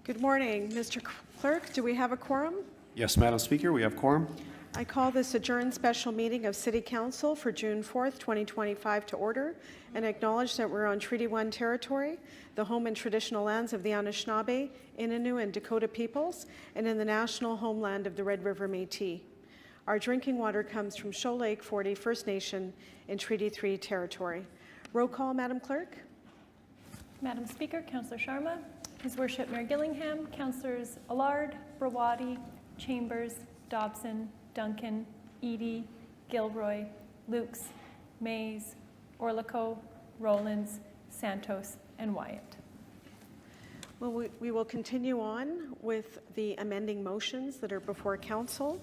Good morning, Mr. Clerk. Do we have a quorum? Yes, Madam Speaker, we have quorum. I call this adjourned special meeting of City Council for June 4th, 2025 to order and acknowledge that we're on Treaty 1 territory, the home and traditional lands of the Anishinaabe, Innu, and Dakota peoples, and in the national homeland of the Red River Métis. Our drinking water comes from Shoal Lake 40 First Nation in Treaty 3 territory. Roll call, Madam Clerk. Madam Speaker, Councillor Sharma, His Worship Mayor Gillingham, Councillors Allard, Brawadi, Chambers, Dobson, Duncan, Eadie, Gilroy, Lukes, Mays, Orlico, Rollins, Santos, and Wyatt. Well, we will continue on with the amending motions that are before Council.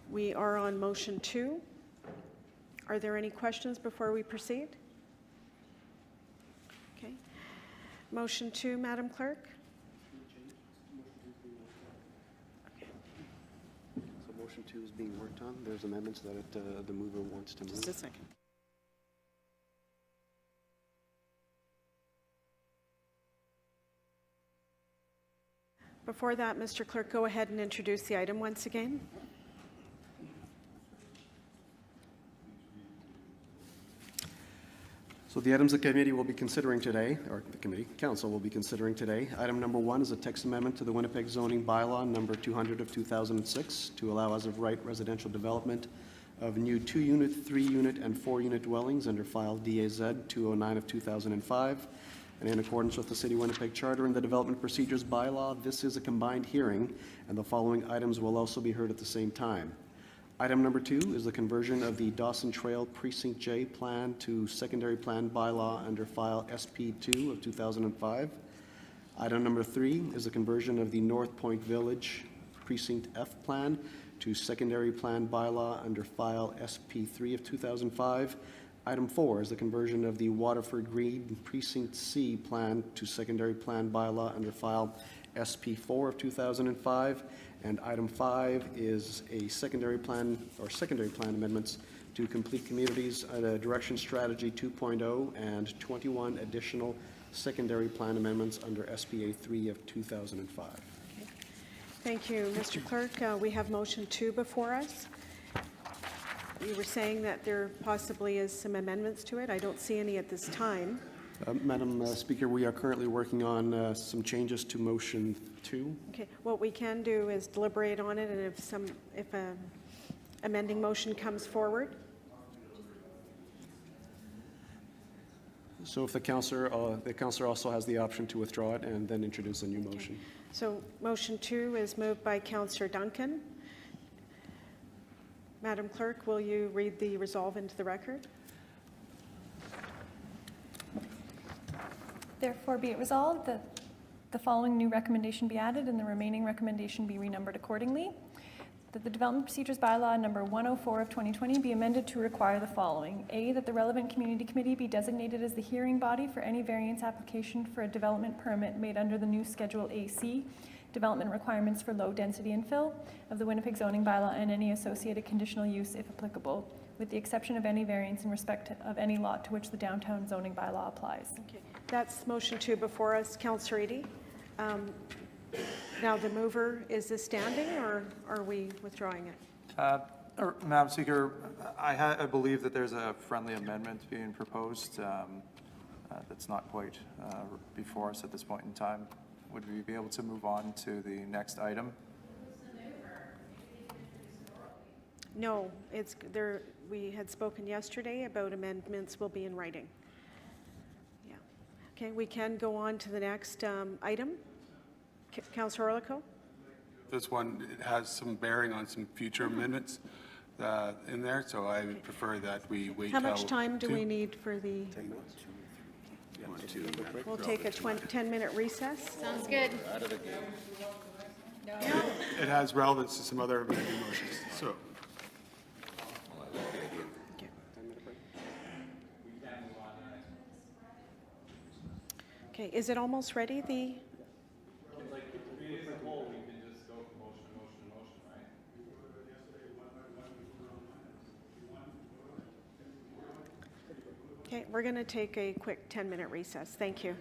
We are on motion 2. Are there any questions before we proceed? Okay. Motion 2, Madam Clerk. So motion 2 is being worked on. There's amendments that the mover wants to move. Just a second. Before that, Mr. Clerk, go ahead and introduce the item once again. So the items the committee will be considering today, or the committee, council will be considering today. Item number 1 is a text amendment to the Winnipeg zoning bylaw number 200 of 2006 to allow as of right residential development of new 2-unit, 3-unit, and 4-unit dwellings under file DAZ 209 of 2005. And in accordance with the City of Winnipeg Charter and the Development Procedures Bylaw, this is a combined hearing, and the following items will also be heard at the same time. Item number 2 is the conversion of the Dawson Trail Precinct J plan to secondary plan bylaw under file SP2 of 2005. Item number 3 is the conversion of the North Point Village Precinct F plan to secondary plan bylaw under file SP3 of 2005. Item 4 is the conversion of the Waterford Green Precinct C plan to secondary plan bylaw under file SP4 of 2005. And item 5 is a secondary plan amendments to complete communities direction strategy 2.0 and 21 additional secondary plan amendments under SPA 3 of 2005. Okay. Thank you, Mr. Clerk. We have motion 2 before us. You were saying that there possibly is some amendments to it. I don't see any at this time. Madam Speaker, we are currently working on some changes to motion 2. Okay, what we can do is deliberate on it, and if a amending motion comes forward. So if the councillor also has the option to withdraw it and then introduce a new motion. So motion 2 is moved by Councillor Duncan. Madam Clerk, will you read the resolve into the record? Therefore, be it resolved that the following new recommendation be added and the remaining recommendation be renumbered accordingly. That the Development Procedures Bylaw number 104 of 2020 be amended to require the following. A, that the relevant community committee be designated as the hearing body for any variance application for a development permit made under the new Schedule AC, development requirements for low-density infill of the Winnipeg zoning bylaw and any associated conditional use if applicable, with the exception of any variance in respect of any lot to which the downtown zoning bylaw applies. Okay, that's motion 2 before us. Councillor Eadie. Now the mover, is this standing or are we withdrawing it? Madam Speaker, I believe that there's a friendly amendment being proposed that's not quite before us at this point in time. Would we be able to move on to the next item? No, it's there. We had spoken yesterday about amendments will be in writing. Yeah. Okay, we can go on to the next item. Councillor Orlico. This one, it has some bearing on some future amendments in there, so I would prefer that we wait. How much time do we need for the? We'll take a 10-minute recess. Sounds good. It has relevance to some other amending motions, so. Okay, is it almost ready? Okay, we're going to take a quick 10-minute recess. Thank you.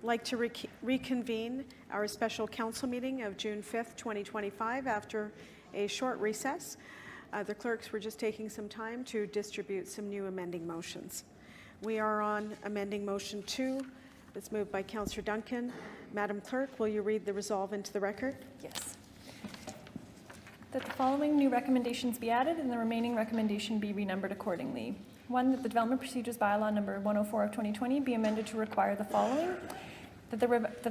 like to reconvene our special council meeting of June 5th, 2025 after a short recess. The clerks were just taking some time to distribute some new amending motions. We are on amending motion 2. It's moved by Councillor Duncan. Madam Clerk, will you read the resolve into the record? Yes. That the following new recommendations be added and the remaining recommendation be renumbered accordingly. 1, that the Development Procedures Bylaw number 104 of 2020 be amended to require the following. That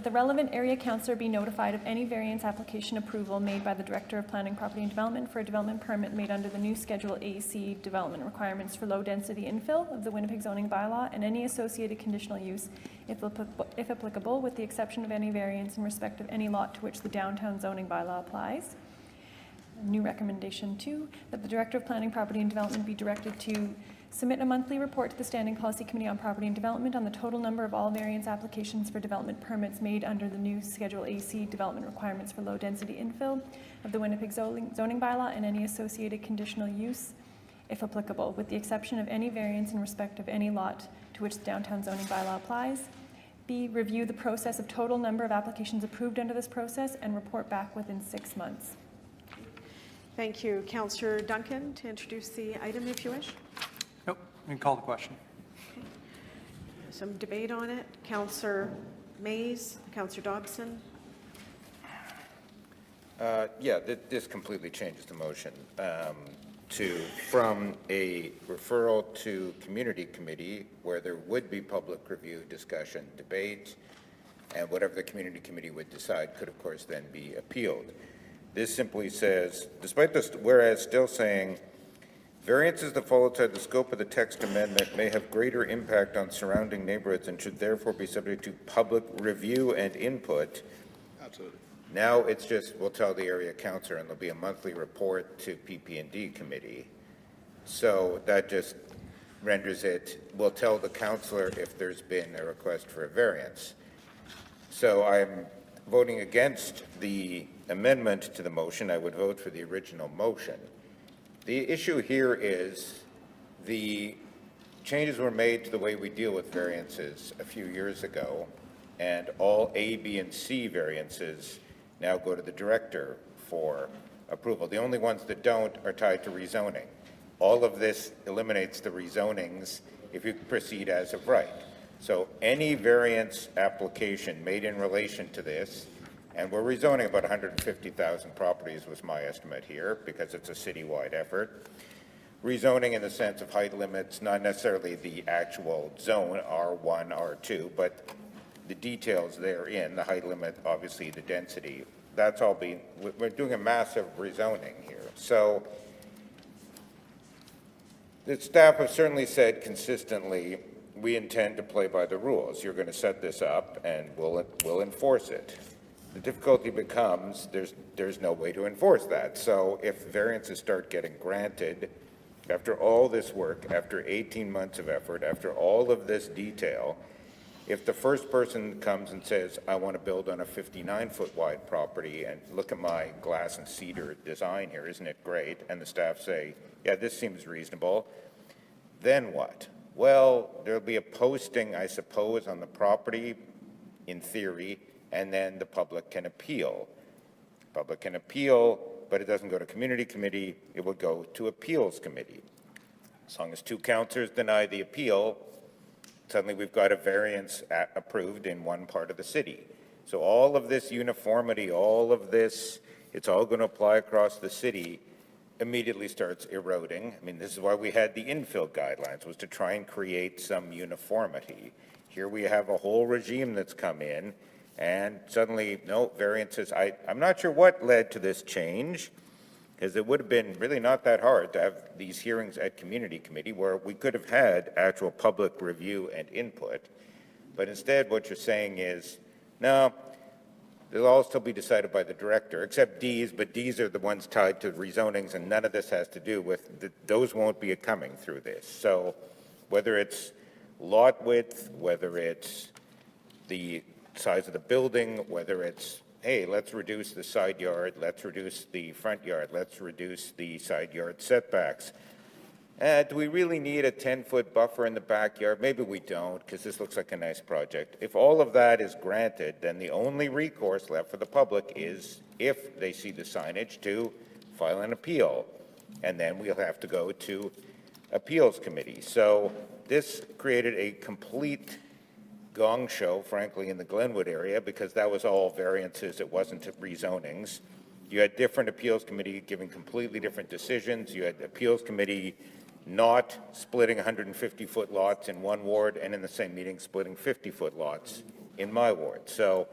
the relevant area councillor be notified of any variance application approval made by the Director of Planning, Property and Development for a development permit made under the new Schedule AC development requirements for low-density infill of the Winnipeg zoning bylaw and any associated conditional use, if applicable, with the exception of any variance in respect of any lot to which the downtown zoning bylaw applies. New recommendation 2, that the Director of Planning, Property and Development be directed to submit a monthly report to the Standing Policy Committee on Property and Development on the total number of all variance applications for development permits made under the new Schedule AC development requirements for low-density infill of the Winnipeg zoning bylaw and any associated conditional use, if applicable, with the exception of any variance in respect of any lot to which the downtown zoning bylaw applies. B, review the process of total number of applications approved under this process and report back within 6 months. Thank you. Councillor Duncan, to introduce the item if you wish. Nope, you can call the question. Some debate on it. Councillor Mays, Councillor Dobson. Yeah, this completely changes the motion from a referral to community committee where there would be public review, discussion, debate, and whatever the community committee would decide could, of course, then be appealed. This simply says, despite this, whereas still saying, variances that fall outside the scope of the text amendment may have greater impact on surrounding neighborhoods and should therefore be subject to public review and input. Absolutely. Now it's just, we'll tell the area councillor and there'll be a monthly report to PP&D committee. So that just renders it, we'll tell the councillor if there's been a request for a variance. So I'm voting against the amendment to the motion. I would vote for the original motion. The issue here is the changes were made to the way we deal with variances a few years ago, and all A, B, and C variances now go to the director for approval. The only ones that don't are tied to rezoning. All of this eliminates the rezonings if you proceed as of right. So any variance application made in relation to this, and we're rezoning about 150,000 properties was my estimate here because it's a citywide effort. Rezoning in the sense of height limits, not necessarily the actual zone, R1, R2, but the details therein, the height limit, obviously the density, that's all being, we're doing a massive rezoning here. So the staff have certainly said consistently, we intend to play by the rules. You're going to set this up and we'll enforce it. The difficulty becomes there's no way to enforce that. So if variances start getting granted, after all this work, after 18 months of effort, after all of this detail, if the first person comes and says, I want to build on a 59-foot wide property and look at my glass and cedar design here, isn't it great? And the staff say, yeah, this seems reasonable. Then what? Well, there'll be a posting, I suppose, on the property, in theory, and then the public can appeal. Public can appeal, but it doesn't go to community committee, it would go to appeals committee. As long as 2 councillors deny the appeal, suddenly we've got a variance approved in one part of the city. So all of this uniformity, all of this, it's all going to apply across the city, immediately starts eroding. I mean, this is why we had the infill guidelines, was to try and create some uniformity. Here we have a whole regime that's come in, and suddenly, no, variances. I'm not sure what led to this change, because it would have been really not that hard to have these hearings at community committee where we could have had actual public review and input. But instead, what you're saying is, no, they'll all still be decided by the director, except D's, but D's are the ones tied to rezonings, and none of this has to do with, those won't be coming through this. So whether it's lot width, whether it's the size of the building, whether it's, hey, let's reduce the side yard, let's reduce the front yard, let's reduce the side yard setbacks. Do we really need a 10-foot buffer in the backyard? Maybe we don't, because this looks like a nice project. If all of that is granted, then the only recourse left for the public is, if they see the signage, to file an appeal. And then we'll have to go to appeals committee. So this created a complete gong show, frankly, in the Glenwood area, because that was all variances, it wasn't rezonings. You had different appeals committee giving completely different decisions. You had appeals committee not splitting 150-foot lots in one ward, and in the same meeting splitting 50-foot lots in my ward. So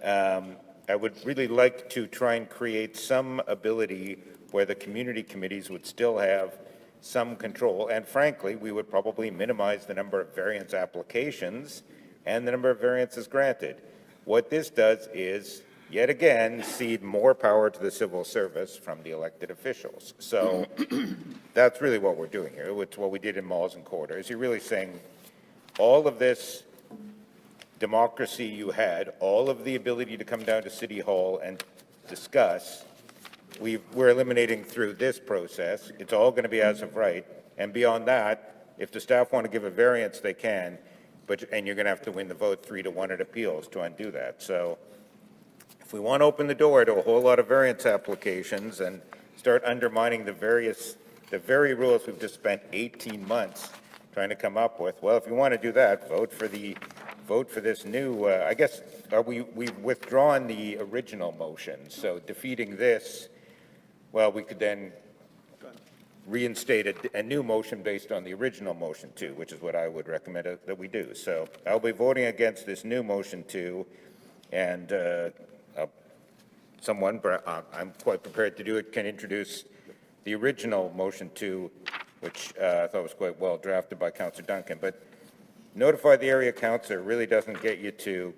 I would really like to try and create some ability where the community committees would still have some control, and frankly, we would probably minimize the number of variance applications and the number of variances granted. What this does is, yet again, cede more power to the civil service from the elected officials. So that's really what we're doing here. It's what we did in malls and corridors. You're really saying all of this democracy you had, all of the ability to come down to City Hall and discuss, we're eliminating through this process. It's all going to be as of right. And beyond that, if the staff want to give a variance, they can, and you're going to have to win the vote 3-1 at appeals to undo that. So if we want to open the door to a whole lot of variance applications and start undermining the very rules we've just spent 18 months trying to come up with, well, if you want to do that, vote for this new, I guess, we've withdrawn the original motion. So defeating this, well, we could then reinstate a new motion based on the original motion too, which is what I would recommend that we do. So I'll be voting against this new motion too, and someone, but I'm quite prepared to do it, can introduce the original motion too, which I thought was quite well drafted by Councillor Duncan. But notify the area councillor really doesn't get you to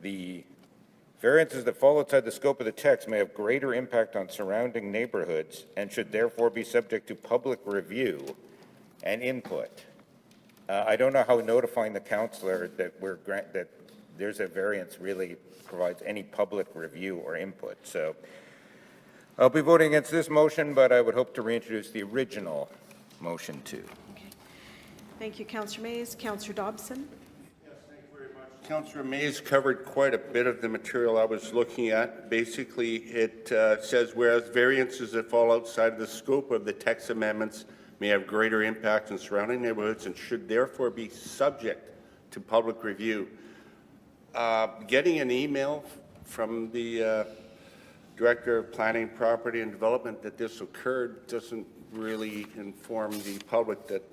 the variances that fall outside the scope of the text may have greater impact on surrounding neighborhoods and should therefore be subject to public review and input. I don't know how notifying the councillor that that there's a variance really provides any public review or input. So I'll be voting against this motion, but I would hope to reintroduce the original motion too. Thank you, Councillor Mays. Councillor Dobson? Councillor Mays covered quite a bit of the material I was looking at. Basically, it says, whereas variances that fall outside of the scope of the text amendments may have greater impact on surrounding neighborhoods and should therefore be subject to public review. Getting an email from the Director of Planning, Property and Development that this occurred doesn't really inform the public that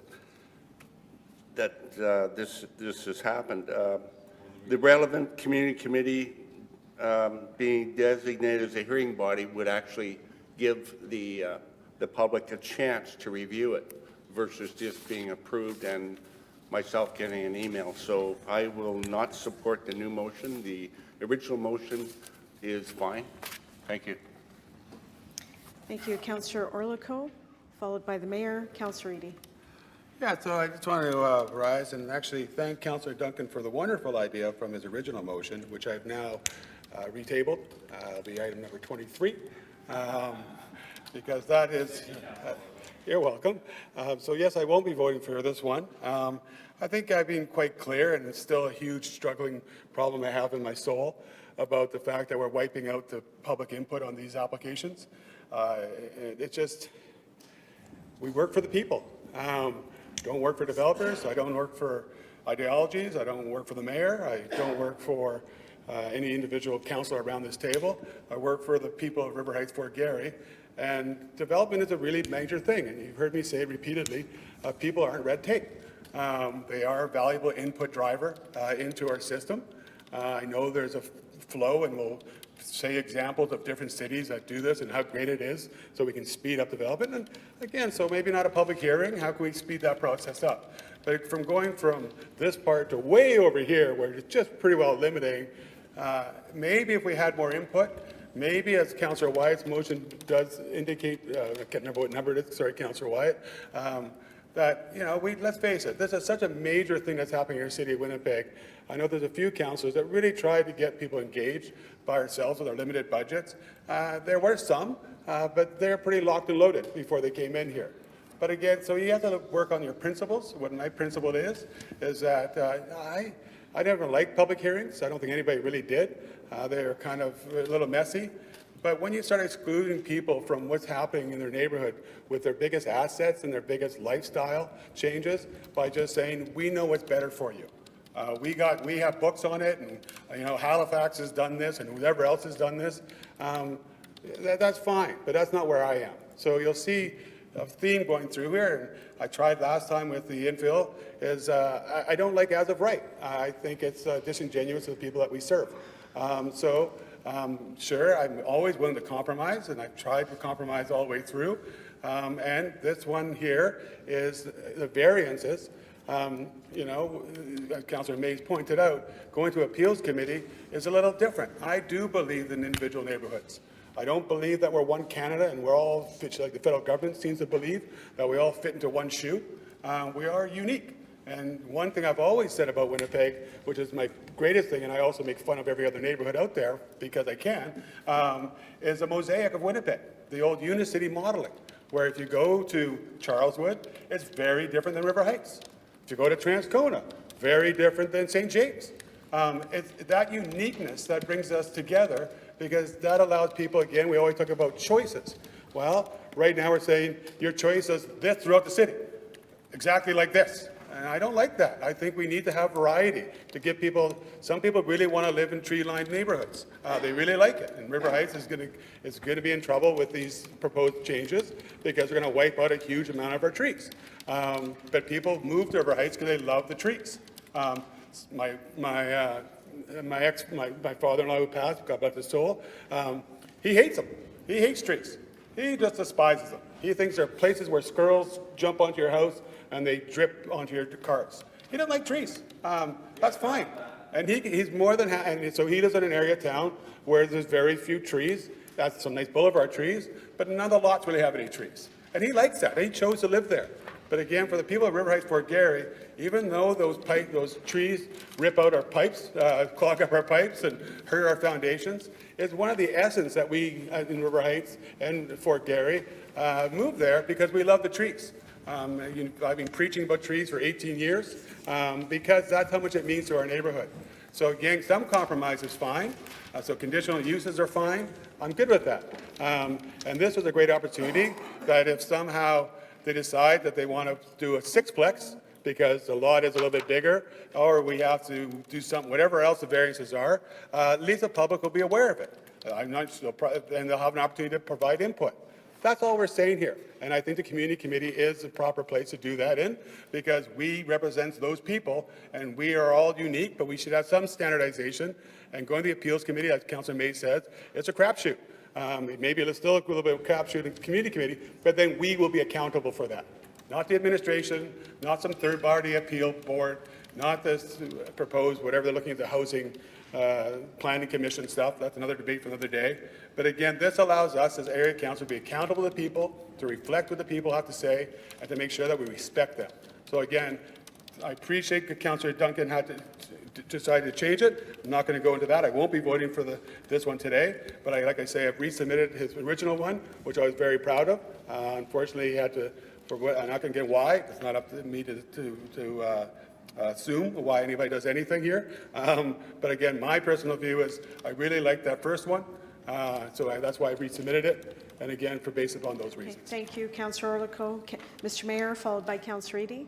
this has happened. The relevant community committee being designated as a hearing body would actually give the public a chance to review it versus just being approved and myself getting an email. So I will not support the new motion. The original motion is fine. Thank you. Thank you, Councillor Orlico, followed by the Mayor, Councillor Eady. Yeah, so I just want to rise and actually thank Councillor Duncan for the wonderful idea from his original motion, which I've now retabled. It'll be item number 23, because that is, you're welcome. So yes, I won't be voting for this one. I think I've been quite clear, and it's still a huge struggling problem I have in my soul about the fact that we're wiping out the public input on these applications. It's just, we work for the people. Don't work for developers. I don't work for ideologies. I don't work for the mayor. I don't work for any individual councillor around this table. I work for the people of River Heights, Fort Garry. And development is a really major thing. And you've heard me say repeatedly, people aren't red tape. They are a valuable input driver into our system. I know there's a flow, and we'll say examples of different cities that do this and how great it is so we can speed up development. And again, so maybe not a public hearing, how can we speed that process up? But from going from this part to way over here where it's just pretty well limiting, maybe if we had more input, maybe as Councillor Wyatt's motion does indicate, I can't remember what number it is, sorry, Councillor Wyatt, that, you know, let's face it, this is such a major thing that's happening in our city of Winnipeg. I know there's a few councillors that really tried to get people engaged by ourselves with our limited budgets. There were some, but they're pretty locked and loaded before they came in here. But again, so you have to work on your principles. What my principle is that I never liked public hearings. I don't think anybody really did. They're kind of a little messy. But when you start excluding people from what's happening in their neighborhood with their biggest assets and their biggest lifestyle changes by just saying, we know what's better for you. We have books on it, and Halifax has done this, and whoever else has done this. That's fine, but that's not where I am. So you'll see a theme going through here, and I tried last time with the infill, is I don't like as of right. I think it's disingenuous to the people that we serve. Sure, I'm always willing to compromise, and I've tried to compromise all the way through. And this one here is the variances. Councillor Mays pointed out, going to appeals committee is a little different. I do believe in individual neighborhoods. I don't believe that we're one Canada and we're all, like the federal government seems to believe, that we all fit into one shoe. We are unique. And one thing I've always said about Winnipeg, which is my greatest thing, and I also make fun of every other neighborhood out there because I can, is a mosaic of Winnipeg, the old Unicity modeling, where if you go to Charleswood, it's very different than River Heights. If you go to Transcona, very different than St. James. It's that uniqueness that brings us together, because that allows people, again, we always talk about choices. Well, right now we're saying your choice is this throughout the city, exactly like this. And I don't like that. I think we need to have variety to give people, some people really want to live in tree-lined neighborhoods. They really like it. And River Heights is going to be in trouble with these proposed changes because they're going to wipe out a huge amount of our trees. But people move to River Heights because they love the trees. My father-in-law who passed, God bless his soul, he hates them. He hates trees. He just despises them. He thinks they're places where squirrels jump onto your house and they drip onto your cars. He doesn't like trees. That's fine. And he's more than and so he lives in an area of town where there's very few trees. That's some nice boulevard trees, but none of the lots really have any trees. And he likes that. He chose to live there. But again, for the people of River Heights, Fort Garry, even though those trees rip out our pipes, clog up our pipes and hurt our foundations, it's one of the essence that we in River Heights and Fort Garry moved there because we love the trees. I've been preaching about trees for 18 years because that's how much it means to our neighborhood. So again, some compromise is fine. So conditional uses are fine. I'm good with that. And this was a great opportunity that if somehow they decide that they want to do a sixplex because the lot is a little bit bigger, or we have to do something, whatever else the variances are, at least the public will be aware of it. And they'll have an opportunity to provide input. That's all we're saying here. And I think the community committee is the proper place to do that in because we represent those people and we are all unique, but we should have some standardization. And going to the appeals committee, as Councillor May says, it's a crapshoot. Maybe it's still a little bit of a crapshoot in the community committee, but then we will be accountable for that. Not the administration, not some third-party appeal board, not this proposed, whatever they're looking at the housing planning commission stuff. That's another debate for another day. But again, this allows us as area council to be accountable to people, to reflect what the people have to say, and to make sure that we respect them. So again, I appreciate that Councillor Duncan had to decide to change it. I'm not going to go into that. I won't be voting for this one today. But like I say, I've resubmitted his original one, which I was very proud of. Unfortunately, he had to, I'm not going to get why. It's not up to me to assume why anybody does anything here. But again, my personal view is I really like that first one. So that's why I resubmitted it. And again, based upon those reasons. Okay, thank you, Councillor Orlico. Mr. Mayor, followed by Councillor Eady.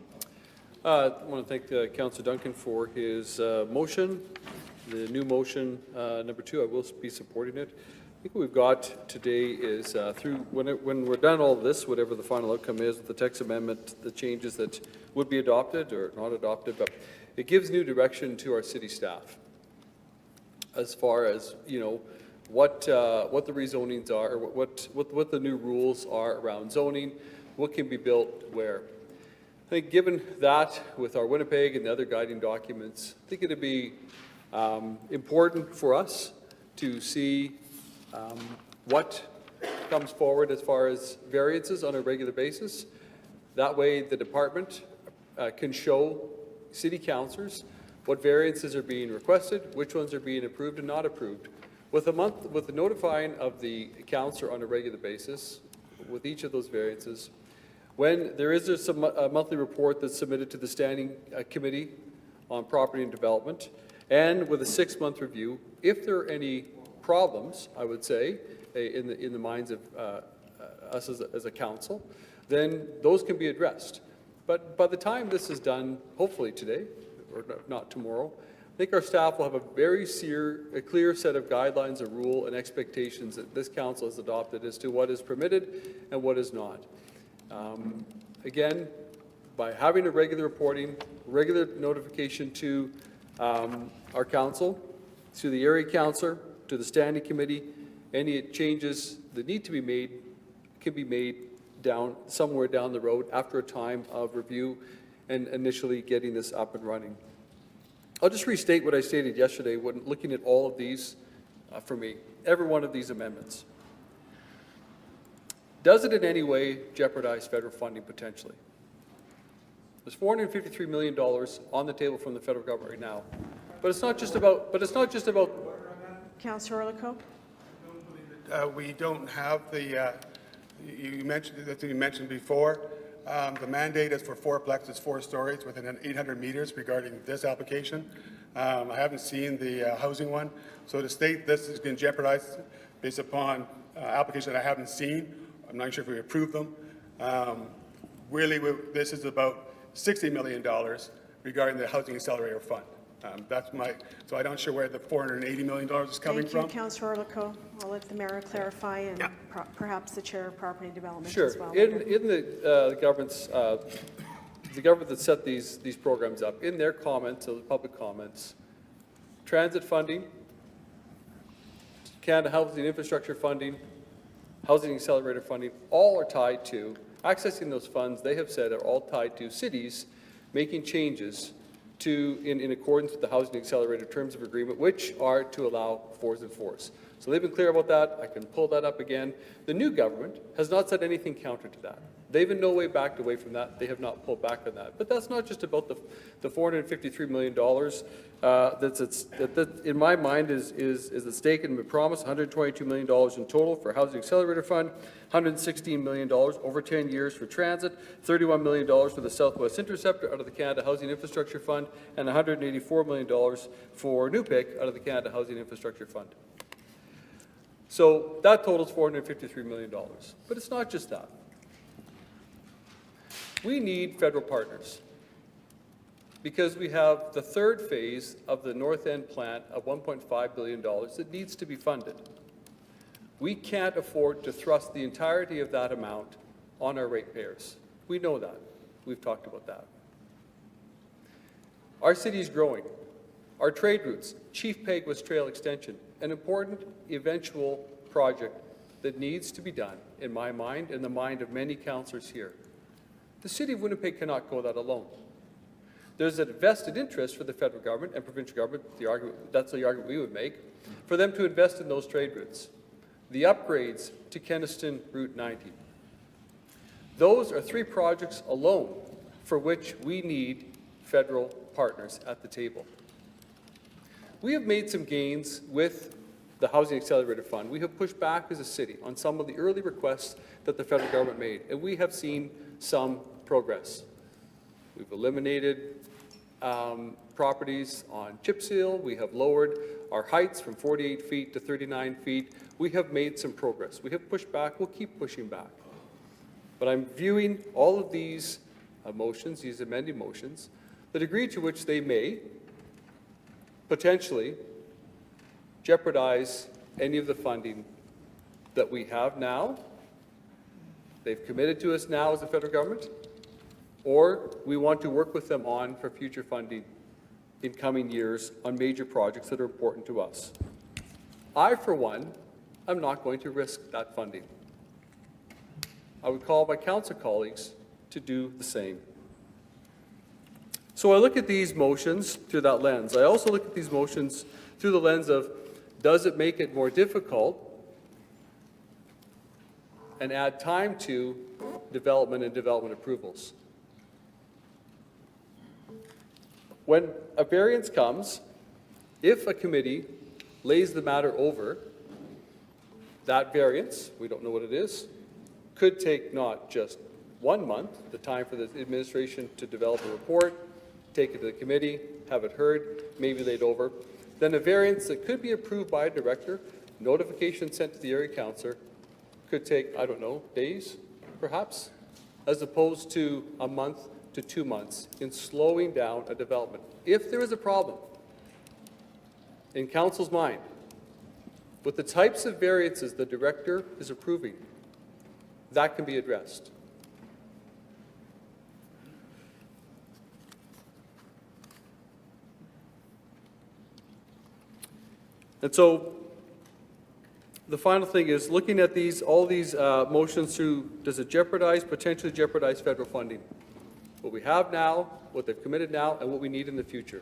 I want to thank Councillor Duncan for his motion. The new motion, number 2, I will be supporting it. I think what we've got today is when we're done all this, whatever the final outcome is with the text amendment, the changes that would be adopted or not adopted, but it gives new direction to our city staff as far as, what the rezonings are, what the new rules are around zoning, what can be built where. I think given that with our Winnipeg and the other guiding documents, I think it'd be important for us to see what comes forward as far as variances on a regular basis. That way the department can show city councillors what variances are being requested, which ones are being approved and not approved. With the notifying of the councillor on a regular basis with each of those variances, When there is a monthly report that's submitted to the Standing Committee on Property and Development, and with a 6-month review, if there are any problems, I would say, in the minds of us as a council, then those can be addressed. But by the time this is done, hopefully today, or not tomorrow, I think our staff will have a very clear set of guidelines, a rule, and expectations that this council has adopted as to what is permitted and what is not. Again, by having a regular reporting, regular notification to our council, to the area councillor, to the standing committee, any changes that need to be made can be made somewhere down the road after a time of review and initially getting this up and running. I'll just restate what I stated yesterday when looking at all of these, for me, every one of these amendments. Does it in any way jeopardize federal funding potentially? There's $453 million on the table from the federal government right now. But it's not just about, Councillor Orlikow? We don't have the, you mentioned before, the mandate is for 4-plexes, 4 stories within 800 meters regarding this application. I haven't seen the housing one. So to state this is going to jeopardize based upon applications that I haven't seen, I'm not sure if we approve them. Really, this is about $60 million regarding the Housing Accelerator Fund. So I'm not sure where the $480 million is coming from. Thank you, Councillor Orlikow. I'll let the mayor clarify and perhaps the chair of property development sure. as well. In the government's, the government that set these programs up, in their comments, the public comments, transit funding, Canada Housing Infrastructure funding, Housing Accelerator funding, all are tied to, accessing those funds, they have said, are all tied to cities making changes in accordance with the Housing Accelerator Terms of Agreement, which are to allow 4s and 4s. So they've been clear about that. I can pull that up again. The new government has not said anything counter to that. They've in no way backed away from that. They have not pulled back on that. But that's not just about the $453 million that in my mind is at stake and been promised. $122 million in total for Housing Accelerator Fund, $116 million over 10 years for transit, $31 million for the Southwest Interceptor out of the Canada Housing Infrastructure Fund, and $184 million for Newpick out of the Canada Housing Infrastructure Fund. So that totals $453 million. But it's not just that. We need federal partners because we have the third phase of the North End plant of $1.5 billion that needs to be funded. We can't afford to thrust the entirety of that amount on our ratepayers. We know that. We've talked about that. Our city is growing. Our trade routes, Chief Peguis Trail Extension, an important eventual project that needs to be done, in my mind, in the mind of many councillors here. The City of Winnipeg cannot go that alone. There's a vested interest for the federal government and provincial government, that's the argument we would make, for them to invest in those trade routes. The upgrades to Kenaston Route 90. Those are 3 projects alone for which we need federal partners at the table. We have made some gains with the Housing Accelerator Fund. We have pushed back as a city on some of the early requests that the federal government made, and we have seen some progress. We've eliminated properties on chip seal. We have lowered our heights from 48 feet to 39 feet. We have made some progress. We have pushed back. We'll keep pushing back. But I'm viewing all of these motions, these amended motions, the degree to which they may potentially jeopardize any of the funding that we have now, they've committed to us now as the federal government, or we want to work with them on for future funding in coming years on major projects that are important to us. I, for one, am not going to risk that funding. I would call my council colleagues to do the same. So I look at these motions through that lens. I also look at these motions through the lens of, does it make it more difficult and add time to development and development approvals? When a variance comes, if a committee lays the matter over, that variance, we don't know what it is, could take not just 1 month, the time for the administration to develop a report, take it to the committee, have it heard, maybe laid over. Then a variance that could be approved by a director, notification sent to the area councillor, could take, I don't know, days, perhaps, as opposed to a month to 2 months in slowing down a development. If there is a problem in council's mind with the types of variances the director is approving, that can be addressed. And so the final thing is looking at these, all these motions through, does it jeopardize, potentially jeopardize federal funding? What we have now, what they've committed now, and what we need in the future.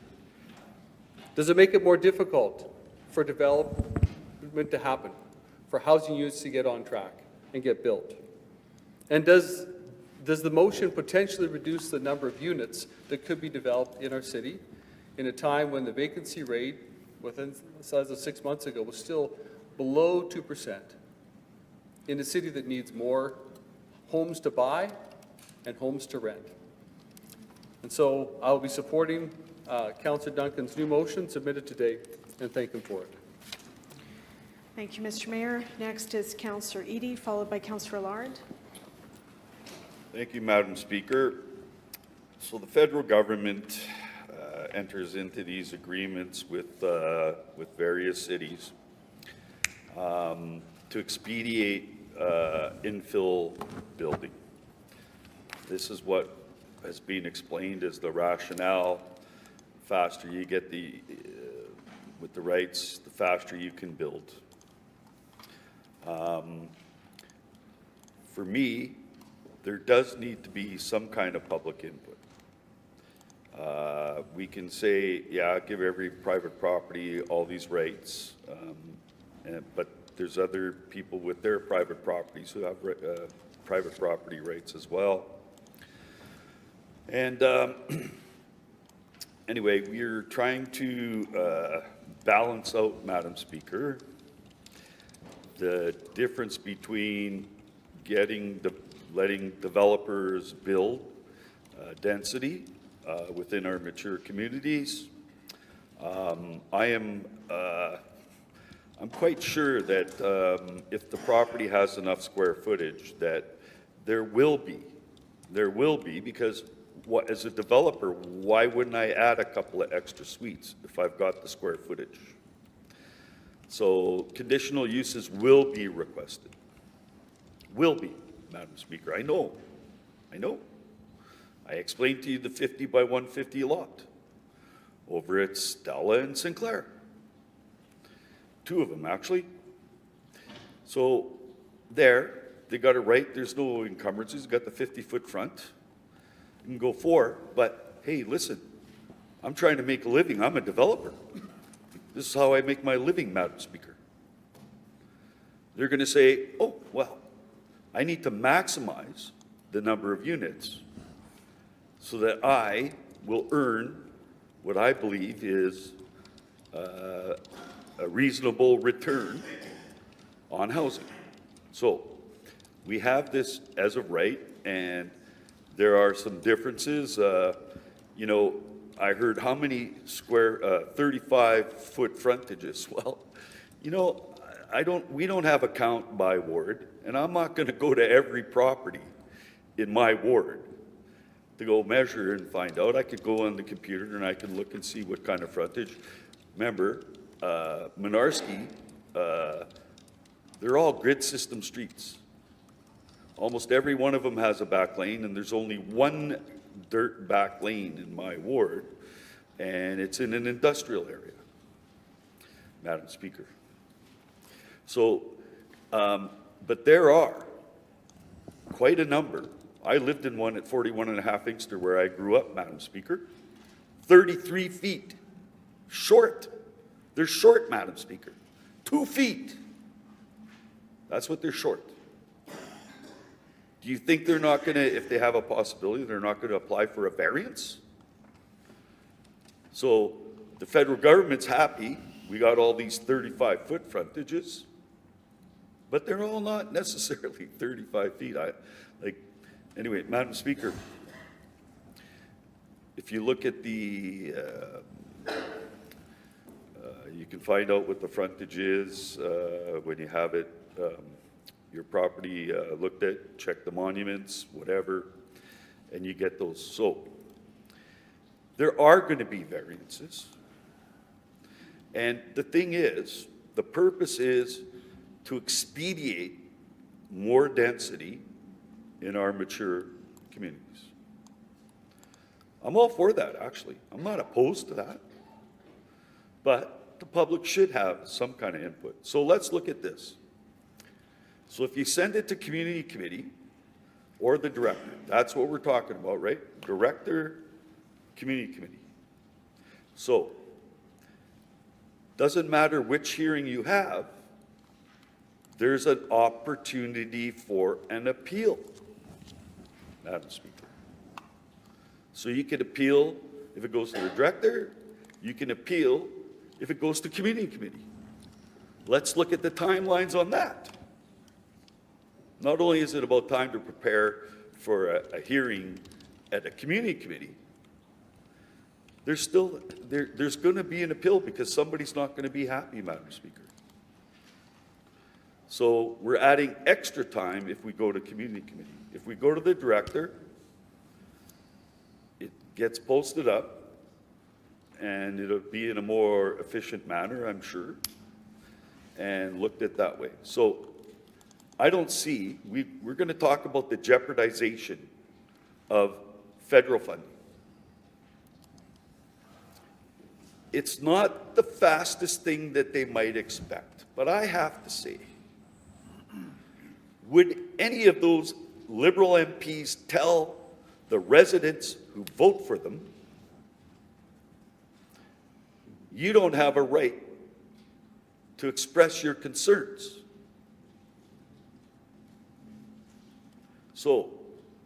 Does it make it more difficult for development to happen, for housing units to get on track and get built? And does the motion potentially reduce the number of units that could be developed in our city in a time when the vacancy rate within, as of 6 months ago, was still below 2%, in a city that needs more homes to buy and homes to rent? And so I'll be supporting Councillor Duncan's new motion submitted today and thank him for it. Thank you, Mr. Mayor. Next is Councillor Eady, followed by Councillor Lard. Thank you, Madam Speaker. So the federal government enters into these agreements with various cities to expedite infill building. This is what has been explained as the rationale. The faster you get with the rights, the faster you can build. For me, there does need to be some kind of public input. We can say, yeah, give every private property all these rights, but there's other people with their private properties who have private property rights as well. And anyway, we're trying to balance out, Madam Speaker, the difference between letting developers build density within our mature communities. I'm quite sure that if the property has enough square footage, that there will be, because as a developer, why wouldn't I add a couple of extra suites if I've got the square footage? So conditional uses will be requested. Will be, Madam Speaker. I know. I explained to you the 50 by 150 lot over at Stella and Sinclair. 2 of them, actually. So there, they got it right. There's no encumbrances. Got the 50-foot front. You can go 4, but hey, listen, I'm trying to make a living. I'm a developer. This is how I make my living, Madam Speaker. They're going to say, oh, well, I need to maximize the number of units so that I will earn what I believe is a reasonable return on housing. So we have this as of right, and there are some differences. You know, I heard how many square 35-foot frontages. Well, you know, we don't have a count by ward, and I'm not going to go to every property in my ward to go measure and find out. I could go on the computer and I can look and see what kind of frontage. Remember, Mynarski, they're all grid system streets. Almost every one of them has a back lane, and there's only one dirt back lane in my ward, and it's in an industrial area, Madam Speaker. So, but there are quite a number. I lived in one at 41.5 Inkster where I grew up, Madam Speaker. 33 feet. Short. They're short, Madam Speaker. 2 feet. That's what they're short. Do you think they're not going to, if they have a possibility, they're not going to apply for a variance? So the federal government's happy. We got all these 35-foot frontages, but they're all not necessarily 35 feet. Anyway, Madam Speaker, if you look at the, you can find out what the frontage is when you have it, your property looked at, check the monuments, whatever, and you get those. So there are going to be variances. And the thing is, the purpose is to expedite more density in our mature communities. I'm all for that, actually. I'm not opposed to that. But the public should have some kind of input. So let's look at this. So if you send it to community committee or the director, that's what we're talking about, right? Director, community committee. So doesn't matter which hearing you have, there's an opportunity for an appeal, Madam Speaker. So you can appeal if it goes to the director, you can appeal if it goes to community committee. Let's look at the timelines on that. Not only is it about time to prepare for a hearing at a community committee, there's going to be an appeal because somebody's not going to be happy, Madam Speaker. So we're adding extra time if we go to community committee. If we go to the director, it gets posted up, and it'll be in a more efficient manner, I'm sure, and looked at that way. So I don't see, we're going to talk about the jeopardization of federal funding. It's not the fastest thing that they might expect, but I have to say, would any of those Liberal MPs tell the residents who vote for them, you don't have a right to express your concerns? So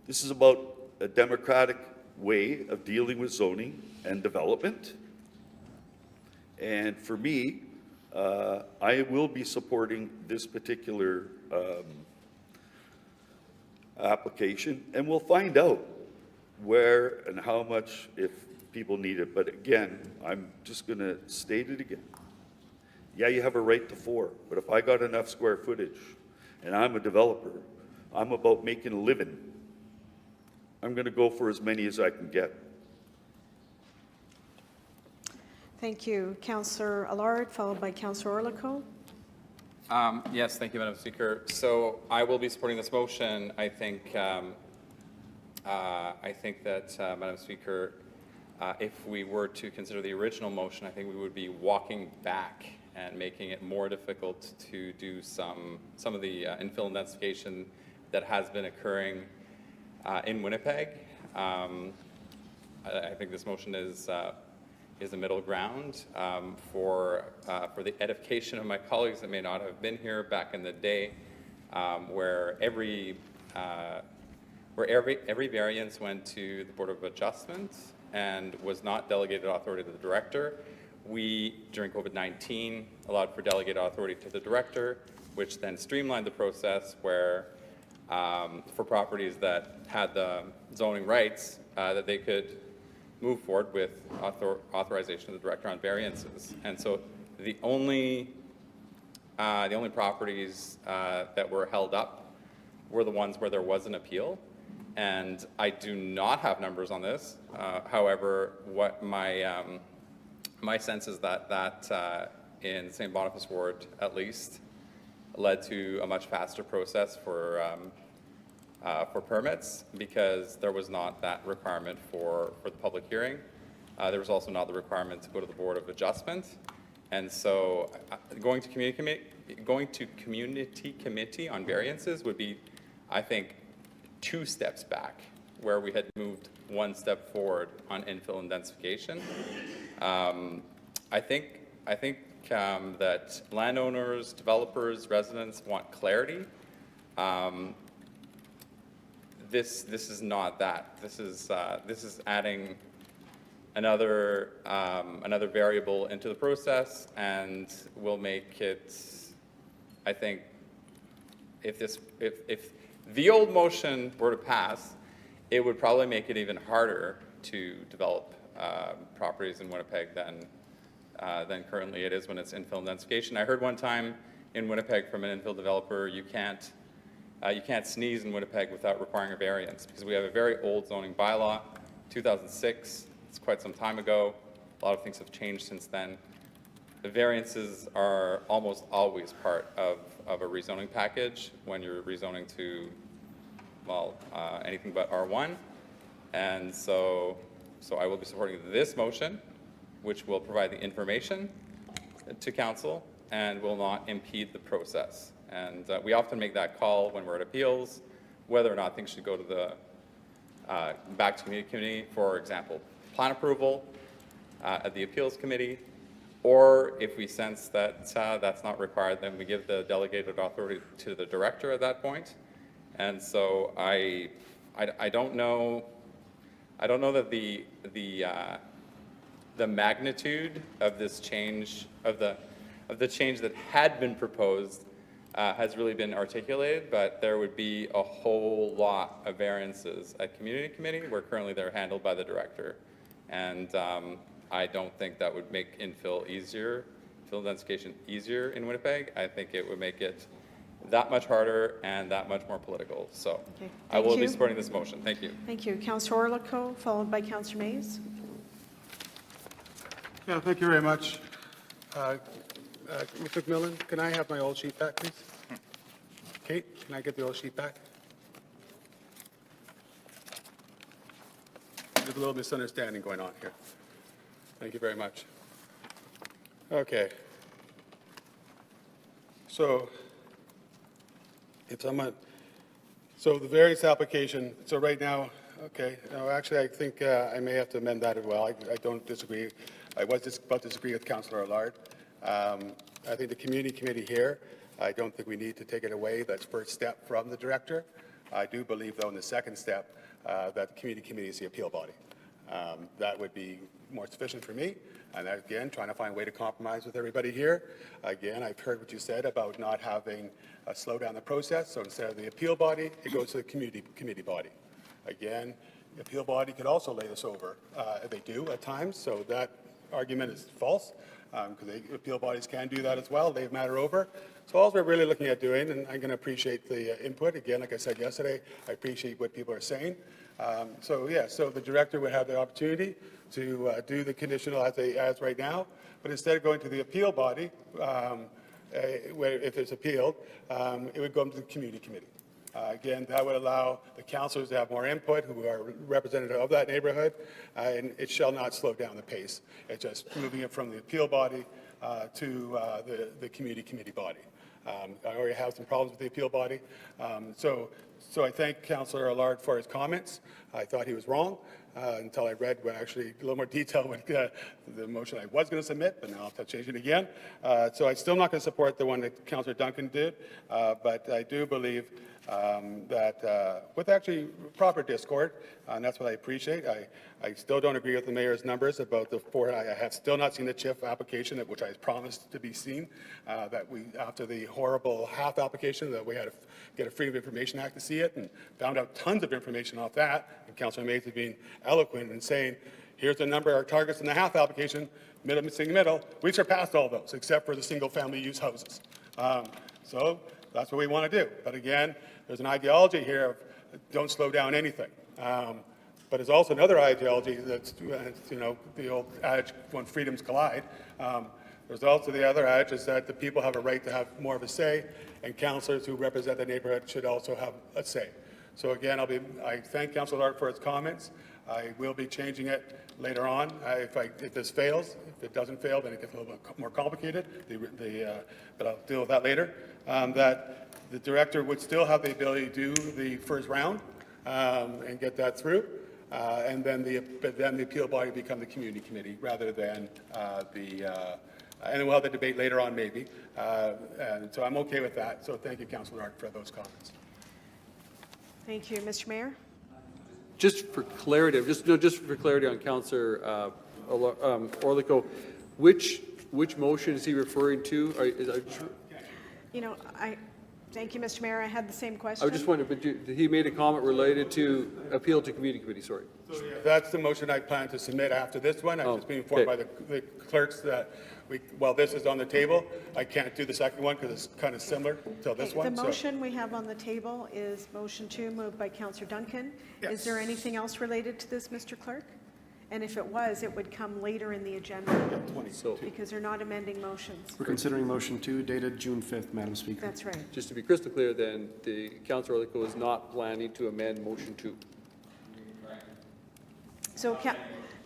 this is about a democratic way of dealing with zoning and development. And for me, I will be supporting this particular application, and we'll find out where and how much if people need it. But again, I'm just going to state it again. Yeah, you have a right to 4, but if I got enough square footage and I'm a developer, I'm about making a living, I'm going to go for as many as I can get. Thank you. Councillor Allard, followed by Councillor Orlico. Yes, thank you, Madam Speaker. So I will be supporting this motion. I think that, Madam Speaker, if we were to consider the original motion, I think we would be walking back and making it more difficult to do some of the infill intensification that has been occurring in Winnipeg. I think this motion is a middle ground for the edification of my colleagues that may not have been here back in the day, where every variance went to the Board of Adjustment and was not delegated authority to the director. We, during COVID-19, allowed for delegated authority to the director, which then streamlined the process where for properties that had the zoning rights, that they could move forward with authorization of the director on variances. And so the only properties that were held up were the ones where there was an appeal. And I do not have numbers on this. However, what my sense is that in St. Boniface Ward, at least, led to a much faster process for permits, because there was not that requirement for the public hearing. There was also not the requirement to go to the Board of Adjustment. And so going to community committee on variances would be, I think, 2 steps back, where we had moved 1 step forward on infill intensification. I think that landowners, developers, residents want clarity. This is not that. This is adding another variable into the process, and will make it, I think, if the old motion were to pass, it would probably make it even harder to develop properties in Winnipeg than currently it is when it's infill densification. I heard one time in Winnipeg from an infill developer, you can't sneeze in Winnipeg without requiring a variance, because we have a very old zoning bylaw, 2006, it's quite some time ago. A lot of things have changed since then. The variances are almost always part of a rezoning package when you're rezoning to, well, anything but R1. And so I will be supporting this motion, which will provide the information to council and will not impede the process. And we often make that call when we're at appeals, whether or not things should go to the back to community committee, for example, plan approval at the appeals committee, or if we sense that that's not required, then we give the delegated authority to the director at that point. And so I don't know that the magnitude of this change, of the change that had been proposed has really been articulated, but there would be a whole lot of variances at community committee, where currently they're handled by the director. And I don't think that would make infill densification easier in Winnipeg. I think it would make it that much harder and that much more political. So Okay, I will thank be you. supporting this motion. Thank you. Thank you. Councillor Orlikow, followed by Councillor Mays. Yeah, thank you very much. Mr. McMillan, can I have my old sheet back, please? Kate, can I get the old sheet back? There's a little misunderstanding going on here. Thank you very much. Okay. So, so the variance application, so right now, okay, no, actually, I think I may have to amend that as well. I don't disagree. I was just about to disagree with Councillor Allard. I think the community committee here, I don't think we need to take it away. That's first step from the director. I do believe, though, in the second step, that the community committee is the appeal body. That would be more sufficient for me. And again, trying to find a way to compromise with everybody here. Again, I've heard what you said about not having slow down the process. So instead of the appeal body, it goes to the committee body. Again, the appeal body could also lay this over. They do at times, so that argument is false, because appeal bodies can do that as well. They matter over. So all we're really looking at doing, and I'm going to appreciate the input. Again, like I said yesterday, I appreciate what people are saying. So the director would have the opportunity to do the conditional as right now, but instead of going to the appeal body, where if it's appealed, it would go to the community committee. Again, that would allow the councillors to have more input who are representative of that neighborhood, and it shall not slow down the pace. It's just moving it from the appeal body to the community committee body. I already have some problems with the appeal body. So I thank Councillor Allard for his comments. I thought he was wrong until I read actually a little more detail with the motion I was going to submit, but now I'll have to change it again. So I'm still not going to support the one that Councillor Duncan did, but I do believe that with actually proper discord, and that's what I appreciate. I still don't agree with the mayor's numbers about the four. I have still not seen the CHIF application, which I promised to be seen. That we, after the horrible half application, that we had to get a Freedom of Information Act to see it, and found out tons of information off that. And Councillor Mays has been eloquent in saying, here's the number of our targets in the half application, middle. We surpassed all those, except for the single-family use houses. So that's what we want to do. But again, there's an ideology here of don't slow down anything. But there's also another ideology that's, the old adage, when freedoms collide. There's also the other adage is that the people have a right to have more of a say, and councillors who represent the neighborhood should also have a say. So again, I thank Councillor Art for his comments. I will be changing it later on if this fails. If it doesn't fail, then it gets a little bit more complicated. But I'll deal with that later. That the director would still have the ability to do the first round and get that through. And then the appeal body become the community committee rather than and we'll have the debate later on maybe. And so I'm okay with that. So thank you, Councillor Art, for those comments. Thank you. Mr. Mayor? Just for clarity, just for clarity on Councillor Orlikow, which motion is he referring to? Thank you, Mr. Mayor. I had the same I question. was just wondering, but he made a comment related to appeal to committee, sorry. That's the motion I plan to submit after this one. I've just been informed by the clerks that while this is on the table, I can't do the second one because it's kind of similar to this Okay, one. the so- motion we have on the table is motion 2, moved by Councillor Duncan. Is there anything else related to this, Mr. Clerk? And if it was, it would come later in the agenda So, because they're not amending motions. We're considering motion 2 dated June 5th, Madam Speaker. That's right. just to be crystal clear then, the Councillor Orlico is not planning to amend motion 2. So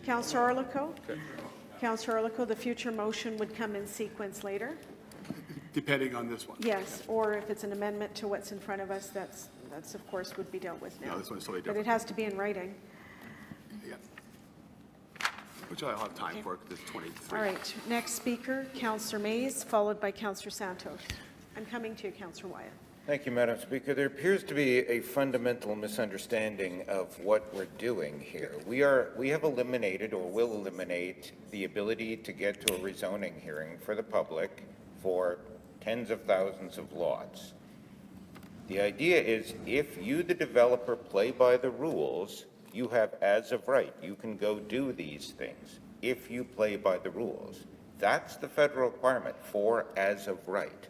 Councillor Orlico? Okay. Councillor Orlico, the future motion would come in sequence later? Depending on this one. Yes, or if it's an amendment to what's in front of us, that's of course would be dealt with now. No, this one's totally But it different. has to be in writing. Yeah. Which I'll have time for because it's 23. All right, next speaker, Councillor Mays, followed by Councillor Santos. I'm coming to you, Councillor Wyatt. Thank you, Madam Speaker. There appears to be a fundamental misunderstanding of what we're doing here. We have eliminated or will eliminate the ability to get to a rezoning hearing for the public for tens of thousands of lots. The idea is if you, the developer, play by the rules, you have as of right. You can go do these things if you play by the rules. That's the federal requirement for as of right.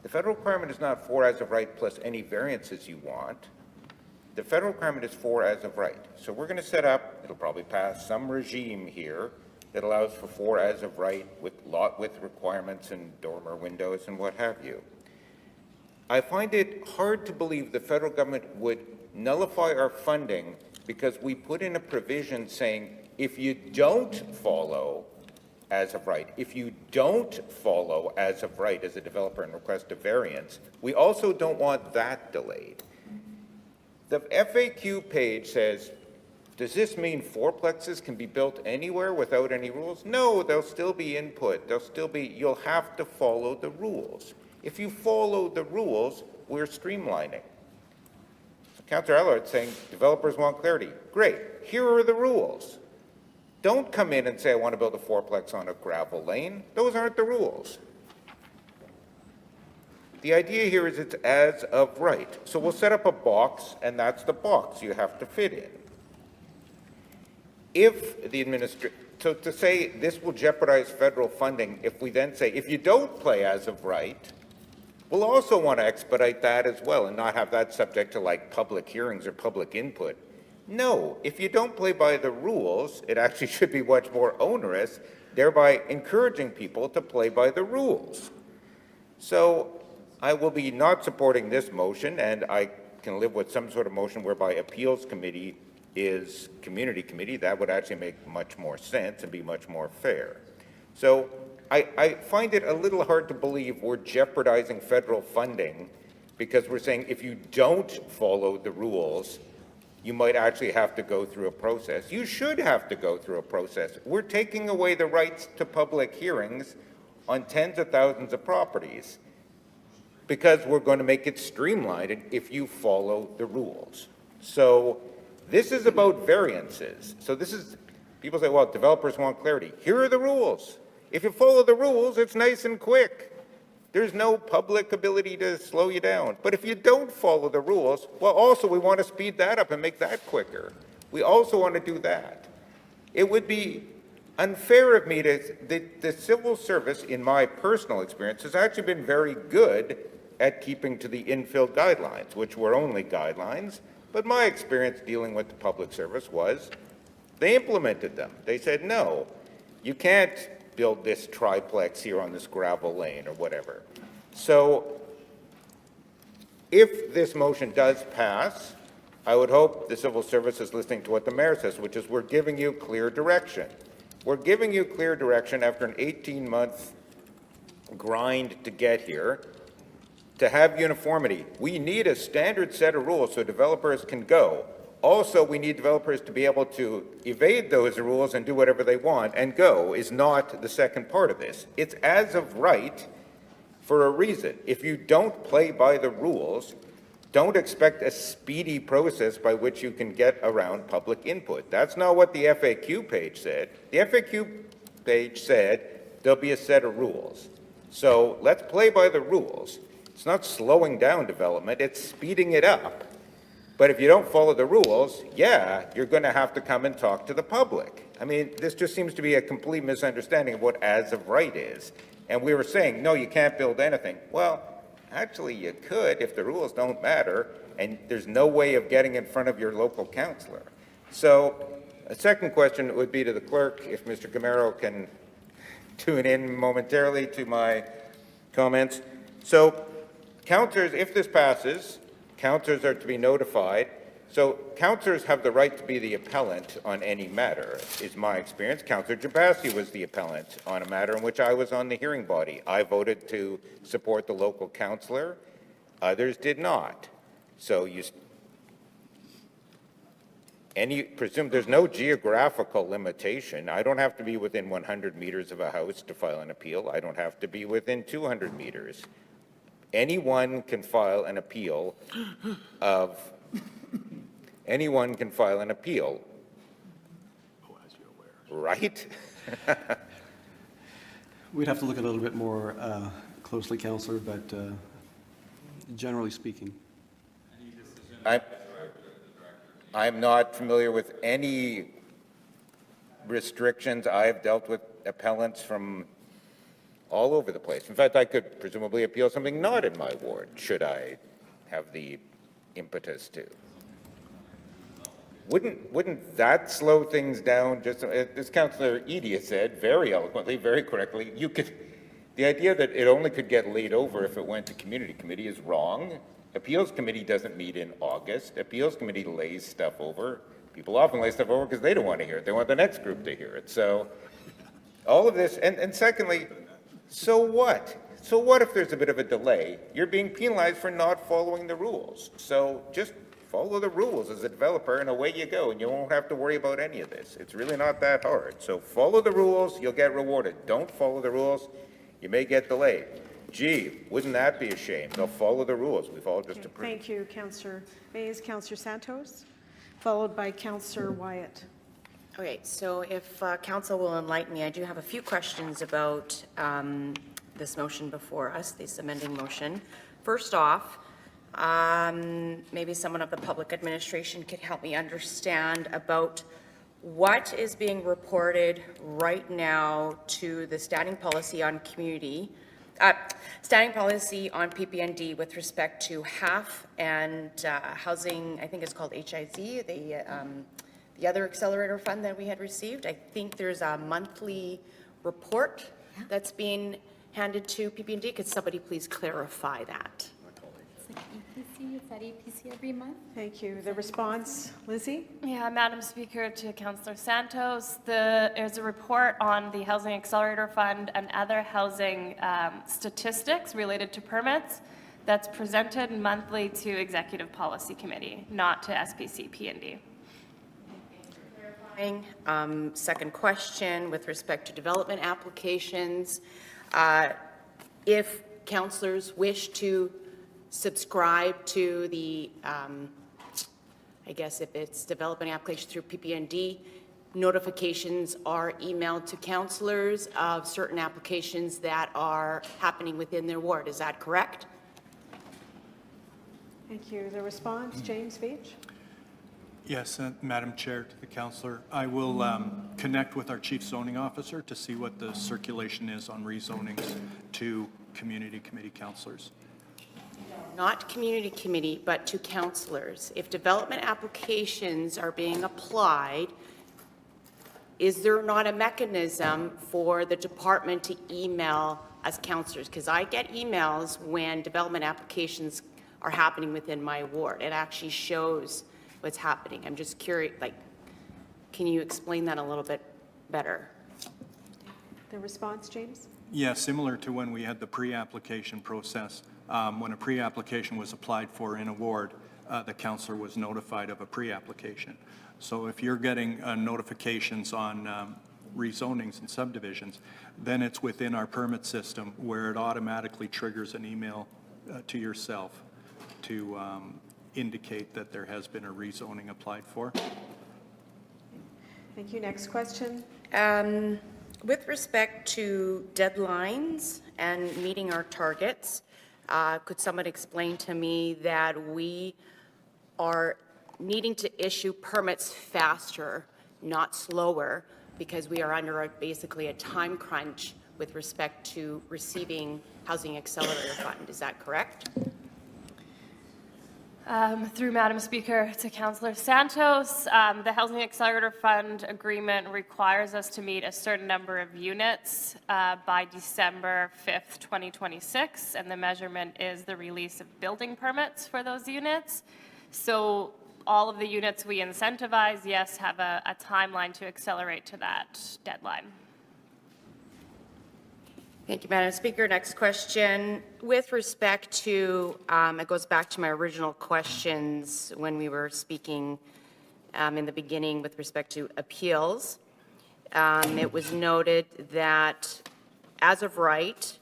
The federal requirement is not for as of right plus any variances you want. The federal requirement is for as of right. So we're going to set up, it'll probably pass some regime here that allows for as of right with lot width requirements and dormer windows and what have you. I find it hard to believe the federal government would nullify our funding because we put in a provision saying if you don't follow as of right, if you don't follow as of right as a developer and request a variance, we also don't want that delayed. The FAQ page says, does this mean fourplexes can be built anywhere without any rules? No, there'll still be input. You'll have to follow the rules. If you follow the rules, we're streamlining. So Councillor Allard's saying developers want clarity. Great, here are the rules. Don't come in and say, I want to build a fourplex on a gravel lane. Those aren't the rules. The idea here is it's as of right. So we'll set up a box, and that's the box you have to fit in. If the so to say this will jeopardize federal funding, if we then say, if you don't play as of right, we'll also want to expedite that as well and not have that subject to like public hearings or public input. No, if you don't play by the rules, it actually should be much more onerous, thereby encouraging people to play by the rules. So I will be not supporting this motion, and I can live with some sort of motion whereby appeals committee is community committee. That would actually make much more sense and be much more fair. So I find it a little hard to believe we're jeopardizing federal funding because we're saying if you don't follow the rules, you might actually have to go through a process. You should have to go through a process. We're taking away the rights to public hearings on tens of thousands of properties because we're going to make it streamlined if you follow the rules. So this is about variances. So this is, people say, well, developers want clarity. Here are the rules. If you follow the rules, it's nice and quick. There's no public ability to slow you down. But if you don't follow the rules, well, also we want to speed that up and make that quicker. We also want to do that. It would be unfair of me to, the civil service, in my personal experience, has actually been very good at keeping to the infill guidelines, which were only guidelines. But my experience dealing with the public service was they implemented them. They said, no, you can't build this triplex here on this gravel lane or whatever. So if this motion does pass, I would hope the civil service is listening to what the mayor says, which is we're giving you clear direction. We're giving you clear direction after an 18-month grind to get here to have uniformity. We need a standard set of rules so developers can go. Also, we need developers to be able to evade those rules and do whatever they want, and go is not the second part of this. It's as of right for a reason. If you don't play by the rules, don't expect a speedy process by which you can get around public input. That's not what the FAQ page said. The FAQ page said there'll be a set of rules. So let's play by the rules. It's not slowing down development, it's speeding it up. But if you don't follow the rules, yeah, you're going to have to come and talk to the public. I mean, this just seems to be a complete misunderstanding of what as of right is. And we were saying, no, you can't build anything. Well, actually, you could if the rules don't matter, and there's no way of getting in front of your local councillor. So a second question would be to the clerk, if Mr. Camaro can tune in momentarily to my comments. So councillors, if this passes, councillors are to be notified. So councillors have the right to be the appellant on any matter, is my experience. Councillor Jabassi was the appellant on a matter in which I was on the hearing body. I voted to support the local councillor. Others did not. So presume there's no geographical limitation. I don't have to be within 100 meters of a house to file an appeal. I don't have to be within 200 meters. Anyone can file an appeal right? We'd have to look a little bit more closely, Councillor, but generally speaking. I'm not familiar with any restrictions. I've dealt with appellants from all over the place. In fact, I could presumably appeal something not in my ward, should I have the impetus to. Wouldn't that slow things down? Just as Councillor Eady said, very eloquently, very correctly, the idea that it only could get laid over if it went to community committee is wrong. Appeals committee doesn't meet in August. Appeals committee lays stuff over. People often lay stuff over because they don't want to hear it. They want the next group to hear it. So all of this, and secondly, so what? So what if there's a bit of a delay? You're being penalized for not following the rules. So just follow the rules as a developer and away you go, and you won't have to worry about any of this. It's really not that hard. So follow the rules, you'll get rewarded. Don't follow the rules, you may get delayed. Gee, wouldn't that be a shame? They'll follow the rules. We've all just approved. Thank you, Councillor Mays. Councillor Santos, followed by Councillor Wyatt. Okay, so if council will enlighten me, I do have a few questions about this motion before us, this amending motion. First off, maybe someone of the public administration could help me understand about what is being reported right now to the standing policy on standing policy on PPND with respect to HAF and housing, I think it's called HIZ, the other accelerator fund that we had received. I think there's a monthly report that's being handed to PPND. Could somebody please clarify that? It's like EPC, it's at EPC every month. Thank you. The response, Lizzie? Yeah, Madam Speaker, to Councillor Santos, there's a report on the Housing Accelerator Fund and other housing statistics related to permits that's presented monthly to Executive Policy Committee, not to SPC P&D. Second question, with respect to development applications, if councillors wish to subscribe to the, I guess if it's development application through PPND, notifications are emailed to councillors of certain applications that are happening within their ward. Is that correct? Thank you. The response, James Veitch? Yes, Madam Chair, to the councillor. I will connect with our Chief Zoning Officer to see what the circulation is on rezonings to community committee councillors. Not community committee, but to councillors. If development applications are being applied, is there not a mechanism for the department to email us councillors? Because I get emails when development applications are happening within my ward. It actually shows what's happening. I'm just curious, like, can you explain that a little bit better? The response, James? Yeah, similar to when we had the pre-application process. When a pre-application was applied for in a ward, the councillor was notified of a pre-application. So if you're getting notifications on rezonings and subdivisions, then it's within our permit system where it automatically triggers an email to yourself to indicate that there has been a rezoning applied for. Thank you. Next question. With respect to deadlines and meeting our targets, could someone explain to me that we are needing to issue permits faster, not slower, because we are under basically a time crunch with respect to receiving Housing Accelerator Fund. Is that correct? Through Madam Speaker to Councillor Santos, the Housing Accelerator Fund agreement requires us to meet a certain number of units by December 5th, 2026, and the measurement is the release of building permits for those units. So all of the units we incentivize, yes, have a timeline to accelerate to that deadline. Thank you, Madam Speaker. Next question. With respect to, it goes back to my original questions when we were speaking in the beginning with respect to appeals. It was noted that as of right,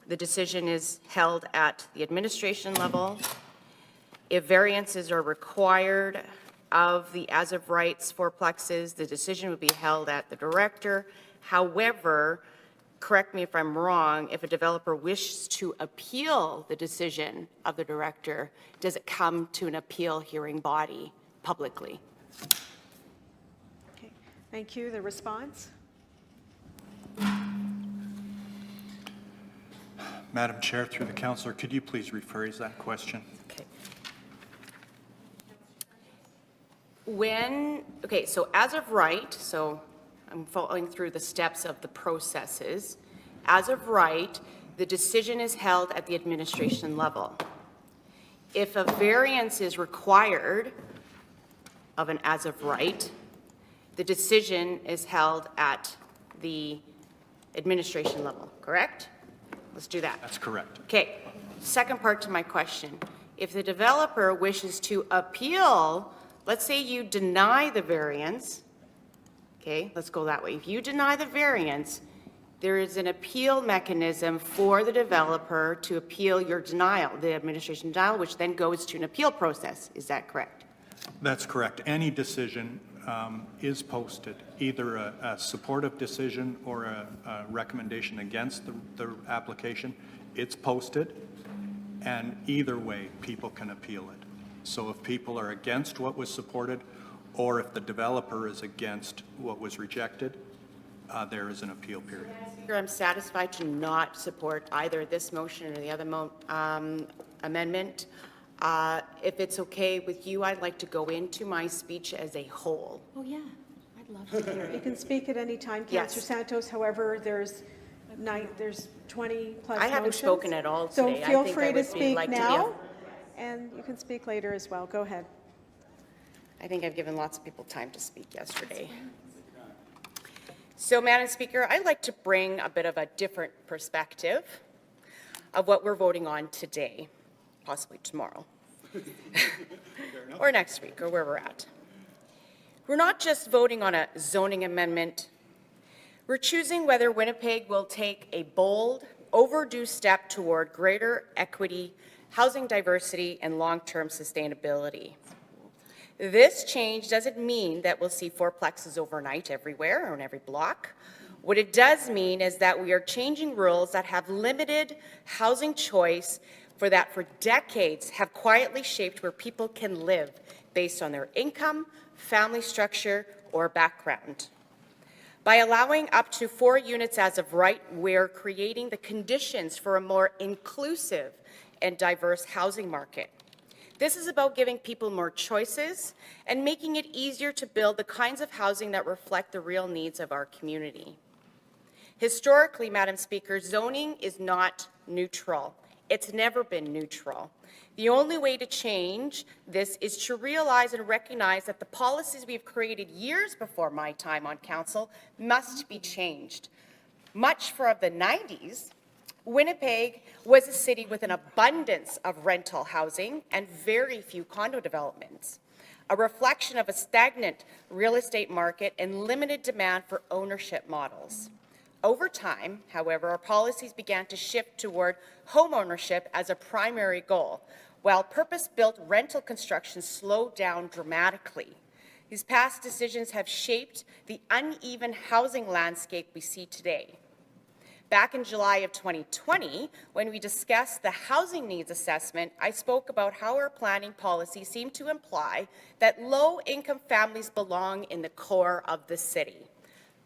the decision is held at the administration level. If variances are required of the as of rights fourplexes, the decision would be held at the director. However, correct me if I'm wrong, if a developer wishes to appeal the decision of the director, does it come to an appeal hearing body publicly? Okay, thank you. The response? Madam Chair, through the councillor, could you please rephrase that question? Okay. Okay, so as of right, so I'm following through the steps of the processes. As of right, the decision is held at the administration level. If a variance is required of an as of right, the decision is held at the administration level, correct? Let's do that. That's correct. Okay, second part to my question. If the developer wishes to appeal, let's say you deny the variance, okay, let's go that way. If you deny the variance, there is an appeal mechanism for the developer to appeal your denial, the administration denial, which then goes to an appeal process. Is that correct? That's correct. Any decision is posted, either a supportive decision or a recommendation against the application. It's posted, and either way, people can appeal it. So if people are against what was supported, or if the developer is against what was rejected, there is an appeal period. I'm satisfied to not support either this motion or the other amendment. If it's okay with you, I'd like to go into my speech as a whole. Oh, yeah, I'd love to hear You it. can speak at any time, Yes. Councillor Santos. However, there's 20 plus I haven't motions. spoken at all So today. I feel think free I to would speak like to now, give- and you can speak later as well. Go ahead. I think I've given lots of people time to speak yesterday. So, Madam Speaker, I'd like to bring a bit of a different perspective of what we're voting on today, possibly tomorrow, or next week, or where we're at. We're not just voting on a zoning amendment. We're choosing whether Winnipeg will take a bold, overdue step toward greater equity, housing diversity, and long-term sustainability. This change doesn't mean that we'll see fourplexes overnight everywhere or in every block. What it does mean is that we are changing rules that have limited housing choice for decades have quietly shaped where people can live based on their income, family structure, or background. By allowing up to 4 units as of right, we're creating the conditions for a more inclusive and diverse housing market. This is about giving people more choices and making it easier to build the kinds of housing that reflect the real needs of our community. Historically, Madam Speaker, zoning is not neutral. It's never been neutral. The only way to change this is to realize and recognize that the policies we've created years before my time on council must be changed. Much for the 90s, Winnipeg was a city with an abundance of rental housing and very few condo developments, a reflection of a stagnant real estate market and limited demand for ownership models. Over time, however, our policies began to shift toward home ownership as a primary goal, while purpose-built rental construction slowed down dramatically. These past decisions have shaped the uneven housing landscape we see today. Back in July of 2020, when we discussed the housing needs assessment, I spoke about how our planning policy seemed to imply that low-income families belong in the core of the city.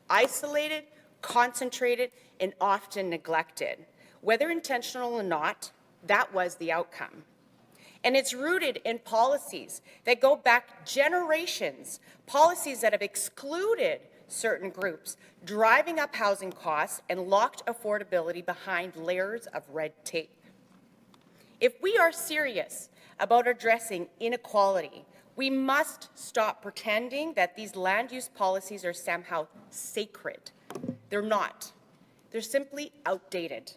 Isolated, concentrated, and often neglected. Whether intentional or not, that was the outcome. And it's rooted in policies that go back generations, policies that have excluded certain groups, driving up housing costs and locked affordability behind layers of red tape. If we are serious about addressing inequality, we must stop pretending that these land use policies are somehow sacred. They're not. They're simply outdated.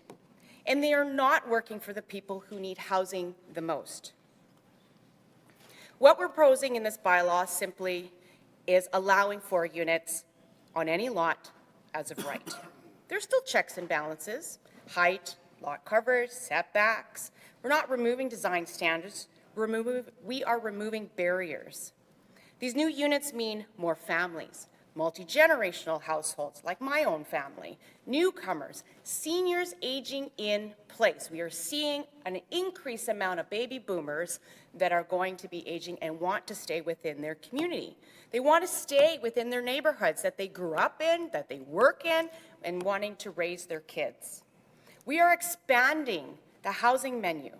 And they are not working for the people who need housing the most. What we're proposing in this bylaw simply is allowing for units on any lot as of right. There's still checks and balances, height, lot coverage, setbacks. We're not removing design standards, we are removing barriers. These new units mean more families, multi-generational households like my own family, newcomers, seniors aging in place. We are seeing an increased amount of baby boomers that are going to be aging and want to stay within their community. They want to stay within their neighborhoods that they grew up in, that they work in, and wanting to raise their kids. We are expanding the housing menu.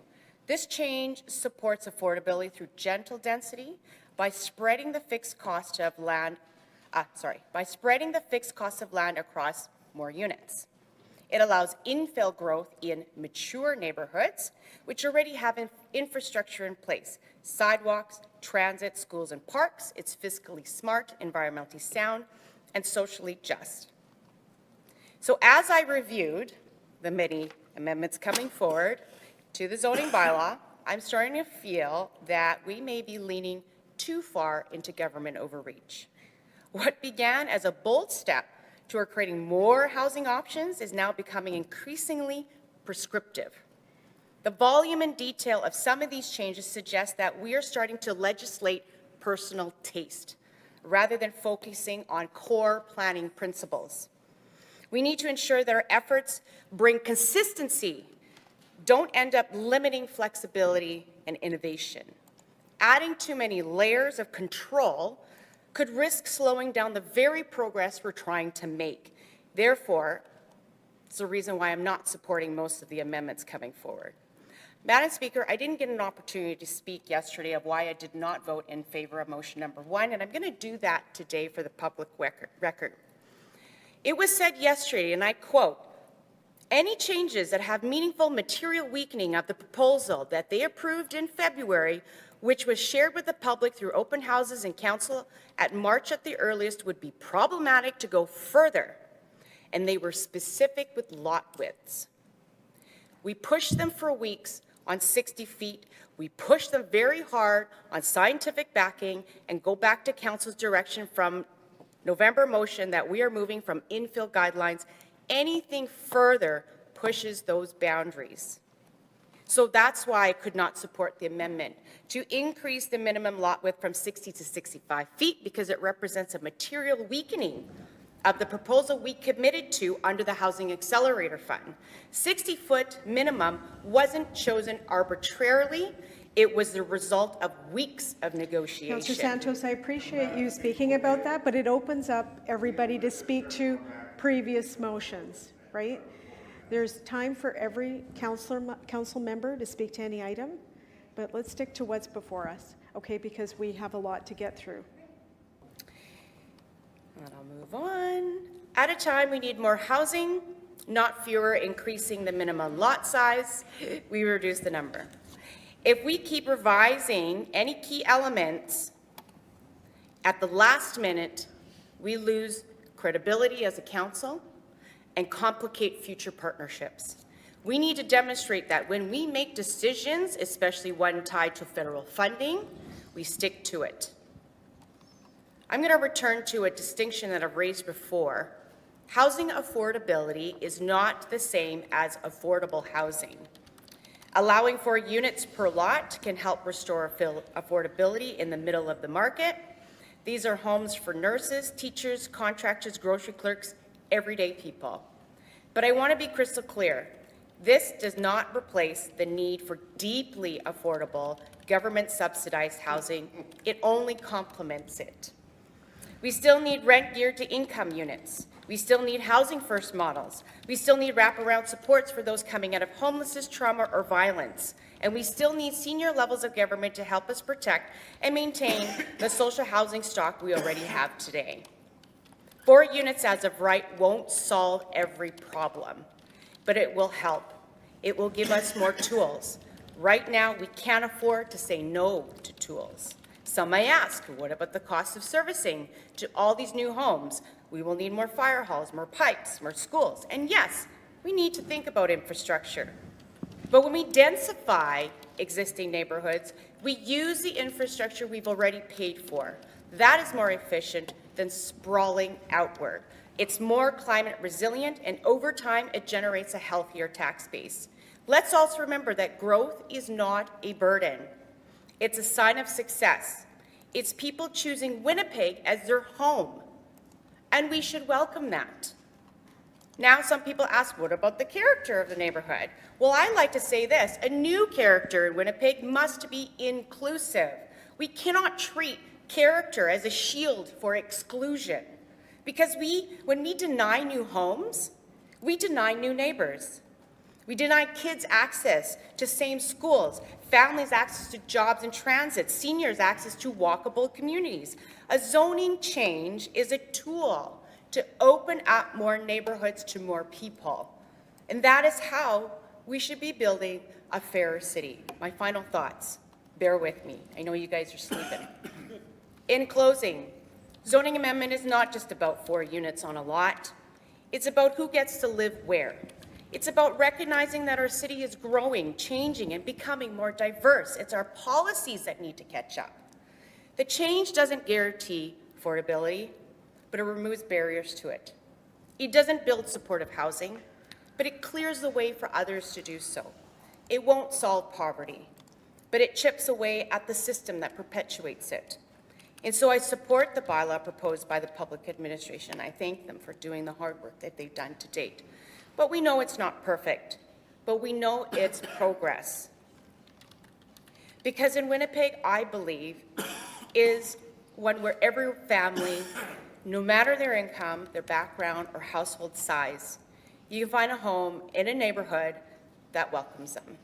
This change supports affordability through gentle density by spreading the fixed cost of land across more units. It allows infill growth in mature neighborhoods, which already have infrastructure in place, sidewalks, transit, schools, and parks. It's fiscally smart, environmentally sound, and socially just. So as I reviewed the many amendments coming forward to the zoning bylaw, I'm starting to feel that we may be leaning too far into government overreach. What began as a bold step toward creating more housing options is now becoming increasingly prescriptive. The volume and detail of some of these changes suggest that we are starting to legislate personal taste rather than focusing on core planning principles. We need to ensure that our efforts bring consistency, don't end up limiting flexibility and innovation. Adding too many layers of control could risk slowing down the very progress we're trying to make. Therefore, it's the reason why I'm not supporting most of the amendments coming forward. Madam Speaker, I didn't get an opportunity to speak yesterday of why I did not vote in favor of motion number 1, and I'm going to do that today for the public record. It was said yesterday, and I quote, "Any changes that have meaningful material weakening of the proposal that they approved in February, which was shared with the public through open houses and council at March at the earliest, would be problematic to go further." And they were specific with lot widths. We pushed them for weeks on 60 feet. We pushed them very hard on scientific backing, and go back to council's direction from November motion that we are moving from infill guidelines. Anything further pushes those boundaries. So that's why I could not support the amendment to increase the minimum lot width from 60 to 65 feet, because it represents a material weakening of the proposal we committed to under the Housing Accelerator Fund. 60-foot minimum wasn't chosen arbitrarily. It was the result of weeks of negotiation. Councillor Santos, I appreciate you speaking about that, but it opens up everybody to speak to previous motions, right? There's time for every council member to speak to any item, but let's stick to what's before us, okay, because we have a lot to get through. And I'll move on. At a time we need more housing, not fewer, increasing the minimum lot size, we reduce the number. If we keep revising any key elements at the last minute, we lose credibility as a council and complicate future partnerships. We need to demonstrate that when we make decisions, especially one tied to federal funding, we stick to it. I'm going to return to a distinction that I've raised before. Housing affordability is not the same as affordable housing. Allowing for units per lot can help restore affordability in the middle of the market. These are homes for nurses, teachers, contractors, grocery clerks, everyday people. But I want to be crystal clear. This does not replace the need for deeply affordable, government-subsidized housing. It only complements it. We still need rent-geared to income units. We still need housing-first models. We still need wraparound supports for those coming out of homelessness, trauma, or violence. And we still need senior levels of government to help us protect and maintain the social housing stock we already have today. 4 units as of right won't solve every problem, but it will help. It will give us more tools. Right now, we can't afford to say no to tools. Some may ask, what about the cost of servicing to all these new homes? We will need more fire halls, more pipes, more schools. And yes, we need to think about infrastructure. But when we densify existing neighborhoods, we use the infrastructure we've already paid for. That is more efficient than sprawling outward. It's more climate resilient, and over time, it generates a healthier tax base. Let's also remember that growth is not a burden. It's a sign of success. It's people choosing Winnipeg as their home, and we should welcome that. Now, some people ask, what about the character of the neighborhood? Well, I like to say this, a new character in Winnipeg must be inclusive. We cannot treat character as a shield for exclusion, because when we deny new homes, we deny new neighbors. We deny kids access to same schools, families access to jobs and transit, seniors access to walkable communities. A zoning change is a tool to open up more neighborhoods to more people. And that is how we should be building a fairer city. My final thoughts, bear with me. I know you guys are sleeping. In closing, zoning amendment is not just about 4 units on a lot. It's about who gets to live where. It's about recognizing that our city is growing, changing, and becoming more diverse. It's our policies that need to catch up. The change doesn't guarantee affordability, but it removes barriers to it. It doesn't build supportive housing, but it clears the way for others to do so. It won't solve poverty, but it chips away at the system that perpetuates it. And so I support the bylaw proposed by the public administration. I thank them for doing the hard work that they've done to date. But we know it's not perfect, but we know it's progress. Because in Winnipeg, I believe, is one where every family, no matter their income, their background, or household size, you can find a home in a neighborhood that welcomes them.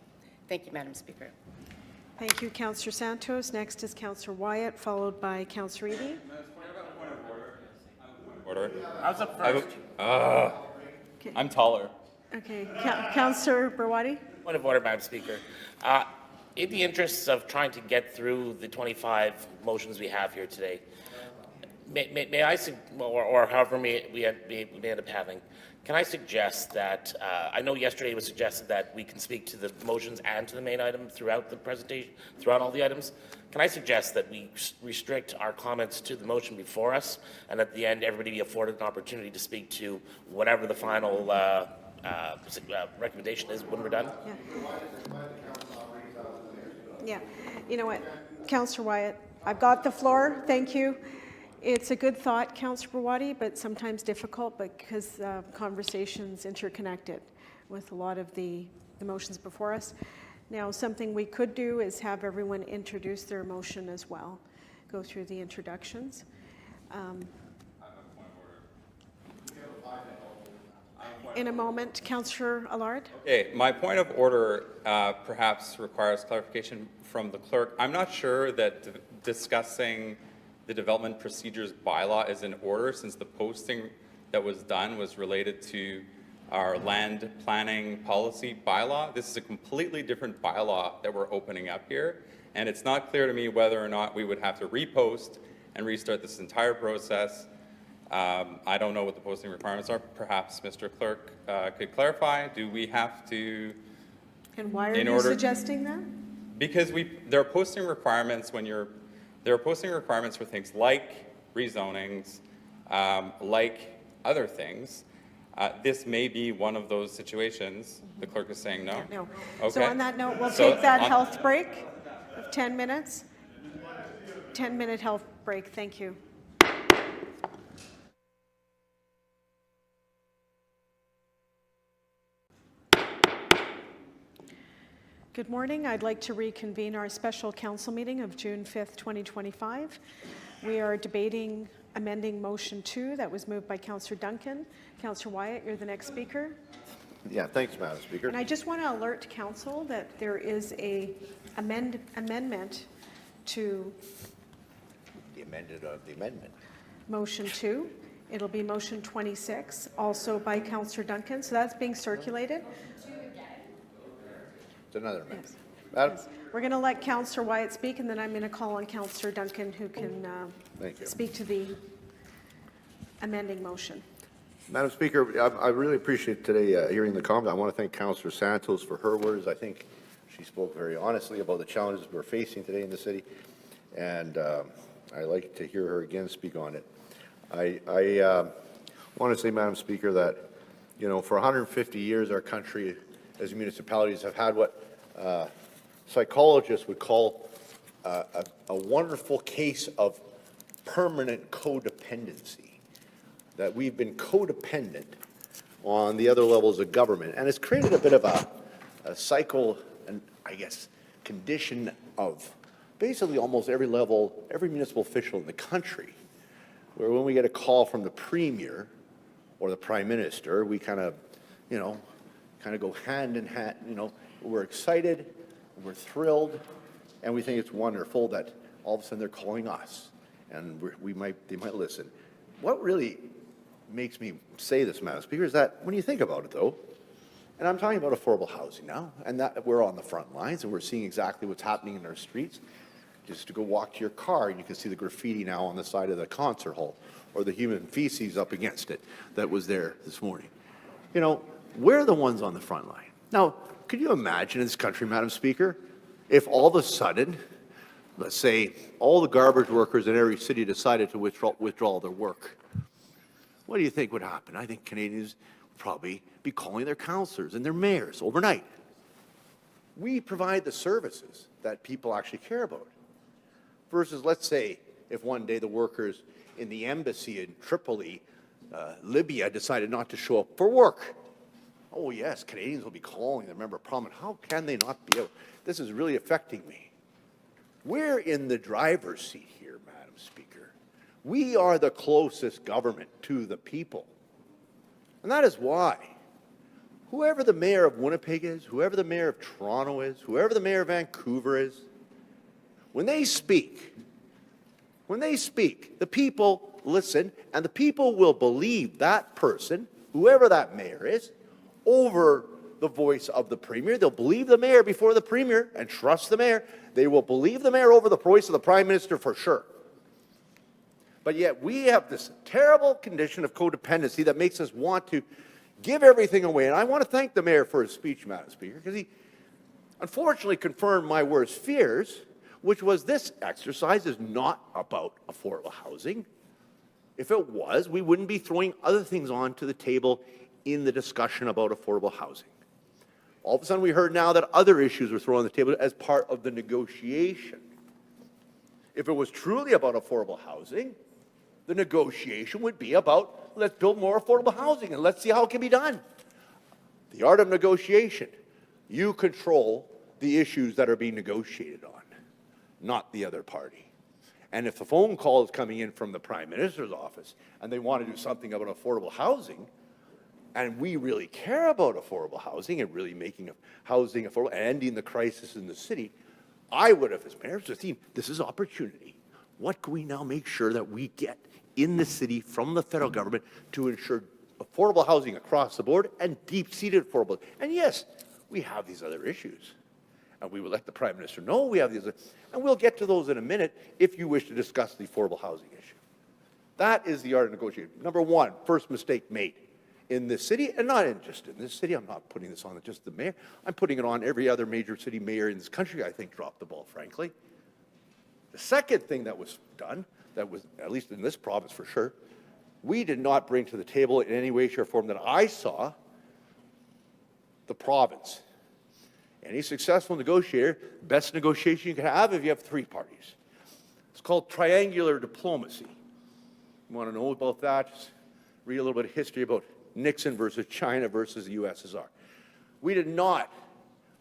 Thank you, Madam Speaker. Thank you, Councillor Santos. Next is Councillor Wyatt, followed by Councillor Eby. Order. I was up first. Okay. I'm taller. Okay, Councillor Berwadi. Point of order, Madam Speaker. In the interests of trying to get through the 25 motions we have here today, may I, or however we end up having, can I suggest that, I know yesterday it was suggested that we can speak to the motions and to the main item throughout the presentation, throughout all the items. Can I suggest that we restrict our comments to the motion before us, and at the end, everybody be afforded an opportunity to speak to whatever the final recommendation is when we're done? Yeah. You know what, Councillor Wyatt, I've got the floor. Thank you. It's a good thought, Councillor Berwadi, but sometimes difficult because conversation's interconnected with a lot of the motions before us. Now, something we could do is have everyone introduce their motion as well, go through the introductions. In a moment, Councillor Allard. Okay, my point of order perhaps requires clarification from the clerk. I'm not sure that discussing the development procedures bylaw is in order, since the posting that was done was related to our land planning policy bylaw. This is a completely different bylaw that we're opening up here, and it's not clear to me whether or not we would have to repost and restart this entire process. I don't know what the posting requirements are. Perhaps Mr. Clerk could clarify. Do we have to? And why are you suggesting that? Because there are posting requirements there are posting requirements for things like rezonings, like other things. This may be one of those situations. The clerk is saying no? No. Okay. So on that note, we'll take that health break of 10 minutes. 10-minute health break. Thank you. Good morning. I'd like to reconvene our special council meeting of June 5th, 2025. We are debating amending motion 2 that was moved by Councillor Duncan. Councillor Wyatt, you're the next speaker. Yeah, thanks, Madam Speaker. And I just want to alert council that there is a amendment to The amended of the amendment. motion 2. It'll be motion 26, also by Councillor Duncan. So that's being circulated. It's another amendment. Yes. Madam, We're going to let Councillor Wyatt speak, and then I'm going to call on Councillor Duncan, who can Thank you. speak to the amending motion. Madam Speaker, I really appreciate today hearing the comments. I want to thank Councillor Santos for her words. I think she spoke very honestly about the challenges we're facing today in the city, and I like to hear her again speak on it. I want to say, Madam Speaker, that, you know, for 150 years, our country, as municipalities, have had what psychologists would call a wonderful case of permanent codependency, that we've been codependent on the other levels of government, and it's created a bit of a cycle, and I guess condition of basically almost every level, every municipal official in the country, where when we get a call from the Premier or the Prime Minister, we kind of, you know, go hand in hand. You know, we're excited, we're thrilled, and we think it's wonderful that all of a sudden they're calling us, and they might listen. What really makes me say this, Madam Speaker, is that when you think about it, though, and I'm talking about affordable housing now, and that we're on the front lines, and we're seeing exactly what's happening in our streets. Just to go walk to your car, and you can see the graffiti now on the side of the concert hall, or the human feces up against it that was there this morning. You know, we're the ones on the front line. Now, could you imagine in this country, Madam Speaker, if all of a sudden, let's say, all the garbage workers in every city decided to withdraw their work? What do you think would happen? I think Canadians would probably be calling their councillors and their mayors overnight. We provide the services that people actually care about. Versus, let's say, if one day the workers in the embassy in Tripoli, Libya, decided not to show up for work. Oh yes, Canadians will be calling their member of parliament. How can they not be able? This is really affecting me. We're in the driver's seat here, Madam Speaker. We are the closest government to the people. And that is why whoever the mayor of Winnipeg is, whoever the mayor of Toronto is, whoever the mayor of Vancouver is, when they speak, the people listen, and the people will believe that person, whoever that mayor is, over the voice of the Premier. They'll believe the mayor before the Premier and trust the mayor. They will believe the mayor over the voice of the Prime Minister for sure. But yet we have this terrible condition of codependency that makes us want to give everything away. And I want to thank the mayor for his speech, Madam Speaker, because he unfortunately confirmed my worst fears, which was this exercise is not about affordable housing. If it was, we wouldn't be throwing other things onto the table in the discussion about affordable housing. All of a sudden we heard now that other issues were thrown on the table as part of the negotiation. If it was truly about affordable housing, the negotiation would be about, let's build more affordable housing and let's see how it can be done. The art of negotiation. You control the issues that are being negotiated on, not the other party. And if the phone call is coming in from the Prime Minister's office and they want to do something about affordable housing, and we really care about affordable housing and really making housing affordable and ending the crisis in the city, I would have, as mayor, the theme, this is opportunity. What can we now make sure that we get in the city from the federal government to ensure affordable housing across the board and deep-seated affordable? And yes, we have these other issues. And we will let the Prime Minister know we have these, and we'll get to those in a minute if you wish to discuss the affordable housing issue. That is the art of negotiating. Number one, first mistake made in this city, and not just in this city. I'm not putting this on just the mayor. I'm putting it on every other major city mayor in this country, I think, dropped the ball, frankly. The second thing that was done, that was, at least in this province for sure, we did not bring to the table in any way, shape, or form that I saw the province. Any successful negotiator, best negotiation you can have if you have three parties. It's called triangular diplomacy. You want to know about that? Just read a little bit of history about Nixon versus China versus the USSR. We did not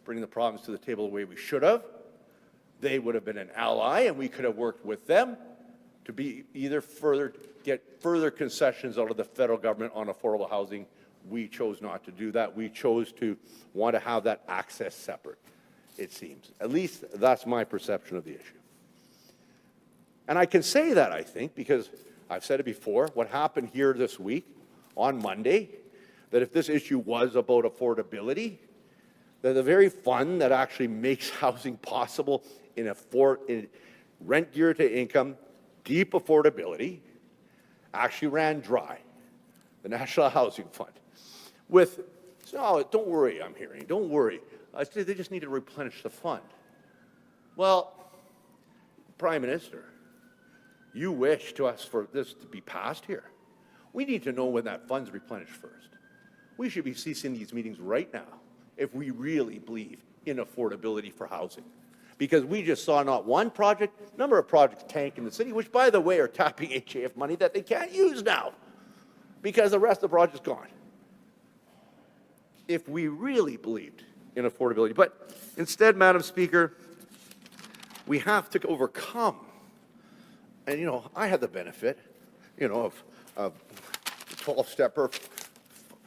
bringing the province to the table the way we should have. They would have been an ally, and we could have worked with them to be either get further concessions out of the federal government on affordable housing. We chose not to do that. We chose to want to have that access separate, it seems. At least that's my perception of the issue. And I can say that, I think, because I've said it before, what happened here this week on Monday, that if this issue was about affordability, that the very fund that actually makes housing possible in rent geared to income, deep affordability, actually ran dry, the National Housing Fund. With, oh, don't worry, I'm hearing, don't worry. They just need to replenish the fund. Well, Prime Minister, you wish to us for this to be passed here. We need to know when that fund's replenished first. We should be ceasing these meetings right now if we really believe in affordability for housing. Because we just saw not one project, number of projects tank in the city, which, by the way, are tapping HAF money that they can't use now because the rest of the project's gone. If we really believed in affordability. But instead, Madam Speaker, we have to overcome. And, you know, I had the benefit, you know, of 12-stepper,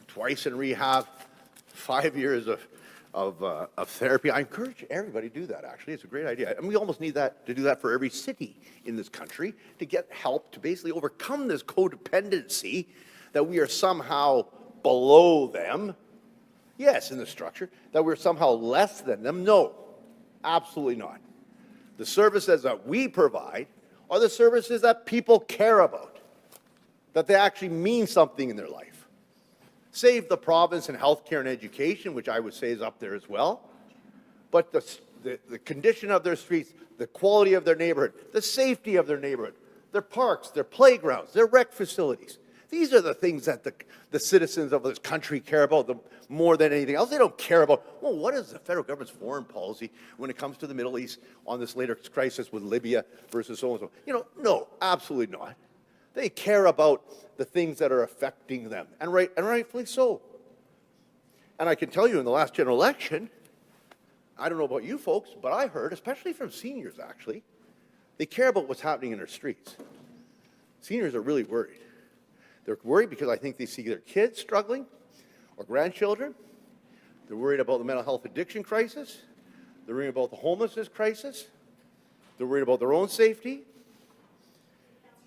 twice in rehab, 5 years of therapy. I encourage everybody to do that, actually. It's a great idea. And we almost need that to do that for every city in this country to get help to basically overcome this codependency that we are somehow below them. Yes, in the structure, that we're somehow less than them. No, absolutely not. The services that we provide are the services that people care about, that they actually mean something in their life. Save the province in healthcare and education, which I would say is up there as well. But the condition of their streets, the quality of their neighborhood, the safety of their neighborhood, their parks, their playgrounds, their rec facilities. These are the things that the citizens of this country care about more than anything else. They don't care about, well, what is the federal government's foreign policy when it comes to the Middle East on this latest crisis with Libya versus so and so. You know, no, absolutely not. They care about the things that are affecting them, and rightfully so. And I can tell you in the last general election, I don't know about you folks, but I heard, especially from seniors actually, they care about what's happening in their streets. Seniors are really worried. They're worried because I think they see their kids struggling or grandchildren. They're worried about the mental health addiction crisis. They're worried about the homelessness crisis. They're worried about their own safety.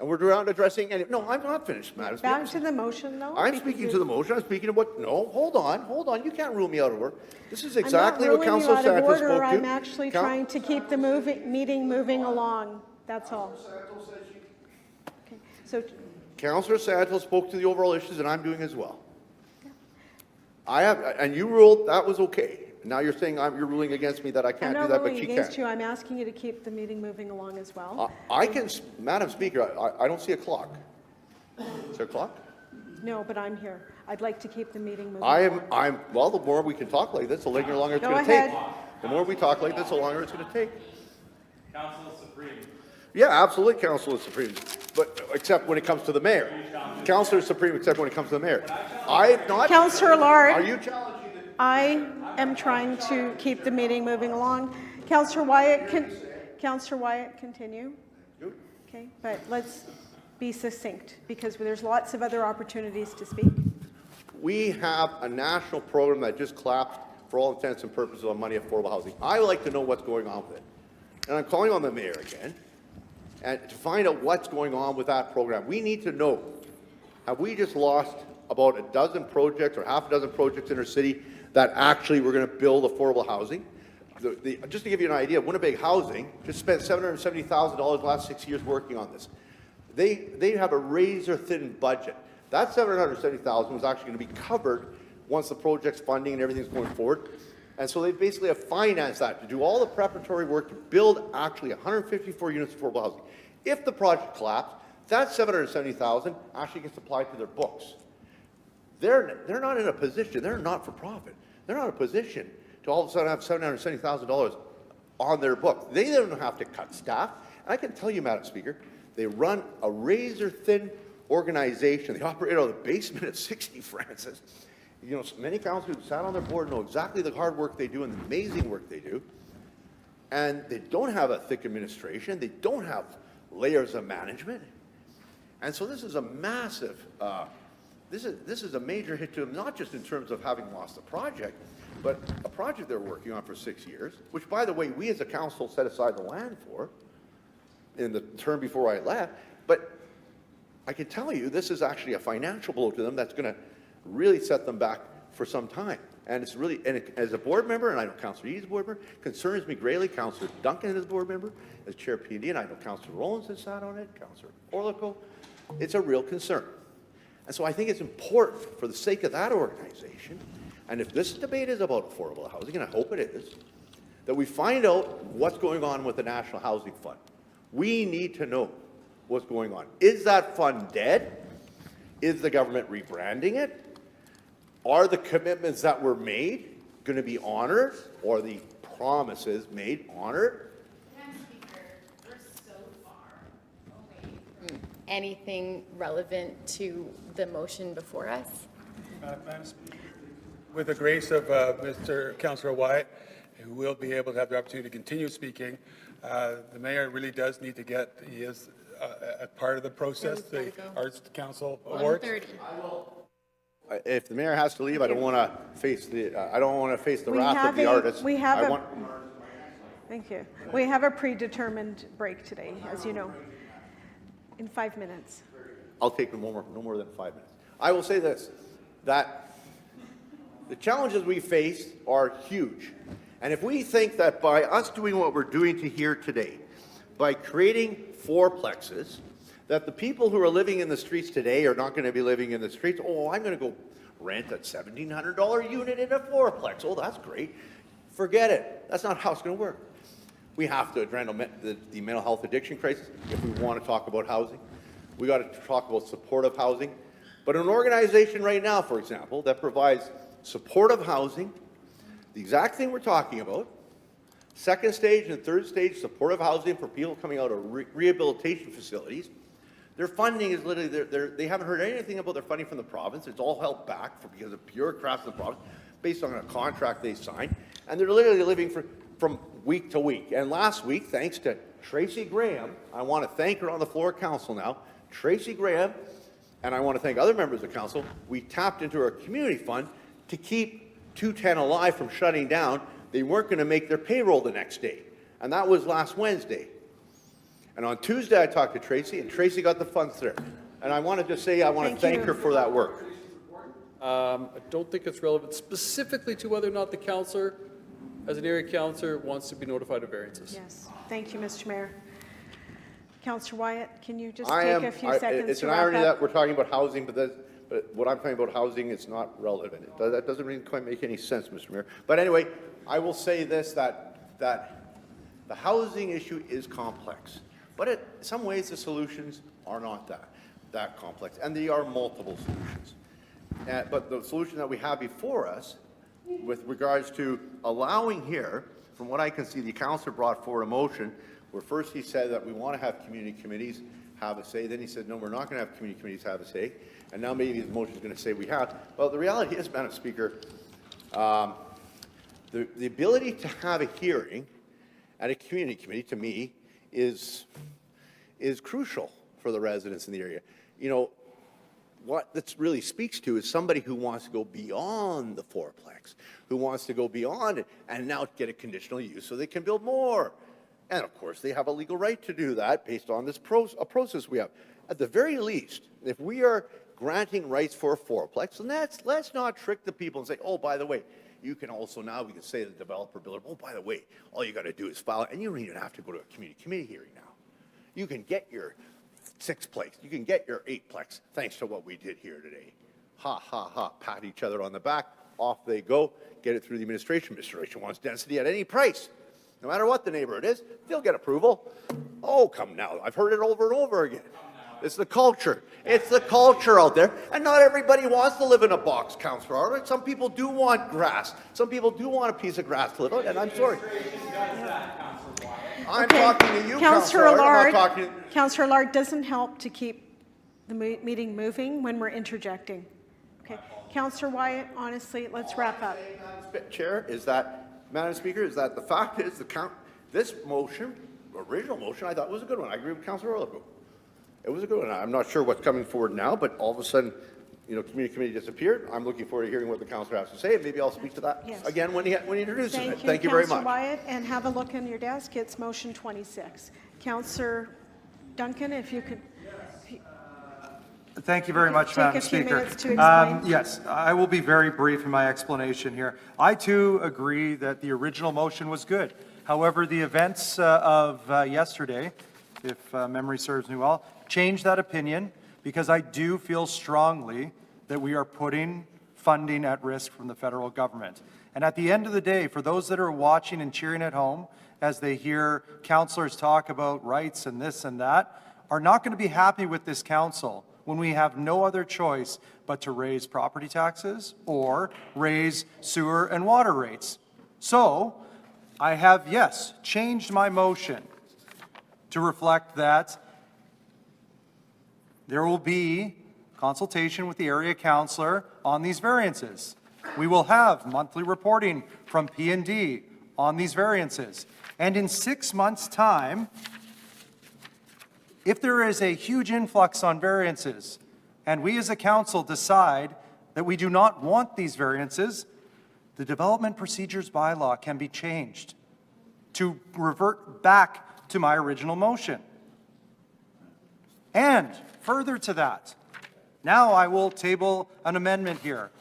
And we're around addressing, no, I'm not finished, Madam Speaker. Back to the motion, though. I'm speaking to the motion. I'm speaking to what, no, hold on. You can't rule me out of order. This is exactly what Councilor Santos spoke to. I'm not ruling you out of order. I'm actually trying to keep the meeting moving along. That's all. Okay. So, Councilor Santos spoke to the overall issues, and I'm doing as well. And you ruled that was okay. Now you're saying you're ruling against me that I can't do that, but I'm not she ruling can. against you. I'm asking you to keep the meeting moving along as well. I can, Madam Speaker, I don't see a clock. Is there a clock? No, but I'm here. I'd like to keep the meeting moving well, the more we can talk like this, the longer it's Go going to take. ahead. The more we talk like this, the longer it's going to take. Council Supreme. Yeah, absolutely, Councilor Supreme. But except when it comes to the mayor. Councilor Supreme, except when it comes to the mayor. I'm not. Councillor Lard. Are you challenging the... I am trying to keep the meeting moving along. Councillor Wyatt, continue. Okay, but let's be succinct because there's lots of other opportunities to speak. We have a national program that just collapsed for all intents and purposes on money affordable housing. I would like to know what's going on with it. And I'm calling on the mayor again. And to find out what's going on with that program, we need to know, have we just lost about a dozen projects or half a dozen projects in our city that actually we're going to build affordable housing? Just to give you an idea, Winnipeg Housing just spent $770,000 the last 6 years working on this. They have a razor-thin budget. That $770,000 was actually going to be covered once the project's funding and everything's going forward. And so they basically have financed that to do all the preparatory work to build actually 154 units of affordable housing. If the project collapsed, that $770,000 actually gets applied to their books. They're not in a position, they're not for profit. They're not in a position to all of a sudden have $770,000 on their book. They don't have to cut staff. And I can tell you, Madam Speaker, they run a razor-thin organization. They operate out of the basement of 60 Francis. you know, many councillors who sat on their board know exactly the hard work they do and the amazing work they do. And they don't have a thick administration. They don't have layers of management. And so this is a massive, this is a major hit to them, not just in terms of having lost a project, but a project they're working on for 6 years, which, by the way, we as a council set aside the land for in the term before I left. But I can tell you, this is actually a financial blow to them that's going to really set them back for some time. And it's really, and as a board member, and I know Councillor Eady's a board member, concerns me greatly. Councillor Duncan is a board member, as Chair of P&D, and I know Councillor Rollins has sat on it, Councillor Orlico. It's a real concern. And so I think it's important, for the sake of that organization, and if this debate is about affordable housing, and I hope it is, that we find out what's going on with the National Housing Fund. We need to know what's going on. Is that fund dead? Is the government rebranding it? Are the commitments that were made going to be honored, or the promises made honored? Madam Speaker, we're so far away from anything relevant to the motion before us. Madam Speaker, with the grace of Mr. Councillor Wyatt, who will be able to have the opportunity to continue speaking, the mayor really does need to get, he is a part of the process, the Arts Council Awards. 1:30. If the mayor has to leave, I don't want to face the, We wrath have of the a- artists. we have I a- want- Thank you. We have a predetermined break today, as you know, in 5 minutes. I'll take no more than 5 minutes. I will say this, that the challenges we face are huge. And if we think that by us doing what we're doing to here today, by creating fourplexes, that the people who are living in the streets today are not going to be living in the streets, oh, I'm going to go rent a $1,700 unit in a fourplex. Oh, that's great. Forget it. That's not how it's going to work. We have to address the mental health addiction crisis if we want to talk about housing. We got to talk about supportive housing. But an organization right now, for example, that provides supportive housing, the exact thing we're talking about, second stage and third stage supportive housing for people coming out of rehabilitation facilities, their funding is literally, they haven't heard anything about their funding from the province. It's all held back because of bureaucrats in the province based on a contract they signed. And they're literally living from week to week. And last week, thanks to Tracy Graham, I want to thank her on the floor of council now, Tracy Graham, and I want to thank other members of council, we tapped into our community fund to keep 210 Alive from shutting down. They weren't going to make their payroll the next day. And that was last Wednesday. And on Tuesday, I talked to Tracy, and Tracy got the funds there. And I want to just say, I want to thank her for that work. I don't think it's relevant specifically to whether or not the councillor, as an area councillor, wants to be notified of variances. Yes. Thank you, Mr. Mayor. Councillor Wyatt, can you just I take am, a few seconds it's to an wrap irony up? that we're talking about housing, but what I'm talking about housing is not relevant. That doesn't really quite make any sense, Mr. Mayor. But anyway, I will say this, that the housing issue is complex. But in some ways, the solutions are not that complex, and there are multiple solutions. But the solution that we have before us, with regards to allowing here, from what I can see, the councillor brought forward a motion where first he said that we want to have community committees have a say. Then he said, no, we're not going to have community committees have a say. And now maybe his motion is going to say we have. Well, the reality is, Madam Speaker, the ability to have a hearing at a community committee, to me, is crucial for the residents in the area. You know, what this really speaks to is somebody who wants to go beyond the fourplex, who wants to go beyond it and now get a conditional use so they can build more. And of course, they have a legal right to do that based on this process we have. At the very least, if we are granting rights for a fourplex, then let's not trick the people and say, oh, by the way, you can also now, we can say to the developer builder, oh, by the way, all you got to do is file it, and you don't even have to go to a community committee hearing now. You can get your sixplex, you can get your eightplex, thanks to what we did here today. Ha, ha, ha, pat each other on the back, off they go, get it through the administration. Administration wants density at any price. No matter what the neighborhood is, they'll get approval. Oh, come now, I've heard it over and over again. It's the culture. It's the culture out there. And not everybody wants to live in a box, Councillor Arnold. Some people do want grass. Some people do want a piece of grass to live on, and I'm sorry. I'm talking to you, Councillor Arnold. I'm not talking to... Councillor Allard, doesn't help to keep the meeting moving when we're interjecting. Okay. Councillor Wyatt, honestly, let's wrap up. Chair, Madam Speaker, is that the fact is this motion, original motion, I thought was a good one. I agree with Councillor Orlando. It was a good one. I'm not sure what's coming forward now, but all of a sudden, community committee disappeared. I'm looking forward to hearing what the councillor has to say, and maybe I'll speak to that again when he introduces it. Thank you very much. Councillor Wyatt, and have a look in your desk. It's motion 26. Councillor Duncan, if you could. Thank you very much, Madam Speaker. Take a few minutes to explain. Yes, I will be very brief in my explanation here. I too agree that the original motion was good. However, the events of yesterday, if memory serves me well, changed that opinion, because I do feel strongly that we are putting funding at risk from the federal government. And at the end of the day, for those that are watching and cheering at home as they hear councillors talk about rights and this and that, are not going to be happy with this council when we have no other choice but to raise property taxes or raise sewer and water rates. So I have, yes, changed my motion to reflect that there will be consultation with the area councillor on these variances. We will have monthly reporting from P&D on these variances. And in 6 months' time, if there is a huge influx on variances, and we as a council decide that we do not want these variances, the development procedures bylaw can be changed to revert back to my original motion. And further to that, now I will table an amendment here.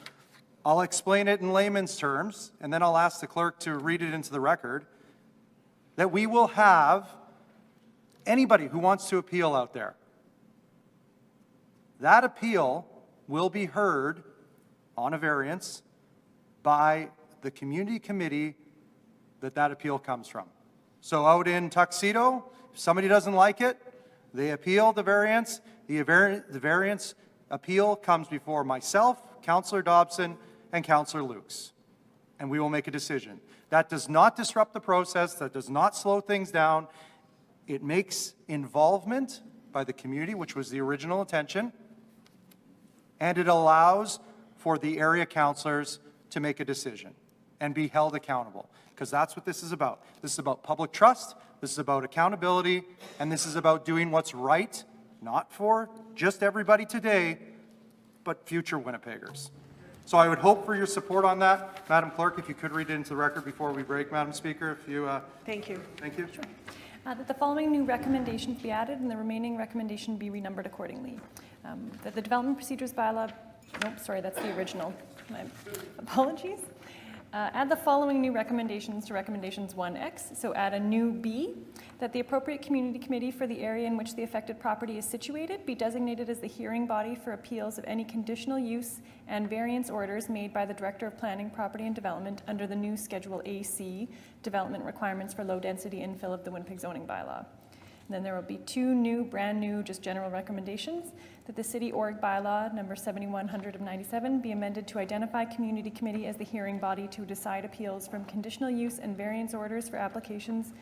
I'll explain it in layman's terms, and then I'll ask the clerk to read it into the record, that we will have anybody who wants to appeal out there. That appeal will be heard on a variance by the community committee that appeal comes from. So out in Tuxedo, if somebody doesn't like it, they appeal the variance. The variance appeal comes before myself, Councillor Dobson, and Councillor Lukes, and we will make a decision. That does not disrupt the process. That does not slow things down. It makes involvement by the community, which was the original intention, and it allows for the area councillors to make a decision and be held accountable, because that's what this is about. This is about public trust, this is about accountability, and this is about doing what's right, not for just everybody today, but future Winnipeggers. So I would hope for your support on that. Madam Clerk, if you could read it into the record before we break, Madam Speaker, if you... Thank you. Thank you. Sure. That the following new recommendations be added and the remaining recommendation be renumbered accordingly. That the development procedures bylaw, nope, sorry, that's the original. My apologies. Add the following new recommendations to recommendations 1X. So add a new B, that the appropriate community committee for the area in which the affected property is situated be designated as the hearing body for appeals of any conditional use and variance orders made by the Director of Planning, Property and Development under the new Schedule AC, Development Requirements for Low-Density Infill of the Winnipeg Zoning Bylaw. And then there will be two new, brand new, just general recommendations, that the City Org Bylaw number 7100 of 97 be amended to identify Community Committee as the hearing body to decide appeals from conditional use and variance orders for applications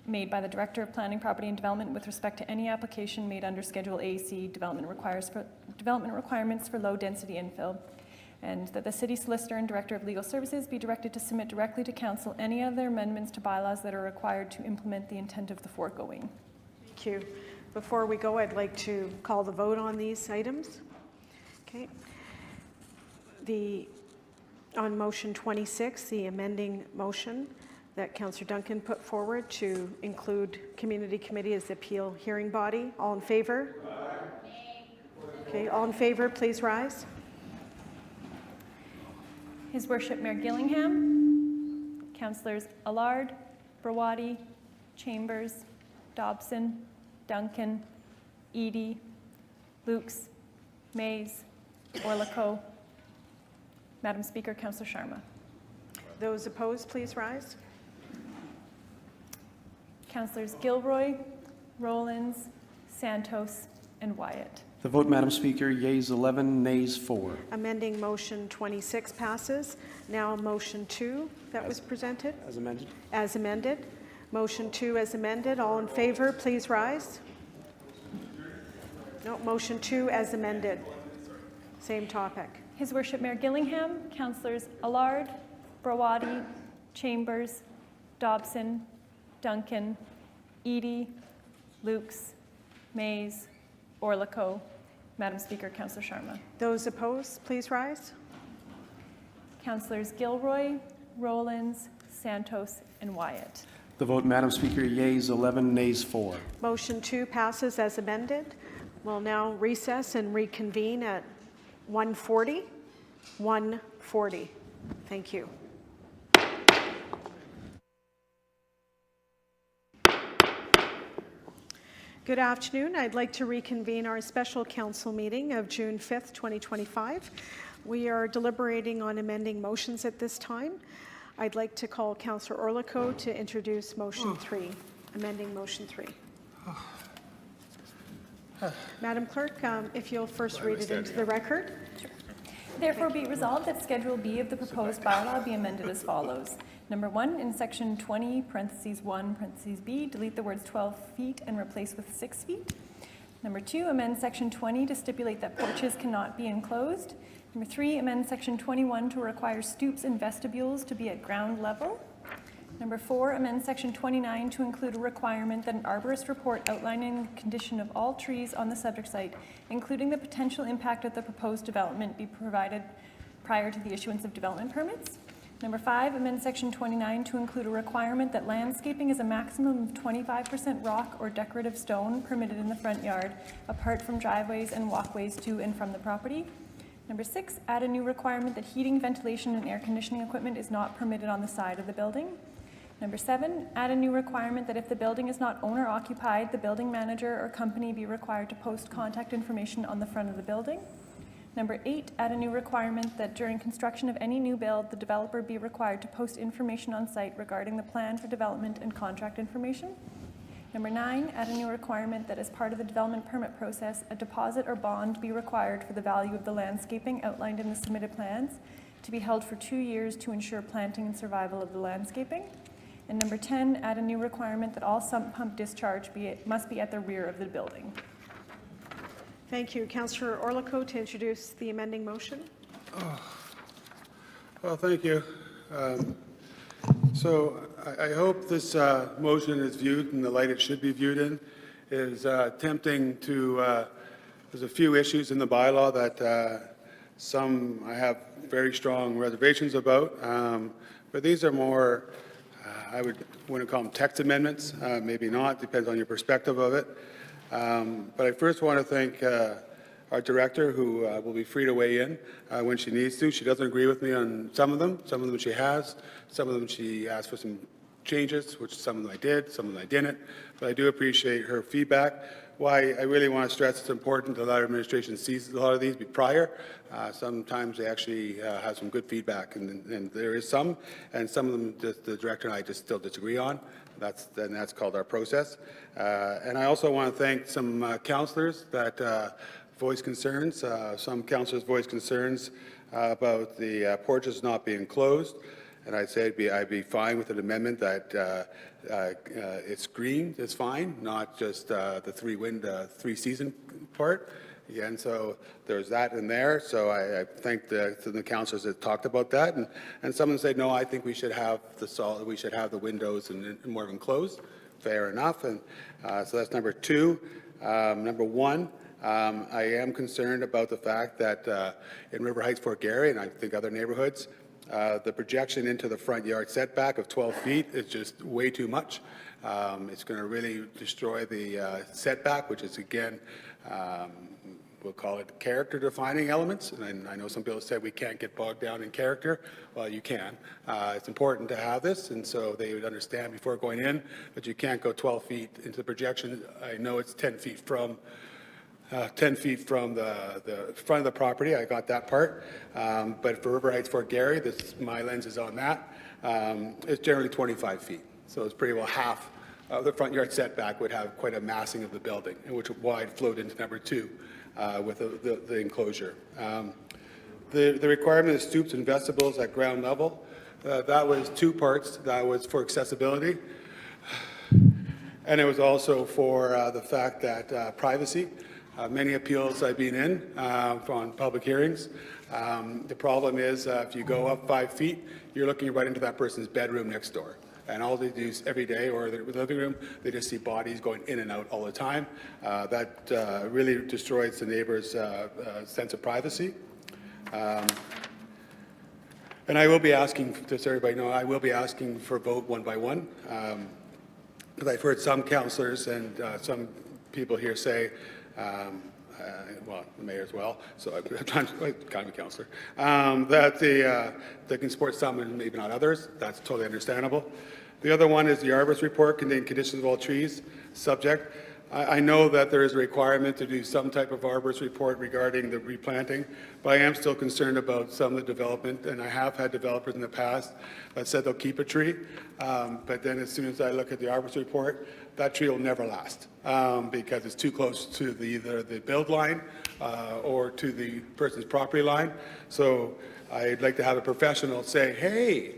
made by the Director of Planning, Property and Development with respect to any application made under Schedule AC, Development Requirements for Low-Density Infill, and that the City Solicitor and Director of Legal Services be directed to submit directly to Council any other amendments to bylaws that are required to implement the intent of the foregoing. Thank you. Before we go, I'd like to call the vote on these items. Okay. On motion 26, the amending motion that Councillor Duncan put forward to include Community Committee as the appeal hearing body. All in favor? Aye. Okay, all in favor, please rise. His Worship Mayor Gillingham, Councillors Allard, Brawadi, Chambers, Dobson, Duncan, Eadie, Lukes, Mays, Orlico. Madam Speaker, Councillor Sharma. Those opposed, please rise. Councillors Gilroy, Rollins, Santos, and Wyatt. The vote, Madam Speaker, yeas 11, nays 4. Amending motion 26 passes. Now motion 2 that was presented. As amended. As amended. Motion 2 as amended. All in favor, please rise. No, motion 2 as amended. Same topic. His Worship Mayor Gillingham, Councillors Allard, Brawadi, Chambers, Dobson, Duncan, Edie, Lukes, Mays, Orlico. Madam Speaker, Councillor Sharma. Those opposed, please rise. Councillors Gilroy, Rollins, Santos, and Wyatt. The vote, Madam Speaker, yeas 11, nays 4. Motion 2 passes as amended. We'll now recess and reconvene at 1:40. 1:40. Thank you. Good afternoon. I'd like to reconvene our special council meeting of June 5th, 2025. We are deliberating on amending motions at this time. I'd like to call Councillor Orlico to introduce motion 3, amending motion 3. Madam Clerk, if you'll first read it into the record. Therefore be it resolved that Schedule B of the proposed bylaw be amended as follows. Number 1, in section 20, parentheses 1, parentheses B, delete the words 12 feet and replace with 6 feet. Number 2, amend section 20 to stipulate that porches cannot be enclosed. Number 3, amend section 21 to require stoops and vestibules to be at ground level. Number 4, amend section 29 to include a requirement that an arborist report outlining the condition of all trees on the subject site, including the potential impact of the proposed development, be provided prior to the issuance of development permits. Number 5, amend section 29 to include a requirement that landscaping is a maximum of 25% rock or decorative stone permitted in the front yard, apart from driveways and walkways to and from the property. Number 6, add a new requirement that heating, ventilation, and air conditioning equipment is not permitted on the side of the building. Number 7, add a new requirement that if the building is not owner occupied, the building manager or company be required to post contact information on the front of the building. Number 8, add a new requirement that during construction of any new build, the developer be required to post information on site regarding the plan for development and contract information. Number 9, add a new requirement that as part of the development permit process, a deposit or bond be required for the value of the landscaping outlined in the submitted plans to be held for 2 years to ensure planting and survival of the landscaping. And number 10, add a new requirement that all sump pump discharge must be at the rear of the building. Thank you. Councillor Orlico to introduce the amending motion. Well, thank you. So I hope this motion is viewed in the light it should be viewed in. It is attempting to, there's a few issues in the bylaw that some I have very strong reservations about, but these are more, I wouldn't call them text amendments, maybe not, depends on your perspective of it. But I first want to thank our director, who will be free to weigh in when she needs to. She doesn't agree with me on some of them she has, some of them she asked for some changes, which some of them I did, some of them I didn't, but I do appreciate her feedback. Why I really want to stress it's important that our administration sees a lot of these prior. Sometimes they actually have some good feedback, and there is some, and some of them the director and I just still disagree on. That's called our process. And I also want to thank some councillors that voiced concerns. Some councillors voiced concerns about the porches not being closed. And I'd say I'd be fine with an amendment that it's green, it's fine, not just the three-season part. Again, so there's that in there. So I thank the councillors that talked about that, and someone said, no, I think we should have the windows and more of them closed. Fair enough. And so that's number 2. Number 1. I am concerned about the fact that in River Heights, Fort Garry, and I think other neighborhoods, the projection into the front yard setback of 12 feet is just way too much. It's going to really destroy the setback, which is, again, we'll call it character defining elements. And I know some people said we can't get bogged down in character. Well, you can. It's important to have this, and so they would understand before going in that you can't go 12 feet into the projection. I know it's 10 feet from the front of the property. I got that part. But for River Heights, Fort Garry, my lens is on that. It's generally 25 feet. So it's pretty well half of the front yard setback would have quite a massing of the building, which wide flowed into number 2 with the enclosure. The requirement of stoops and vestibules at ground level, that was 2 parts. That was for accessibility. And it was also for the fact that privacy. Many appeals I've been in on public hearings The problem is, if you go up 5 feet, you're looking right into that person's bedroom next door. And all they do is every day, or the living room, they just see bodies going in and out all the time. That really destroys the neighbor's sense of privacy. And I will be asking, just so everybody know, I will be asking for a vote one by one. Because I've heard some councillors and some people here say, well, the mayor as well, so I'm kind of a councillor, that they can support some and maybe not others. That's totally understandable. The other one is the arborist report containing conditions of all trees subject. I know that there is a requirement to do some type of arborist report regarding the replanting, but I am still concerned about some of the development, and I have had developers in the past that said they'll keep a tree, but then as soon as I look at the arborist report, that tree will never last because it's too close to either the build line or to the person's property line. So I'd like to have a professional say, hey,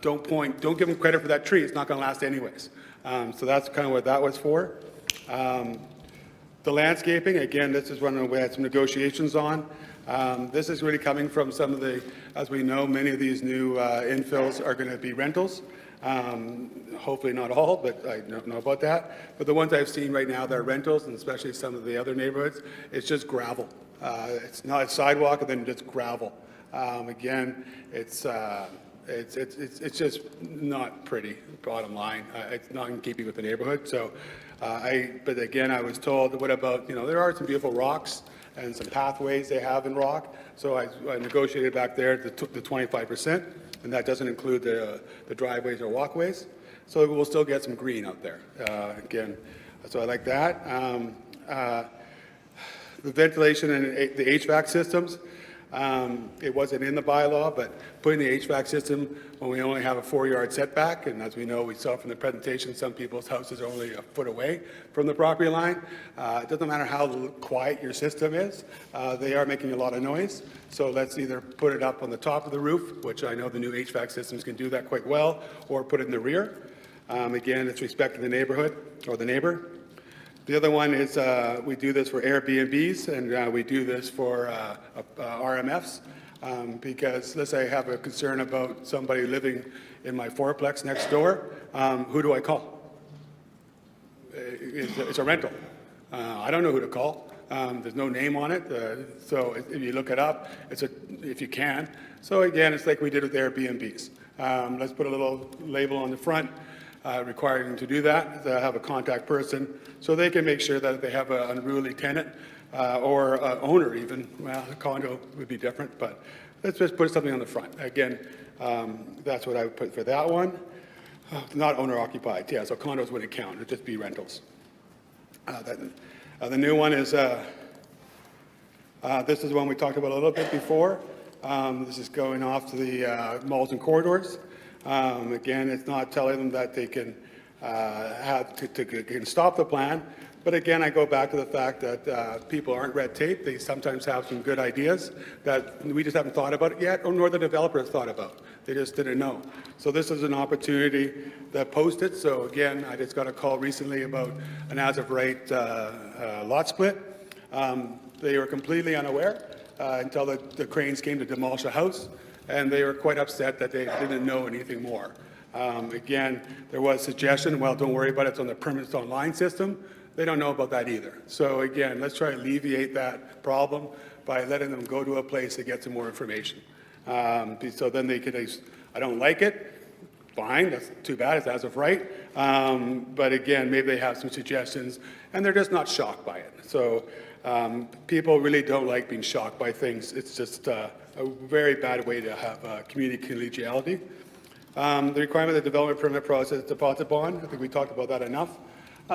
don't give them credit for that tree. It's not going to last anyways. So that's kind of what that was for. The landscaping, again, this is one we had some negotiations on. This is really coming from some of the, as we know, many of these new infills are going to be rentals. Hopefully not all, but I don't know about that. But the ones I've seen right now that are rentals, and especially some of the other neighborhoods, it's just gravel. It's not a sidewalk and then just gravel. Again, it's just not pretty, bottom line. It's not in keeping with the neighborhood. So, but again, I was told, what about, there are some beautiful rocks and some pathways they have in rock. So I negotiated back there the 25%, and that doesn't include the driveways or walkways. So we'll still get some green out there. Again, so I like that. The ventilation and the HVAC systems. It wasn't in the bylaw, but putting the HVAC system when we only have a 4-yard setback, and as we know, we saw from the presentation, some people's houses are only a foot away from the property line. It doesn't matter how quiet your system is, they are making a lot of noise. So let's either put it up on the top of the roof, which I know the new HVAC systems can do that quite well, or put it in the rear. Again, it's respecting the neighborhood or the neighbor. The other one is we do this for Airbnbs, and we do this for RMFs, because let's say I have a concern about somebody living in my fourplex next door, who do I call? It's a rental. I don't know who to call. There's no name on it, so if you look it up, if you can. So again, it's like we did with Airbnbs. Let's put a little label on the front requiring them to do that, to have a contact person, so they can make sure that if they have an unruly tenant or owner even, well, a condo would be different, but let's just put something on the front. Again, that's what I would put for that one. Not owner occupied, yeah, so condos wouldn't count, it'd just be rentals. The new one is, this is one we talked about a little bit before. This is going off to the malls and corridors. Again, it's not telling them that they can can stop the plan, but again, I go back to the fact that people aren't red tape. They sometimes have some good ideas that we just haven't thought about it yet, or nor the developer has thought about. They just didn't know. So this is an opportunity that posted. So again, I just got a call recently about an as-of-right lot split. They were completely unaware until the cranes came to demolish a house. And they were quite upset that they didn't know anything more. Again, there was suggestion, well, don't worry about it, it's on the permanent online system. They don't know about that either. So again, let's try to alleviate that problem by letting them go to a place to get some more information. So then they could, I don't like it, fine, that's too bad, it's as of right. But again, maybe they have some suggestions and they're just not shocked by it. So people really don't like being shocked by things. It's just a very bad way to have community collegiality. The requirement of the development permit process deposit bond, I think we talked about that enough.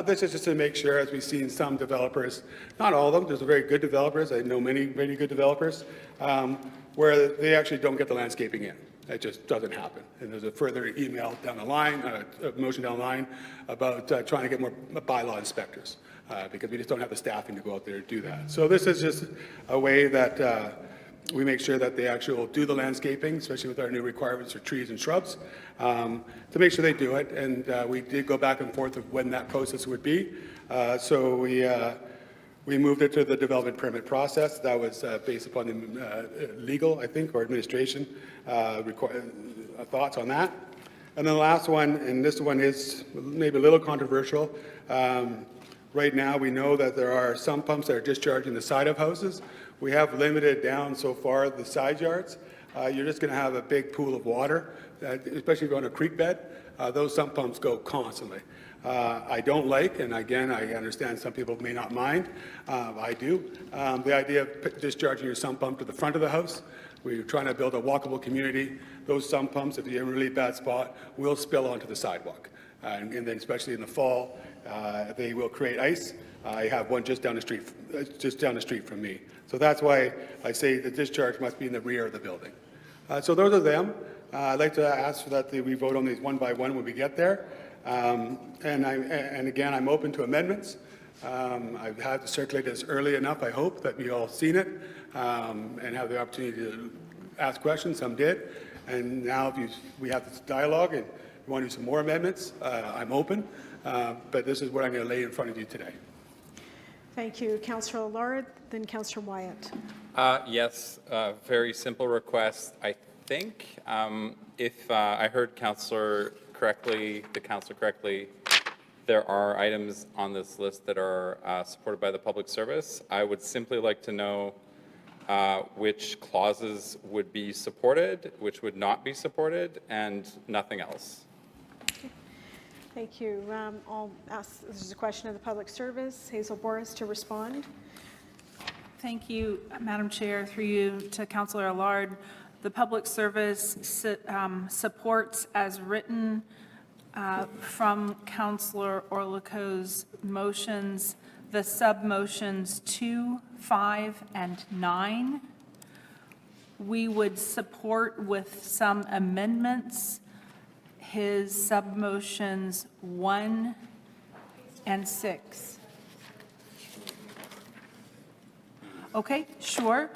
This is just to make sure, as we've seen some developers, not all of them, there's very good developers, I know many good developers, where they actually don't get the landscaping in. It just doesn't happen. And there's a further email down the line, a motion down the line about trying to get more bylaw inspectors because we just don't have the staffing to go out there to do that. So this is just a way that we make sure that they actually will do the landscaping, especially with our new requirements for trees and shrubs, to make sure they do it. And we did go back and forth of when that process would be. So we We moved it to the development permit process. That was based upon the legal, I think, or administration thoughts on that. And then the last one, and this one is maybe a little controversial. Right now, we know that there are some pumps that are discharging the side of houses. We have limited down so far the side yards. You're just going to have a big pool of water, especially if you're on a creek bed. Those sump pumps go constantly. I don't like, and again, I understand some people may not mind, I do, the idea of discharging your sump pump to the front of the house. We're trying to build a walkable community. Those sump pumps, if you're in a really bad spot, will spill onto the sidewalk. And then especially in the fall, they will create ice. I have one just down the street from me. So that's why I say the discharge must be in the rear of the building. So those are them. I'd like to ask that we vote on these one by one when we get there. And again, I'm open to amendments. I've had to circulate this early enough, I hope, that you all seen it and have the opportunity to ask questions. Some did. And now if we have this dialogue and you want to do some more amendments, I'm open. But this is what I'm going to lay in front of you today. Thank you, Councillor Allard, then Councillor Wyatt. Yes, very simple request. I think if I heard the councillor correctly, there are items on this list that are supported by the public service. I would simply like to know which clauses would be supported, which would not be supported, and nothing else. Thank you. I'll ask, this is a question of the public service. Hazel Boris to respond. Thank you, Madam Chair. Through you to Councillor Allard. The public service supports as written from Councillor Orliko's motions, the sub-motions 2, 5, and 9. We would support with some amendments his sub-motions 1 and 6. Okay, sure.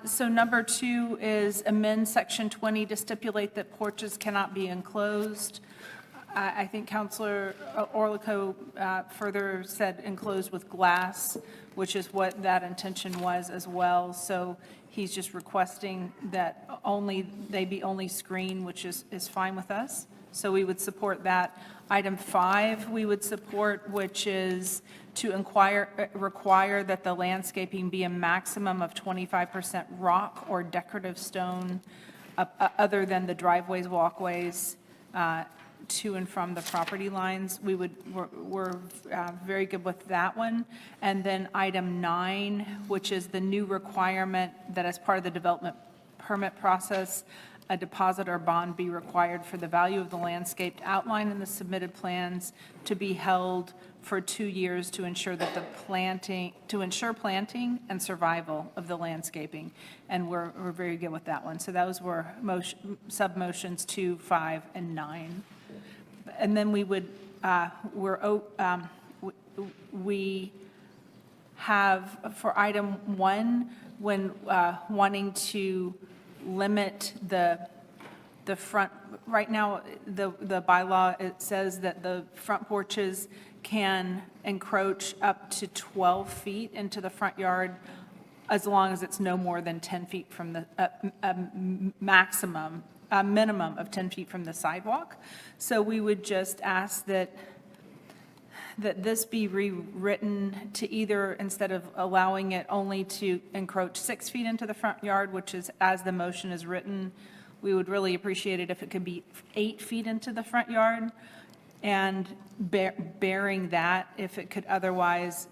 So number 2 is amend section 20 to stipulate that porches cannot be enclosed. I think Councillor Orliko further said enclosed with glass, which is what that intention was as well. So he's just requesting that they be only screened, which is fine with us. So we would support that. Item 5 we would support, which is to require that the landscaping be a maximum of 25% rock or decorative stone other than the driveways, walkways, to and from the property lines. We're very good with that one. And then item 9, which is the new requirement that as part of the development permit process, a deposit or bond be required for the value of the landscaped outline in the submitted plans to be held for 2 years to ensure that planting and survival of the landscaping. And we're very good with that one. So those were sub-motions 2, 5, and 9. And then we would, we have for item 1, when wanting to limit the front, right now, the bylaw, it says that the front porches can encroach up to 12 feet into the front yard as long as it's no more than 10 feet from the minimum of 10 feet from the sidewalk. So we would just ask that this be rewritten to either, instead of allowing it only to encroach 6 feet into the front yard, which is as the motion is written, we would really appreciate it if it could be 8 feet into the front yard. And bearing that, if it could otherwise,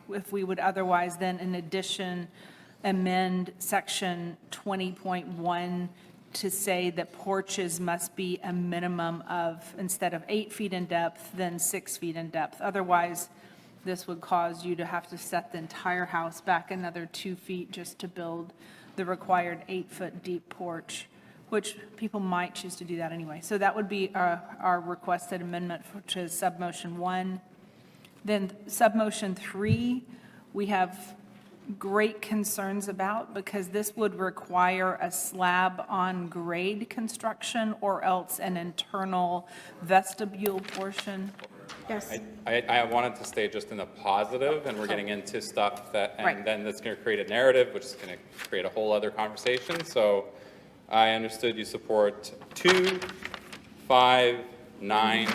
if we would otherwise then in addition amend section 20.1 to say that porches must be a minimum of, instead of 8 feet in depth, then 6 feet in depth. Otherwise, this would cause you to have to set the entire house back another 2 feet just to build the required 8-foot deep porch, which people might choose to do that anyway. So that would be our requested amendment, which is submotion 1. Then submotion 3, we have great concerns about, because this would require a slab on grade construction or else an internal vestibule portion. Yes. I wanted to stay just in the positive, and we're getting into stuff that, Right. and then that's going to create a narrative, which is going to create a whole other conversation. So I understood you support 2, 5, 9,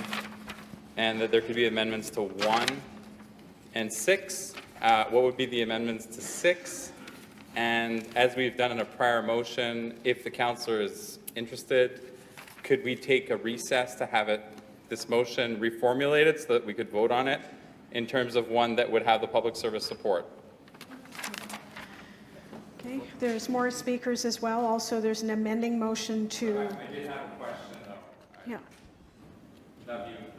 and that there could be amendments to 1 and 6. What would be the amendments to 6? And as we've done in a prior motion, if the councillor is interested, could we take a recess to have this motion reformulated so that we could vote on it in terms of one that would have the public service support? Okay, there's more speakers as well. Also, there's an amending motion to, I did have a question, though. yeah,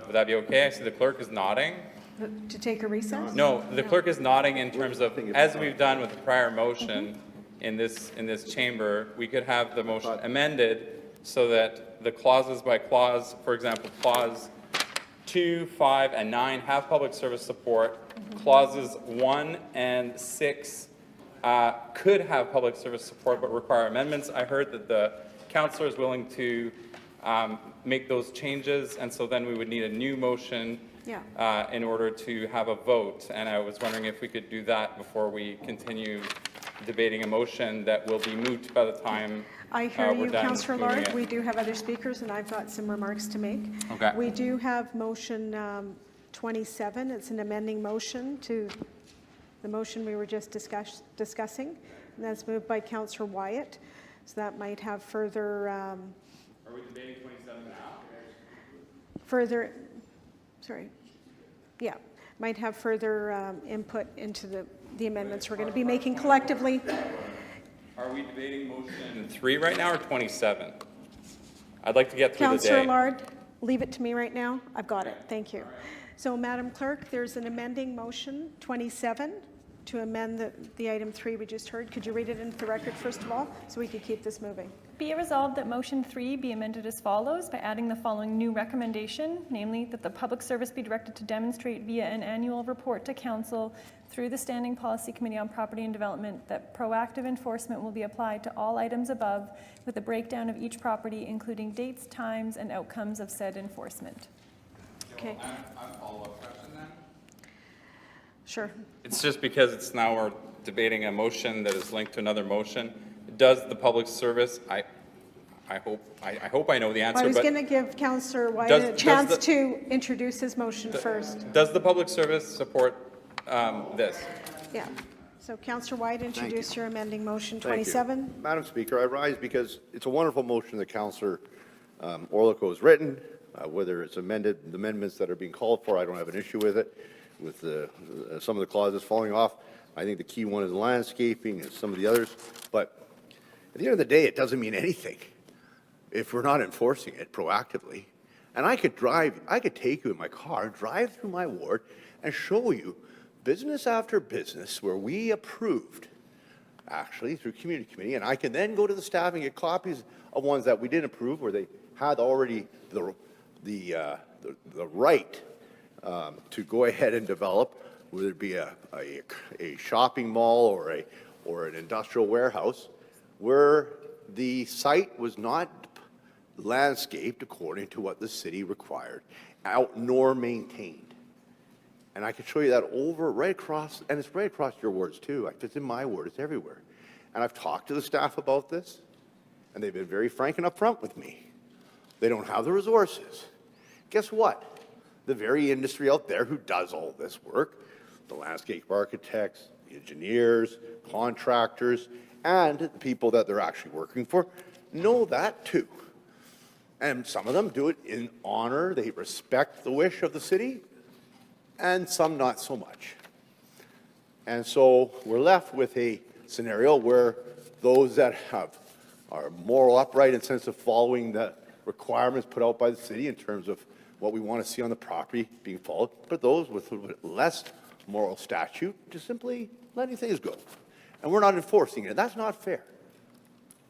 Would that be okay? I see the clerk is nodding. to take a recess? No, the clerk is nodding in terms of, as we've done with the prior motion in this chamber, we could have the motion amended so that the clauses by clause, for example, clause 2, 5, and 9 have public service support. Clauses 1 and 6 could have public service support but require amendments. I heard that the councillor is willing to make those changes, and so then we would need a new motion in order to have a vote. And I was wondering if we could do that before we continue debating a motion that will be moot by the time I hear we're you, done Councillor moving Lard. it. We do have other speakers, and I've got some remarks to make. Okay. We do have motion 27. It's an amending motion to the motion we were just discussing. And that's moved by Councillor Wyatt. So that might have further, Are we debating 27 now? further, sorry, yeah, might have further input into the amendments we're going to be making collectively. Are we debating motion 3 right now or 27? I'd like to get through the Councillor day. Lard, leave it to me right now. I've got it. Thank you. So, Madam Clerk, there's an amending motion, 27, to amend the item 3 we just heard. Could you read it into the record, first of all, so we could keep this moving? Be it resolved that motion 3 be amended as follows by adding the following new recommendation, namely that the public service be directed to demonstrate via an annual report to council through the Standing Policy Committee on Property and Development that proactive enforcement will be applied to all items above with a breakdown of each property, including dates, times, and outcomes of said enforcement. Okay. I'm follow-up question then. Sure. It's just because it's now we're debating a motion that is linked to another motion. Does the public service, I hope I know the answer, I was but going to give Councillor White does- a does chance the- to introduce his motion first. does the public service support this? Yeah. So, Councillor White, introduce your amending motion Thank you. 27. Madam Speaker, I rise because it's a wonderful motion that Councillor Orlikow has written. Whether it's amended, the amendments that are being called for, I don't have an issue with it, with some of the clauses falling off. I think the key one is landscaping and some of the others. But at the end of the day, it doesn't mean anything if we're not enforcing it proactively. And I could take you in my car, drive through my ward, and show you business after business where we approved, actually, through community committee, and I can then go to the staff and get copies of ones that we didn't approve, where they had already the right to go ahead and develop, whether it be a shopping mall or an industrial warehouse, where the site was not landscaped according to what the city required, nor maintained. And I could show you that right across, and it's right across your wards too. If it's in my ward, it's everywhere. And I've talked to the staff about this, and they've been very frank and upfront with me. They don't have the resources. Guess what? The very industry out there who does all this work, the landscape architects, the engineers, contractors, and the people that they're actually working for, know that too. And some of them do it in honor. They respect the wish of the city, and some not so much. And so we're left with a scenario where those that are moral, upright, and sense of following the requirements put out by the city in terms of what we want to see on the property being followed, but those with a little bit less moral statute just simply letting things go. And we're not enforcing it. That's not fair.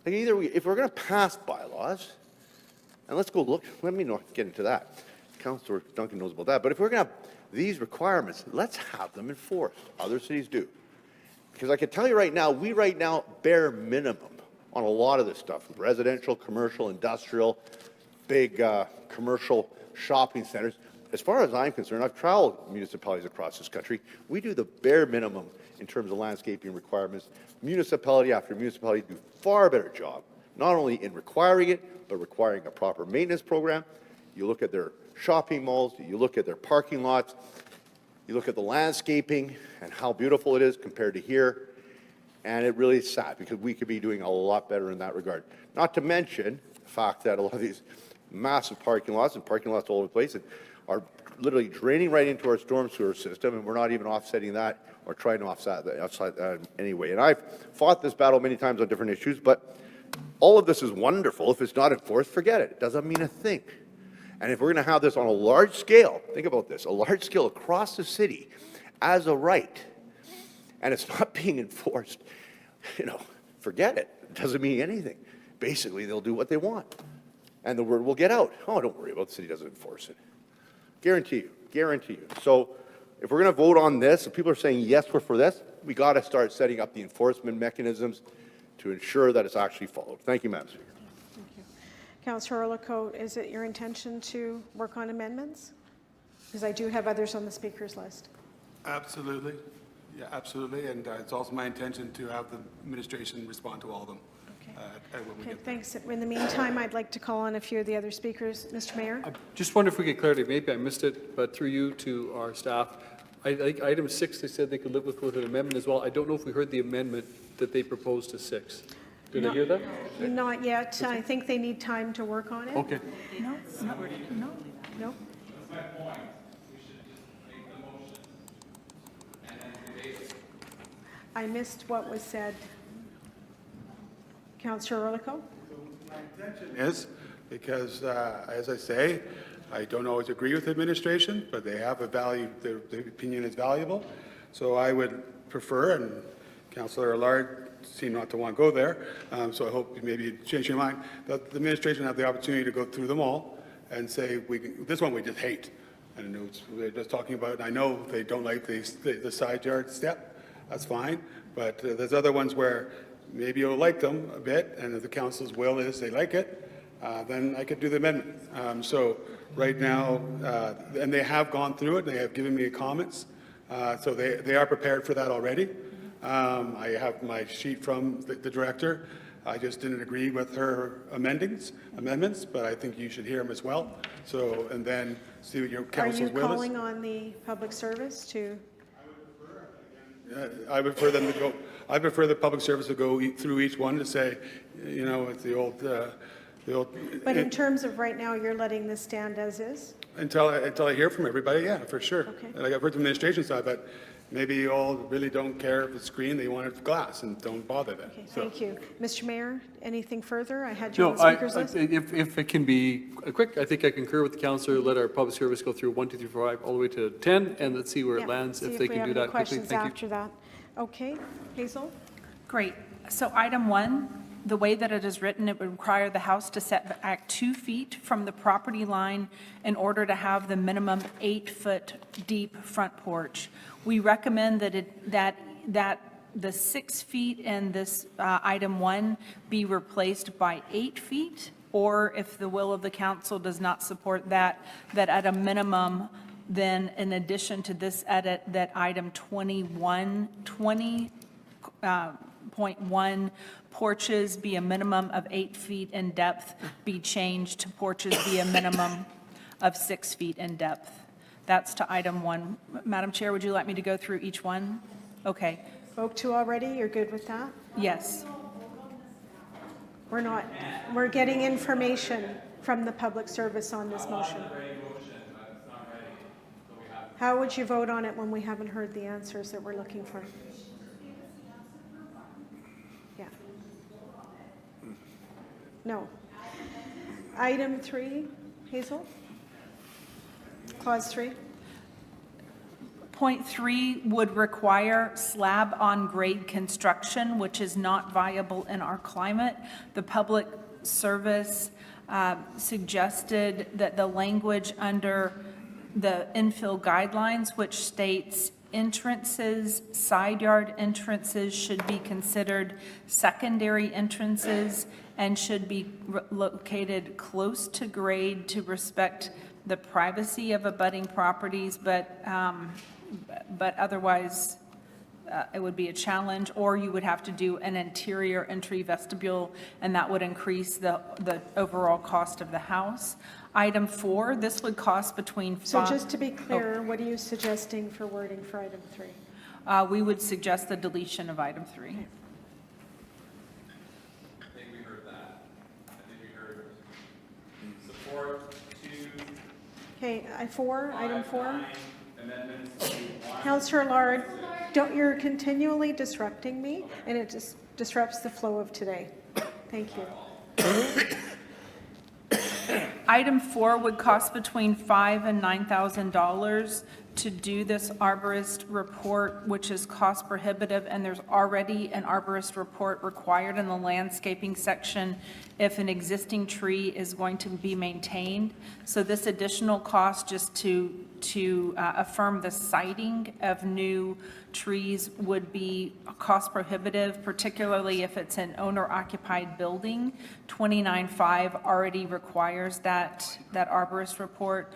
Like if we're going to pass bylaws, and let's go look, let me not get into that. Councillor Duncan knows about that. But if we're going to have these requirements, let's have them enforced. Other cities do. Because I can tell you right now, we right now bare minimum on a lot of this stuff, residential, commercial, industrial, big commercial shopping centers, as far as I'm concerned, I've traveled municipalities across this country. We do the bare minimum in terms of landscaping requirements. Municipality after municipality do far better job, not only in requiring it, but requiring a proper maintenance program. You look at their shopping malls, you look at their parking lots, you look at the landscaping and how beautiful it is compared to here, and it really is sad because we could be doing a lot better in that regard. Not to mention the fact that a lot of these massive parking lots and parking lots all over the place are literally draining right into our storm sewer system, and we're not even offsetting that or trying to offset that anyway. And I've fought this battle many times on different issues, but all of this is wonderful. If it's not enforced, forget it. It doesn't mean a thing. And if we're going to have this on a large scale, think about this, a large scale across the city as a right, and it's not being enforced, forget it. It doesn't mean anything. Basically, they'll do what they want. And the word will get out. Oh, don't worry about it. The city doesn't enforce it. Guarantee you. Guarantee you. So if we're going to vote on this, if people are saying, yes, we're for this, we got to start setting up the enforcement mechanisms to ensure that it's actually followed. Thank you, Madam Speaker. Councillor Orlikow, is it your intention to work on amendments? Because I do have others on the speakers list. Absolutely. Yeah, absolutely. And it's also my intention to have the administration respond to all of them. When we Okay, get there. thanks. In the meantime, I'd like to call on a few of the other speakers. Mr. Mayor? I just wonder if we get clarity. Maybe I missed it, but through you to our staff. I think item 6, they said they could live with an amendment as well. I don't know if we heard the amendment that they proposed to 6. Did I hear that? Not yet. I think they need time to work on it. Okay. No? I missed what was said. Councillor Orlikow? Is because, as I say, I don't always agree with the administration, but they have a value, their opinion is valuable. So I would prefer, and Councillor Allard seemed not to want to go there, so I hope maybe you change your mind, that the administration have the opportunity to go through them all and say, this one we just hate. And we're just talking about, I know they don't like the side yard step, that's fine, but there's other ones where maybe you'll like them a bit, and if the council's will is they like it, then I could do the amendment. So right now, and they have gone through it, they have given me comments, so they are prepared for that already. I have my sheet from the director. I just didn't agree with her amendments, but I think you should hear them as well. So, and then see what your council's will is. Are you calling on the public service to? I prefer them to go. I prefer the public service to go through each one to say, it's the old. But in terms of right now, you're letting this stand as is? Until I hear from everybody, yeah, for sure. Okay. Like I've heard from the administration side, but maybe you all really don't care if it's green, they want it glass, and don't bother then. Okay, So- thank you. Mr. Mayor, anything further? I had you No, on the speakers list. if it can be quick, I think I concur with the councillor. Let our public service go through 1, 2, 3, 4, 5, all the way to 10, and let's see where Yeah, it lands, see if they we can have do any that quickly. questions Thank you. after that. Okay, Hazel? Great. So item 1, the way that it is written, it would require the house to set back 2 feet from the property line in order to have the minimum 8-foot deep front porch. We recommend that the 6 feet in this item 1 be replaced by 8 feet, or if the will of the council does not support that at a minimum, then in addition to this edit, that item 20.1 porches be a minimum of 8 feet in depth, be changed to porches be a minimum of 6 feet in depth. That's to item 1. Madam Chair, would you like me to go through each one? Okay. Spoke to already? You're good with that? Yes. We're not. We're getting information from the public service on this motion. How would you vote on it when we haven't heard the answers that we're looking for? Yeah. No. Item 3, Hazel? Clause 3? Point 3 would require slab-on-grade construction, which is not viable in our climate. The public service suggested that the language under the infill guidelines, which states entrances, side yard entrances should be considered secondary entrances and should be located close to grade to respect the privacy of abutting properties, but otherwise, it would be a challenge, or you would have to do an interior entry vestibule, and that would increase the overall cost of the house. Item 4, this would cost between So five. just to be clear, what are you suggesting for wording for item 3? We would suggest the deletion of item 3. I think we heard that. I think we heard support to Okay, item 4. amendments to 1. Councillor Lard, you're continually disrupting me, and it just disrupts the flow of today. Thank you. Item 4 would cost between $5,000 and $9,000 to do this arborist report, which is cost prohibitive, and there's already an arborist report required in the landscaping section if an existing tree is going to be maintained. So this additional cost just to affirm the siting of new trees would be cost prohibitive, particularly if it's an owner-occupied building. 29.5 already requires that arborist report.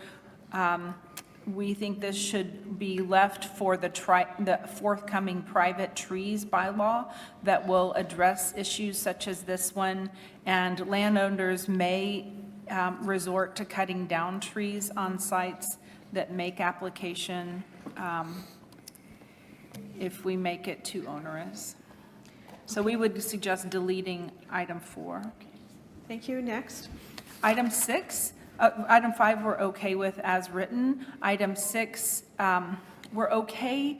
We think this should be left for the forthcoming private trees bylaw that will address issues such as this one, and landowners may resort to cutting down trees on sites that make application if we make it too onerous. So we would suggest deleting item 4. Thank you. Next. Item 5, we're okay with as written. Item 6, we're okay.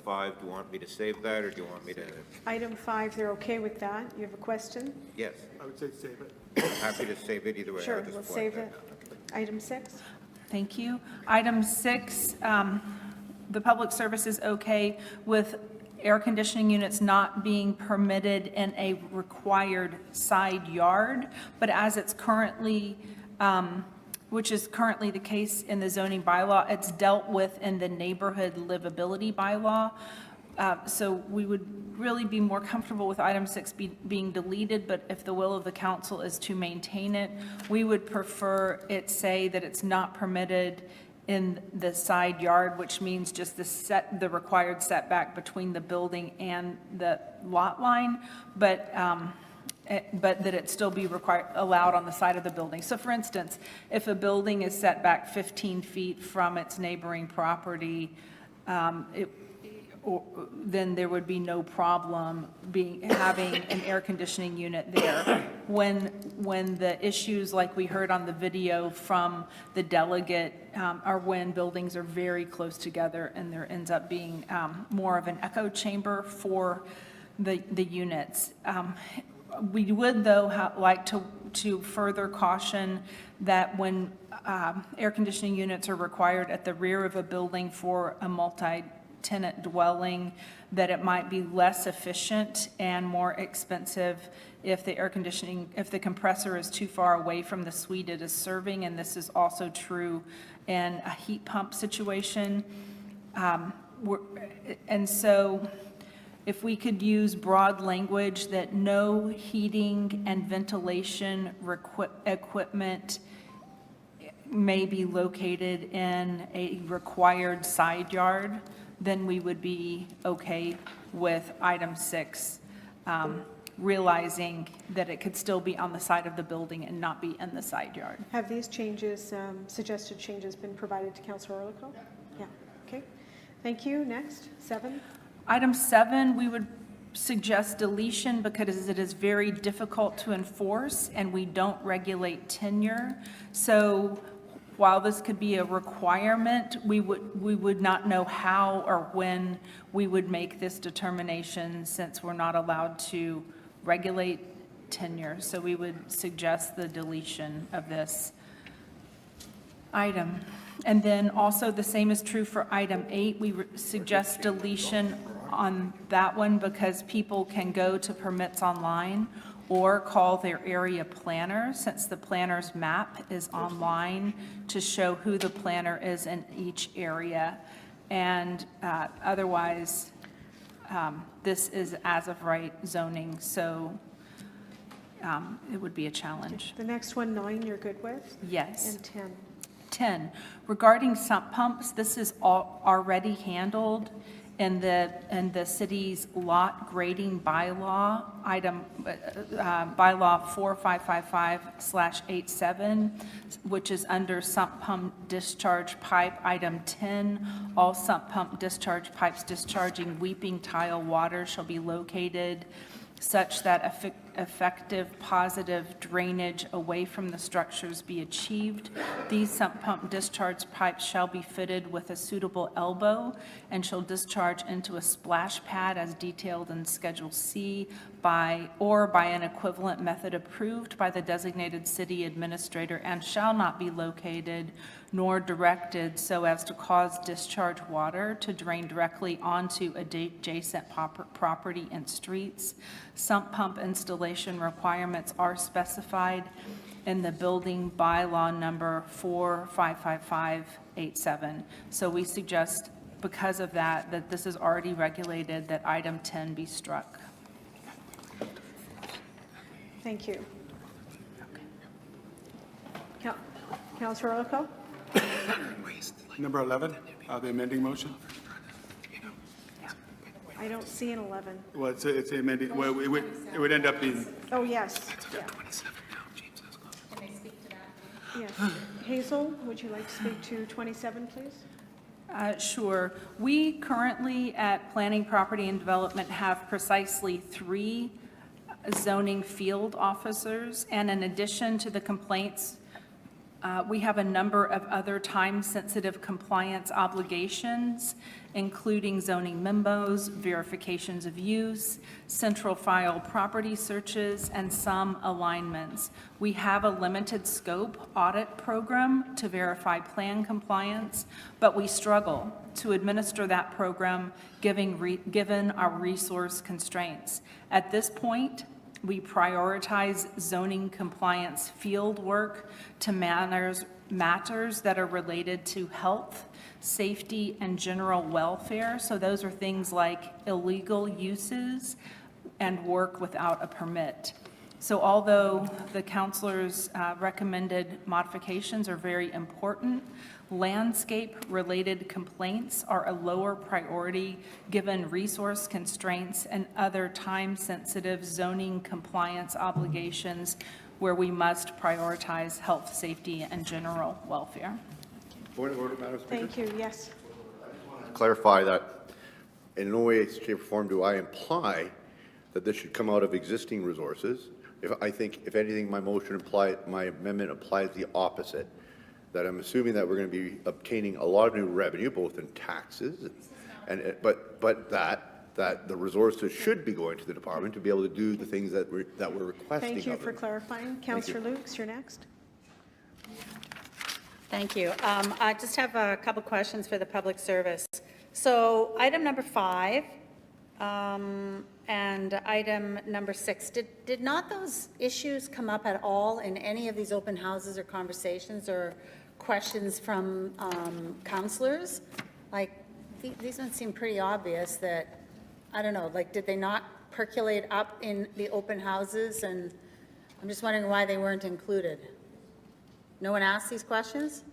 5, do you want me to save that, or do you want me to? Item 5, they're okay with that. You have a question? Yes, I would say save it. happy to save it either way. Sure, we'll save it. Item 6. Thank you. Item 6, the public service is okay with air conditioning units not being permitted in a required side yard, but as it's currently, which is currently the case in the zoning bylaw, it's dealt with in the neighborhood livability bylaw. So we would really be more comfortable with item 6 being deleted, but if the will of the council is to maintain it, we would prefer it say that it's not permitted in the side yard, which means just the required setback between the building and the lot line, but that it still be allowed on the side of the building. So for instance, if a building is set back 15 feet from its neighboring property, then there would be no problem having an air conditioning unit there. When the issues, like we heard on the video from the delegate, are when buildings are very close together and there ends up being more of an echo chamber for the units. We would, though, like to further caution that when air conditioning units are required at the rear of a building for a multi-tenant dwelling, that it might be less efficient and more expensive if the compressor is too far away from the suite it is serving, and this is also true in a heat pump situation. And so if we could use broad language that no heating and ventilation equipment may be located in a required side yard, then we would be okay with item 6, realizing that it could still be on the side of the building and not be in the side yard. Have these changes, suggested changes, been provided to Councillor Orlico? Yeah, okay. Thank you. Next, 7. Item 7, we would suggest deletion because it is very difficult to enforce and we don't regulate tenure. So while this could be a requirement, we would not know how or when we would make this determination since we're not allowed to regulate tenure. So we would suggest the deletion of this item. And then also the same is true for item 8. We suggest deletion on that one because people can go to permits online or call their area planner, since the planner's map is online to show who the planner is in each area. And otherwise, this is as of right zoning. So it would be a challenge. The next one, 9, you're good with? Yes. And 10. 10, regarding sump pumps, this is already handled in the city's lot grading bylaw, bylaw 4555/87, which is under sump pump discharge pipe, item 10. All sump pump discharge pipes discharging weeping tile water shall be located such that effective positive drainage away from the structures be achieved. These sump pump discharge pipes shall be fitted with a suitable elbow and shall discharge into a splash pad as detailed in Schedule C by an equivalent method approved by the designated city administrator, and shall not be located nor directed so as to cause discharge water to drain directly onto adjacent property and streets. Sump pump installation requirements are specified in the building bylaw number 4555/87. So we suggest, because of that this is already regulated, that item 10 be struck. Thank you. Councillor Orlando? Number 11, the amending motion? I don't see an 11. Well, it's the amending, well, it would end up being, Oh, yes, yeah. Yes. Hazel, would you like to speak to 27, please? Sure. We currently at Planning, Property, and Development have precisely 3 zoning field officers, and in addition to the complaints, we have a number of other time-sensitive compliance obligations, including zoning memos, verifications of use, central file property searches, and some alignments. We have a limited scope audit program to verify plan compliance, but we struggle to administer that program given our resource constraints. At this point, we prioritize zoning compliance field work to matters that are related to health, safety, and general welfare. So those are things like illegal uses and work without a permit. So although the councilors' recommended modifications are very important, landscape-related complaints are a lower priority given resource constraints and other time-sensitive zoning compliance obligations where we must prioritize health, safety, and general welfare. Point of order, Madam Speaker. Thank you, yes. Clarify that in no way, shape, or form do I imply that this should come out of existing resources. I think, if anything, my amendment applies the opposite. That I'm assuming that we're going to be obtaining a lot of new revenue, both in taxes, but that the resources should be going to the department to be able to do the things that we're requesting. Thank you of for them. clarifying. Councillor Lukes, you're next. Thank you. I just have a couple questions for the public service. So item number 5 and item number 6, did not those issues come up at all in any of these open houses or conversations or questions from councillors? Like, these ones seem pretty obvious that, I don't know, like, did they not percolate up in the open houses? And I'm just wondering why they weren't included. No one asked these questions?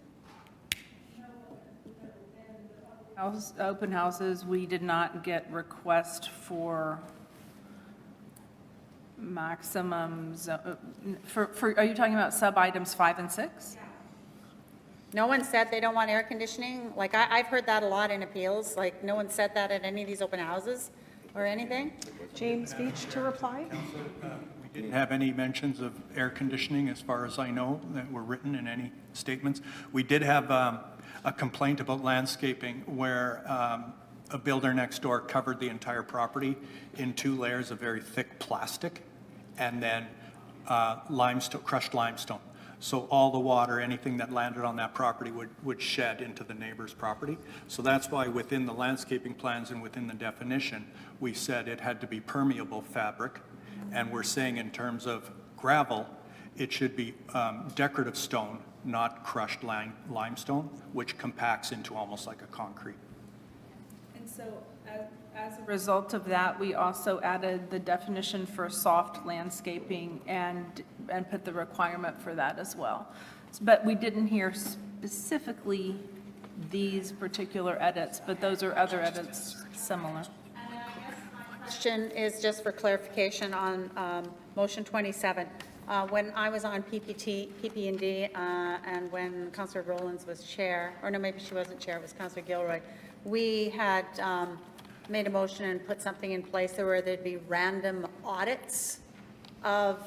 Open houses, we did not get request for maximums. Are you talking about sub-items 5 and 6? No one said they don't want air conditioning? Like, I've heard that a lot in appeals, like, no one said that at any of these open houses or anything? James Beach to reply. We didn't have any mentions of air conditioning, as far as I know, that were written in any statements. We did have a complaint about landscaping where a builder next door covered the entire property in 2 layers of very thick plastic and then crushed limestone. So all the water, anything that landed on that property would shed into the neighbor's property. So that's why within the landscaping plans and within the definition, we said it had to be permeable fabric. And we're saying in terms of gravel, it should be decorative stone, not crushed limestone, which compacts into almost like a concrete. And so, As a result of that, we also added the definition for soft landscaping and put the requirement for that as well. But we didn't hear specifically these particular edits, but those are other edits similar. Question is just for clarification on motion 27. When I was on PP&D, and when Councillor Rowlands was chair, or no, maybe she wasn't chair, it was Councillor Gilroy, we had made a motion and put something in place where there'd be random audits of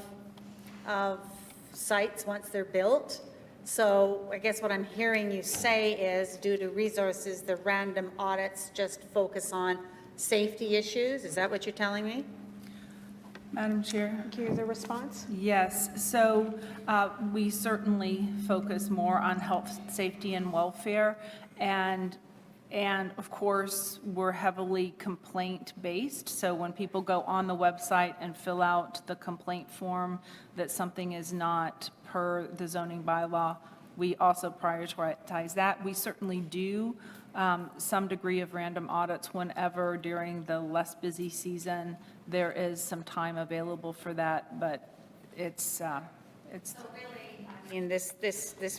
sites once they're built. So I guess what I'm hearing you say is, due to resources, the random audits just focus on safety issues. Is that what you're telling me? Madam Chair? Thank you. The response? Yes, so we certainly focus more on health, safety, and welfare, and of course, we're heavily complaint-based, so when people go on the website and fill out the complaint form that something is not per the zoning bylaw, we also prioritize that. We certainly do some degree of random audits whenever during the less busy season there is some time available for that, but it's. So really, I mean, this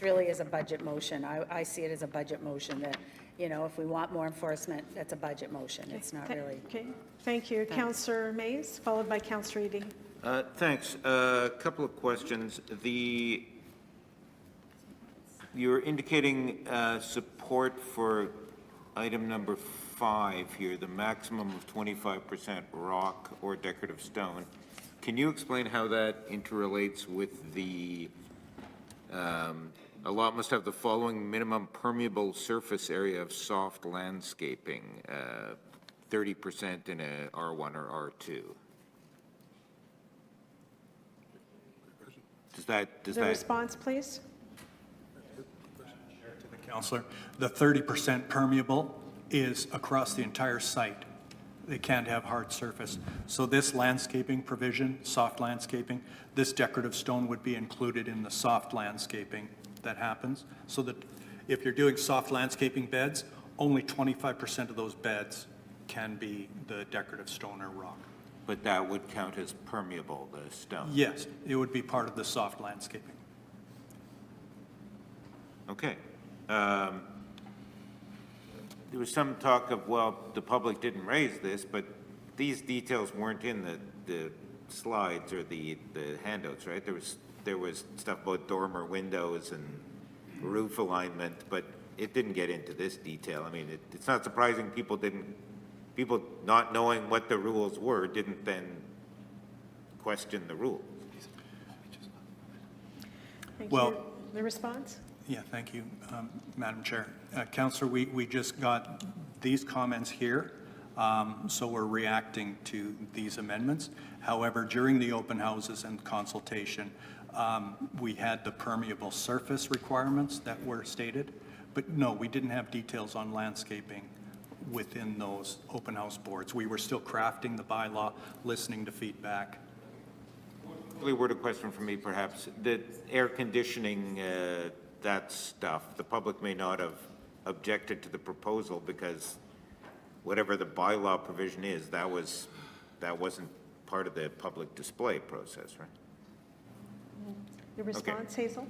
really is a budget motion. I see it as a budget motion that, you know, if we want more enforcement, that's a budget motion. It's not really. Okay, thank you. Councillor Mays, followed by Councillor Edie. Thanks. A couple of questions. You're indicating support for item number 5 here, the maximum of 25% rock or decorative stone. Can you explain how that interrelates with the, a lot must have the following minimum permeable surface area of soft landscaping, 30% in a R1 or R2? Does The that? response, please. To the councillor, the 30% permeable is across the entire site. They can't have hard surface. So this landscaping provision, soft landscaping, this decorative stone would be included in the soft landscaping that happens. So that if you're doing soft landscaping beds, only 25% of those beds can be the decorative stone or rock. But that would count as permeable, the stone? Yes, it would be part of the soft landscaping. Okay. There was some talk of, well, the public didn't raise this, but these details weren't in the slides or the handouts, right? There was stuff about dormer windows and roof alignment, but it didn't get into this detail. I mean, it's not surprising people not knowing what the rules were didn't then question the rules. Thank Well- you. The response? Yeah, thank you, Madam Chair. Councillor, we just got these comments here, so we're reacting to these amendments. However, during the open houses and consultation, we had the permeable surface requirements that were stated, but no, we didn't have details on landscaping within those open house boards. We were still crafting the bylaw, listening to feedback. Really worded question for me, perhaps. The air conditioning, that stuff, the public may not have objected to the proposal because whatever the bylaw provision is, that wasn't part of the public display process, right? The response, Hazel?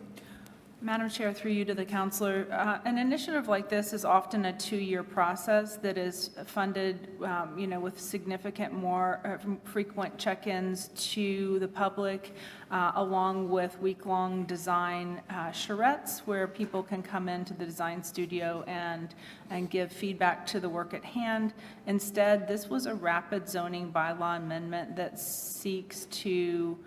Madam Chair, through you to the councillor, an initiative like this is often a 2-year process that is funded, with significant more frequent check-ins to the public, along with week-long design charrettes where people can come into the design studio and give feedback to the work at hand. Instead, this was a rapid zoning bylaw amendment that seeks to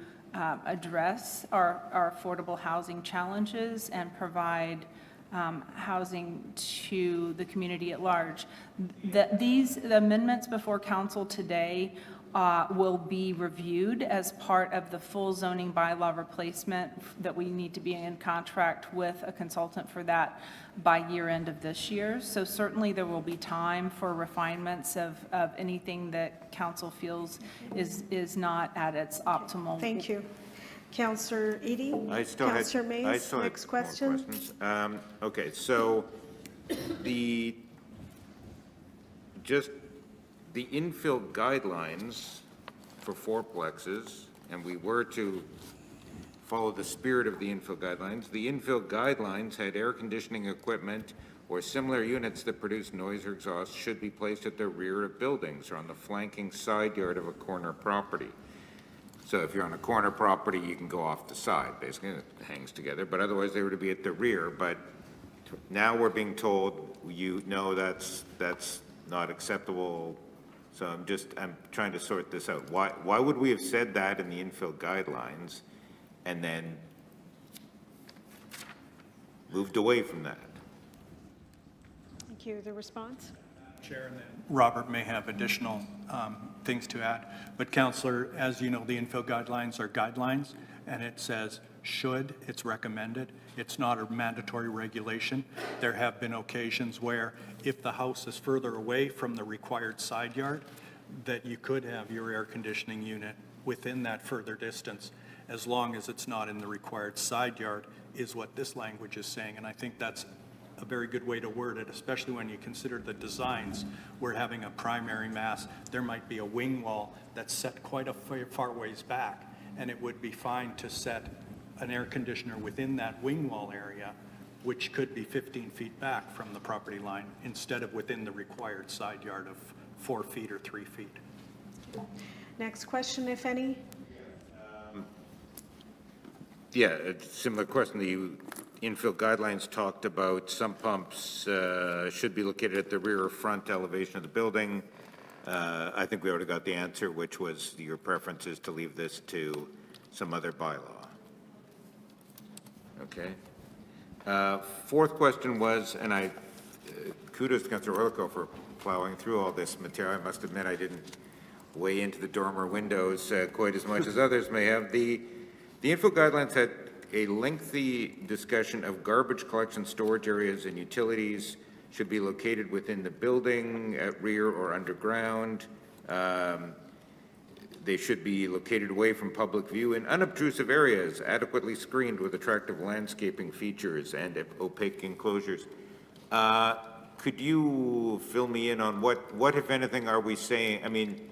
address our affordable housing challenges and provide housing to the community at large. The amendments before council today will be reviewed as part of the full zoning bylaw replacement that we need to be in contract with a consultant for that by year end of this year. So certainly there will be time for refinements of anything that council feels is not at its optimal. Thank you. Councillor Edie? Councillor Mays, next question. Okay, so just the infill guidelines for fourplexes, and we were to follow the spirit of the infill guidelines had air conditioning equipment or similar units that produce noise or exhaust should be placed at the rear of buildings or on the flanking side yard of a corner property. So if you're on a corner property, you can go off the side, basically, it hangs together, but otherwise they were to be at the rear. But now we're being told, that's not acceptable. So I'm trying to sort this out. Why would we have said that in the infill guidelines and then moved away from that? Thank you. The response? Chair, and then Robert may have additional things to add. But Councillor, as you know, the infill guidelines are guidelines, and it says should, it's recommended. It's not a mandatory regulation. There have been occasions where if the house is further away from the required side yard, that you could have your air conditioning unit within that further distance, as long as it's not in the required side yard, is what this language is saying. And I think that's a very good way to word it, especially when you consider the designs. We're having a primary mass. There might be a wing wall that's set quite a far ways back, and it would be fine to set an air conditioner within that wing wall area, which could be 15 feet back from the property line, instead of within the required side yard of 4 feet or 3 feet. Next question, if any? Yeah, a similar question. The infill guidelines talked about sump pumps should be located at the rear or front elevation of the building. I think we already got the answer, which was your preference is to leave this to some other bylaw. Okay. Fourth question was, and kudos to Councillor Orlico for plowing through all this material. I must admit I didn't weigh into the dormer windows quite as much as others may have. The info guidelines had a lengthy discussion of garbage collection, storage areas, and utilities should be located within the building, at rear or underground. They should be located away from public view in unobtrusive areas, adequately screened with attractive landscaping features and opaque enclosures. Could you fill me in on what, if anything, are we saying? I mean,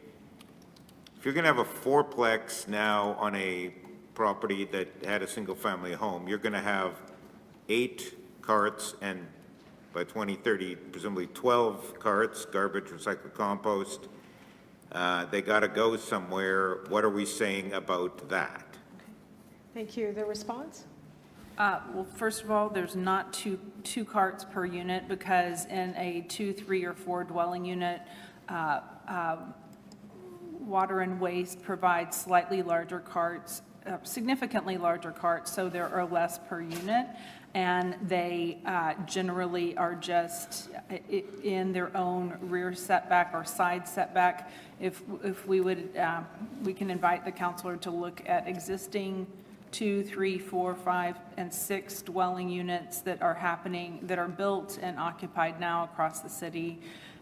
if you're going to have a fourplex now on a property that had a single-family home, you're going to have 8 carts and by 2030, presumably 12 carts, garbage, recycled compost. They got to go somewhere. What are we saying about that? Thank you. The response? Well, first of all, there's not two carts per unit, because in a 2, 3, or 4 dwelling unit, water and waste provides slightly larger carts, significantly larger carts, so there are less per unit, and they generally are just in their own rear setback or side setback. If we would, we can invite the councillor to look at existing 2, 3, 4, 5, and 6 dwelling units that are built and occupied now across the city,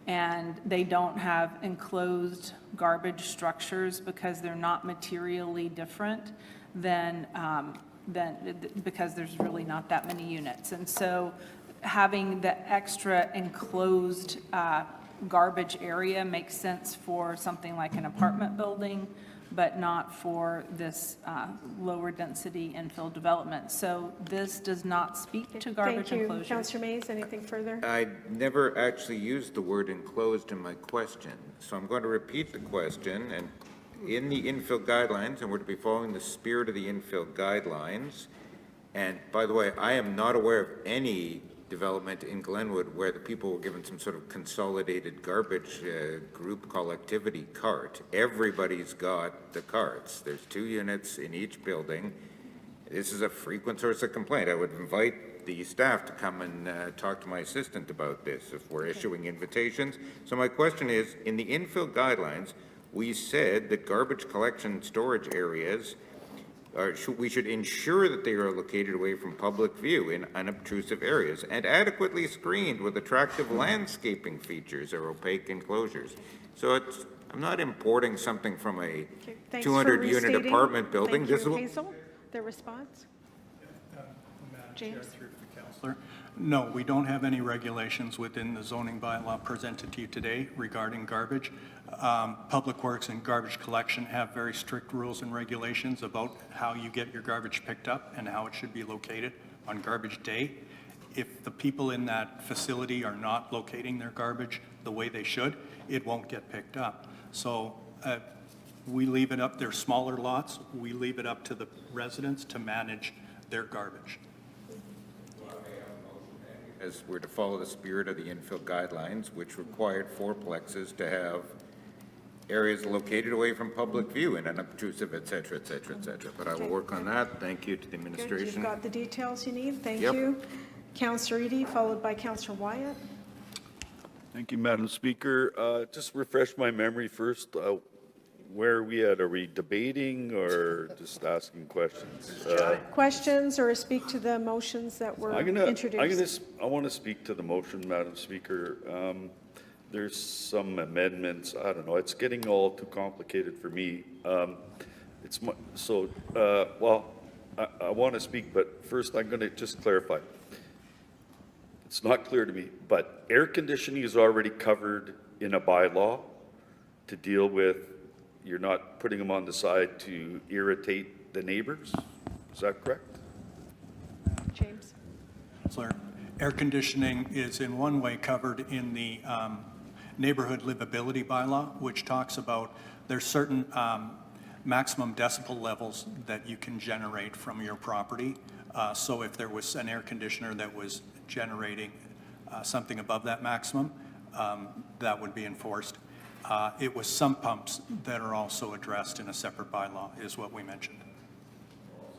and they don't have enclosed garbage structures because they're not materially different than because there's really not that many units. And so having the extra enclosed garbage area makes sense for something like an apartment building, but not for this lower density infill development. So this does not speak to garbage enclosures. Thank you. Councillor Mays, anything further? I never actually used the word enclosed in my question, so I'm going to repeat the question. And in the infill guidelines, and we're to be following the spirit of the infill guidelines. And by the way, I am not aware of any development in Glenwood where the people were given some sort of consolidated garbage group collectivity cart. Everybody's got the carts. There's 2 units in each building. This is a frequent source of complaint. I would invite the staff to come and talk to my assistant about this if we're issuing invitations. So my question is, in the infill guidelines, we said that garbage collection storage areas we should ensure that they are located away from public view in unobtrusive areas and adequately screened with attractive landscaping features or opaque enclosures. So I'm not importing something from a 200-unit apartment building. Thank you, Hazel. The response? Madam James? Chair, through the Councillor. No, we don't have any regulations within the zoning bylaw presented to you today regarding garbage. Public Works and garbage collection have very strict rules and regulations about how you get your garbage picked up and how it should be located on garbage day. If the people in that facility are not locating their garbage the way they should, it won't get picked up. So we leave it up, they're smaller lots, we leave it up to the residents to manage their garbage. As we're to follow the spirit of the infill guidelines, which required fourplexes to have areas located away from public view and unobtrusive, et cetera, et cetera, et cetera. But I will work on that. Thank you to the Good, administration. you've got the details you need. Thank Yep. you. Councillor Edie, followed by Councillor Wyatt. Thank you, Madam Speaker. Just refresh my memory first. Where are we at? Are we debating or just asking questions? Questions or speak to the motions that were introduced? I want to speak to the motion, Madam Speaker. There's some amendments. I don't know. It's getting all too complicated for me. I want to speak, but first I'm going to just clarify. It's not clear to me, but air conditioning is already covered in a bylaw to deal with, you're not putting them on the side to irritate the neighbors. Is that correct? James. Councillor, air conditioning is in one way covered in the neighborhood livability bylaw, which talks about there's certain maximum decibel levels that you can generate from your property. So if there was an air conditioner that was generating something above that maximum, that would be enforced. It was sump pumps that are also addressed in a separate bylaw, is what we mentioned.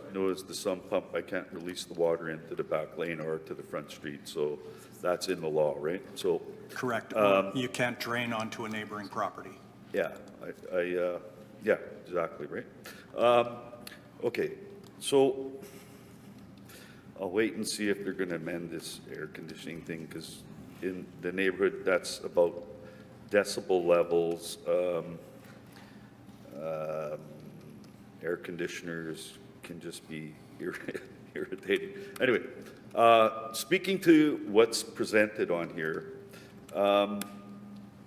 I know it's the sump pump, I can't release the water into the back lane or to the front street, so that's in the law, right? So. Correct. You can't drain onto a neighboring property. Yeah, yeah, exactly, right? Okay, so I'll wait and see if they're going to amend this air conditioning thing, because in the neighborhood, that's about decibel levels. Air conditioners can just be irritating. Anyway, speaking to what's presented on here,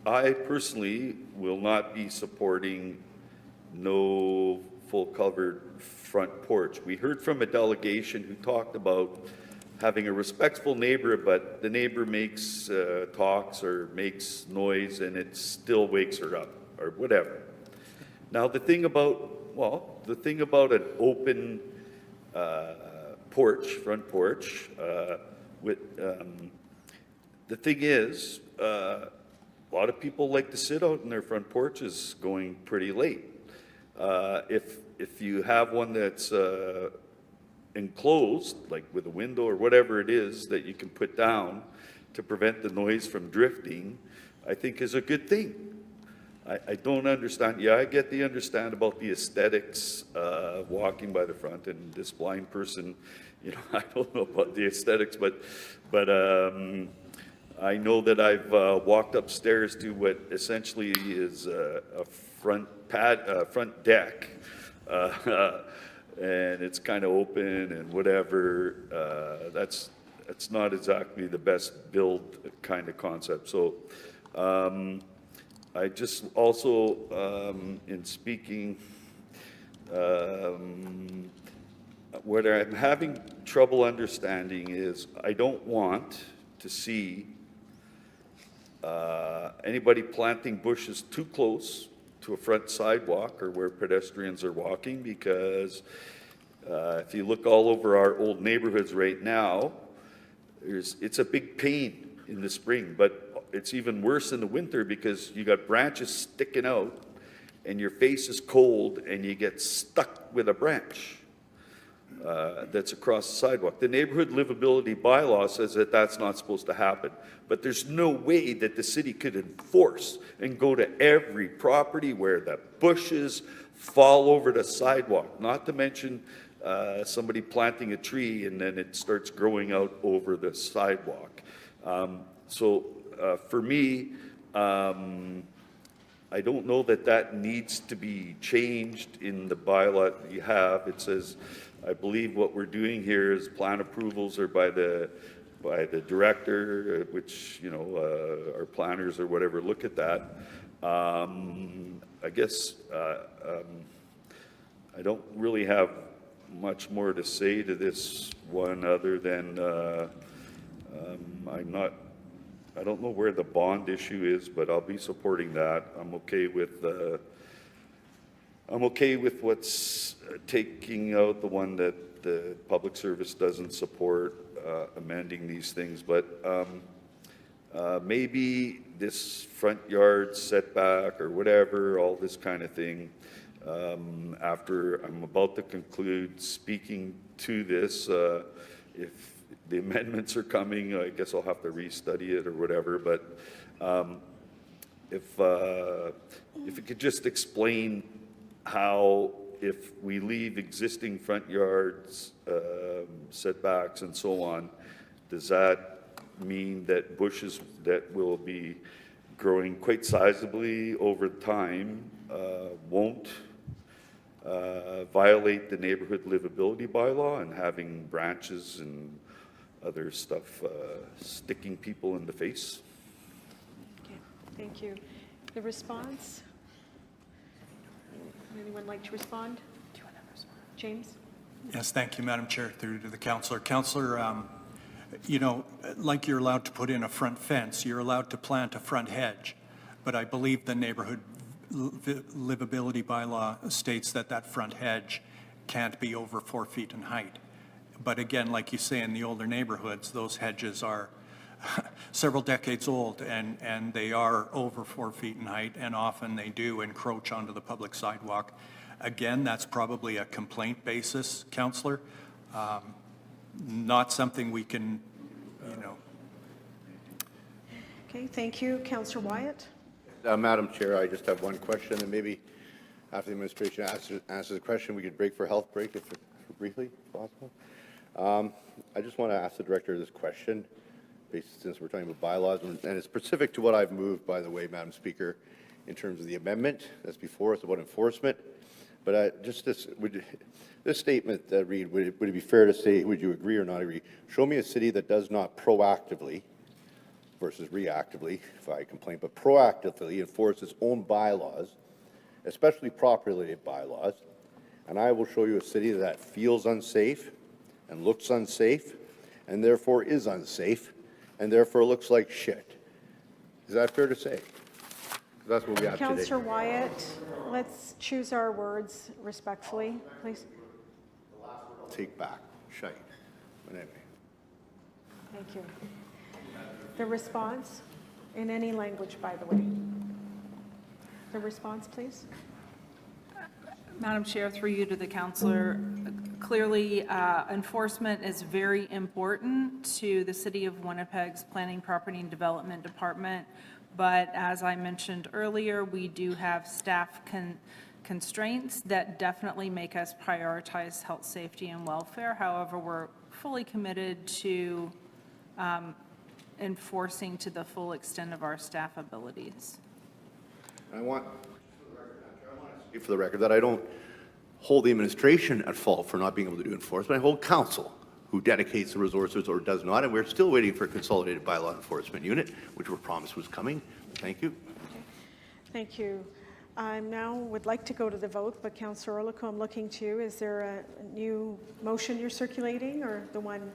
I personally will not be supporting no full covered front porch. We heard from a delegation who talked about having a respectful neighbor, but the neighbor makes talks or makes noise and it still wakes her up or whatever. Now the thing about an open porch, front porch, the thing is, a lot of people like to sit out in their front porches going pretty late. If you have one that's enclosed, like with a window or whatever it is that you can put down to prevent the noise from drifting, I think is a good thing. I don't understand. Yeah, I get the understand about the aesthetics, walking by the front, and this blind person, you know, I don't know about the aesthetics, but I know that I've walked upstairs to what essentially is a front deck, and it's kind of open and whatever. That's not exactly the best build kind of concept. So I just also, in speaking, what I'm having trouble understanding is I don't want to see anybody planting bushes too close to a front sidewalk or where pedestrians are walking, because if you look all over our old neighborhoods right now, it's a big pain in the spring, but it's even worse in the winter because you got branches sticking out and your face is cold and you get stuck with a branch that's across the sidewalk. The neighborhood livability bylaw says that that's not supposed to happen, but there's no way that the city could enforce and go to every property where the bushes fall over the sidewalk, not to mention somebody planting a tree and then it starts growing out over the sidewalk. For me, I don't know that that needs to be changed in the bylaw that you have. It says, I believe what we're doing here is plan approvals are by the by the director, which, you know, our planners or whatever look at that. I guess I don't really have much more to say to this one other than I don't know where the bond issue is, but I'll be supporting that. I'm okay with what's taking out the one that the public service doesn't support, amending these things, but maybe this front yard setback or whatever, all this kind of thing, after I'm about to conclude speaking to this, if the amendments are coming, I guess I'll have to restudy it or whatever, but if you could just explain how, if we leave existing front yards, setbacks and so on, does that mean that bushes that will be growing quite sizably over time won't violate the neighborhood livability bylaw and having branches and other stuff sticking people in the face? Okay, thank you. The response? Would anyone like to respond? Do you want to respond? James? Yes, thank you, Madam Chair, through to the councillor. Councillor, you know, like you're allowed to put in a front fence, you're allowed to plant a front hedge, but I believe the neighborhood livability bylaw states that that front hedge can't be over 4 feet in height. But again, like you say, in the older neighborhoods, those hedges are several decades old, and they are over 4 feet in height, and often they do encroach onto the public sidewalk. Again, that's probably a complaint basis, councillor. Not something we can, you know. Okay, thank you. Councillor Wyatt? Madam Chair, I just have one question, and maybe after the administration answers the question, we could break for a health break if briefly, if possible. I just want to ask the director this question, since we're talking about bylaws, and it's specific to what I've moved, by the way, Madam Speaker, in terms of the amendment that's before us about enforcement. But just this statement, Reid, would it be fair to say, would you agree or not agree? Show me a city that does not proactively versus reactively, if I complain, but proactively enforce its own bylaws, especially property-related bylaws, and I will show you a city that feels unsafe and looks unsafe and therefore is unsafe and therefore looks like shit. Is that fair to say? That's what we have today. Councillor Wyatt, let's choose our words respectfully, please. Take back, shite. But anyway. Thank you. The response, in any language, by the way. The response, please. Madam Chair, through you to the councillor, clearly enforcement is very important to the City of Winnipeg's Planning, Property and Development Department, but as I mentioned earlier, we do have staff constraints that definitely make us prioritize health, safety, and welfare. However, we're fully committed to enforcing to the full extent of our staff abilities. I want to say for the record that I don't hold the administration at fault for not being able to do enforcement. I hold council who dedicates the resources or does not, and we're still waiting for a consolidated bylaw enforcement unit, which were promised was coming. Thank you. Okay. Thank you. I now would like to go to the vote, but Councillor Orlikow, I'm looking to you. Is there a new motion you're circulating, or the one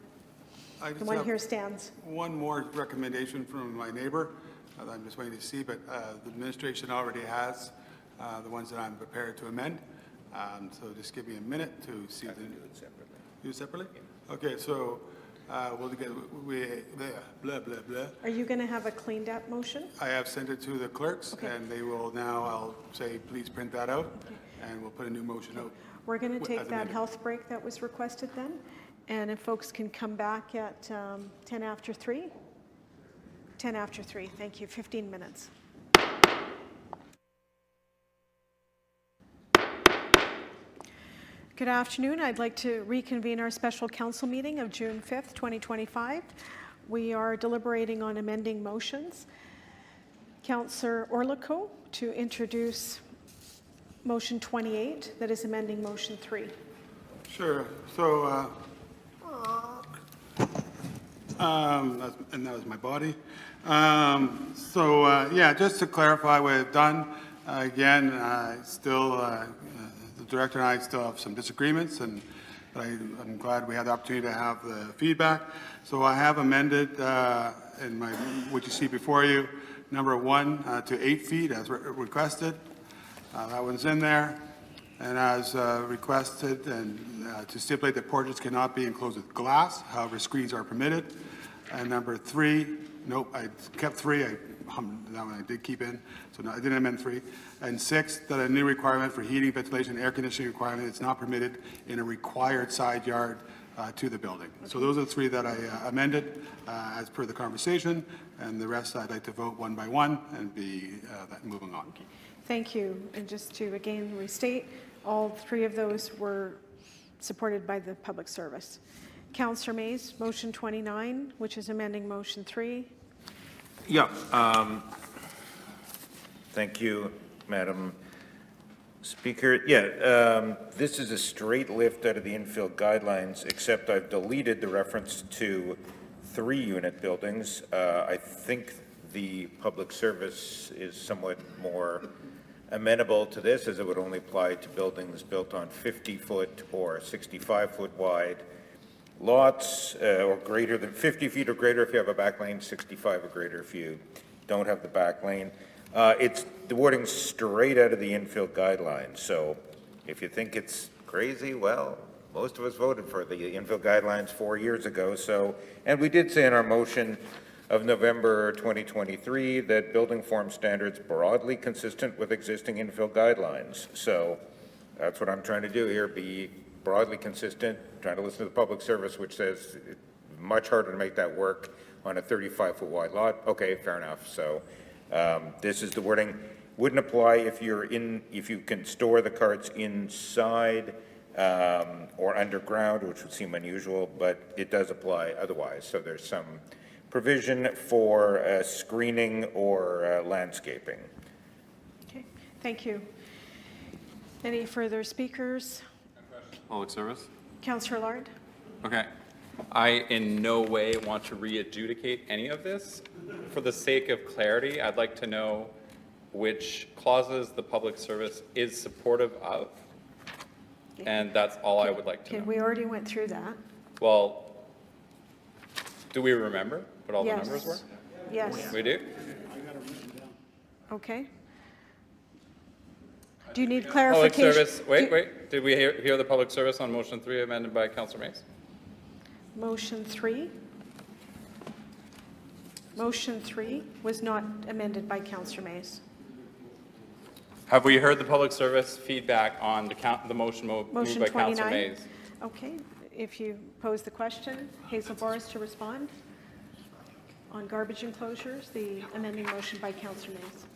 here stands? One more recommendation from my neighbor that I'm just waiting to see, but the administration already has the ones that I'm prepared to amend. So just give me a minute to see. Do it separately. Do it separately? Okay, so we'll get, blah, blah, blah. Are you going to have a cleaned up motion? I have sent it to the clerks, Okay. and they will now, I'll say, please print that out, and we'll put a new motion out. We're going to as take that amended. health break that was requested then, and if folks can come back at 10 after 3? 10 after 3, thank you, 15 minutes. Good afternoon. I'd like to reconvene our special council meeting of June 5th, 2025. We are deliberating on amending motions. Councillor Orlikow to introduce motion 28, that is amending motion 3. Sure. So And that was my body. Yeah, just to clarify what I've done, again, the director and I still have some disagreements, but I'm glad we had the opportunity to have the feedback. So I have amended in what you see before you, number 1 to 8 feet as requested. That one's in there. And as requested, and to stipulate that porches cannot be enclosed with glass, however, screens are permitted. And number 3, nope, I kept 3, that one I did keep in, so no, I didn't amend 3. And 6, that a new requirement for heating, ventilation, air conditioning requirement is not permitted in a required side yard to the building. So those are the 3 that I amended as per the conversation, and the rest I'd like to vote one by one and be moving on. Thank you. And just to again restate, all 3 of those were supported by the public service. Councillor Mays, motion 29, which is amending motion 3. Yeah. Thank you, Madam Speaker. Yeah, this is a straight lift out of the infill guidelines, except I've deleted the reference to 3-unit buildings. I think the public service is somewhat more amenable to this, as it would only apply to buildings built on 50-foot or 65-foot wide lots, or greater than 50 feet or greater if you have a back lane, 65 or greater if you don't have the back lane. It's the wording straight out of the infill guidelines. So if you think it's crazy, well, most of us voted for the infill guidelines 4 years ago. So, and we did say in our motion of November 2023 that building form standards broadly consistent with existing infill guidelines. So that's what I'm trying to do here, be broadly consistent, trying to listen to the public service, which says it's much harder to make that work on a 35-foot wide lot. Okay, fair enough. So this is the wording. Wouldn't apply if you can store the carts inside or underground, which would seem unusual, but it does apply otherwise. So there's some provision for screening or landscaping. Okay, thank you. Any further speakers? Public service? Councillor Lard? Okay. I in no way want to re-adjudicate any of this. For the sake of clarity, I'd like to know which clauses the public service is supportive of. And that's all I would like to Okay, know. we already went through that. Well, do we remember what all the Yes. numbers were? Yes. We do? Okay. Do you need Public clarification? service, wait. Did we hear the public service on motion 3 amended by Councillor Mays? Motion 3? Motion 3 was not amended by Councillor Mays. Have we heard the public service feedback on the motion moved Motion by Councillor 29? Mays? Okay, if you pose the question, Hazel Boris to respond. On garbage enclosures, the amending motion by Councillor Mays.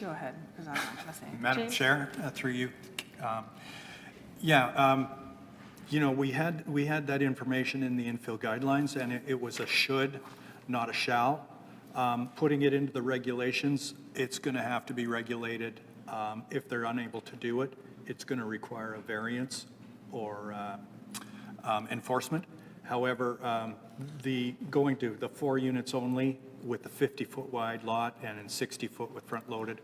Go ahead, because I'm not saying. Madam James? Chair, through you. You know, we had that information in the infill guidelines, and it was a should, not a shall. Putting it into the regulations, it's going to have to be regulated. If they're unable to do it, it's going to require a variance or enforcement. However, going to the 4 units only with the 50-foot wide lot and in 60-foot with front loaded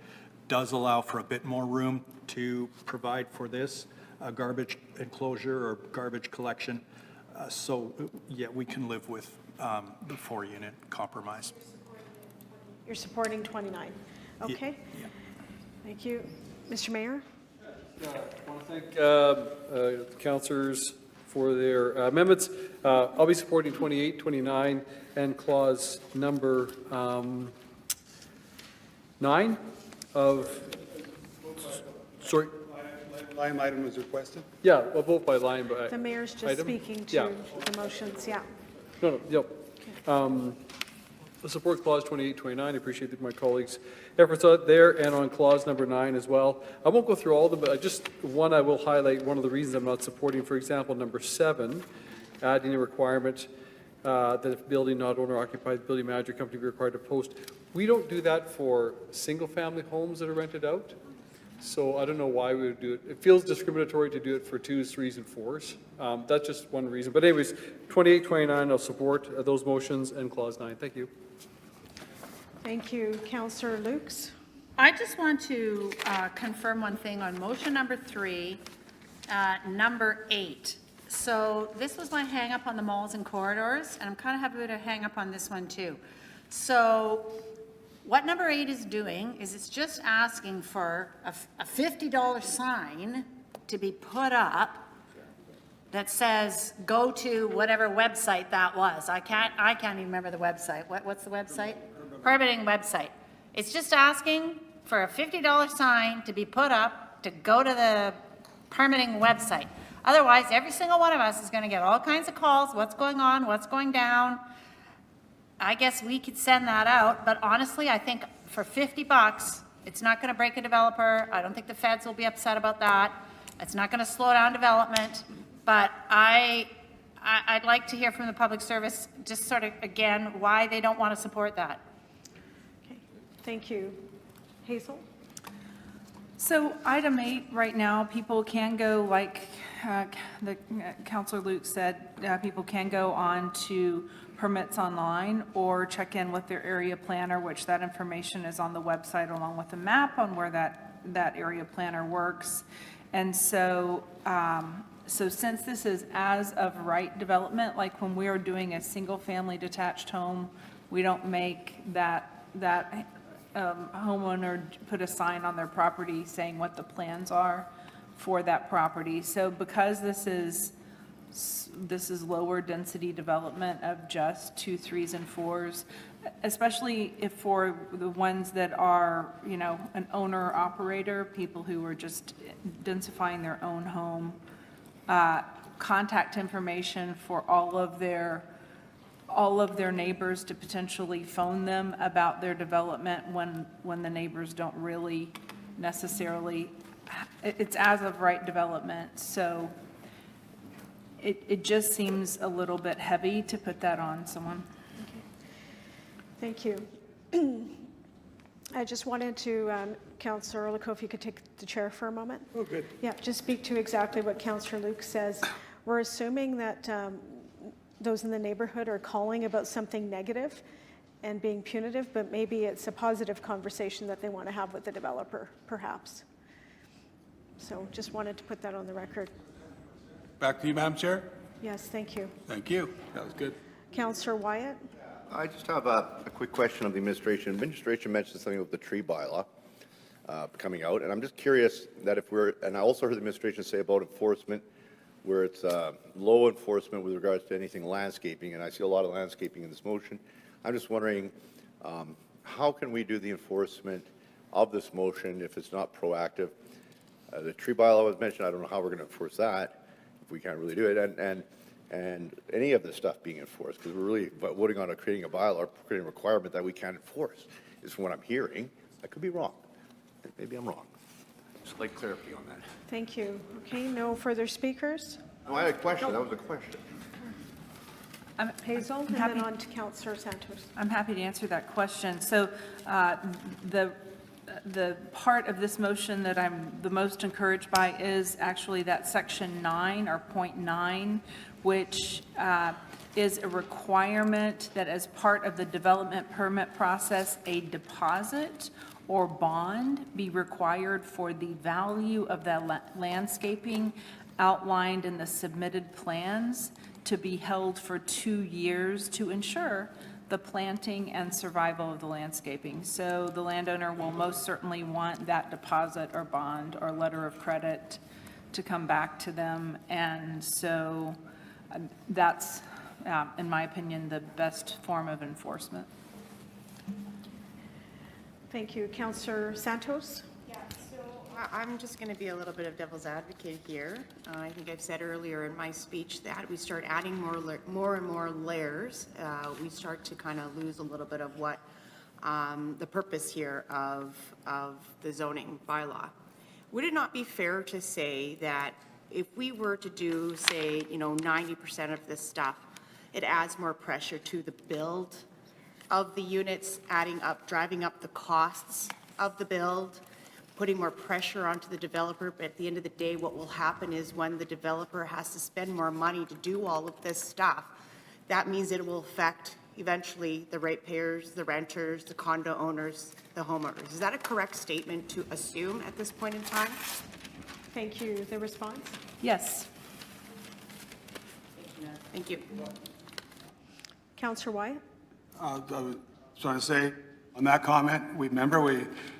does allow for a bit more room to provide for this garbage enclosure or garbage collection. So yeah, we can live with the 4-unit compromise. You're supporting 29. Okay. Yeah. Thank you. Mr. Mayor? I want to thank councillors for their amendments. I'll be supporting 28, 29, and clause number 9 of, sorry, Line item was requested? yeah, we'll vote by line. The mayor's just item? speaking Yeah. to the motions, yeah. No, yep. I support clause 28, 29. I appreciate my colleagues' efforts out there and on clause number 9 as well. I won't go through all of them, but just one I will highlight. One of the reasons I'm not supporting, for example, number 7, adding a requirement that if building not owner occupied, the building manager company be required to post. We don't do that for single-family homes that are rented out. So I don't know why we would do it. It feels discriminatory to do it for 2s, 3s, and 4s. That's just one reason. But anyways, 28, 29, I'll support those motions and Clause 9. Thank you. Thank you. Councillor Lukes? I just want to confirm one thing on motion number 3, number 8. So this was my hang-up on the malls and corridors, and I'm kind of having a hang-up on this one too. So what number 8 is doing is it's just asking for a $50 sign to be put up that says, go to whatever website that was. I can't even remember the website. What's the website? Permitting website. It's just asking for a $50 sign to be put up to go to the permitting website. Otherwise, every single one of us is going to get all kinds of calls, what's going on, what's going down. I guess we could send that out, but honestly, I think for $50, it's not going to break a developer. I don't think the feds will be upset about that. It's not going to slow down development, but I'd like to hear from the public service, just sort of, again, why they don't want to support that. Okay, thank you. Hazel? So item 8, right now, people can go, like the Councillor Luke said, people can go on to permits online or check in with their area planner, which that information is on the website along with the map on where that area planner works. And so, so since this is as of right development, like when we are doing a single-family detached home, we don't make that homeowner put a sign on their property saying what the plans are for that property. So because this is lower density development of just 2, 3s, and 4s, especially if for the ones that are, you know, an owner operator, people who are just densifying their own home, contact information for all of their neighbors to potentially phone them about their development when the neighbors don't really necessarily, it's as of right development. So it just seems a little bit heavy to put that on someone. Thank you. I just wanted to, Councillor Orlikow, if you could take the chair for a moment. Oh, good. Yeah, just speak to exactly what Councillor Luke says. We're assuming that those in the neighborhood are calling about something negative and being punitive, but maybe it's a positive conversation that they want to have with the developer, perhaps. So just wanted to put that on the record. Back to you, Madam Chair. Yes, thank you. Thank you. That was good. Councillor Wyatt? I just have a quick question of the administration. Administration mentioned something about the tree bylaw coming out, and I'm just curious that if and I also heard the administration say about enforcement, where it's low enforcement with regards to anything landscaping, and I see a lot of landscaping in this motion. I'm just wondering, how can we do the enforcement of this motion if it's not proactive? The tree bylaw was mentioned. I don't know how we're going to enforce that if we can't really do it, and any of this stuff being enforced, because we're really voting on creating a bylaw or creating a requirement that we can't enforce, is what I'm hearing. I could be wrong. Maybe I'm wrong. Just like clarity on that. Thank you. Okay, no further speakers? No, I had a question. That was a question. Hazel, and then on to Councillor Santos. I'm happy to answer that question. So the part of this motion that I'm the most encouraged by is actually that section 9 or point 9, which is a requirement that as part of the development permit process, a deposit or bond be required for the value of the landscaping outlined in the submitted plans to be held for 2 years to ensure the planting and survival of the landscaping. So the landowner will most certainly want that deposit or bond or letter of credit to come back to them. And so that's, in my opinion, the best form of enforcement. Thank you. Councillor Santos? Yeah, so I'm just going to be a little bit of devil's advocate here. I think I've said earlier in my speech that we start adding more and more layers. We start to kind of lose a little bit of what the purpose here of the zoning bylaw. Would it not be fair to say that if we were to do, say, 90% of this stuff, it adds more pressure to the build of the units, driving up the costs of the build, putting more pressure onto the developer, but at the end of the day, what will happen is when the developer has to spend more money to do all of this stuff, that means it will affect eventually the ratepayers, the renters, the condo owners, the homeowners. Is that a correct statement to assume at this point in time? Thank you. The response? Yes. Thank you. Councillor Wyatt? I was trying to say, on that comment,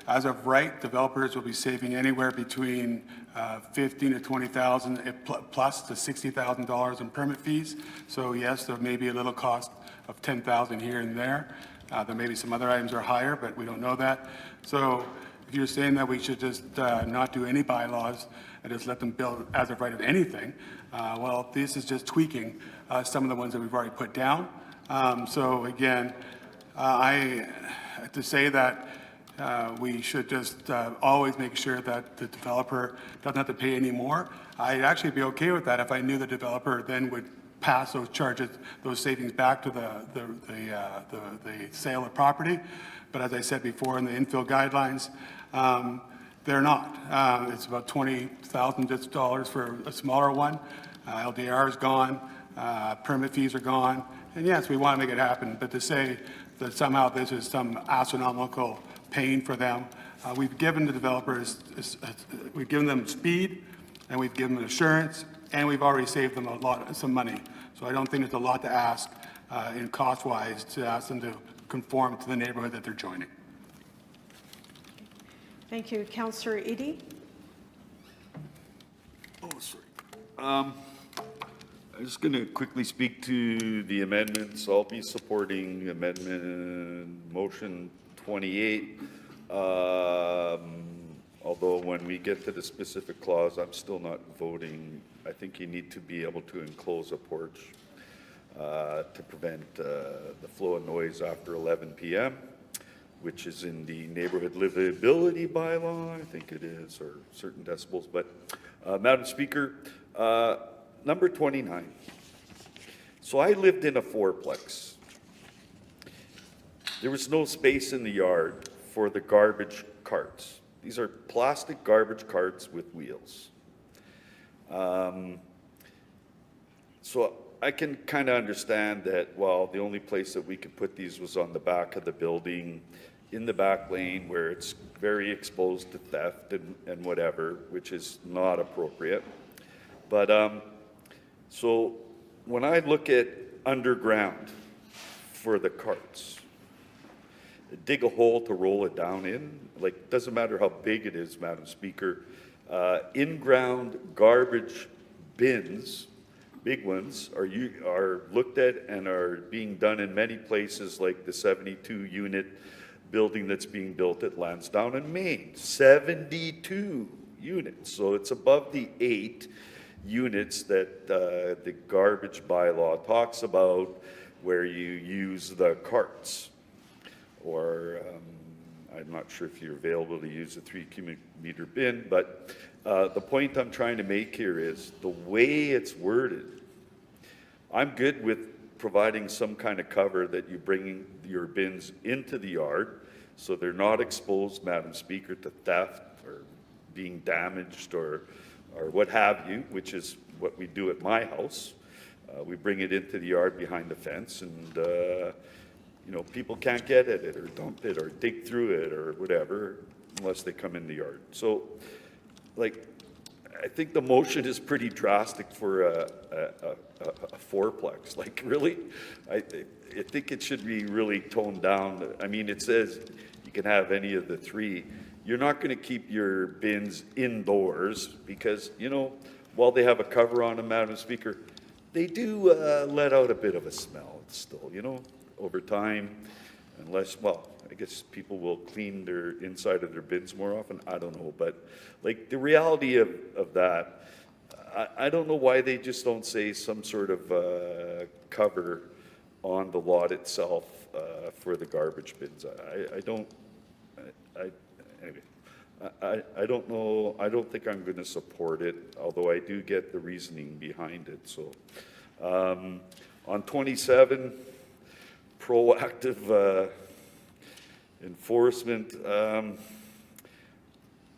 as of right, developers will be saving anywhere between $15,000 to $20,000 plus to $60,000 in permit fees. So yes, there may be a little cost of $10,000 here and there. There may be some other items that are higher, but we don't know that. So if you're saying that we should just not do any bylaws and just let them build as of right of anything, well, this is just tweaking some of the ones that we've already put down. So again, to say that we should just always make sure that the developer doesn't have to pay any more, I'd actually be okay with that if I knew the developer then would pass those charges, those savings back to the sale of property. But as I said before in the infill guidelines, they're not. It's about $20,000 for a smaller one. LDR is gone, permit fees are gone. And yes, we want to make it happen, but to say that somehow this is some astronomical pain for them, we've given the developers, we've given them speed, and we've given them assurance, and we've already saved them some money. So I don't think there's a lot to ask in cost-wise to ask them to conform to the neighborhood that they're joining. Thank you. Councillor Edie? Oh, sorry. I'm just going to quickly speak to the amendments. I'll be supporting amendment motion 28. Although when we get to the specific clause, I'm still not voting. I think you need to be able to enclose a porch to prevent the flow of noise after 11 p.m., which is in the neighborhood livability bylaw, I think it is, or certain decibels. But Madam Speaker, number 29. So I lived in a fourplex. There was no space in the yard for the garbage carts. These are plastic garbage carts with wheels. So I can kind of understand that, well, the only place that we could put these was on the back of the building, in the back lane where it's very exposed to theft and whatever, which is not appropriate. But so when I look at underground for the carts, dig a hole to roll it down in, like, doesn't matter how big it is, Madam Speaker, in-ground garbage bins, big ones, are looked at and are being done in many places, like the 72-unit building that's being built at Lansdowne and Maine. 72 units, so it's above the 8 units that the garbage bylaw talks about, where you use the carts. Or I'm not sure if you're available to use a 3 cubic meter bin, but the point I'm trying to make here is the way it's worded. I'm good with providing some kind of cover that you bring your bins into the yard so they're not exposed, Madam Speaker, to theft or being damaged or what have you, which is what we do at my house. We bring it into the yard behind the fence, and you know, people can't get at it or dump it or dig through it or whatever unless they come in the yard. So, like, I think the motion is pretty drastic for a fourplex. Like, really? I think it should be really toned down. I mean, it says you can have any of the 3. You're not going to keep your bins indoors because, you know, while they have a cover on them, Madam Speaker, they do let out a bit of a smell still, you know, over time, unless, well, I guess people will clean their inside of their bins more often. I don't know. But, like, the reality of that, I don't know why they just don't say some sort of cover on the lot itself for the garbage bins. Anyway, I don't know. I don't think I'm going to support it, although I do get the reasoning behind it. So on 27, proactive enforcement.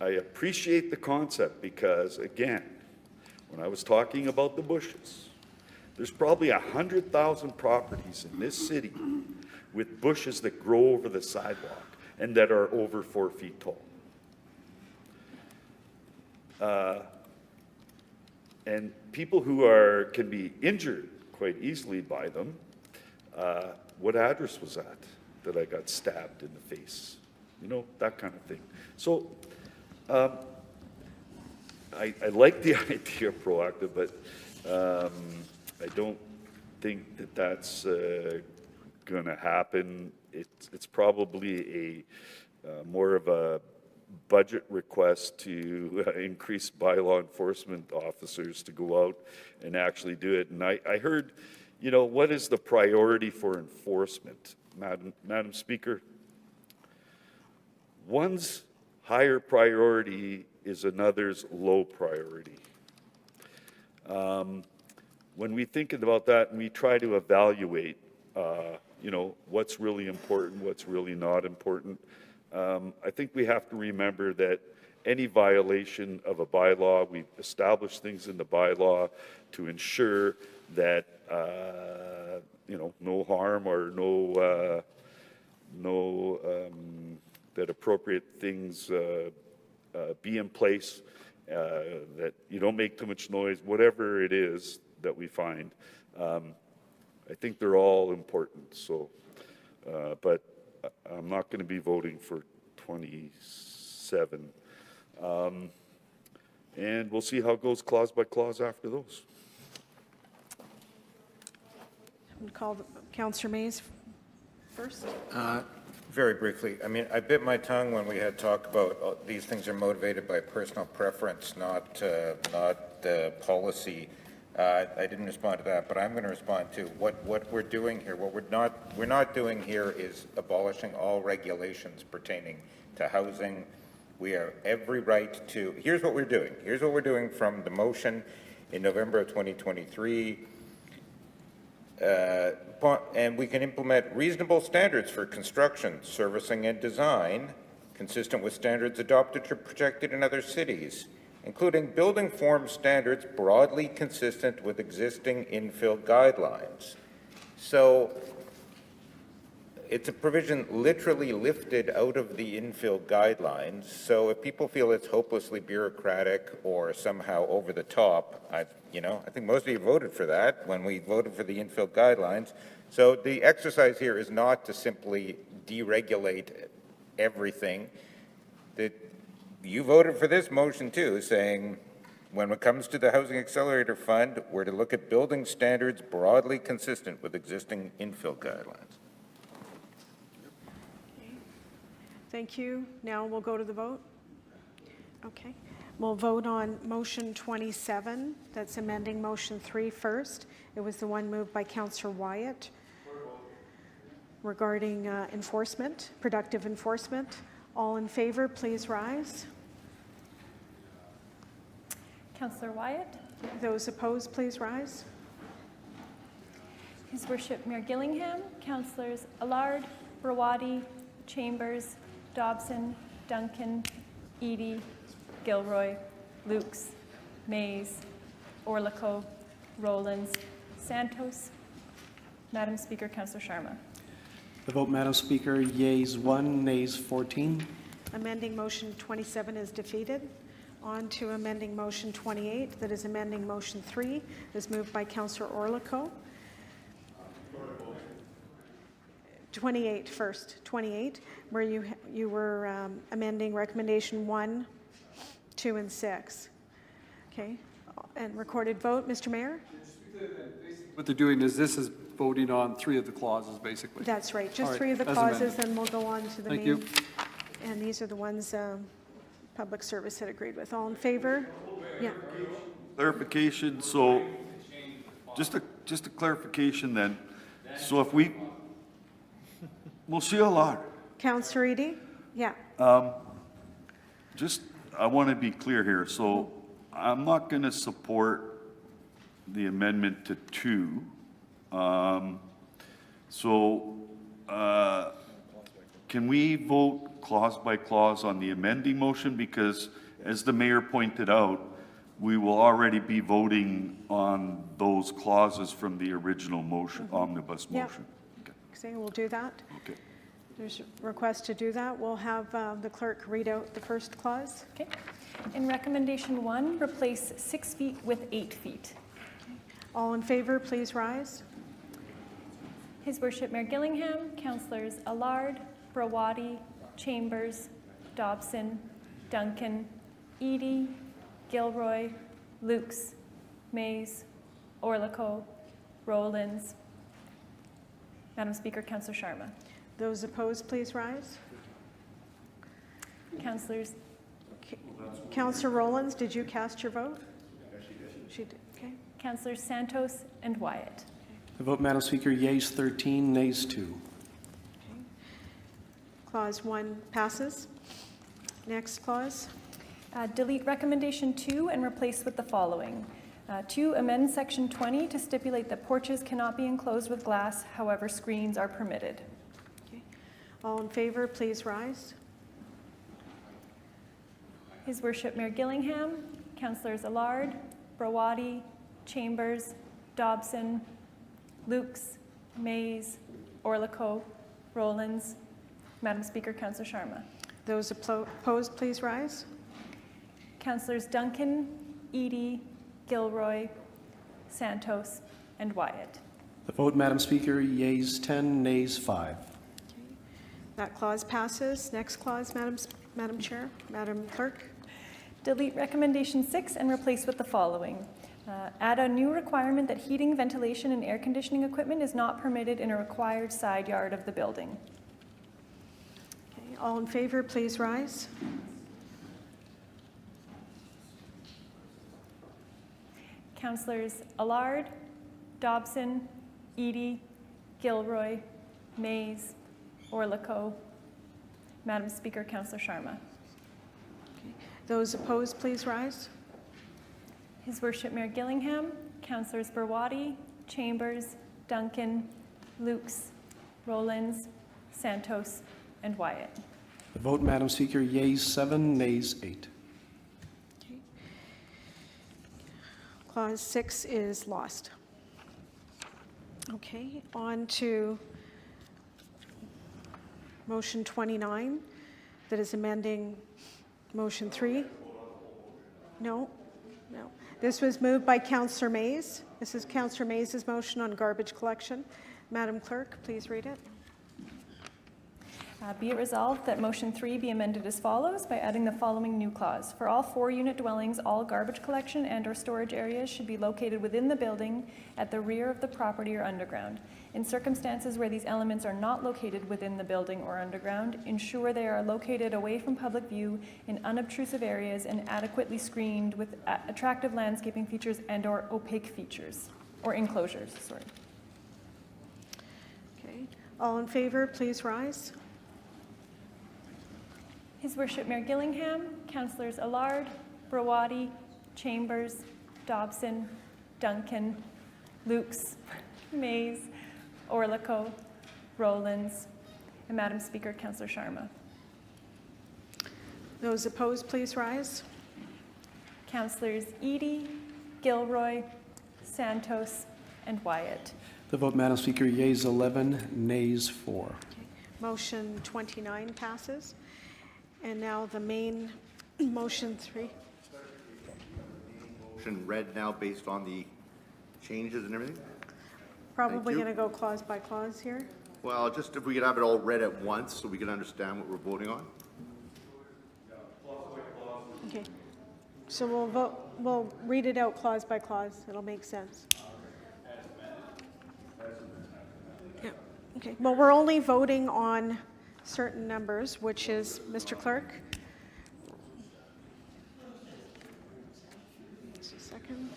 I appreciate the concept because, again, when I was talking about the bushes, there's probably 100,000 properties in this city with bushes that grow over the sidewalk and that are over 4 feet tall. And people who can be injured quite easily by them. What address was that I got stabbed in the face? You know, that kind of thing. So I like the idea of proactive, but I don't think that that's going to happen. It's probably more of a budget request to increase bylaw enforcement officers to go out and actually do it. And I heard, you know, what is the priority for enforcement? Madam Speaker, one's higher priority is another's low priority. When we think about that and we try to evaluate, you know, what's really important, what's really not important, I think we have to remember that any violation of a bylaw, we establish things in the bylaw to ensure that, you know, no harm or that appropriate things be in place, that you don't make too much noise, whatever it is that we find. I think they're all important. So, but I'm not going to be voting for 27. And we'll see how it goes clause by clause after those. Call Councillor Mays first. Very briefly, I mean, I bit my tongue when we had talk about these things are motivated by personal preference, not policy. I didn't respond to that, but I'm going to respond to what we're doing here. What we're not doing here is abolishing all regulations pertaining to housing. We have every right to. Here's what we're doing. Here's what we're doing from the motion in November of 2023. And we can implement reasonable standards for construction, servicing, and design consistent with standards adopted or projected in other cities, including building form standards broadly consistent with existing infill guidelines. So it's a provision literally lifted out of the infill guidelines. So if people feel it's hopelessly bureaucratic or somehow over the top, I think most of you voted for that when we voted for the infill guidelines. So the exercise here is not to simply deregulate everything. That you voted for this motion too, saying when it comes to the Housing Accelerator Fund, we're to look at building standards broadly consistent with existing infill guidelines. Thank you. Now we'll go to the vote. Okay. We'll vote on motion 27. That's amending motion 3 first. It was the one moved by Councillor Wyatt regarding enforcement, productive enforcement. All in favor, please rise. Councillor Wyatt. Those opposed, please rise. His Worship Mayor Gillingham, Councillors Allard, Rawadi, Chambers, Dobson, Duncan, Eadie, Gilroy, Lukes, Mays, Orlico, Rollins, Santos. Madam Speaker, Councillor Sharma. The vote, Madam Speaker, yeas 1, nays 14. Amending motion 27 is defeated. On to amending motion 28, that is amending motion 3, is moved by Councillor Orlico. 28 first, 28, where you were amending recommendation 1, 2, and 6. Okay, and recorded vote, Mr. Mayor? What they're doing is this is voting on 3 of the clauses, basically. That's right, All just right, 3 of the as clauses, amended. then we'll go on to the main. Thank you. And these are the ones Public Service had agreed with. All in favor? Yeah. Clarification, so just a clarification then. So if we'll see a lot. Councillor Eadie? Yeah. I want to be clear here. So I'm not going to support the amendment to 2. can we vote clause by clause on the amending motion? Because as the mayor pointed out, we will already be voting on those clauses from the original motion, omnibus Yeah. motion. Okay, we'll do that. Okay. There's a request to do that. We'll have the clerk read out the first clause. Okay. In recommendation 1, replace 6 feet with 8 feet. All in favor, please rise. His Worship Mayor Gillingham, Councillors Allard, Brawadi, Chambers, Dobson, Duncan, Edie, Gilroy, Lukes, Mays, Orlico, Rollins. Madam Speaker, Councillor Sharma. Those opposed, please rise. Councillors, Councillor Rollins, did you cast your vote? She did, okay. Councillors Santos and Wyatt. The vote, Madam Speaker, yeas 13, nays 2. Clause 1 passes. Next clause. Delete recommendation 2 and replace with the following. 2, amend section 20 to stipulate that porches cannot be enclosed with glass, however, screens are permitted. All in favor, please rise. His Worship Mayor Gillingham, Councillors Allard, Brawadi, Chambers, Dobson, Lukes, Mays, Orlico, Rollins. Madam Speaker, Councillor Sharma. Those opposed, please rise. Councillors Duncan, Edie, Gilroy, Santos, and Wyatt. The vote, Madam Speaker, yeas 10, nays 5. That clause passes. Next clause, Madam Chair, Madam Clerk. Delete recommendation 6 and replace with the following. Add a new requirement that heating, ventilation, and air conditioning equipment is not permitted in a required side yard of the building. Okay, all in favor, please rise. Councillors Allard, Dobson, Edie, Gilroy, Mays, Orlico. Madam Speaker, Councillor Sharma. Those opposed, please rise. His Worship Mayor Gillingham, Councillors Brawadi, Chambers, Duncan, Lukes, Rollins, Santos, and Wyatt. The vote, Madam Speaker, yeas 7, nays 8. Clause 6 is lost. Okay, on to motion 29, that is amending motion 3. No. This was moved by Councillor Mays. This is Councillor Mays' motion on garbage collection. Madam Clerk, please read it. Be it resolved that motion 3 be amended as follows by adding the following new clause. For all 4-unit dwellings, all garbage collection and/or storage areas should be located within the building, at the rear of the property, or underground. In circumstances where these elements are not located within the building or underground, ensure they are located away from public view in unobtrusive areas and adequately screened with attractive landscaping features and/or opaque features, or enclosures, sorry. Okay, all in favor, please rise. His Worship Mayor Gillingham, Councillors Allard, Brawadi, Chambers, Dobson, Duncan, Lukes, Mays, Orlico, Rollins, and Madam Speaker, Councillor Sharma. Those opposed, please rise. Councillors Edie, Gilroy, Santos, and Wyatt. The vote, Madam Speaker, yeas 11, nays 4. Motion 29 passes. And now the main motion 3. Motion read now based on the changes and everything? Probably you. going to go clause by clause here. Well, just if we could have it all read at once so we can understand what we're voting on. Okay. So we'll read it out clause by clause. It'll make sense. Yeah. Okay. Well, we're only voting on certain numbers, which is, Mr. Clerk. Just a second.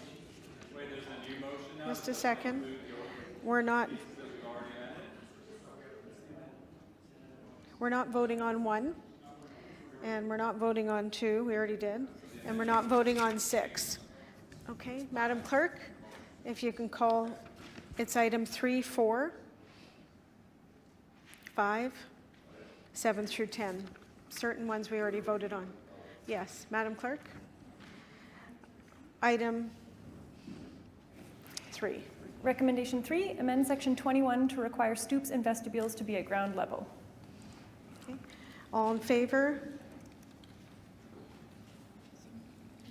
Just a second. We're not voting on 1, and we're not voting on 2, we already did, and we're not voting on 6. Okay, Madam Clerk, if you can call, it's item 3, 4, 5, 7 through 10. Certain ones we already voted on. Yes, Madam Clerk? Item 3. Recommendation 3, amend section 21 to require stoops and vestibules to be at ground level. Okay. All in favor?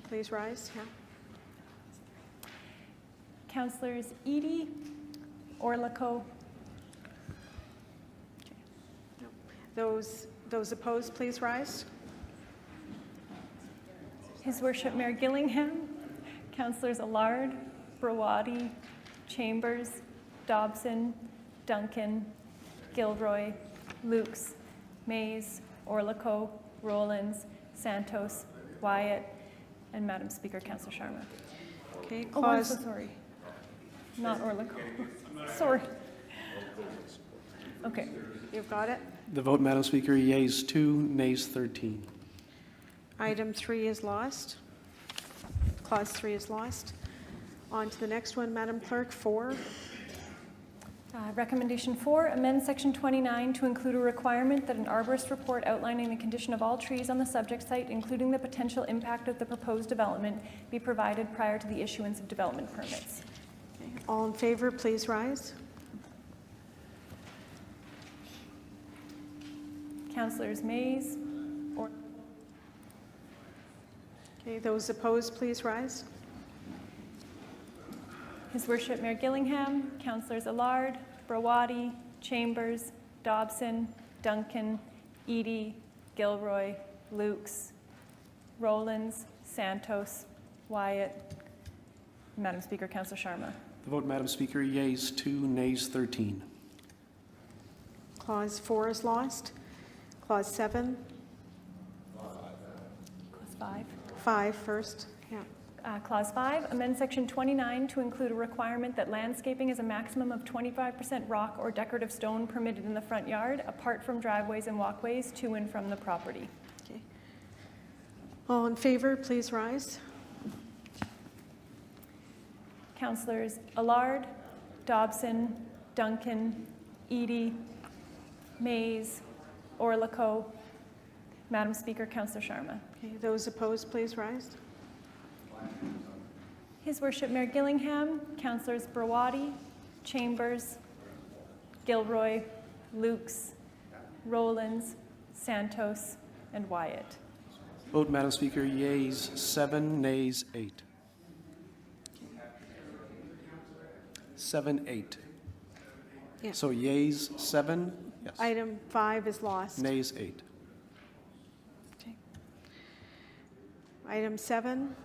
Please rise. Yeah. Councillors Edie, Orlico, Those opposed, please rise. His Worship Mayor Gillingham, Councillors Allard, Brawadi, Chambers, Dobson, Duncan, Gilroy, Lukes, Mays, Orlico, Rollins, Santos, Wyatt, and Madam Speaker, Councillor Sharma. Okay, Oh, I'm clause, so sorry. Not Orlico. Sorry. Okay. you've got it. The vote, Madam Speaker, yeas 2, nays 13. Item 3 is lost. Clause 3 is lost. On to the next one, Madam Clerk, 4. Recommendation 4, amend section 29 to include a requirement that an arborist report outlining the condition of all trees on the subject site, including the potential impact of the proposed development, be provided prior to the issuance of development permits. Okay. All in favor, please rise. Councillors Mays, or Okay, those opposed, please rise. His Worship Mayor Gillingham, Councillors Allard, Brawadi, Chambers, Dobson, Duncan, Edie, Gilroy, Lukes, Rollins, Santos, Wyatt, Madam Speaker, Councillor Sharma. The vote, Madam Speaker, yeas 2, nays 13. Clause 4 is lost. Clause 7. Clause 5. 5 first, yeah. Clause 5, amend section 29 to include a requirement that landscaping is a maximum of 25% rock or decorative stone permitted in the front yard, apart from driveways and walkways to and from the property. Okay. All in favor, please rise. Councillors Allard, Dobson, Duncan, Edie, Mays, Orlico, Madam Speaker, Councillor Sharma. Okay, those opposed, please rise. His Worship Mayor Gillingham, Councillors Brawadi, Chambers, Gilroy, Lukes, Rollins, Santos, and Wyatt. Vote, Madam Speaker, yeas 7, nays 8. 7, 8. Yeah. So yeas 7, yes. Item 5 is lost. Nays 8. Okay. Item 7.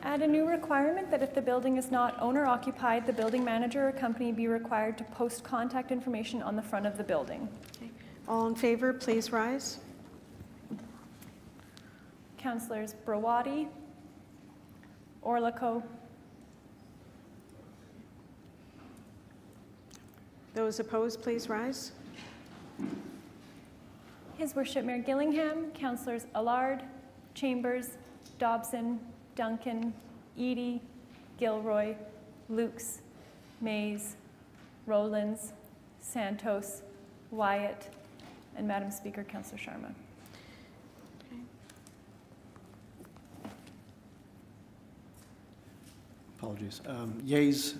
Add a new requirement that if the building is not owner occupied, the building manager or company be required to post contact information on the front of the building. Okay. All in favor, please rise. Councillors Brawadi, Orlico, Those opposed, please rise. His Worship Mayor Gillingham, Councillors Allard, Chambers, Dobson, Duncan, Edie, Gilroy, Lukes, Mays, Rollins, Santos, Wyatt, and Madam Speaker, Councillor Sharma. Apologies. Yeas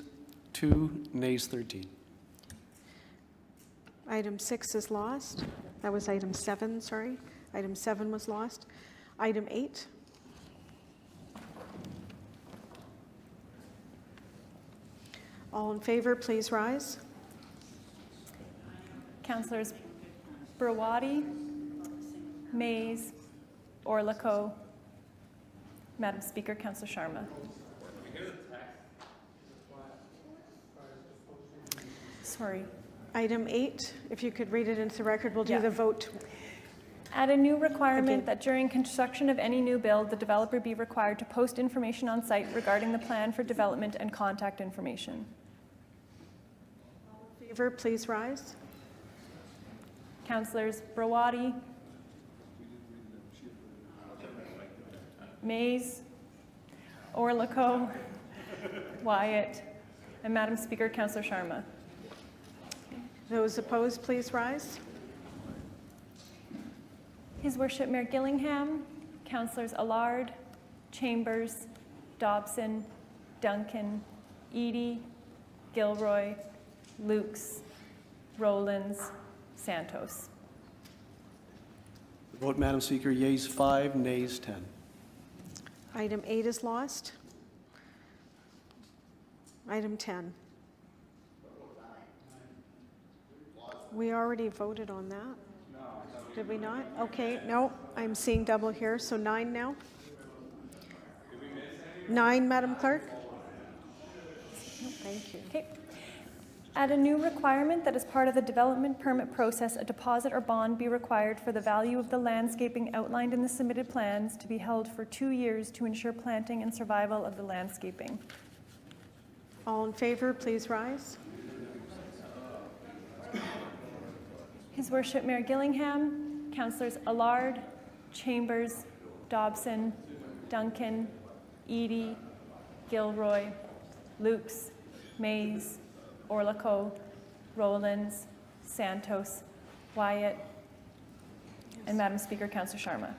2, nays 13. Item 6 is lost. That was item 7, sorry. Item 7 was lost. Item 8. All in favor, please rise. Councillors Brawadi, Mays, Orlico, Madam Speaker, Councillor Sharma. Sorry. Item 8, if you could read it into the record, we'll do Yeah. the vote. Add a new requirement Again. that during construction of any new build, the developer be required to post information on site regarding the plan for development and contact information. In favor, please rise. Councillors Brawadi, Mays, Orlico, Wyatt, and Madam Speaker, Councillor Sharma. Those opposed, please rise. His Worship Mayor Gillingham, Councillors Allard, Chambers, Dobson, Duncan, Edie, Gilroy, Lukes, Rollins, Santos. The vote, Madam Speaker, yeas 5, nays 10. Item 8 is lost. Item 10. We already voted on that. Did we not? Okay, no, I'm seeing double here, so 9 now. 9, Madam Clerk? Thank you. Okay. Add a new requirement that as part of the development permit process, a deposit or bond be required for the value of the landscaping outlined in the submitted plans to be held for 2 years to ensure planting and survival of the landscaping. All in favor, please rise. His Worship Mayor Gillingham, Councillors Allard, Chambers, Dobson, Duncan, Edie, Gilroy, Lukes, Mays, Orlico, Rollins, Santos, Wyatt, and Madam Speaker, Councillor Sharma.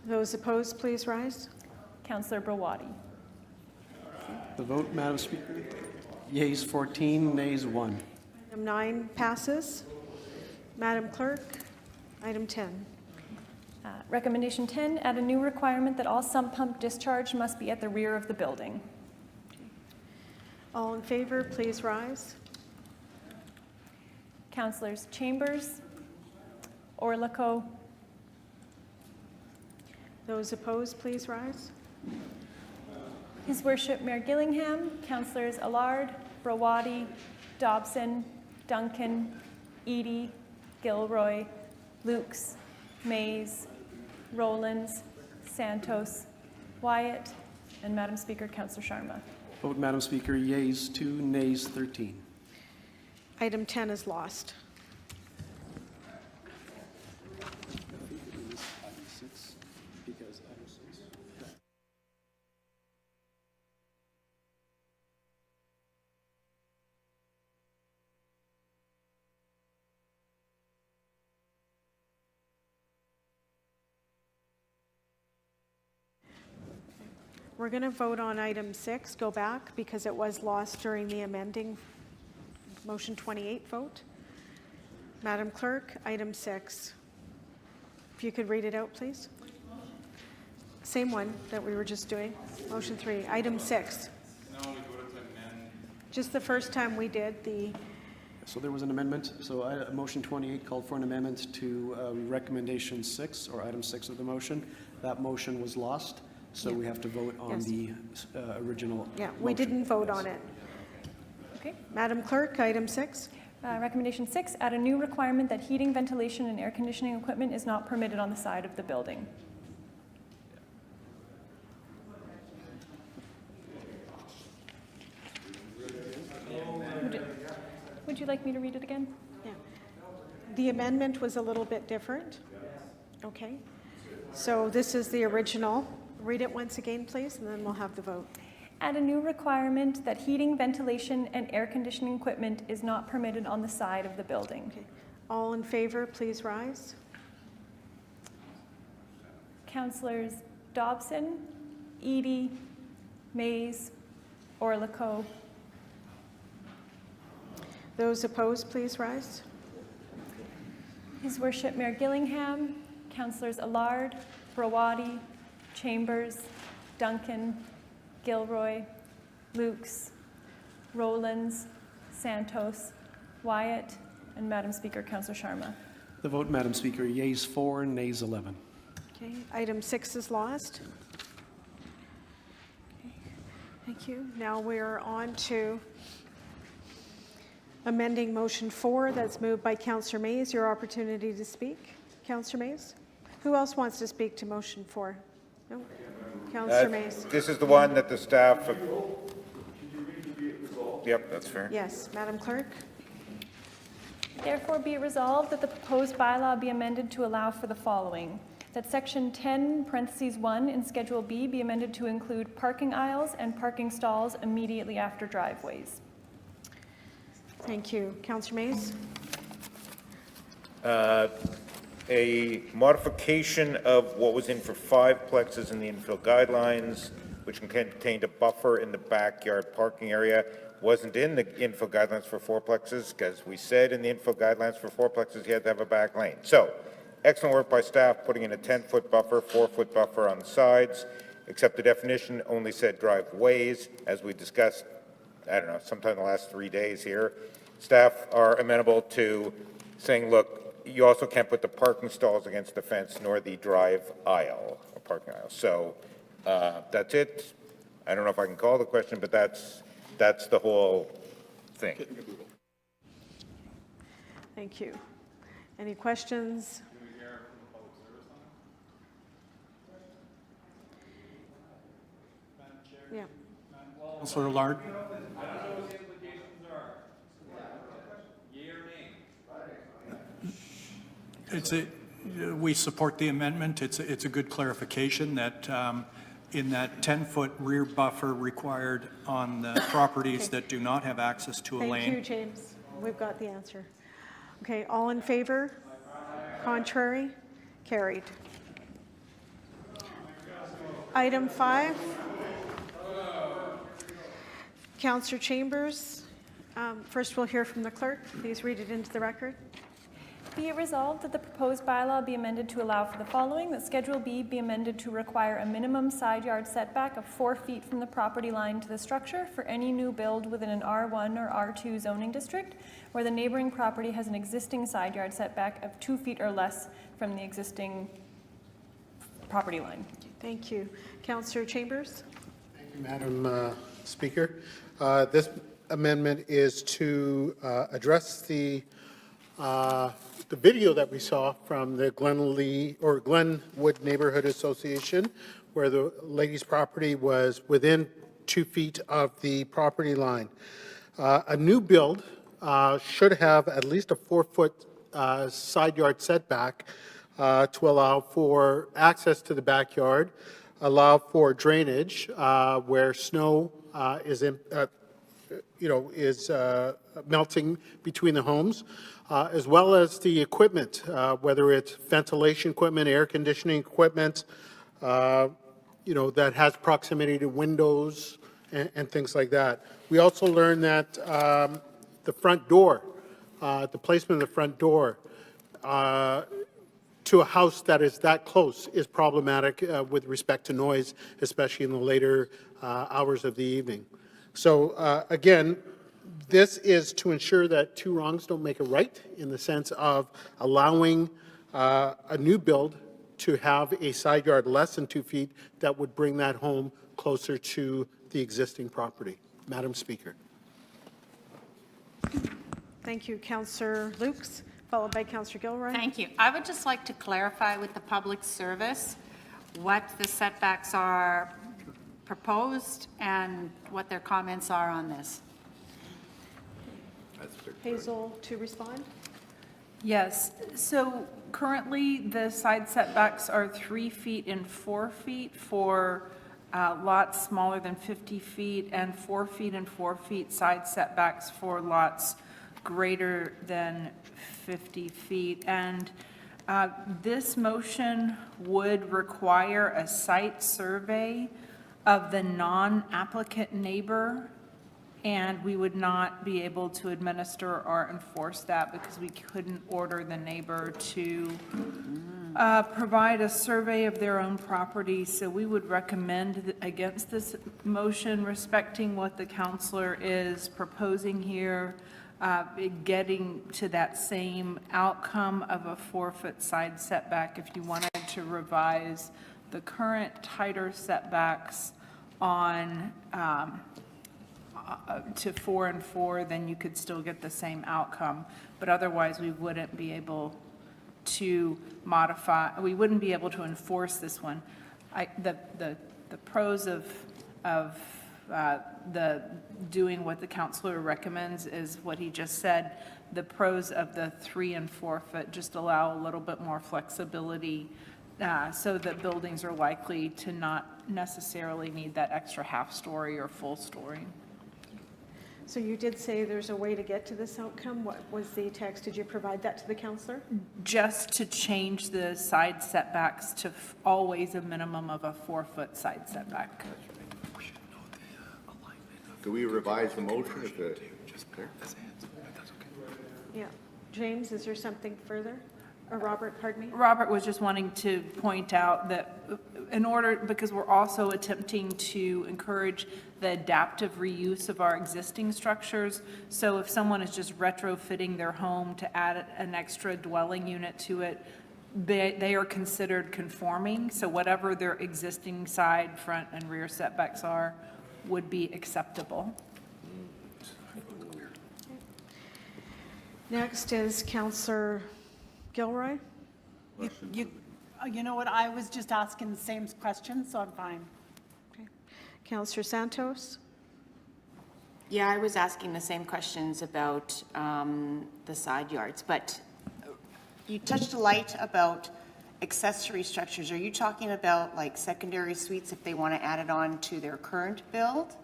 Those opposed, please rise. Councillor Brawadi. The vote, Madam Speaker, yeas 14, nays 1. Item 9 passes. Madam Clerk, item 10. Recommendation 10, add a new requirement that all sump pump discharge must be at the rear of the building. All in favor, please rise. Councillors Chambers, Orlico, Those opposed, please rise. His Worship Mayor Gillingham, Councillors Allard, Brawadi, Dobson, Duncan, Edie, Gilroy, Lukes, Mays, Rollins, Santos, Wyatt, and Madam Speaker, Councillor Sharma. Vote, Madam Speaker, yeas 2, nays 13. Item 10 is lost. We're going to vote on item 6, go back, because it was lost during the amending motion 28 vote. Madam Clerk, item 6. If you could read it out, please. Same one that we were just doing. Motion 3, item 6. Just the first time we did the, So there was an amendment. So motion 28 called for an amendment to recommendation 6, or item 6 of the motion. That motion was lost, so we have to vote on Yes. the original yeah, we motion. didn't vote Yes. on it. Okay. Madam Clerk, item 6. Recommendation 6, add a new requirement that heating, ventilation, and air conditioning equipment is not permitted on the side of the building. Would you like me to read it again? Yeah. The amendment was a little bit different. Okay. So this is the original. Read it once again, please, and then we'll have the vote. Add a new requirement that heating, ventilation, and air conditioning equipment is not permitted on the side of the building. Okay. All in favor, please rise. Councillors Dobson, Edie, Mays, Orlico. Those opposed, please rise. His Worship Mayor Gillingham, Councillors Allard, Brawadi, Chambers, Duncan, Gilroy, Lukes, Rollins, Santos, Wyatt, and Madam Speaker, Councillor Sharma. The vote, Madam Speaker, yeas 4, nays 11. Okay. Item 6 is lost. Okay. Thank you. Now we're on to amending motion 4 that's moved by Councillor Mays. Your opportunity to speak. Councillor Mays? Who else wants to speak to motion 4? No? Councillor Mays? This is the one that the staff. Yep, that's fair. Yes. Madam Clerk? Therefore be it resolved that the proposed bylaw be amended to allow for the following. That section 10, parentheses 1 in Schedule B be amended to include parking aisles and parking stalls immediately after driveways. Thank you. Councillor Mays? A modification of what was in for 5 plexes in the infill guidelines, which contained a buffer in the backyard parking area, wasn't in the infill guidelines for 4 plexes, because we said in the infill guidelines for 4 plexes you had to have a back lane. So, excellent work by staff putting in a 10-foot buffer, 4-foot buffer on the sides, except the definition only said driveways, as we discussed, I don't know, sometime in the last 3 days here. Staff are amenable to saying, look, you also can't put the parking stalls against the fence nor the drive aisle, or parking aisle. So that's it. I don't know if I can call the question, but that's the whole thing. Thank you. Any questions? Yeah. Councillor Lard? We support the amendment. It's a good clarification that in that 10-foot rear buffer required on the properties that do not have access to a lane. Thank you, James. We've got the answer. Okay, all in favor? Contrary? Carried. Item 5. Councillor Chambers. First, we'll hear from the clerk. Please read it into the record. Be it resolved that the proposed bylaw be amended to allow for the following, that Schedule B be amended to require a minimum side yard setback of 4 feet from the property line to the structure for any new build within an R1 or R2 zoning district, where the neighboring property has an existing side yard setback of 2 feet or less from the existing property line. Thank you. Councillor Chambers? Thank you, Madam Speaker. This amendment is to address the video that we saw from the Glenwood Neighborhood Association, where the lady's property was within 2 feet of the property line. A new build should have at least a 4-foot side yard setback to allow for access to the backyard, allow for drainage where snow is melting between the homes, as well as the equipment, whether it's ventilation equipment, air conditioning equipment, that has proximity to windows and things like that. We also learned that the front door, the placement of the front door to a house that is that close is problematic with respect to noise, especially in the later hours of the evening. So again, this is to ensure that 2 wrongs don't make a right, in the sense of allowing a new build to have a side yard less than 2 feet that would bring that home closer to the existing property. Madam Speaker. Thank you. Councillor Lukes, followed by Councillor Gilroy. Thank you. I would just like to clarify with the public service what the setbacks are proposed and what their comments are on this. Hazel to respond. Yes, so currently the side setbacks are 3 feet and 4 feet for lots smaller than 50 feet, and 4 feet and 4 feet side setbacks for lots greater than 50 feet. And this motion would require a site survey of the non-applicant neighbor, and we would not be able to administer or enforce that because we couldn't order the neighbor to provide a survey of their own property. So we would recommend against this motion, respecting what the councillor is proposing here, getting to that same outcome of a 4-foot side setback. If you wanted to revise the current tighter setbacks on to 4 and 4, then you could still get the same outcome. But otherwise, we wouldn't be able to modify, we wouldn't be able to enforce this one. The pros of the doing what the councillor recommends is what he just said. The pros of the 3 and 4 foot just allow a little bit more flexibility so that buildings are likely to not necessarily need that extra half story or full story. So you did say there's a way to get to this outcome. What was the text? Did you provide that to the counselor? Just to change the side setbacks to always a minimum of a 4-foot side setback. Do we revise the motion if the, Yeah. James, is there something further? Or Robert, pardon me? Robert was just wanting to point out that in order, because we're also attempting to encourage the adaptive reuse of our existing structures. So if someone is just retrofitting their home to add an extra dwelling unit to it, they are considered conforming. So whatever their existing side, front, and rear setbacks are would be acceptable. Next is Counselor Gilroy. You know what, I was just asking the same question, so I'm fine. Counselor Santos. Yeah, I was asking the same questions about the side yards, but you touched a light about accessory structures. Are you talking about like secondary suites if they want to add it on to their current build?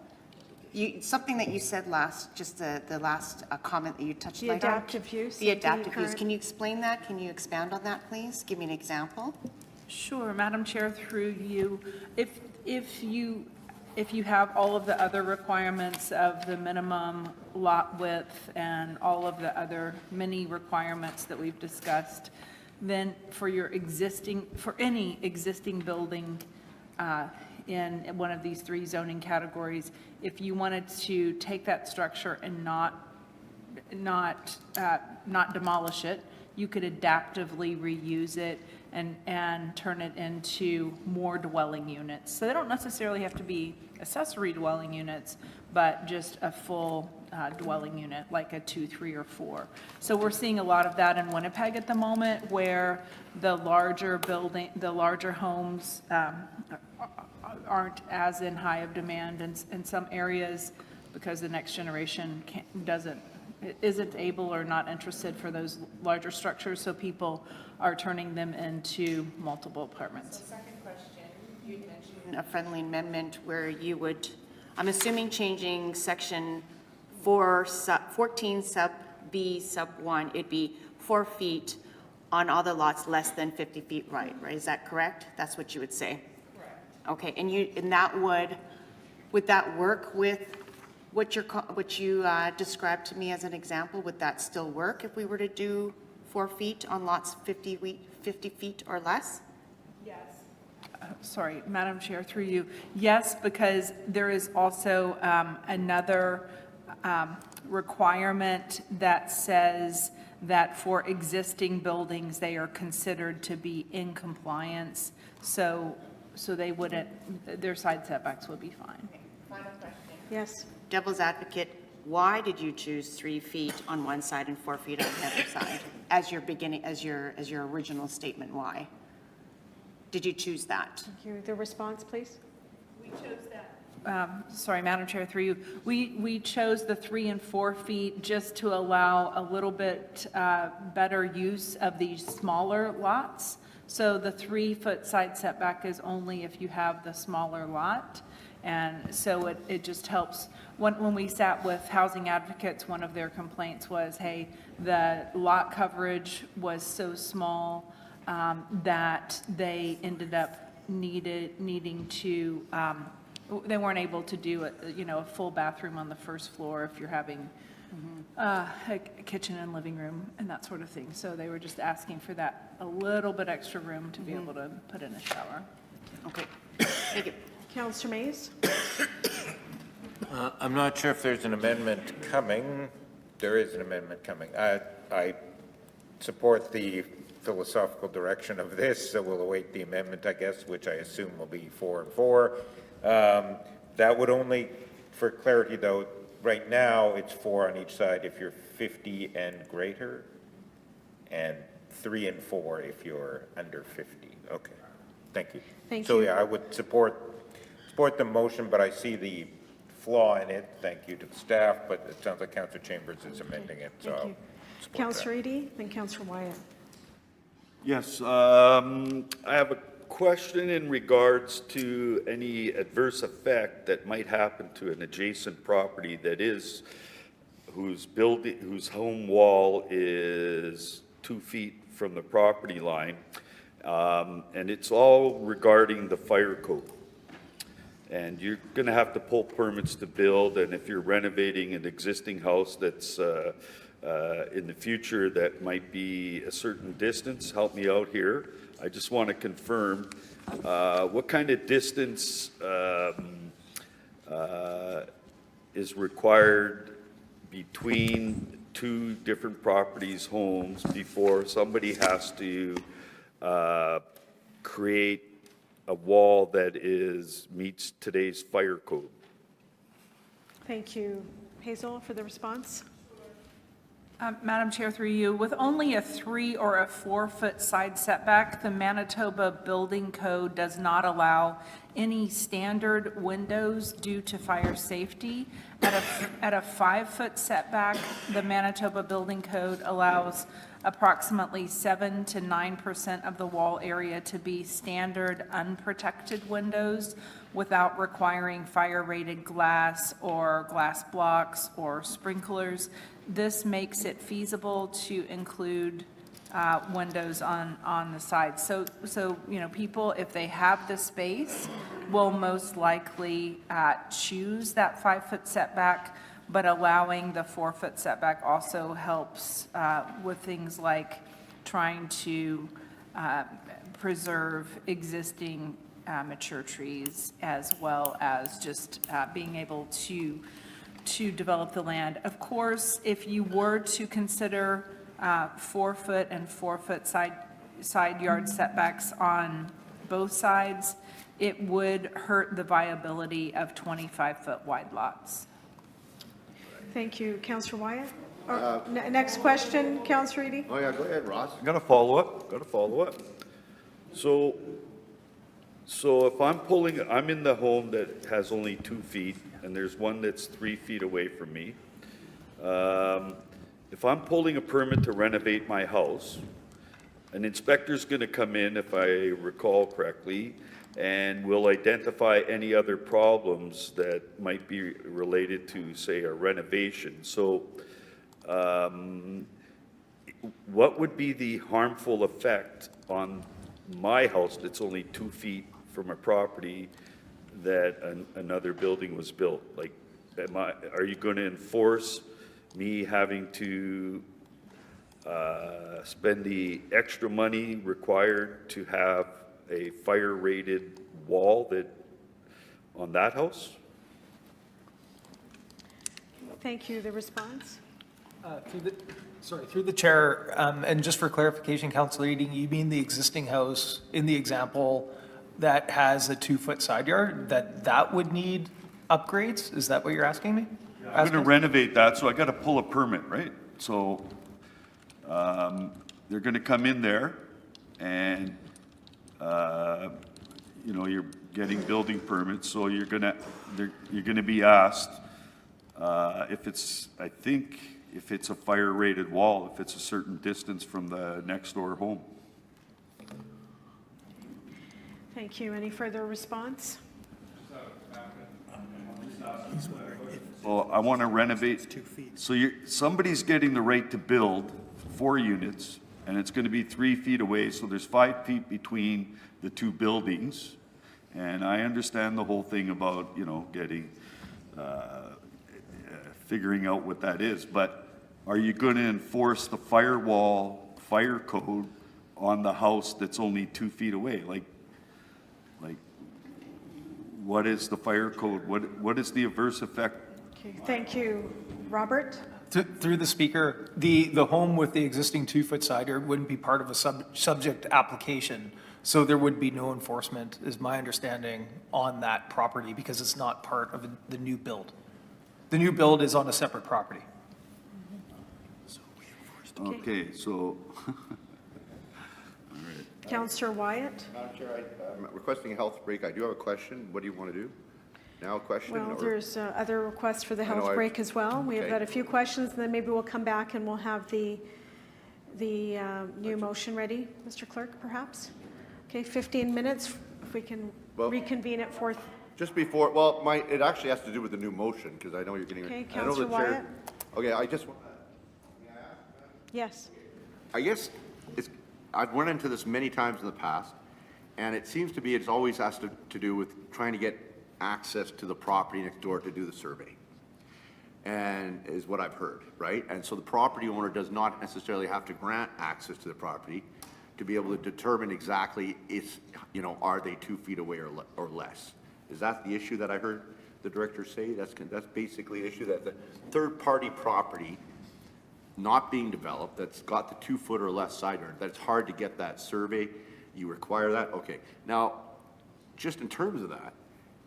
Something that you said last, just the last comment that you touched The light on. adaptive use. The of adaptive use. current- Can you explain that? Can you expand on that, please? Give me an example. Sure, Madam Chair, through you, if you have all of the other requirements of the minimum lot width and all of the other many requirements that we've discussed, then for any existing building in one of these 3 zoning categories, if you wanted to take that structure and not demolish it, you could adaptively reuse it and turn it into more dwelling units. So they don't necessarily have to be accessory dwelling units, but just a full dwelling unit, like a 2, 3, or 4. So we're seeing a lot of that in Winnipeg at the moment, where the larger homes aren't as in high of demand in some areas because the next generation isn't able or not interested for those larger structures, so people are turning them into multiple apartments. So second question, you mentioned a friendly amendment where you would, I'm assuming changing section 14 sub B sub 1, it'd be 4 feet on all the lots less than 50 feet right? Is that correct? That's what you would say? Correct. Okay, and that would that work with what you described to me as an example? Would that still work if we were to do 4 feet on lots 50 feet or less? Yes. Sorry, Madam Chair, through you. Yes, because there is also another requirement that says that for existing buildings, they are considered to be in compliance. So they wouldn't, their side setbacks would be fine. Final question. Yes. Devil's advocate, why did you choose 3 feet on one side and 4 feet on the other side as your original statement? Why did you choose that? Thank you. The response, please. We chose that. Sorry, Madam Chair, through you. We chose the 3 and 4 feet just to allow a little bit better use of these smaller lots. So the 3-foot side setback is only if you have the smaller lot. And so it just helps. When we sat with housing advocates, one of their complaints was, hey, the lot coverage was so small that they ended up needing to, they weren't able to do a full bathroom on the first floor if you're having a kitchen and living room and that sort of thing. So they were just asking for that a little bit extra room to be able to put in a shower. Okay, thank you. Councillor Mays? I'm not sure if there's an amendment coming. There is an amendment coming. I support the philosophical direction of this, so we'll await the amendment, I guess, which I assume will be 4 and 4. That would only, for clarity though, right now it's 4 on each side if you're 50 and greater, and 3 and 4 if you're under 50. Okay, thank you. Thank So you. yeah, I would support the motion, but I see the flaw in it. Thank you to the staff, but it sounds like Councillor Chambers is amending it, so. Thank I'll you. support Councillor Eady, then Councillor Wyatt. Yes, I have a question in regards to any adverse effect that might happen to an adjacent property that is whose home wall is 2 feet from the property line. And it's all regarding the fire code. And you're going to have to pull permits to build, and if you're renovating an existing house that's in the future that might be a certain distance, help me out here. I just want to confirm what kind of distance is required between two different properties' homes before somebody has to create a wall that meets today's fire code. Thank you. Hazel, for the response. Madam Chair, through you, with only a 3 or a 4-foot side setback, the Manitoba Building Code does not allow any standard windows due to fire safety. At a 5-foot setback, the Manitoba Building Code allows approximately 7 to 9% of the wall area to be standard unprotected windows without requiring fire-rated glass or glass blocks or sprinklers. This makes it feasible to include windows on the side. So, you know, people, if they have the space, will most likely choose that 5-foot setback, but allowing the 4-foot setback also helps with things like trying to preserve existing mature trees, as well as just being able to develop the land. Of course, if you were to consider 4-foot and 4-foot side yard setbacks on both sides, it would hurt the viability of 25-foot wide lots. Thank you. Councillor Wyatt? Next question, Councillor Eady? Oh, yeah, go ahead, Ross. Got to follow up. So if I'm in the home that has only 2 feet, and there's one that's 3 feet away from me. If I'm pulling a permit to renovate my house, an inspector's going to come in, if I recall correctly, and will identify any other problems that might be related to, say, a renovation. So what would be the harmful effect on my house that's only 2 feet from a property that another building was built? Like, are you going to enforce me having to spend the extra money required to have a fire-rated wall on that house? Thank you. The response? Through the chair, and just for clarification, Councillor Eading, you mean the existing house in the example that has a 2-foot side yard, that would need upgrades? Is that what you're asking me? I'm going to renovate that, so I got to pull a permit, right? So they're going to come in there, and you know, you're getting building permits, so you're going to be asked if it's, I think, if it's a fire-rated wall, if it's a certain distance from the next door home. Thank you. Any further response? Well, I want to renovate. So somebody's getting the right to build 4 units, and it's going to be 3 feet away, so there's 5 feet between the 2 buildings. And I understand the whole thing about, you know, getting, figuring out what that is. But are you going to enforce the firewall, fire code on the house that's only 2 feet away? Like, what is the fire code? What is the adverse effect? Okay. Thank you. Robert? Through the speaker, the home with the existing 2-foot side yard wouldn't be part of a subject application, so there would be no enforcement, is my understanding, on that property because it's not part of the new build. The new build is on a separate property. Okay, so. Councillor Wyatt? Madam Chair, I'm requesting a health break. I do have a question. What do you want to do? Now a question? Well, or- there's other requests for the I know, health break as well. We've okay. got a few questions, and then maybe we'll come back and we'll have the new motion ready, Mr. Clerk, perhaps? Okay, 15 minutes, if we can reconvene at 4. Just before, well, it actually has to do with the new motion, because I know you're getting. Okay, I know the Councillor chair- Wyatt? Okay, I just, Yes. I guess it's, I've run into this many times in the past, and it seems to be it's always has to do with trying to get access to the property next door to do the survey. And is what I've heard, right? And so the property owner does not necessarily have to grant access to the property to be able to determine exactly if, you know, are they 2 feet away or less? Is that the issue that I heard the director say? That's basically the issue, that the third-party property not being developed, that's got the 2 foot or less side yard, that it's hard to get that survey, you require that? Okay. Now, just in terms of that,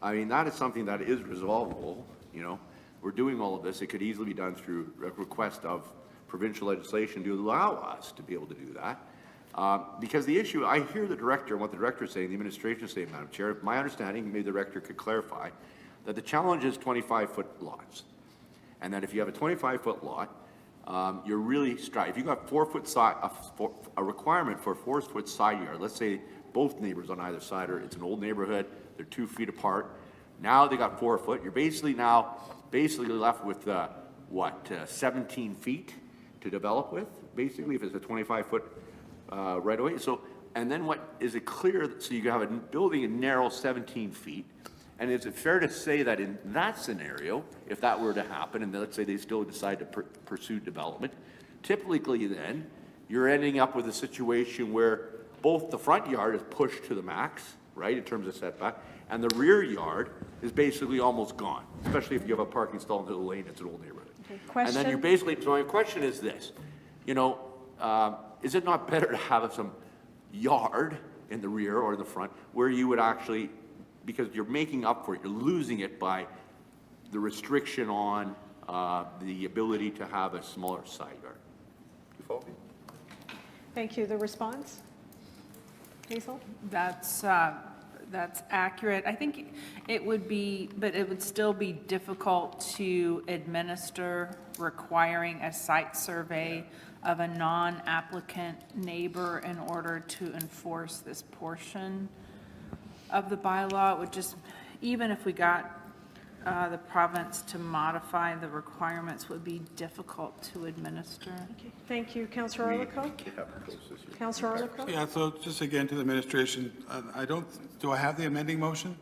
I mean, that is something that is resolvable, you know? We're doing all of this, it could easily be done through a request of provincial legislation to allow us to be able to do that. Because the issue, I hear the director, and what the director is saying, the administration is saying, Madam Chair, my understanding, maybe the director could clarify, that the challenge is 25-foot lots. And that if you have a 25-foot lot, you're really if you've got 4 foot side, a requirement for a 4 foot side yard, let's say both neighbors on either side are, it's an old neighborhood, they're 2 feet apart, now they got 4 foot, you're basically left with, 17 feet to develop with, basically, if it's a 25-foot right away. So, and then what, is it clear, so you have a building a narrow 17 feet, and is it fair to say that in that scenario, if that were to happen, and let's say they still decide to pursue development, typically then, you're ending up with a situation where both the front yard is pushed to the max, right, in terms of setback, and the rear yard is basically almost gone, especially if you have a parking stall into the lane, it's an old neighborhood. Okay. And then you're basically, so my question is this, you know, is it not better to have some yard in the rear or in the front where you would actually, because you're making up for it, you're losing it by the restriction on the ability to have a smaller side yard? Do you follow me? Thank you. The response? Hazel? That's accurate. I think it would be, but it would still be difficult to administer requiring a site survey of a non-applicant neighbor in order to enforce this portion of the bylaw. It would just, even if we got the province to modify the requirements, would be difficult to administer. Okay. Thank you. Councillor Orlikow? Councillor Orlikow? Yeah, so just again to the administration, do I have the amending motion?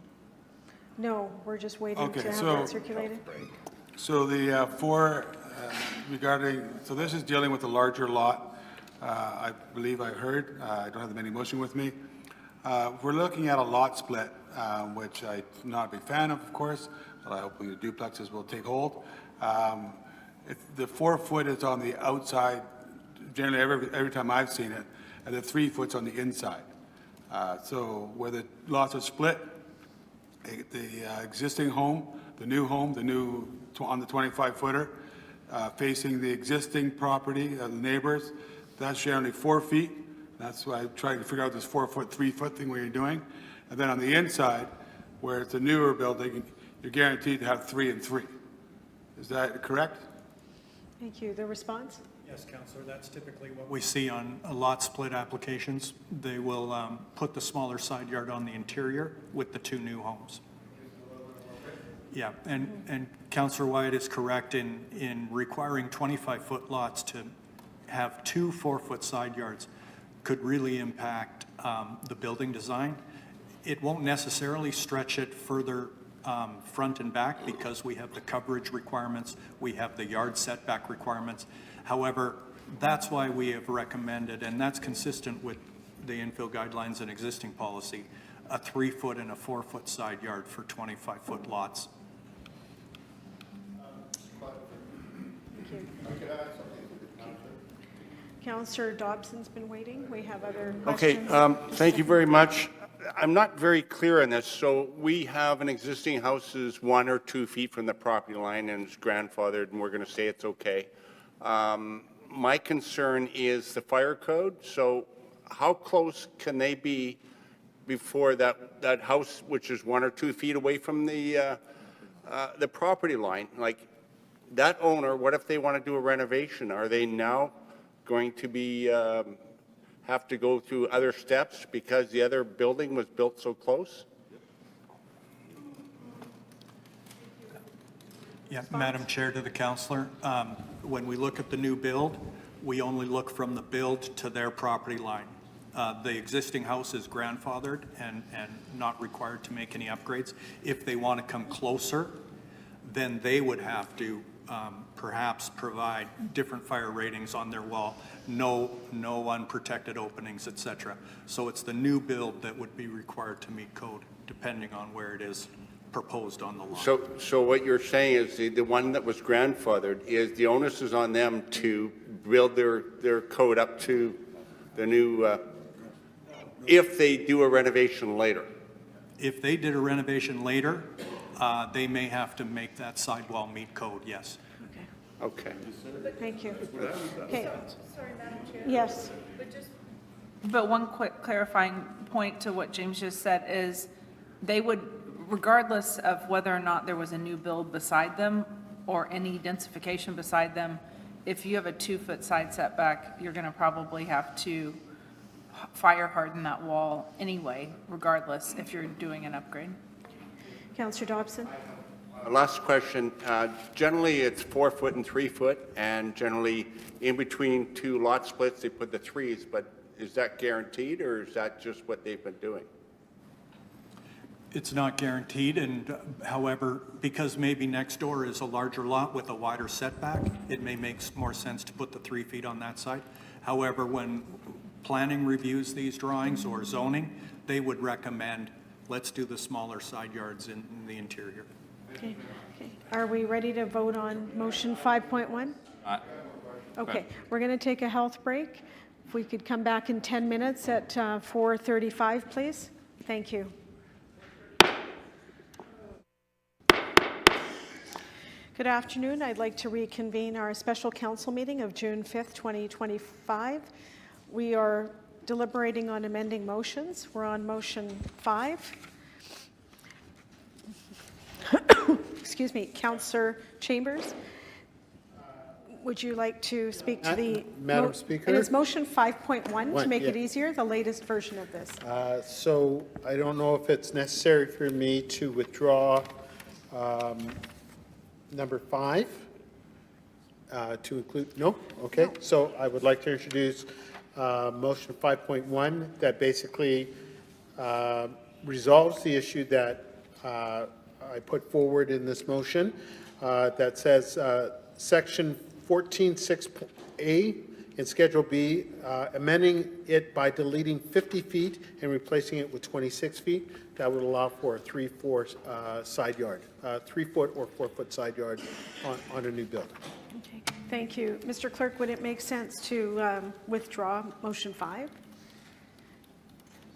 No, we're just waiting to Okay, have so- that circulated. So the regarding, so this is dealing with the larger lot. I believe I heard, I don't have the amending motion with me. We're looking at a lot split, which I'm not a big fan of course, but I hope the duplexes will take hold. If the 4 foot is on the outside, generally every time I've seen it, and the 3 foot's on the inside. So where the lots are split, the existing home, the new on the 25-footer, facing the existing property of the neighbors, that's generally 4 feet. That's why I tried to figure out this 4 foot, 3 foot thing what you're doing. And then on the inside, where it's a newer building, you're guaranteed to have 3 and 3. Is that correct? Thank you. The response? Yes, Councillor, that's typically what we see on lot split applications. They will put the smaller side yard on the interior with the 2 new homes. Yeah, and Councillor Wyatt is correct in requiring 25-foot lots to have 2 4-foot side yards could really impact the building design. It won't necessarily stretch it further front and back because we have the coverage requirements, we have the yard setback requirements. However, that's why we have recommended, and that's consistent with the infill guidelines and existing policy, a 3-foot and a 4-foot side yard for 25-foot lots. Thank you. Councillor Dobson's been waiting. We have other Okay, questions. thank you very much. I'm not very clear on this. So we have an existing house is 1 or 2 feet from the property line and it's grandfathered and we're going to say it's okay. My concern is the fire code. So how close can they be before that house, which is 1 or 2 feet away from the property line? Like that owner, what if they want to do a renovation? Are they now going to be have to go through other steps because the other building was built so close? Yeah, Madam Chair, to the counselor, when we look at the new build, we only look from the build to their property line. The existing house is grandfathered and not required to make any upgrades. If they want to come closer, then they would have to perhaps provide different fire ratings on their wall, no unprotected openings, et cetera. So it's the new build that would be required to meet code, depending on where it is proposed on the line. So what you're saying is the one that was grandfathered is the onus is on them to build their code up to the new, if they do a renovation later. If they did a renovation later, they may have to make that sidewall meet code, yes. Okay. Thank you. Okay. Yes. But one quick clarifying point to what James just said is they would, regardless of whether or not there was a new build beside them or any densification beside them, if you have a 2-foot side setback, you're going to probably have to fire harden that wall anyway, regardless if you're doing an upgrade. Councillor Dobson? Last question. Generally, it's 4 foot and 3 foot, and generally in between two lot splits, they put the threes, but is that guaranteed, or is that just what they've been doing? It's not guaranteed, and however, because maybe next door is a larger lot with a wider setback, it may make more sense to put the 3 feet on that side. However, when planning reviews these drawings or zoning, they would recommend, let's do the smaller side yards in the interior. Okay. Are we ready to vote on motion 5.1? Okay, we're going to take a health break. If we could come back in 10 minutes at 4:35, please. Thank you. Good afternoon. I'd like to reconvene our special council meeting of June 5th, 2025. We are deliberating on amending motions. We're on motion 5. Excuse me, Councillor Chambers, would you like to speak to the... Madam Speaker? It is motion 5.1 to make it yeah. easier, the latest version of this. So I don't know if it's necessary for me to withdraw number 5 to include, no? Okay, so I would like to introduce motion 5.1 that basically resolves the issue that I put forward in this motion that says section 14.6A in Schedule B, amending it by deleting 50 feet and replacing it with 26 feet. That would allow for a 3-4 side yard, 3-foot or 4-foot side yard on a new build. Okay, thank you. Mr. Clerk, would it make sense to withdraw motion 5?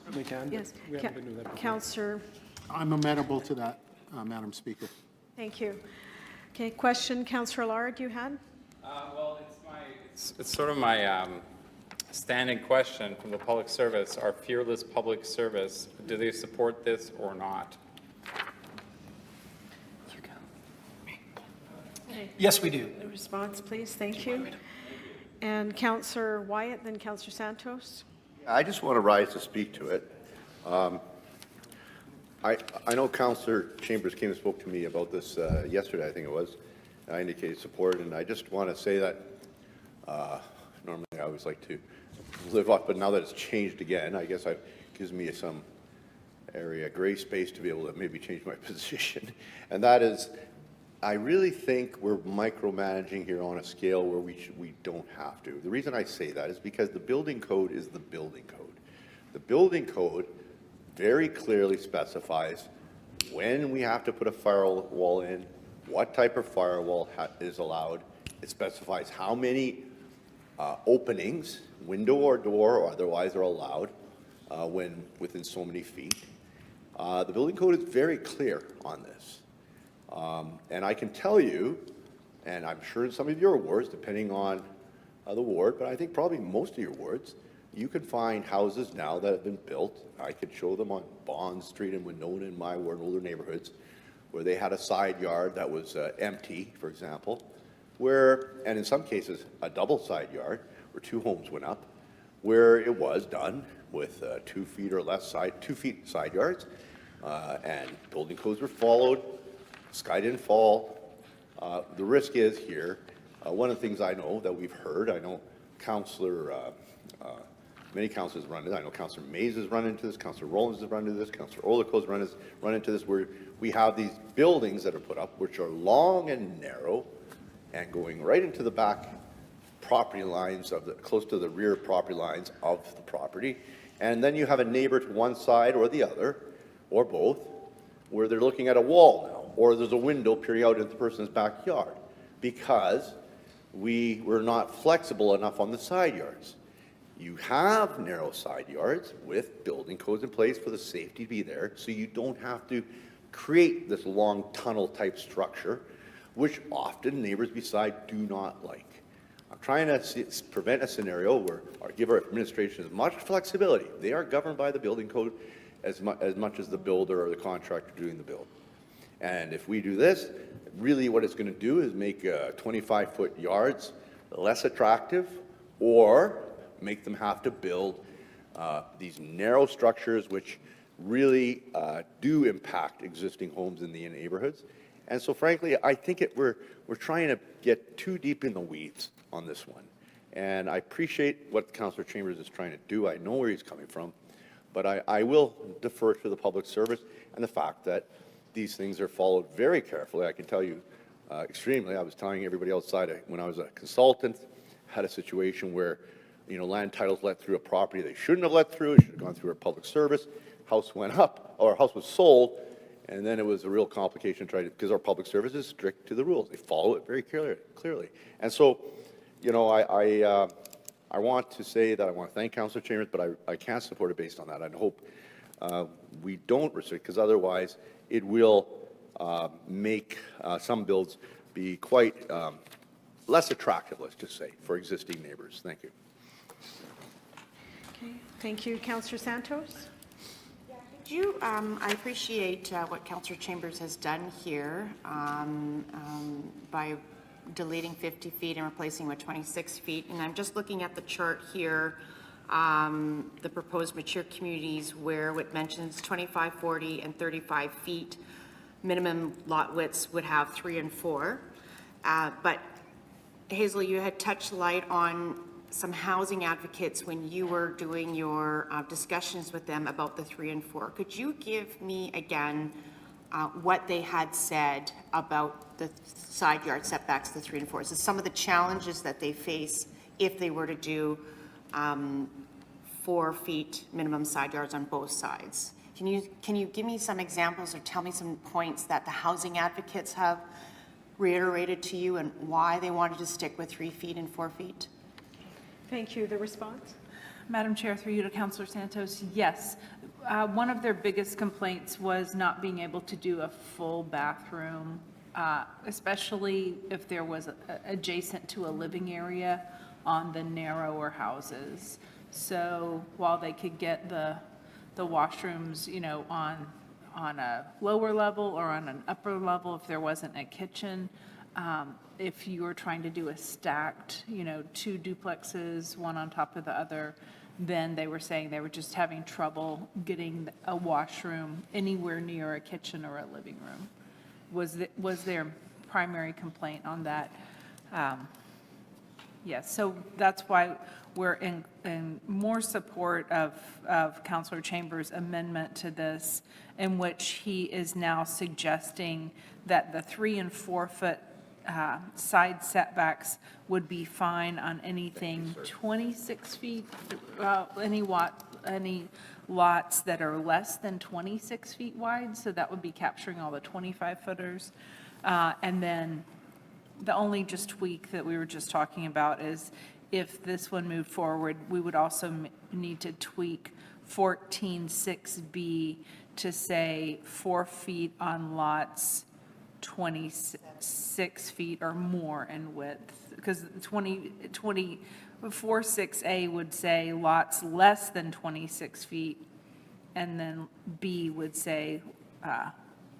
Certainly can. Yes. We haven't been doing that before. Councillor, I'm amenable to that, Madam Speaker. thank you. Okay, question, Councillor Lard, you had? Well, it's sort of my standing question from the public service, our fearless public service. Do they support this or not? Yes, we do. A response, please. Thank you. And Councillor Wyatt, then Councillor Santos. I just want to rise to speak to it. I know Councillor Chambers came and spoke to me about this yesterday, I think it was. I indicated support, and I just want to say that normally I always like to live up, but now that it's changed again, I guess it gives me some area, gray space to be able to maybe change my position. And that is, I really think we're micromanaging here on a scale where we don't have to. The reason I say that is because the building code is the building code. The building code very clearly specifies when we have to put a firewall in, what type of firewall is allowed. It specifies how many openings, window or door or otherwise, are allowed when within so many feet. The building code is very clear on this. And I can tell you, and I'm sure in some of your wards, depending on the ward, but I think probably most of your wards, you can find houses now that have been built. I could show them on Bond Street and Winona in my ward, older neighborhoods, where they had a side yard that was empty, for example, where, and in some cases, a double side yard, where 2 homes went up, where it was done with 2 feet or less 2 feet side yards, and building codes were followed. Sky didn't fall. The risk is here, one of the things I know that we've heard, I know many councillors run into this. I know Councillor Mays has run into this, Councillor Rollins has run into this, Councillor Olico has run into this, where we have these buildings that are put up, which are long and narrow, and going right into the back property lines close to the rear property lines of the property. And then you have a neighbor to one side or the other, or both, where they're looking at a wall now, or there's a window peering out into the person's backyard, because we were not flexible enough on the side yards. You have narrow side yards with building codes in place for the safety to be there, so you don't have to create this long tunnel type structure, which often neighbors beside do not like. I'm trying to prevent a scenario where, or give our administration as much flexibility. They are governed by the building code as much as the builder or the contractor doing the build. And if we do this, really what it's going to do is make 25-foot yards less attractive, or make them have to build these narrow structures which really do impact existing homes in the neighborhoods. And so frankly, I think we're trying to get too deep in the weeds on this one. And I appreciate what Councillor Chambers is trying to do. I know where he's coming from, but I will defer to the public service and the fact that these things are followed very carefully. I can tell you extremely. I was telling everybody outside, when I was a consultant, had a situation where land titles let through a property they shouldn't have let through. It should have gone through a public service. House went up, or house was sold, and then it was a real complication because our public service is strict to the rules. They follow it very clearly. And so, I want to say that I want to thank Councillor Chambers, but I can't support it based on that. I hope we don't restrict, because otherwise it will make some builds be quite less attractive, let's just say, for existing neighbors. Thank you. Okay. Thank you. Councillor Santos? I appreciate what Councillor Chambers has done here by deleting 50 feet and replacing with 26 feet. And I'm just looking at the chart here, the proposed mature communities where it mentions 25, 40, and 35 feet. Minimum lot widths would have 3 and 4. But Hazel, you had touched light on some housing advocates when you were doing your discussions with them about the 3 and 4. Could you give me again what they had said about the side yard setbacks, the 3 and 4? So some of the challenges that they face if they were to do 4 feet minimum side yards on both sides. Can you give me some examples or tell me some points that the housing advocates have reiterated to you and why they wanted to stick with 3 feet and 4 feet? Thank you. The response? Madam Chair, through you to Councillor Santos, yes. One of their biggest complaints was not being able to do a full bathroom, especially if there was adjacent to a living area on the narrower houses. So while they could get the washrooms, on a lower level or on an upper level, if there wasn't a kitchen, if you were trying to do a stacked, 2 duplexes, one on top of the other, then they were saying they were just having trouble getting a washroom anywhere near a kitchen or a living room. Was their primary complaint on that? Yes, so that's why we're in more support of Councillor Chambers' amendment to this, in which he is now suggesting that the 3 and 4 foot side setbacks would be fine on anything 26 feet, any lots that are less than 26 feet wide, so that would be capturing all the 25-footers. And then the only just tweak that we were just talking about is if this one moved forward, we would also need to tweak 14.6B to say 4 feet on lots 26 feet or more in width, because 4.6A would say lots less than 26 feet, and then B would say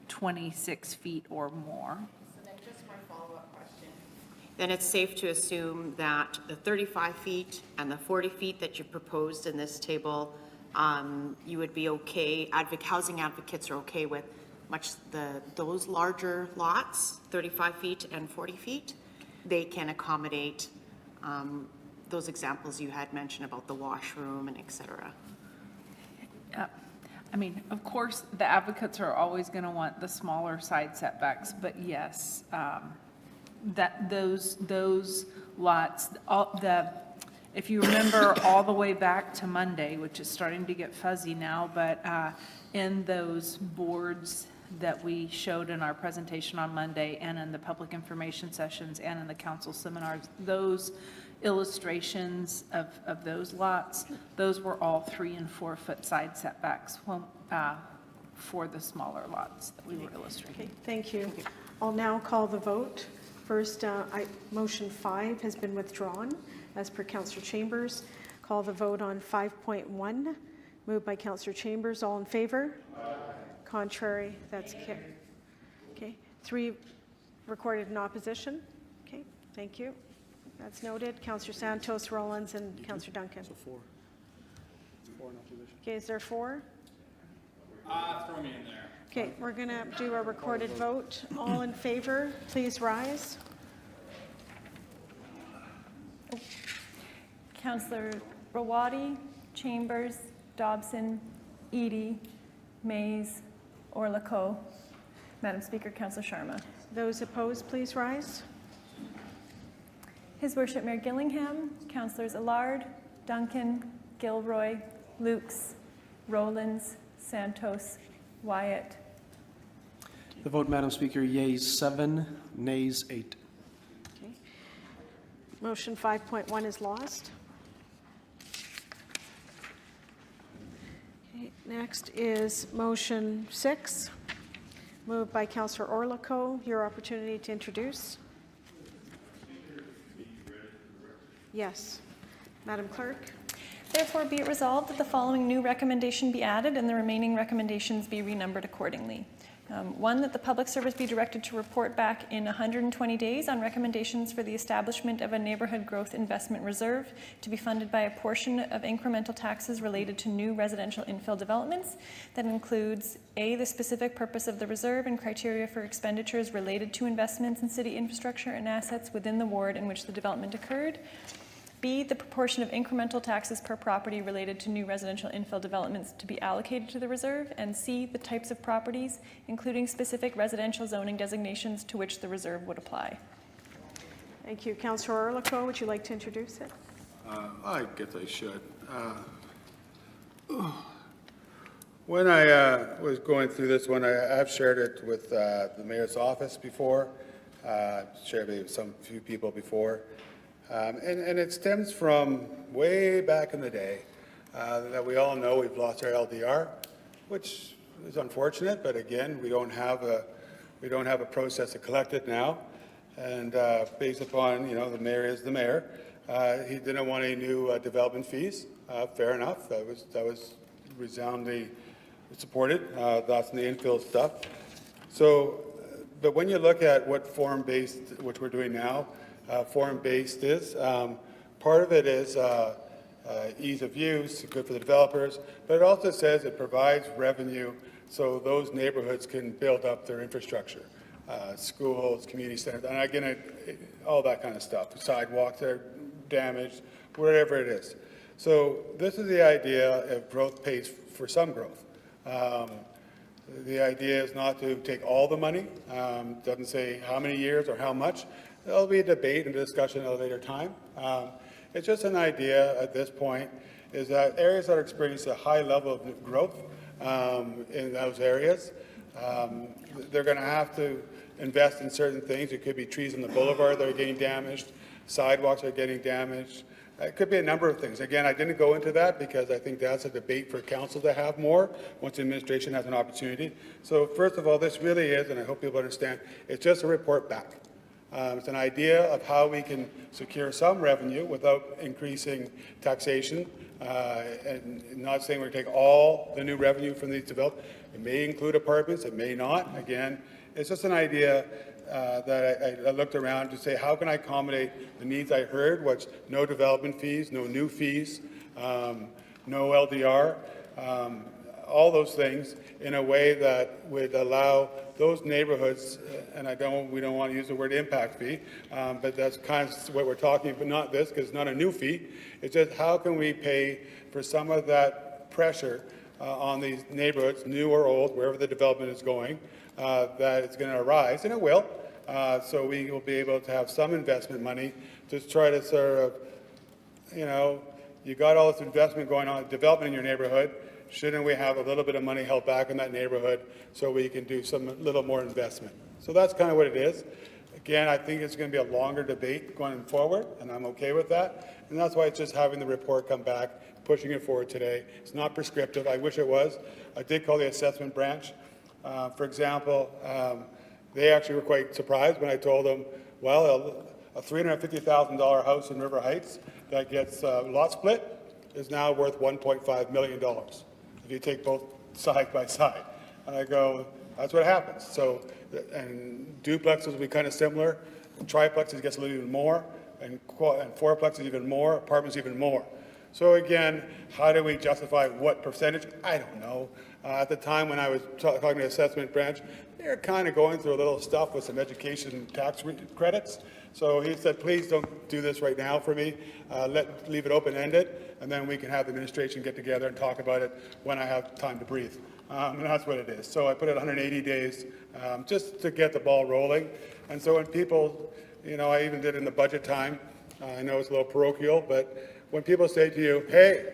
26 feet or more. So then just my follow-up question. Then it's safe to assume that the 35 feet and the 40 feet that you proposed in this table, you would be okay, housing advocates are okay with those larger lots, 35 feet and 40 feet, they can accommodate those examples you had mentioned about the washroom and et cetera. I mean, of course, the advocates are always going to want the smaller side setbacks, but yes, that those lots, if you remember all the way back to Monday, which is starting to get fuzzy now, but in those boards that we showed in our presentation on Monday and in the public information sessions and in the council seminars, those illustrations of those lots, those were all 3 and 4 foot side setbacks for the smaller lots that we were illustrating. Okay, thank you. I'll now call the vote. First, motion 5 has been withdrawn as per Councillor Chambers. Call the vote on 5.1, moved by Councillor Chambers. All in favor? Contrary, that's carried. Okay, 3 recorded in opposition. Okay, thank you. That's noted. Councillor Santos, Rollins, and Councillor Duncan. So 4. 4 in opposition. Okay, is there 4? Throw me in there. Okay, we're going to do a recorded vote. All in favor, please rise. Councillor Rawadi, Chambers, Dobson, Edie, Mays, Orlaco. Madam Speaker, Councillor Sharma. Those opposed, please rise. His Worship Mayor Gillingham, Councillors Allard, Duncan, Gilroy, Lukes, Rollins, Santos, Wyatt. The vote, Madam Speaker, yeas 7, nays 8. Okay. Motion 5.1 is lost. Okay, next is motion 6, moved by Councillor Orlaco. Your opportunity to introduce. Yes. Madam Clerk. Therefore, be it resolved that the following new recommendation be added and the remaining recommendations be renumbered accordingly. 1, that the public service be directed to report back in 120 days on recommendations for the establishment of a neighborhood growth investment reserve to be funded by a portion of incremental taxes related to new residential infill developments. That includes A, the specific purpose of the reserve and criteria for expenditures related to investments in city infrastructure and assets within the ward in which the development occurred. B, the proportion of incremental taxes per property related to new residential infill developments to be allocated to the reserve, and C, the types of properties, including specific residential zoning designations to which the reserve would apply. Thank you. Councillor Orlaco, would you like to introduce it? I guess I should. When I was going through this one, I've shared it with the mayor's office before, shared it with some few people before. And it stems from way back in the day that we all know we've lost our LDR, which is unfortunate. But again, we don't have a process to collect it now. And based upon the mayor is the mayor, he didn't want any new development fees. Fair enough. That was resoundingly supported. That's in the infill stuff. So, but when you look at what form-based, which we're doing now. Form-based is. Part of it is ease of use, good for the developers, but it also says it provides revenue so those neighborhoods can build up their infrastructure, schools, community centers, and again, all that kind of stuff. Sidewalks that are damaged, whatever it is. So this is the idea of growth pays for some growth. The idea is not to take all the money, doesn't say how many years or how much. There'll be a debate and discussion at a later time. It's just an idea at this point is that areas that are experiencing a high level of growth in those areas, they're going to have to invest in certain things. It could be trees on the boulevard that are getting damaged, sidewalks are getting damaged. It could be a number of things. Again, I didn't go into that because I think that's a debate for council to have more once the administration has an opportunity. So first of all, this really is, and I hope people understand, it's just a report back. It's an idea of how we can secure some revenue without increasing taxation, and not saying we're going to take all the new revenue from these developments. It may include apartments, it may not. Again, it's just an idea that I looked around to say, how can I accommodate the needs I heard, which no development fees, no new fees, no LDR. all those things in a way that would allow those neighborhoods, and we don't want to use the word impact fee, but that's kind of what we're talking, but not this, because it's not a new fee. It's just how can we pay for some of that pressure on these neighborhoods, new or old, wherever the development is going, that it's going to arise, and it will. So we will be able to have some investment money to try to sort of, you got all this investment going on, development in your neighborhood. Shouldn't we have a little bit of money held back in that neighborhood so we can do some little more investment? So that's kind of what it is. Again, I think it's going to be a longer debate going forward, and I'm okay with that. And that's why it's just having the report come back, pushing it forward today. It's not prescriptive. I wish it was. I did call the assessment branch. For example, they actually were quite surprised when I told them, well, a $350,000 house in River Heights that gets lot split is now worth $1.5 million if you take both side by side. And I go, that's what happens. So, and duplexes will be kind of similar. Triplexes gets a little even more, and fourplexes even more, apartments even more. So again, how do we justify what percentage? I don't know. At the time when I was talking to the assessment branch, they're kind of going through a little stuff with some education tax credits. So he said, please don't do this right now for me. Leave it open-ended, and then we can have the administration get together and talk about it when I have time to breathe. And that's what it is. So I put it 180 days just to get the ball rolling. And so when people, I even did it in the budget time. I know it's a little parochial, but when people say to you, hey,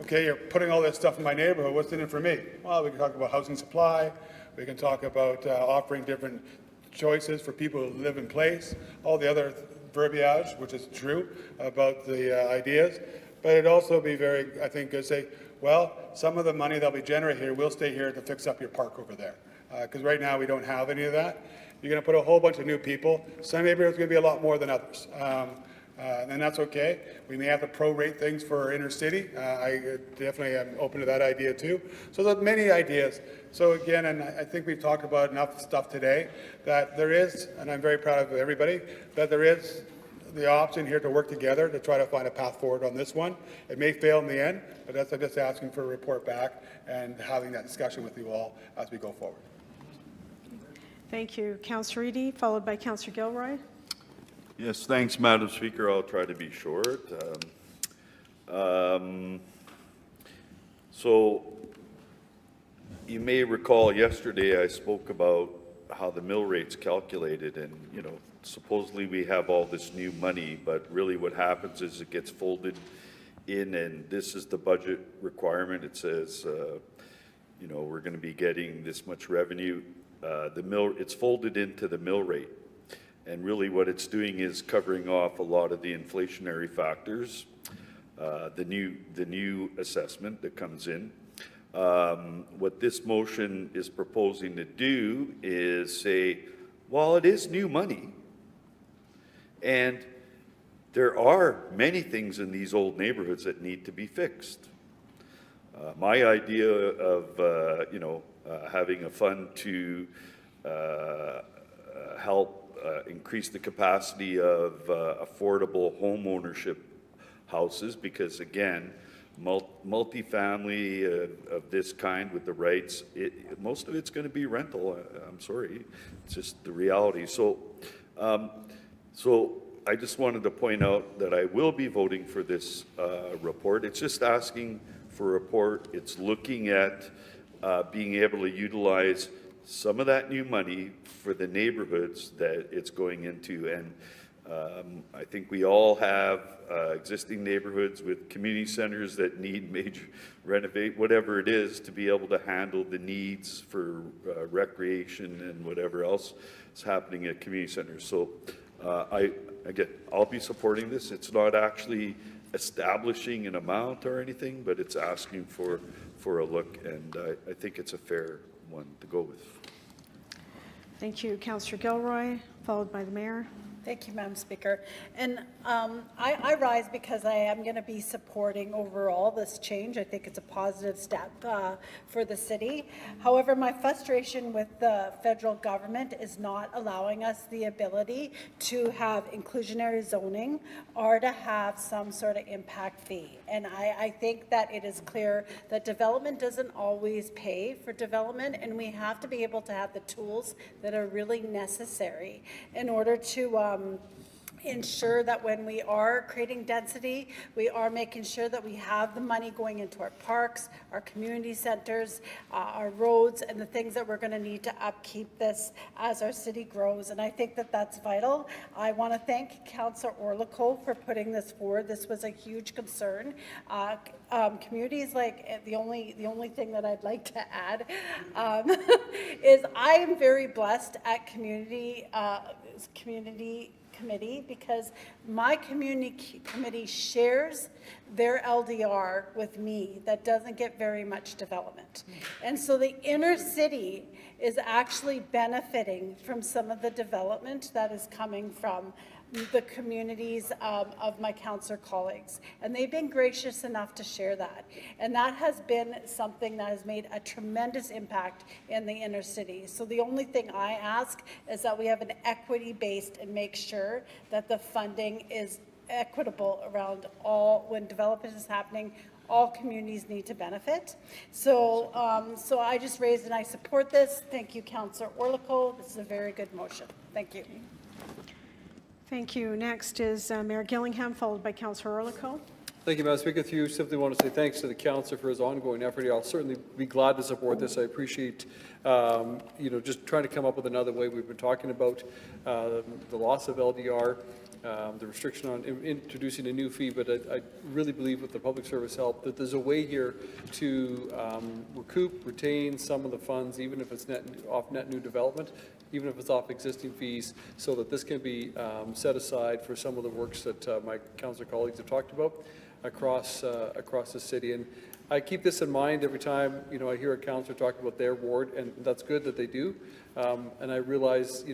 okay, you're putting all this stuff in my neighborhood, what's in it for me? Well, we can talk about housing supply. We can talk about offering different choices for people who live in place, all the other verbiage, which is true about the ideas. But it'd also be very, I think, good to say, well, some of the money that'll be generated here will stay here to fix up your park over there. Because right now we don't have any of that. You're going to put a whole bunch of new people. Some neighborhoods are going to be a lot more than others. And that's okay. We may have to prorate things for inner city. I definitely am open to that idea too. So there's many ideas. So again, and I think we've talked about enough stuff today, that there is, and I'm very proud of everybody, that there is the option here to work together to try to find a path forward on this one. It may fail in the end, but that's, I'm just asking for a report back and having that discussion with you all as we go forward. Thank you. Councillor Eady, followed by Councillor Gilroy. Yes, thanks, Madam Speaker. I'll try to be short. So you may recall yesterday I spoke about how the mill rate's calculated, and supposedly we have all this new money, but really what happens is it gets folded in, and this is the budget requirement. It says, we're going to be getting this much revenue. It's folded into the mill rate. And really what it's doing is covering off a lot of the inflationary factors, the new assessment that comes in. What this motion is proposing to do is say, well, it is new money, and there are many things in these old neighborhoods that need to be fixed. My idea of, having a fund to help increase the capacity of affordable home ownership houses, because again, multifamily of this kind with the rights, most of it's going to be rental. I'm sorry, it's just the reality. So I just wanted to point out that I will be voting for this report. It's just asking for a report. It's looking at being able to utilize some of that new money for the neighborhoods that it's going into. And I think we all have existing neighborhoods with community centers that need major renovate, whatever it is, to be able to handle the needs for recreation and whatever else is happening at community centers. So I'll be supporting this. It's not actually establishing an amount or anything, but it's asking for a look, and I think it's a fair one to go with. Thank you. Councillor Gilroy, followed by the Mayor. Thank you, Madam Speaker. And I rise because I am going to be supporting overall this change. I think it's a positive step for the city. However, my frustration with the federal government is not allowing us the ability to have inclusionary zoning or to have some sort of impact fee. And I think that it is clear that development doesn't always pay for development, and we have to be able to have the tools that are really necessary in order to ensure that when we are creating density, we are making sure that we have the money going into our parks, our community centers, our roads, and the things that we're going to need to upkeep this as our city grows. And I think that that's vital. I want to thank Councillor Orlikow for putting this forward. This was a huge concern. Communities, like, the only thing that I'd like to add is I am very blessed at community committee because my community committee shares their LDR with me that doesn't get very much development. And so the inner city is actually benefiting from some of the development that is coming from the communities of my councillor colleagues. And they've been gracious enough to share that. And that has been something that has made a tremendous impact in the inner city. So the only thing I ask is that we have an equity-based and make sure that the funding is equitable around all, when development is happening, all communities need to benefit. So, so I just raised and I support this. Thank you, Councillor Orlikow. This is a very good motion. Thank you. Thank you. Next is Mayor Gillingham, followed by Councillor Orlikow. Thank you, Madam Speaker. Through you, simply want to say thanks to the councillor for his ongoing effort. I'll certainly be glad to support this. I appreciate, just trying to come up with another way. We've been talking about the loss of LDR, the restriction on introducing a new fee, but I really believe with the public service help that there's a way here to recoup, retain some of the funds, even if it's off net new development, even if it's off existing fees, so that this can be set aside for some of the works that my councillor colleagues have talked about across the city. And I keep this in mind every time, I hear a councillor talk about their ward, and that's good that they do. And I realize,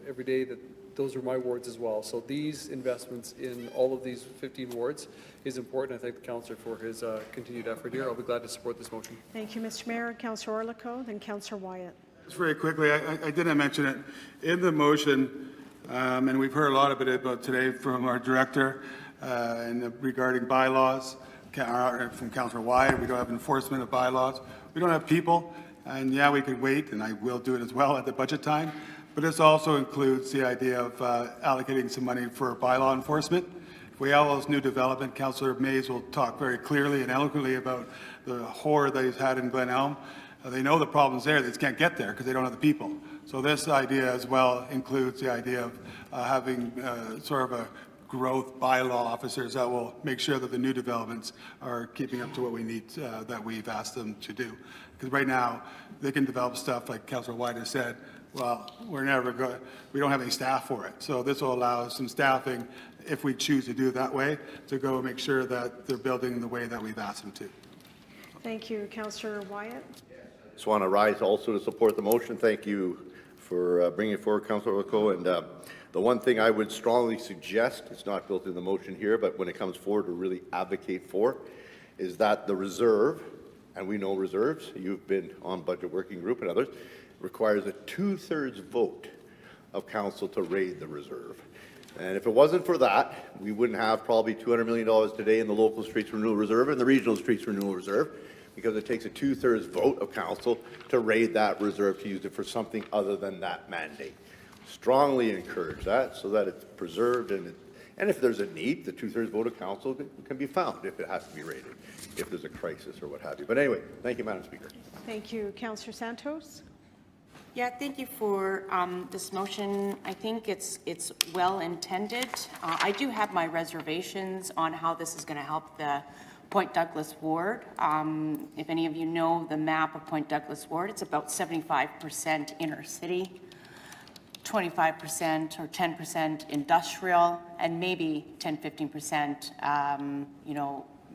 every day that those are my wards as well. So these investments in all of these 15 wards is important. I thank the councillor for his continued effort here. I'll be glad to support this motion. Thank you, Mr. Mayor. Councillor Orlikow, then Councillor Wyatt. Just very quickly, I didn't mention it in the motion, and we've heard a lot about today from our director and regarding bylaws from Councillor Wyatt. We don't have enforcement of bylaws. We don't have people, and yeah, we could wait, and I will do it as well at the budget time. But this also includes the idea of allocating some money for bylaw enforcement. If we have all this new development, Councillor Mays will talk very clearly and eloquently about the horror that he's had in Glen Elm. They know the problem's there, they just can't get there because they don't have the people. So this idea as well includes the idea of having sort of a growth bylaw officers that will make sure that the new developments are keeping up to what we need, that we've asked them to do. Because right now, they can develop stuff like Councillor White has said, well, we don't have any staff for it. So this will allow some staffing, if we choose to do it that way, to go make sure that they're building the way that we've asked them to. Thank you, Councillor Wyatt. Just want to rise also to support the motion. Thank you for bringing it forward, Councillor Orlikow. And the one thing I would strongly suggest, it's not built in the motion here, but when it comes forward to really advocate for, is that the reserve, and we know reserves, you've been on budget working group and others, requires a 2/3 vote of council to raid the reserve. And if it wasn't for that, we wouldn't have probably $200 million today in the local streets renewal reserve and the regional streets renewal reserve, because it takes a 2/3 vote of council to raid that reserve to use it for something other than that mandate. Strongly encourage that so that it's preserved, and if there's a need, the 2/3 vote of council can be found if it has to be raided, if there's a crisis or what have you. But anyway, thank you, Madam Speaker. Thank you, Councillor Santos. Yeah, thank you for this motion. I think it's well intended. I do have my reservations on how this is going to help the Point Douglas ward. If any of you know the map of Point Douglas ward, it's about 75% inner city, 25% or 10% industrial, and maybe 10-15%,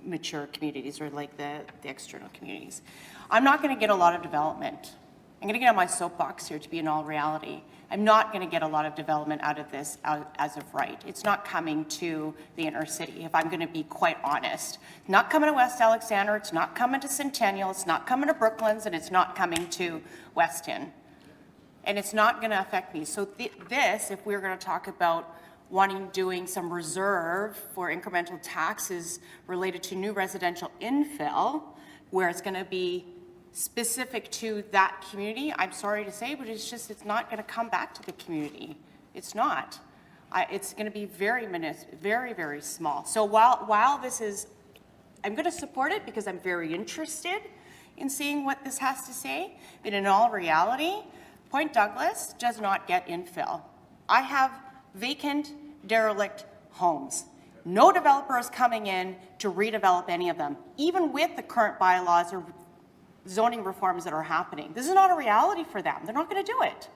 mature communities or like the external communities. I'm not going to get a lot of development I'm going to get on my soapbox here to be in all reality. I'm not going to get a lot of development out of this as of right. It's not coming to the inner city, if I'm going to be quite honest. Not coming to West Alexander, it's not coming to Centennial, it's not coming to Brooklands, and it's not coming to Weston. And it's not going to affect me. So this, if we're going to talk about doing some reserve for incremental taxes related to new residential infill, where it's going to be specific to that community, I'm sorry to say, but it's not going to come back to the community. It's not. It's going to be very, very small. So while this is, I'm going to support it because I'm very interested in seeing what this has to say, but in all reality, Point Douglas does not get infill. I have vacant, derelict homes. No developer is coming in to redevelop any of them, even with the current bylaws or zoning reforms that are happening. This is not a reality for them. They're not going to do it.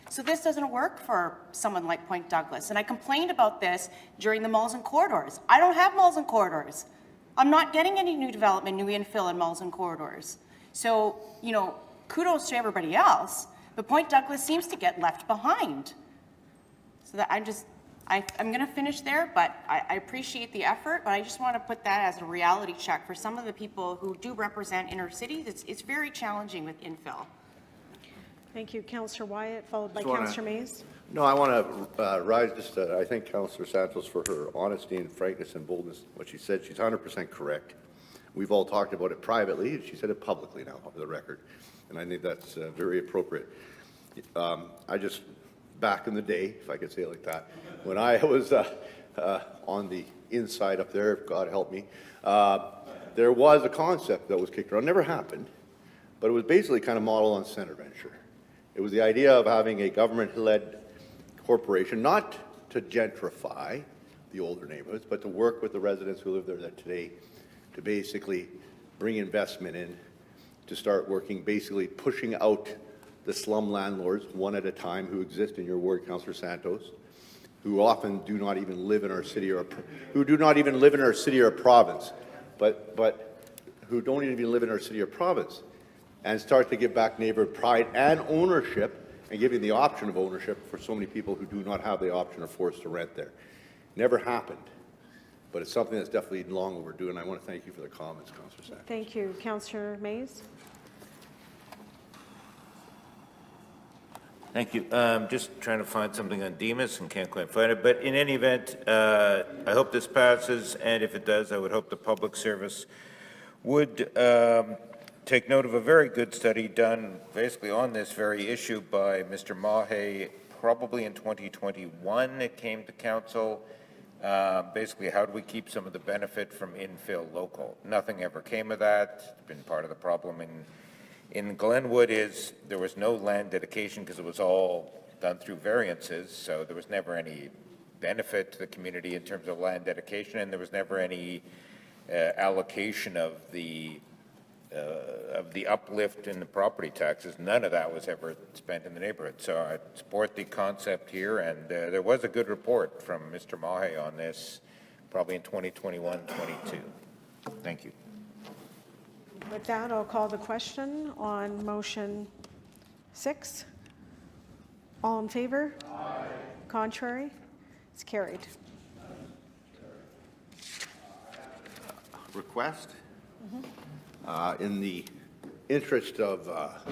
So this doesn't work for someone like Point Douglas. And I complained about this during the malls and corridors. I don't have malls and corridors. I'm not getting any new development, new infill in malls and corridors. So, you know, kudos to everybody else, but Point Douglas seems to get left behind. So that I'm going to finish there, but I appreciate the effort, but I just want to put that as a reality check for some of the people who do represent inner cities. It's very challenging with infill. Thank you, Councillor Wyatt, followed by Just wanna- Councillor Mays. No, I want to rise just, I thank Councillor Santos for her honesty and frankness and boldness. What she said, she's 100% correct. We've all talked about it privately, and she said it publicly now, for the record. And I think that's very appropriate. Back in the day, if I could say it like that, when I was on the inside up there, God help me, there was a concept that was kicked around. Never happened, but it was basically kind of modeled on Center Venture. It was the idea of having a government-led corporation, not to gentrify the older neighborhoods, but to work with the residents who live there today to basically bring investment in, to start working, basically pushing out the slum landlords one at a time who exist in your ward, Councillor Santos, who often do not even live in our city or province, but who don't even live in our city or province, and start to give back neighborhood pride and ownership, and giving the option of ownership for so many people who do not have the option or forced to rent there. Never happened, but it's something that's definitely long overdue, and I want to thank you for the comments, Councillor Santos. Thank you, Councillor Mays. Thank you. Just trying to find something on Demas and can't quite find it. But in any event, I hope this passes, and if it does, I would hope the public service would take note of a very good study done basically on this very issue by Mr. Mahe, probably in 2021. It came to council. Basically, how do we keep some of the benefit from infill local? Nothing ever came of that. It's been part of the problem in Glenwood is there was no land dedication because it was all done through variances, so there was never any benefit to the community in terms of land dedication, and there was never any allocation of the uplift in the property taxes. None of that was ever spent in the neighborhood. So I support the concept here, and there was a good report from Mr. Mahe on this, probably in 2021, 22. Thank you. With that, I'll call the question on motion 6. All in favor? Aye. Contrary? It's carried. Request. In the interest of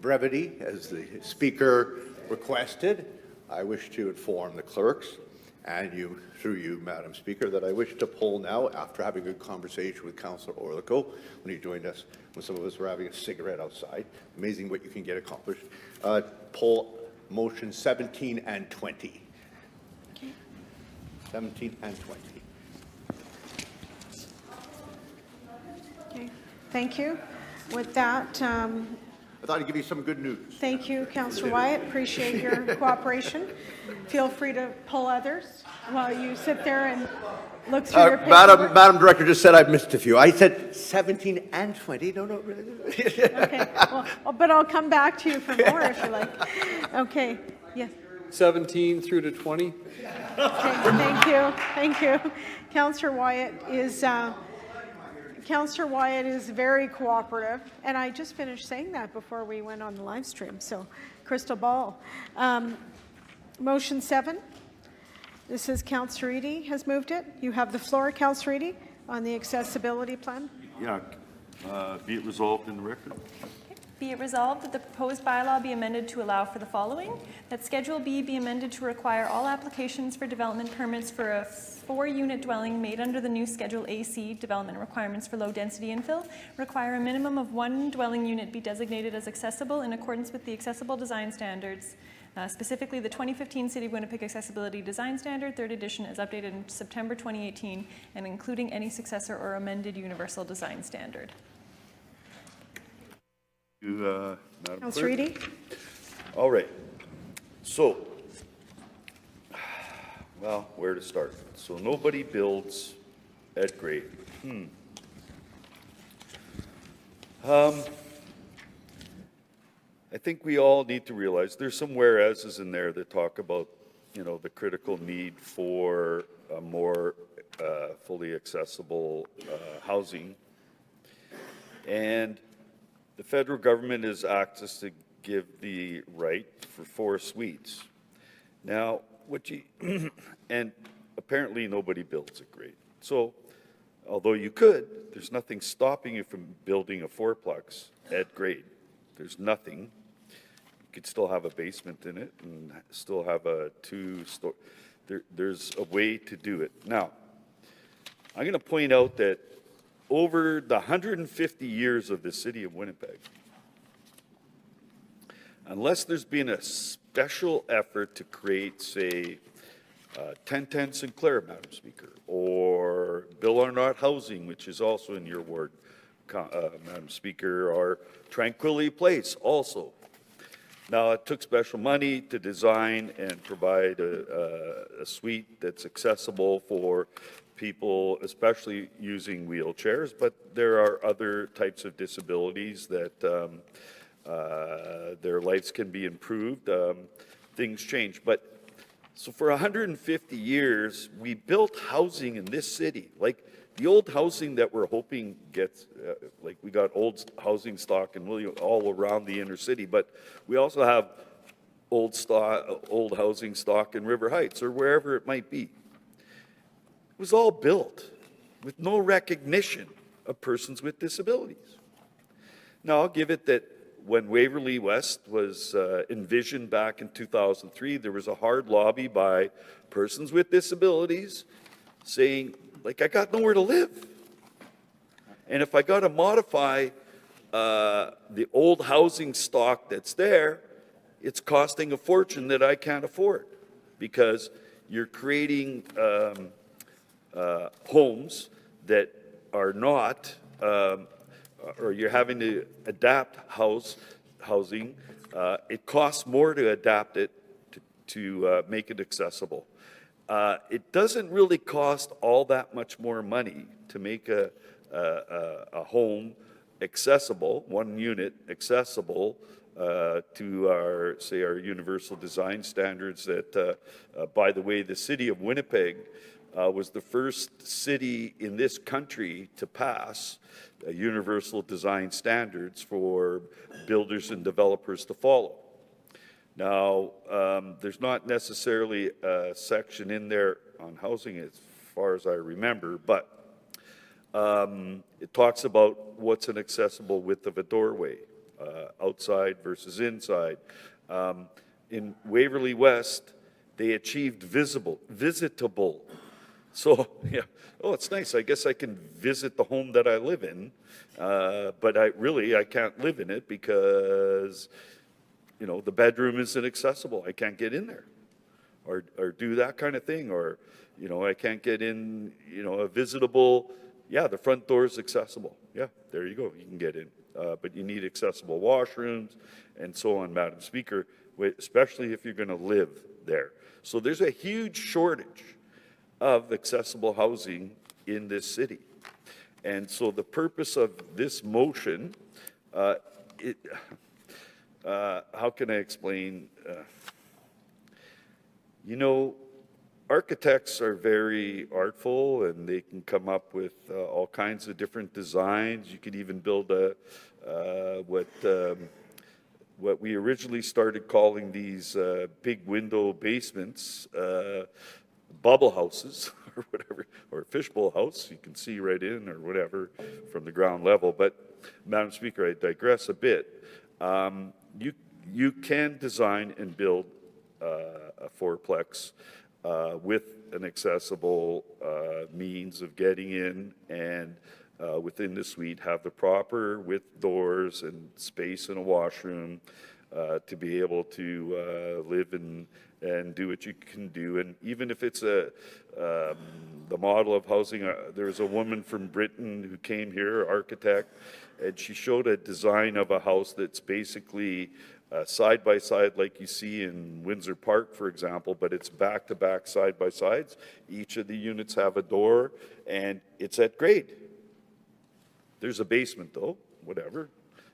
brevity, as the speaker requested, I wish to inform the clerks and you, through you, Madam Speaker, that I wish to poll now, after having a good conversation with Councillor Orlico when he joined us, when some of us were having a cigarette outside. Amazing what you can get accomplished. Poll motion 17 and 20. Okay. 17 and 20. Okay. Thank you. With that, I thought I'd give you some good news. thank you, Councillor Wyatt. Appreciate your cooperation. Feel free to pull others while you sit there and look through your paperwork. Madam Director just said I've missed a few. I said 17 and 20. No. Okay. Well, but I'll come back to you for more if you like. Okay. Yes. 17 through to 20. Okay. Thank you. Thank you. Councillor Wyatt is Councillor Wyatt is very cooperative, and I just finished saying that before we went on the live stream, so crystal ball. Motion 7. This is Councillor Eady has moved it. You have the floor, Councillor Eady, on the accessibility plan. Yeah, be it resolved in the record. Be it resolved that the proposed bylaw be amended to allow for the following: that Schedule B be amended to require all applications for development permits for a 4-unit dwelling made under the new Schedule AC development requirements for low-density infill require a minimum of 1 dwelling unit be designated as accessible in accordance with the accessible design standards, specifically the 2015 City of Winnipeg Accessibility Design Standard, 3rd edition, as updated in September 2018, and including any successor or amended universal design standard. Madam Councillor Clerk. Eady? All right. So, well, where to start? So nobody builds at grade. I think we all need to realize there's some whereases in there that talk about, you know, the critical need for a more fully accessible housing. And the federal government has asked us to give the right for 4 suites. Now, what you, and apparently nobody builds at grade. So, although you could, there's nothing stopping you from building a 4-plex at grade. There's nothing. You could still have a basement in it and still have a 2-story. There's a way to do it. Now, I'm going to point out that over the 150 years of the city of Winnipeg, unless there's been a special effort to create, say, 1010 Sinclair, Madam Speaker, or Bill Arnott Housing, which is also in your ward, Madam Speaker, or Tranquility Place also. Now, it took special money to design and provide a suite that's accessible for people, especially using wheelchairs, but there are other types of disabilities that their lives can be improved. Things change. But so for 150 years, we built housing in this city. Like the old housing that we're hoping gets, like we got old housing stock in William all around the inner city, but we also have old housing stock in River Heights or wherever it might be. It was all built with no recognition of persons with disabilities. Now, I'll give it that when Waverly West was envisioned back in 2003, there was a hard lobby by persons with disabilities saying, like, I got nowhere to live. And if I got to modify the old housing stock that's there, it's costing a fortune that I can't afford because you're creating homes that are not, or you're having to adapt housing. It costs more to adapt it to make it accessible. It doesn't really cost all that much more money to make a home accessible, 1 unit accessible to our, say, our universal design standards that, by the way, the city of Winnipeg was the first city in this country to pass universal design standards for builders and developers to follow. Now, there's not necessarily a section in there on housing as far as I remember, but it talks about what's an accessible width of a doorway, outside versus inside. In Waverly West, they achieved visitable. So, yeah, oh, it's nice. I guess I can visit the home that I live in, but I can't live in it because, you know, the bedroom isn't accessible. I can't get in there or do that kind of thing. Or, you know, I can't get in, you know, a visitable, yeah, the front door is accessible. Yeah, there you go. You can get in. But you need accessible washrooms and so on, Madam Speaker, especially if you're going to live there. So there's a huge shortage of accessible housing in this city. And so the purpose of this motion, how can I explain? You know, architects are very artful, and they can come up with all kinds of different designs. You could even build what we originally started calling these big window basements, bubble houses or whatever, or fishbowl house you can see right in or whatever from the ground level. But Madam Speaker, I digress a bit. You can design and build a fourplex with an accessible means of getting in, and within the suite have the proper with doors and space and a washroom to be able to live and do what you can do. And even if it's the model of housing, there's a woman from Britain who came here, architect, and she showed a design of a house that's basically side by side like you see in Windsor Park, for example, but it's back to back, side by sides. Each of the units have a door, and it's at grade. There's a basement though, whatever,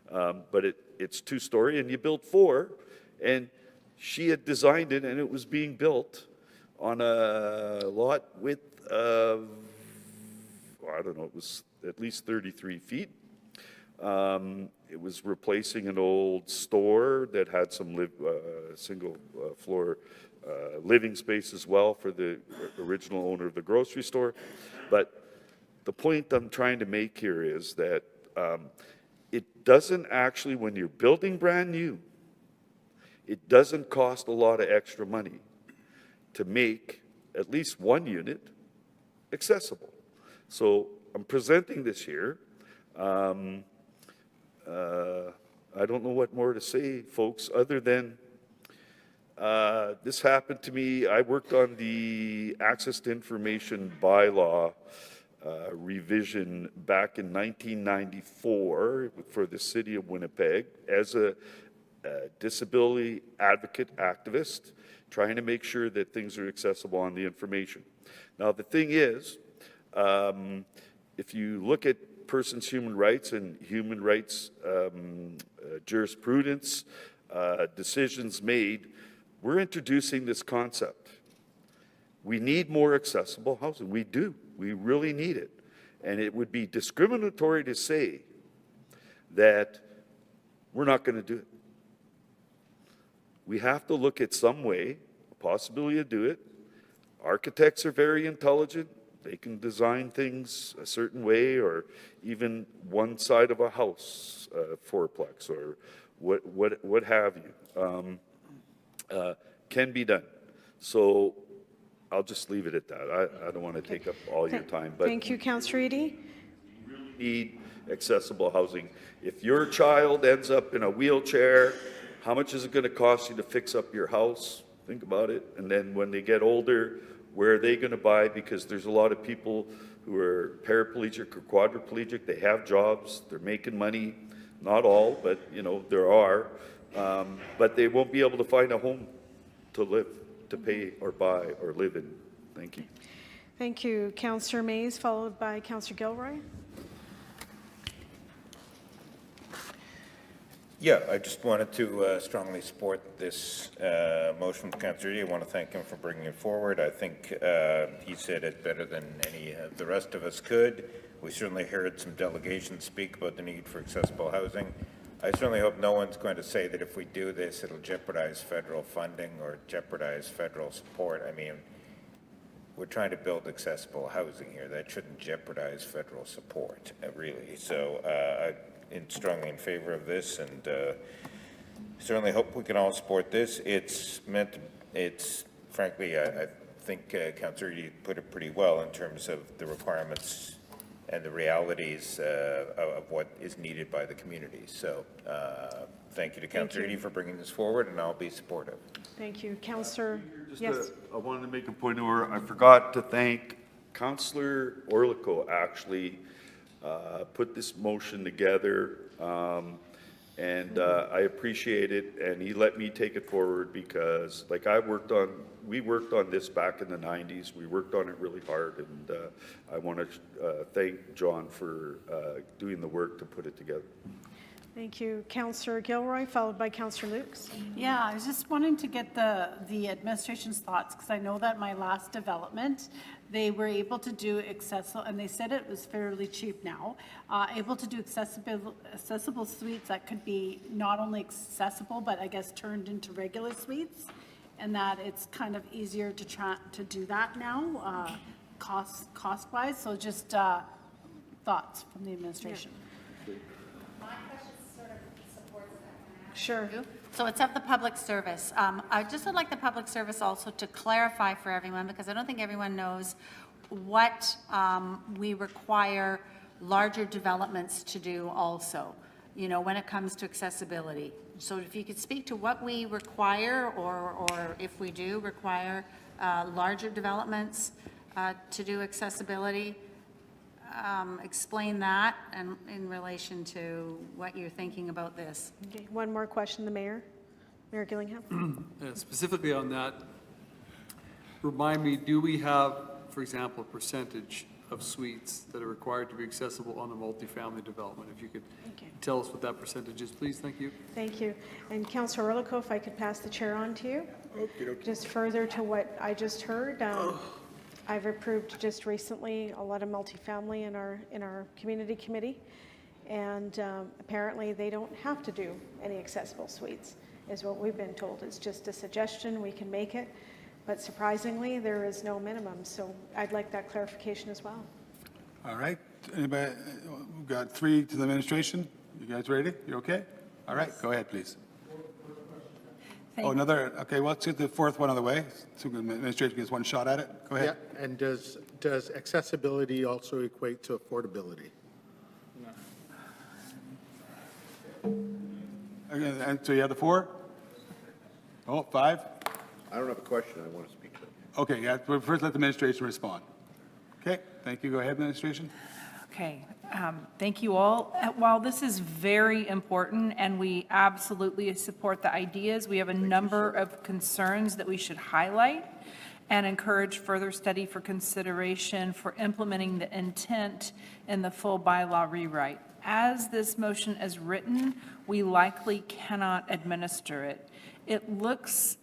but it's 2-story, and you build 4, and she had designed it, and it was being built on a lot with, I don't know, it was at least 33 feet. It was replacing an old store that had some single floor living space as well for the original owner of the grocery store. But the point I'm trying to make here is that it doesn't actually, when you're building brand new, it doesn't cost a lot of extra money to make at least one unit accessible. So I'm presenting this here. I don't know what more to say, folks, other than this happened to me. I worked on the Access to Information bylaw revision back in 1994 for the city of Winnipeg as a disability advocate activist, trying to make sure that things are accessible on the information. Now, the thing is, if you look at persons' human rights and human rights jurisprudence, decisions made, we're introducing this concept. We need more accessible housing. We do. We really need it. And it would be discriminatory to say that we're not going to do it. We have to look at some way, a possibility to do it. Architects are very intelligent. They can design things a certain way, or even one side of a house, fourplex, or what have you, can be done. So I'll just leave it at that. I don't want to take up all your time, but Thank you, Councillor Eady. need accessible housing. If your child ends up in a wheelchair, how much is it going to cost you to fix up your house? Think about it. And then when they get older, where are they going to buy? Because there's a lot of people who are paraplegic or quadriplegic. They have jobs. They're making money. Not all, but there are. But they won't be able to find a home to live, to pay or buy or live in. Thank you. Thank you, Councillor Mays, followed by Councillor Gilroy. Yeah, I just wanted to strongly support this motion from Councillor Eady. I want to thank him for bringing it forward. I think he said it better than any of the rest of us could. We certainly heard some delegations speak about the need for accessible housing. I certainly hope no one's going to say that if we do this, it'll jeopardize federal funding or jeopardize federal support. I mean, we're trying to build accessible housing here. That shouldn't jeopardize federal support, really. So I'm strongly in favor of this, and certainly hope we can all support this. It's frankly, I think Councillor Eady put it pretty well in terms of the requirements and the realities of what is needed by the community. So thank you to Councillor Eady for bringing this forward, and I'll be supportive. Thank you. Councillor, yes. I wanted to make a point where I forgot to thank Councillor Orlico, actually put this motion together, and I appreciate it, and he let me take it forward because, like, we worked on this back in the 90s. We worked on it really hard, and I want to thank John for doing the work to put it together. Thank you. Councillor Gilroy, followed by Councillor Lukes. Yeah, I was just wanting to get the administration's thoughts, because I know that my last development, they were able to do accessible, and they said it was fairly cheap now, able to do accessible suites that could be not only accessible, but I guess turned into regular suites, and that it's kind of easier to do that now, cost-wise. So just thoughts from the administration. Sure. So it's of the public service. I just would like the public service also to clarify for everyone, because I don't think everyone knows what we require larger developments to do also, you know, when it comes to accessibility. So if you could speak to what we require, or if we do require larger developments to do accessibility, explain that and in relation to what you're thinking about this. Okay, one more question, the Mayor. Mayor Gillingham. Specifically on that, remind me, do we have, for example, a percentage of suites that are required to be accessible on a multifamily development? If you could tell us what that percentage is, please. Thank you. Thank you. And Councillor Orlico, if I could pass the chair on to you. Just further to what I just heard, I've approved just recently a lot of multifamily in our community committee, and apparently they don't have to do any accessible suites, is what we've been told. It's just a suggestion, we can make it, but surprisingly, there is no minimum, so I'd like that clarification as well. All right. Anybody, we've got 3 to the administration. You guys ready? You okay? All right, go ahead, please. Oh, another, okay, well, let's get the 4th one on the way. So the administration gets one shot at it. Go ahead. Yeah, and does accessibility also equate to affordability? Okay, and so you have the 4? Oh, 5? I don't have a question. I want to speak to it. Okay, yeah, but first let the administration respond. Okay, thank you. Go ahead, administration. Okay, thank you all. While this is very important and we absolutely support the ideas, we have a number of concerns that we should highlight and encourage further study for consideration for implementing the intent in the full bylaw rewrite. As this motion is written, we likely cannot administer it. It looks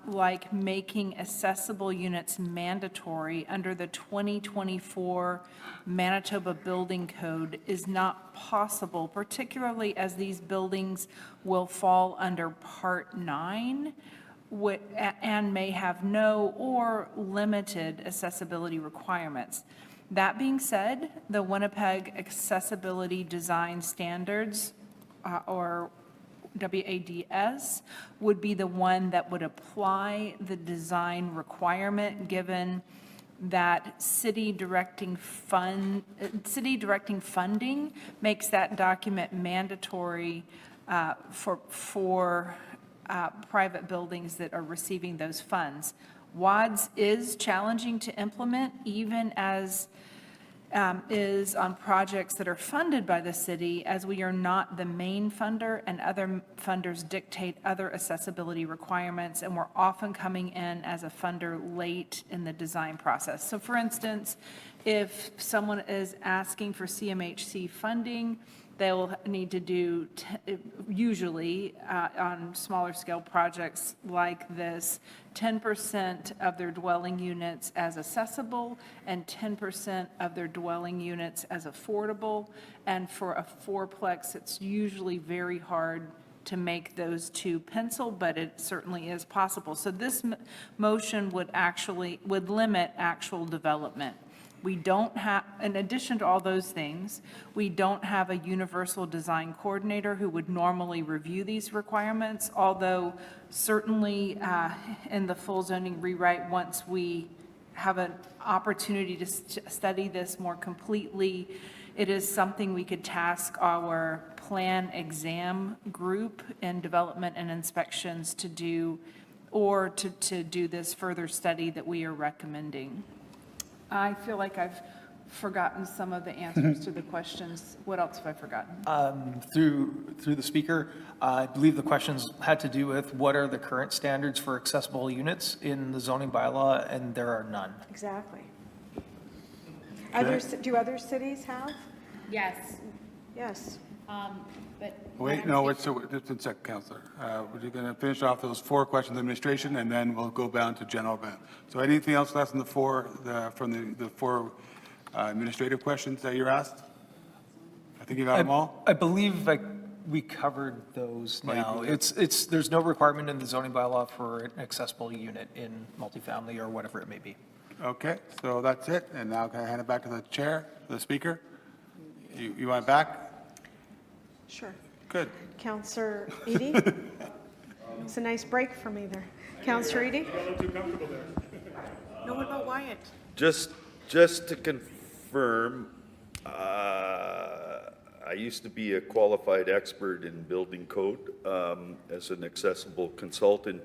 like making accessible units mandatory under the 2024 Manitoba Building Code is not possible, particularly as these buildings will fall under Part 9 and may have no or limited accessibility requirements. That being said, the Winnipeg Accessibility Design Standards, or WADS, would be the one that would apply the design requirement, given that city directing funding makes that document mandatory for private buildings that are receiving those funds. WADS is challenging to implement, even as is on projects that are funded by the city, as we are not the main funder and other funders dictate other accessibility requirements, and we're often coming in as a funder late in the design process. So for instance, if someone is asking for CMHC funding, they'll need to do, usually on smaller scale projects like this, 10% of their dwelling units as accessible and 10% of their dwelling units as affordable. And for a fourplex, it's usually very hard to make those two pencil, but it certainly is possible. So this motion would limit actual development. We don't have, in addition to all those things, we don't have a universal design coordinator who would normally review these requirements, although certainly in the full zoning rewrite, once we have an opportunity to study this more completely, it is something we could task our plan exam group in development and inspections to do, or to do this further study that we are recommending. I feel like I've forgotten some of the answers to the questions. What else have I forgotten? Through the speaker, I believe the questions had to do with what are the current standards for accessible units in the zoning bylaw, and there are none. Exactly. Do other cities have? Yes. Yes. but. Wait, no, just a second, Councillor. We're going to finish off those 4 questions of administration, and then we'll go down to general event. So anything else left in the 4, from the 4 administrative questions that you're asked? I think you got them all? I believe we covered those now. There's no requirement in the zoning bylaw for an accessible unit in multifamily or whatever it may be. Okay, so that's it. And now can I hand it back to the chair, the speaker? You want it back? Sure. Good. Councillor Edie? It's a nice break for me there. Councillor Edie? No, what about Wyatt? Just to confirm, I used to be a qualified expert in building code as an accessible consultant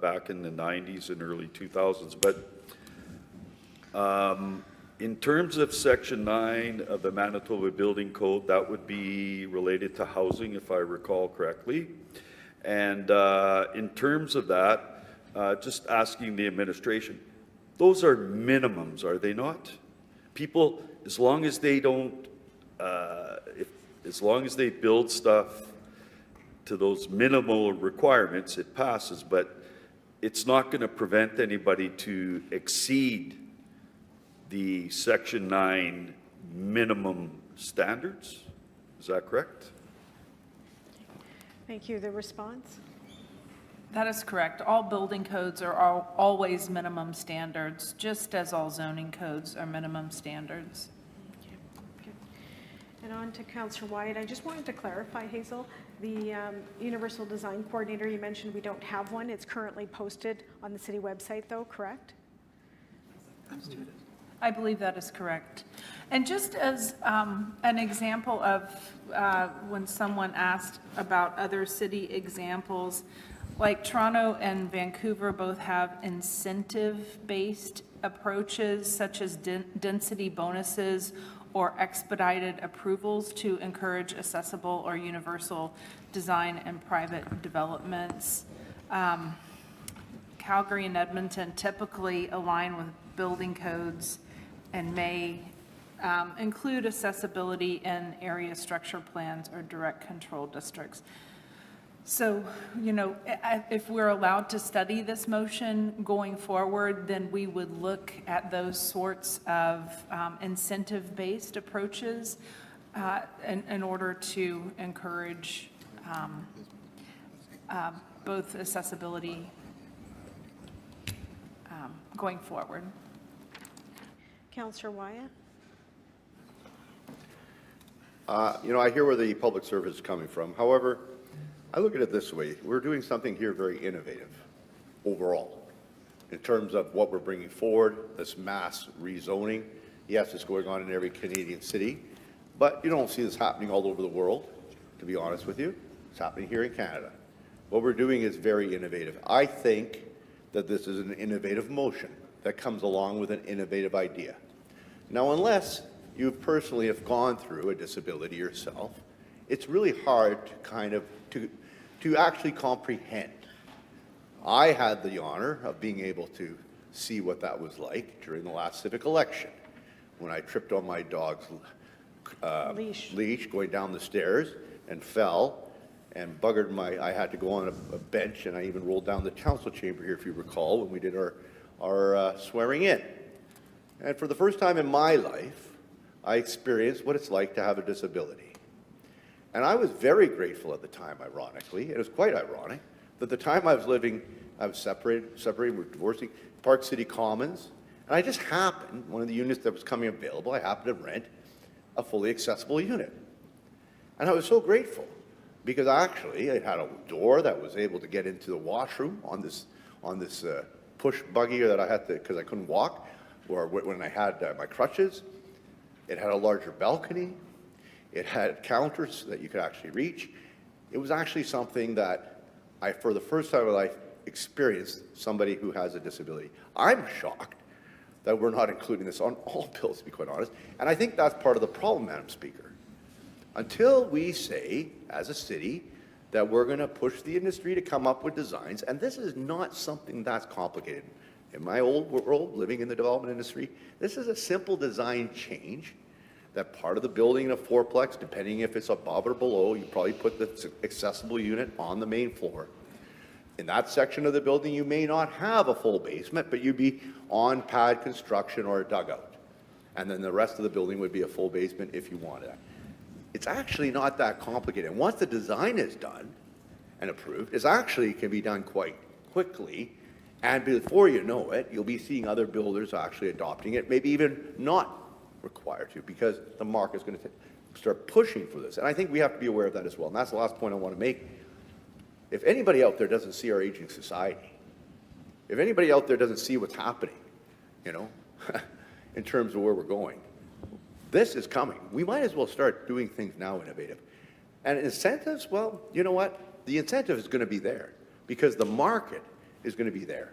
back in the 90s and early 2000s. But in terms of Section 9 of the Manitoba Building Code, that would be related to housing, if I recall correctly. And in terms of that, just asking the administration, those are minimums, are they not? People, as long as they don't, as long as they build stuff to those minimal requirements, it passes, but it's not going to prevent anybody to exceed the Section 9 minimum standards. Is that correct? Thank you. The response? That is correct. All building codes are always minimum standards, just as all zoning codes are minimum standards. Okay. And on to Councillor Wyatt. I just wanted to clarify, Hazel, the Universal Design Coordinator, you mentioned we don't have one. It's currently posted on the city website, though, correct? I believe that is correct. And just as an example of when someone asked about other city examples, like Toronto and Vancouver both have incentive-based approaches such as density bonuses or expedited approvals to encourage accessible or universal design in private developments. Calgary and Edmonton typically align with building codes and may include accessibility in area structure plans or direct control districts. So, you know, if we're allowed to study this motion going forward, then we would look at those sorts of incentive-based approaches in order to encourage both accessibility going forward. Councillor Wyatt? You know, I hear where the public service is coming from. However, I look at it this way. We're doing something here very innovative overall in terms of what we're bringing forward, this mass rezoning. Yes, it's going on in every Canadian city, but you don't see this happening all over the world, to be honest with you. It's happening here in Canada. What we're doing is very innovative. I think that this is an innovative motion that comes along with an innovative idea. Now, unless you personally have gone through a disability yourself, it's really hard to kind of to actually comprehend. I had the honor of being able to see what that was like during the last civic election when I tripped on my dog's leash going down the stairs and fell and buggered I had to go on a bench, and I even rolled down the council chamber here, if you recall, when we did our swearing in. And for the first time in my life, I experienced what it's like to have a disability. And I was very grateful at the time, ironically. It was quite ironic that the time I was separated, we're divorcing, Park City Commons, and I just happened, one of the units that was coming available, I happened to rent a fully accessible unit. And I was so grateful because actually it had a door that was able to get into the washroom on this push buggy that I had to, because I couldn't walk, or when I had my crutches. It had a larger balcony. It had counters that you could actually reach. It was actually something that I, for the first time in my life, experienced somebody who has a disability. I'm shocked that we're not including this on all bills, to be quite honest. And I think that's part of the problem, Madam Speaker. Until we say, as a city, that we're going to push the industry to come up with designs, and this is not something that's complicated. In my old world, living in the development industry, this is a simple design change that part of the building in a fourplex, depending if it's above or below, you probably put the accessible unit on the main floor. In that section of the building, you may not have a full basement, but you'd be on pad construction or a dugout. And then the rest of the building would be a full basement if you wanted that. It's actually not that complicated. And once the design is done and approved, it actually can be done quite quickly. And before you know it, you'll be seeing other builders actually adopting it, maybe even not required to, because the market's going to start pushing for this. And I think we have to be aware of that as well. And that's the last point I want to make. If anybody out there doesn't see our aging society, if anybody out there doesn't see what's happening, you know, in terms of where we're going, this is coming. We might as well start doing things now innovative. And incentives, well, you know what? The incentive is going to be there because the market is going to be there.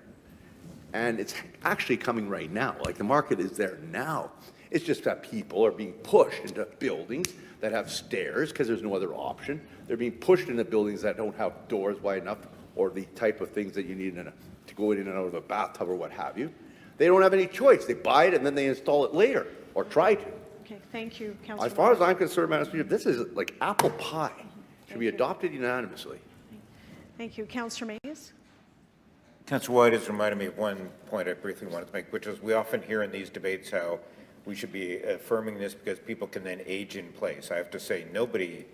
And it's actually coming right now. Like the market is there now. It's just that people are being pushed into buildings that have stairs because there's no other option. They're being pushed into buildings that don't have doors wide enough or the type of things that you need to go in and out of a bathtub or what have you. They don't have any choice. They buy it and then they install it later or try to. Okay, thank you, Councillor. As far as I'm concerned, Madam Speaker, this is like apple pie. Should be adopted unanimously. Thank you. Councillor Mays? Councillor White has reminded me of one point I briefly wanted to make, which is we often hear in these debates how we should be affirming this because people can then age in place. I have to say, nobody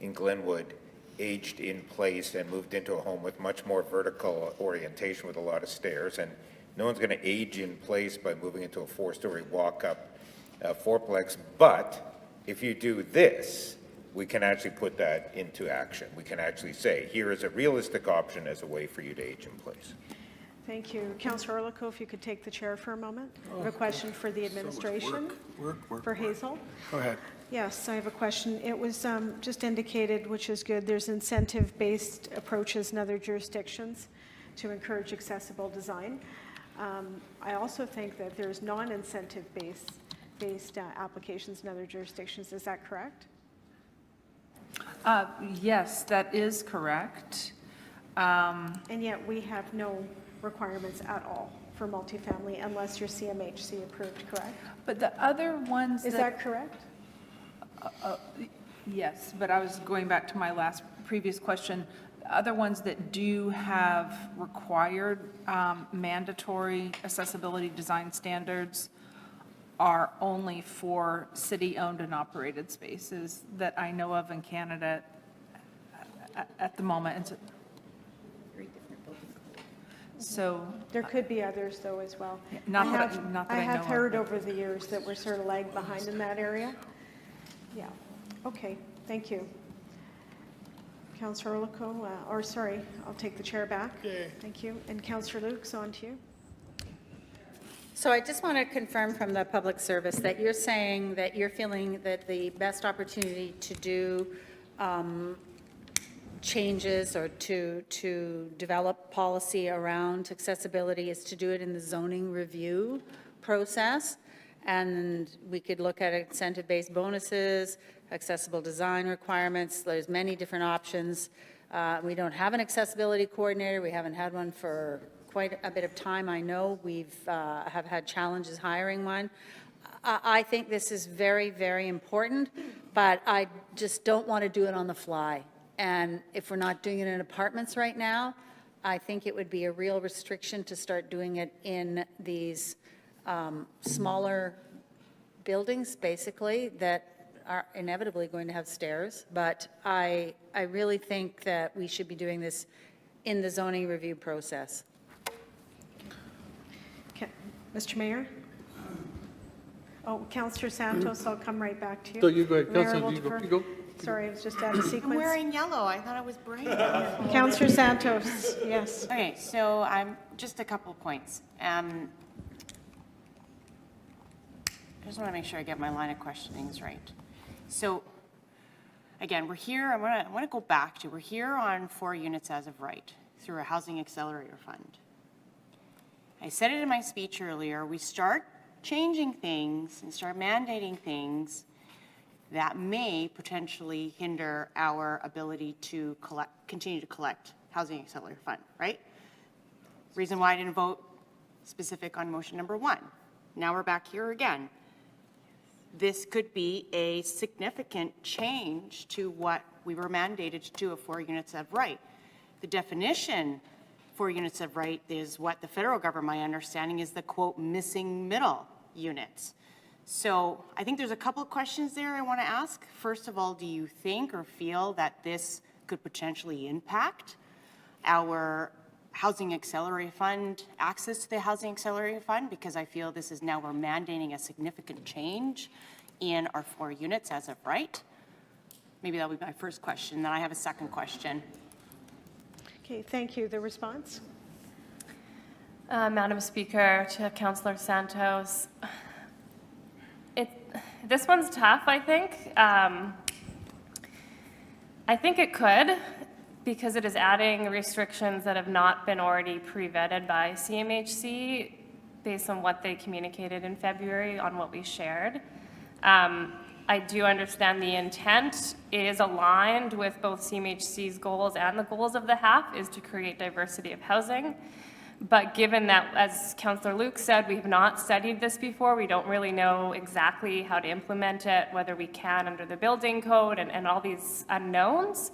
in Glenwood aged in place and moved into a home with much more vertical orientation with a lot of stairs, and no one's going to age in place by moving into a 4-story walk-up fourplex. But if you do this, we can actually put that into action. We can actually say, here is a realistic option as a way for you to age in place. Thank you. Councillor Orlico, if you could take the chair for a moment. I have a question for the administration. For Hazel. Go ahead. Yes, I have a question. It was just indicated, which is good, there's incentive-based approaches in other jurisdictions to encourage accessible design. I also think that there's non-incentive-based applications in other jurisdictions. Is that correct? Yes, that is correct. And yet we have no requirements at all for multifamily unless you're CMHC approved, correct? But the other ones Is that correct? Yes, but I was going back to my previous question. The other ones that do have required mandatory accessibility design standards are only for city-owned and operated spaces that I know of in Canada at the moment. And so There could be others though as well. not that I I know have of. heard over the years that we're sort of lagged behind in that area. Yeah, okay, thank you. Councillor Orlico, I'll take the chair back. Thank you. And Councillor Lukes, on to you. So I just want to confirm from the public service that you're saying that you're feeling that the best opportunity to do changes or to develop policy around accessibility is to do it in the zoning review process. And we could look at incentive-based bonuses, accessible design requirements. There's many different options. We don't have an accessibility coordinator. We haven't had one for quite a bit of time. I know we've have had challenges hiring one. I think this is very, very important, but I just don't want to do it on the fly. And if we're not doing it in apartments right now, I think it would be a real restriction to start doing it in these smaller buildings, basically, that are inevitably going to have stairs. But I really think that we should be doing this in the zoning review process. Mr. Mayor? Oh, Councillor Santos, I'll come right back to you. So you go ahead. Mayor, Councillor, we'll you go. defer. You go. Sorry, I was just out of sequence. I'm wearing yellow. I thought it was bright. Councillor Santos, yes. Okay, so I'm just a couple of points. I just want to make sure I get my line of questionings right. So, again, we're here. I want to go back to we're here on 4 units as of right through a housing accelerator fund. I said it in my speech earlier. We start changing things and start mandating things that may potentially hinder our ability to continue to collect housing accelerator fund, right? Reason why I didn't vote specific on motion number 1. Now we're back here again. this could be a significant change to what we were mandated to do of 4 units of right. The definition for units of right is what the federal government, my understanding, is the quote, missing middle units. So I think there's a couple of questions there I want to ask. First of all, do you think or feel that this could potentially impact our Housing Accelerator Fund, access to the Housing Accelerator Fund? Because I feel this is now we're mandating a significant change in our 4 units as of right. Maybe that'll be my first question. Then I have a second question. Okay, thank you. The response? Madam Speaker, to Councillor Santos, this one's tough, I think. I think it could, because it is adding restrictions that have not been already pre-vetted by CMHC based on what they communicated in February on what we shared. I do understand the intent is aligned with both CMHC's goals and the goals of the HAF is to create diversity of housing. But given that, as Councillor Luke said, we have not studied this before, we don't really know exactly how to implement it, whether we can under the building code and all these unknowns.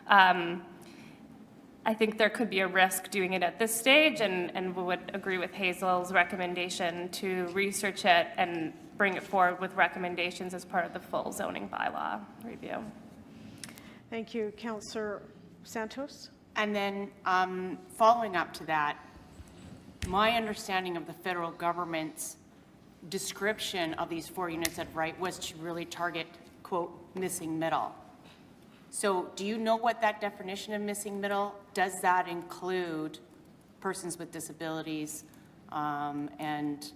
I think there could be a risk doing it at this stage, and we would agree with Hazel's recommendation to research it and bring it forward with recommendations as part of the full zoning bylaw review. Thank you. Councillor Santos? And then following up to that, my understanding of the federal government's description of these 4 units of right was to really target, quote, missing middle. So do you know what that definition of missing middle, does that include persons with disabilities and?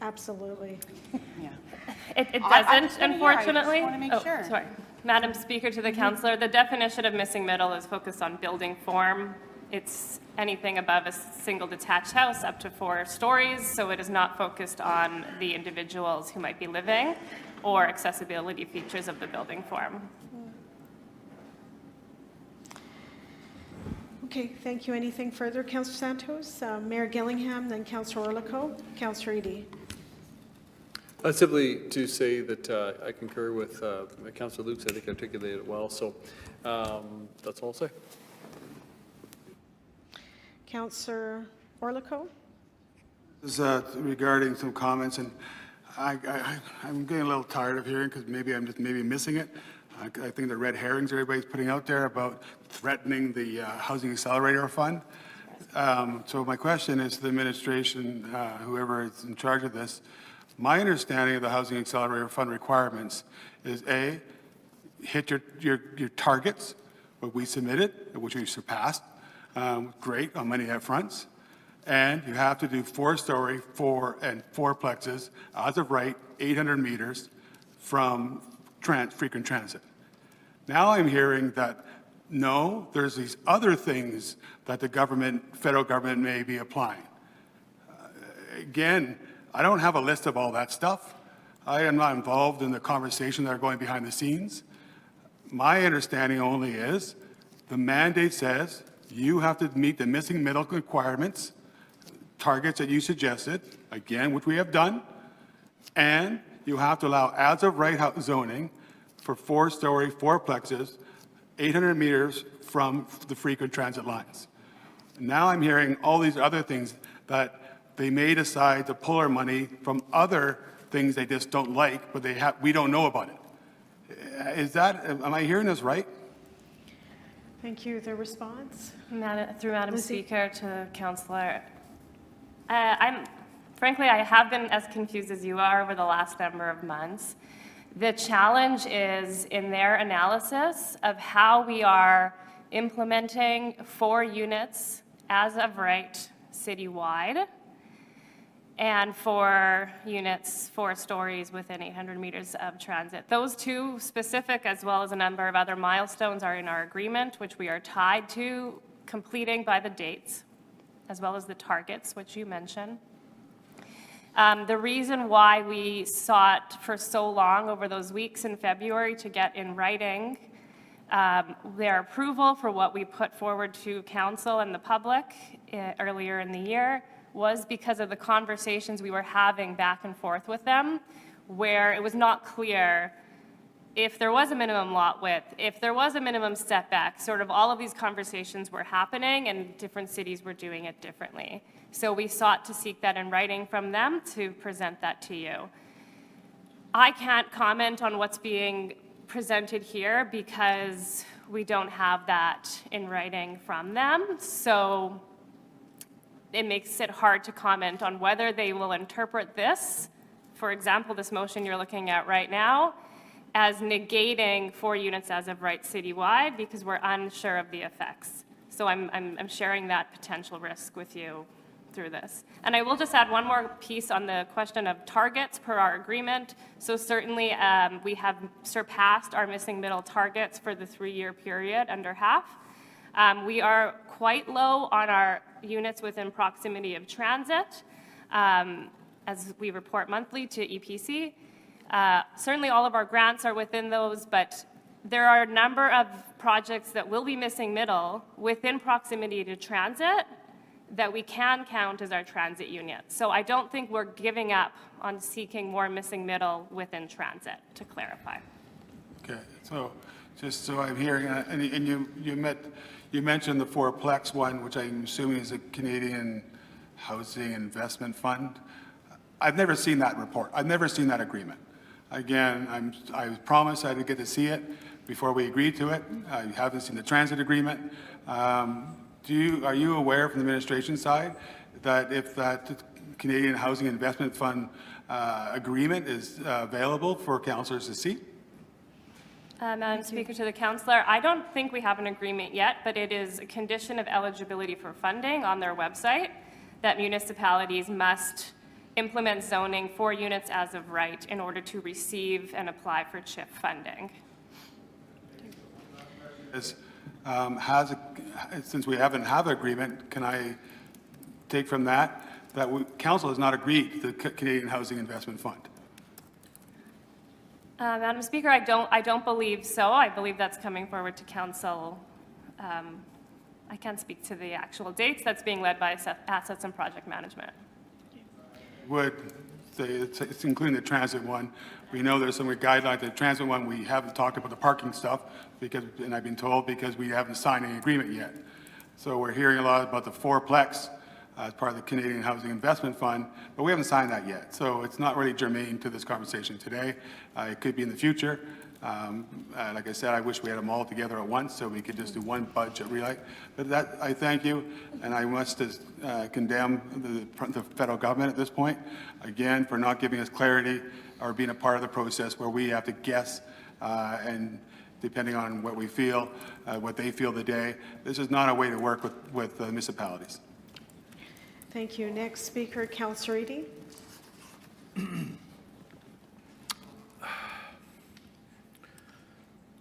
Absolutely. Yeah. It doesn't, unfortunately. I just want to make sure. Sorry. Madam Speaker, to the councillor, the definition of missing middle is focused on building form. It's anything above a single detached house up to 4 stories, so it is not focused on the individuals who might be living or accessibility features of the building form. Okay, thank you. Anything further, Councillor Santos? Mayor Gillingham, then Councillor Orlico, Councillor Eady. Simply to say that I concur with Councillor Lukes. I think articulated it well. So that's all I'll say. Councillor Orlico? This is regarding some comments, and I'm getting a little tired of hearing because maybe I'm just missing it. I think the red herrings everybody's putting out there about threatening the Housing Accelerator Fund. So my question is to the administration, whoever is in charge of this. My understanding of the Housing Accelerator Fund requirements is A, hit your targets, what we submitted, which we surpassed, great on many fronts. And you have to do 4-story, 4 and 4-plexes, as of right, 800 meters from frequent transit. Now I'm hearing that, no, there's these other things that the government, federal government may be applying. Again, I don't have a list of all that stuff. I am not involved in the conversation that are going behind the scenes. My understanding only is the mandate says you have to meet the missing middle requirements, targets that you suggested, again, which we have done, and you have to allow as-of-right zoning for 4-story, 4-plexes, 800 meters from the frequent transit lines. Now I'm hearing all these other things that they may decide to pull our money from other things they just don't like, but we don't know about it. Am I hearing this right? Thank you. The response? Through Madam Speaker to Councillor. Frankly, I have been as confused as you are over the last number of months. The challenge is in their analysis of how we are implementing 4 units as of right citywide, and 4 units, 4 stories within 800 meters of transit. Those 2 specific, as well as a number of other milestones, are in our agreement, which we are tied to completing by the dates, as well as the targets, which you mentioned. The reason why we sought for so long over those weeks in February to get in writing their approval for what we put forward to council and the public earlier in the year was because of the conversations we were having back and forth with them where it was not clear if there was a minimum lot width, if there was a minimum setback, sort of all of these conversations were happening and different cities were doing it differently. So we sought to seek that in writing from them to present that to you. I can't comment on what's being presented here because we don't have that in writing from them. So it makes it hard to comment on whether they will interpret this, for example, this motion you're looking at right now, as negating 4 units as of right citywide, because we're unsure of the effects. So I'm sharing that potential risk with you through this. And I will just add one more piece on the question of targets per our agreement. So certainly we have surpassed our missing middle targets for the 3-year period, under half. We are quite low on our units within proximity of transit, as we report monthly to EPC. Certainly all of our grants are within those, but there are a number of projects that will be missing middle within proximity to transit that we can count as our transit units. So I don't think we're giving up on seeking more missing middle within transit, to clarify. Okay, so just so I'm hearing, and you mentioned the fourplex one, which I'm assuming is a Canadian Housing Investment Fund. I've never seen that report. I've never seen that agreement. Again, I promised I'd get to see it before we agreed to it. I haven't seen the transit agreement. Are you aware from the administration side that if that Canadian Housing Investment Fund agreement is available for councillors to see? Madam Speaker, to the councillor, I don't think we have an agreement yet, but it is a condition of eligibility for funding on their website that municipalities must implement zoning 4 units as of right in order to receive and apply for CHIP funding. Since we haven't have an agreement, can I take from that council has not agreed to the Canadian Housing Investment Fund? Madam Speaker, I don't believe so. I believe that's coming forward to council. I can't speak to the actual dates. That's being led by Assets and Project Management. Would say it's including the transit one. We know there's some guidelines. The transit one, we haven't talked about the parking stuff because, and I've been told because we haven't signed any agreement yet. So we're hearing a lot about the fourplex as part of the Canadian Housing Investment Fund, but we haven't signed that yet. So it's not really germane to this conversation today. It could be in the future. Like I said, I wish we had them all together at once so we could just do one budget relight. But that, I thank you, and I must condemn the federal government at this point, again, for not giving us clarity or being a part of the process where we have to guess and depending on what we feel, what they feel the day. This is not a way to work with municipalities. Thank you. Next speaker, Councillor Eady.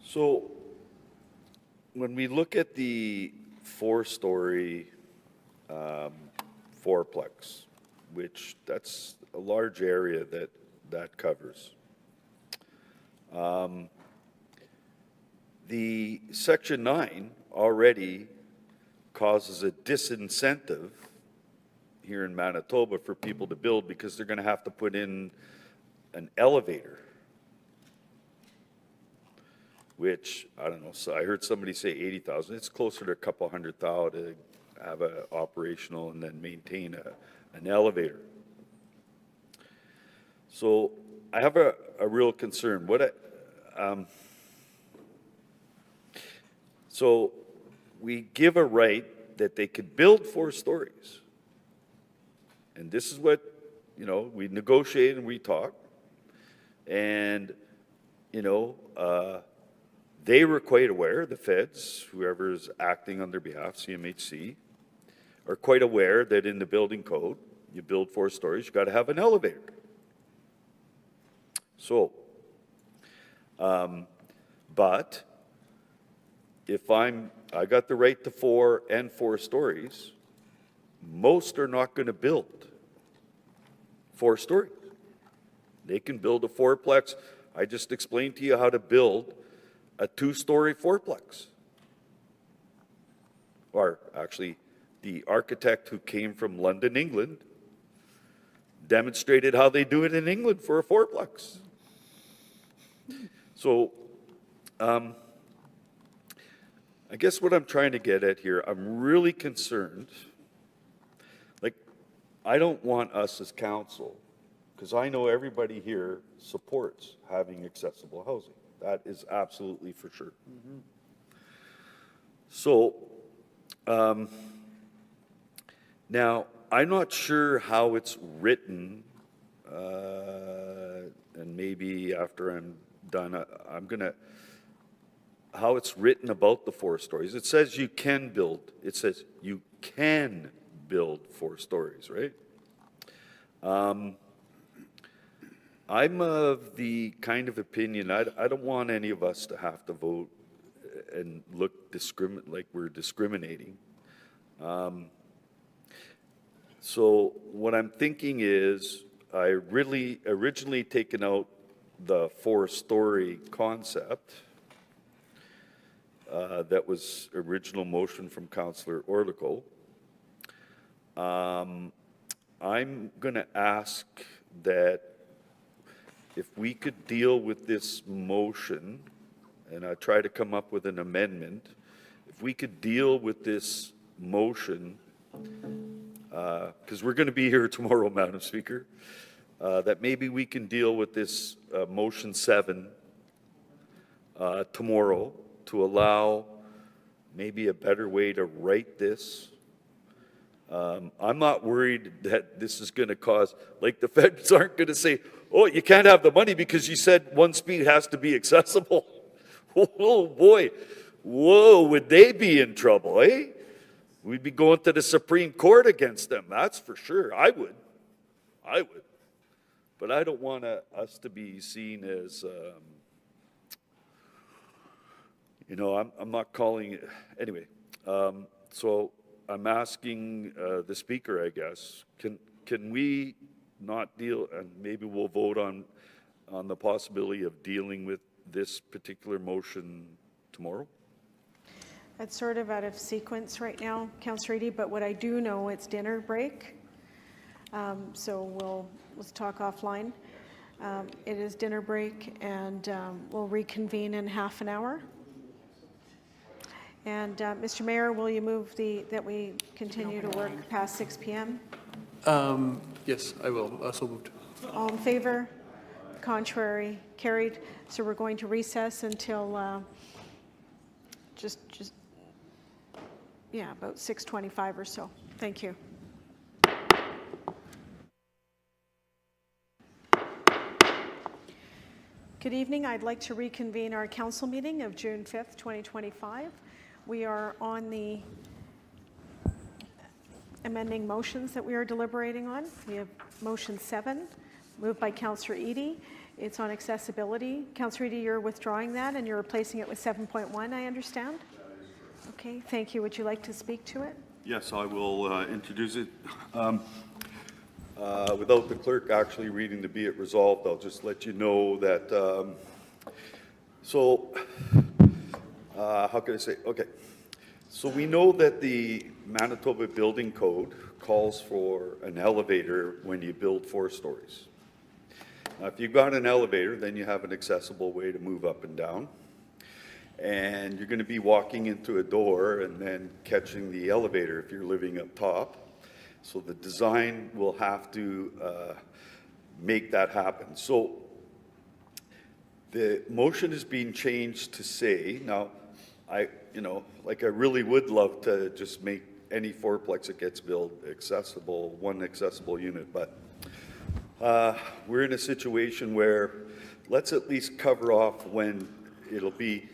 So when we look at the 4-story fourplex, which that's a large area that covers, the Section 9 already causes a disincentive here in Manitoba for people to build because they're going to have to put in an elevator, which, I don't know, so I heard somebody say 80,000. It's closer to a couple $100,000 to have a operational and then maintain an elevator. So I have a real concern. So we give a right that they could build 4 stories. And this is what, we negotiate and we talk. And, they were quite aware, the feds, whoever's acting on their behalf, CMHC, are quite aware that in the building code, you build 4 stories, you got to have an elevator. So, but if I got the right to 4 and 4 stories, most are not going to build 4 stories. They can build a fourplex. I just explained to you how to build a 2-story fourplex. Or actually, the architect who came from London, England, demonstrated how they do it in England for a fourplex. So, I guess what I'm trying to get at here, I'm really concerned. Like, I don't want us as council, because I know everybody here supports having accessible housing. That is absolutely for sure. So, now, I'm not sure how it's written, and maybe after I'm done, I'm gonna, how it's written about the 4 stories. It says you can build, it says you can build 4 stories, right? I'm of the kind of opinion, I don't want any of us to have to vote and look like we're discriminating. So what I'm thinking is, I really originally taken out the 4-story concept. That was original motion from Councillor Orlikow. I'm going to ask that if we could deal with this motion, and I try to come up with an amendment, if we could deal with this motion, because we're going to be here tomorrow, Madam Speaker, that maybe we can deal with this motion 7 tomorrow to allow maybe a better way to write this. I'm not worried that this is going to cause, like the feds aren't going to say, oh, you can't have the money because you said 1 speed has to be accessible. Oh boy, whoa, would they be in trouble, eh? We'd be going to the Supreme Court against them, that's for sure. I would. But I don't want us to be seen as, you know, I'm not calling it, anyway. So I'm asking the Speaker, I guess, can we not deal, and maybe we'll vote on the possibility of dealing with this particular motion tomorrow? It's sort of out of sequence right now, Councillor Eadie, but what I do know, it's dinner break. So let's talk offline. It is dinner break, and we'll reconvene in half an hour. And Mr. Mayor, will you move that we continue to work past 6 p.m.? Yes, I will. So moved. All in favor? Contrary? Carried. So we're going to recess until about 6:25 or so. Thank you. Good evening. I'd like to reconvene our council meeting of June 5th, 2025. We are on the amending motions that we are deliberating on. We have motion 7, moved by Councillor Eadie. It's on accessibility. Councillor Eadie, you're withdrawing that and you're replacing it with 7.1, I understand? Okay, thank you. Would you like to speak to it? Yes, I will introduce it. Without the clerk actually reading the be it resolved, I'll just let you know that, how can I say, okay. So we know that the Manitoba Building Code calls for an elevator when you build 4 stories. Now, if you've got an elevator, then you have an accessible way to move up and down. And you're going to be walking into a door and then catching the elevator if you're living up top. So the design will have to make that happen. So the motion is being changed to say, now, I really would love to just make any fourplex that gets built accessible, 1 accessible unit, but we're in a situation where let's at least cover off when it'll be,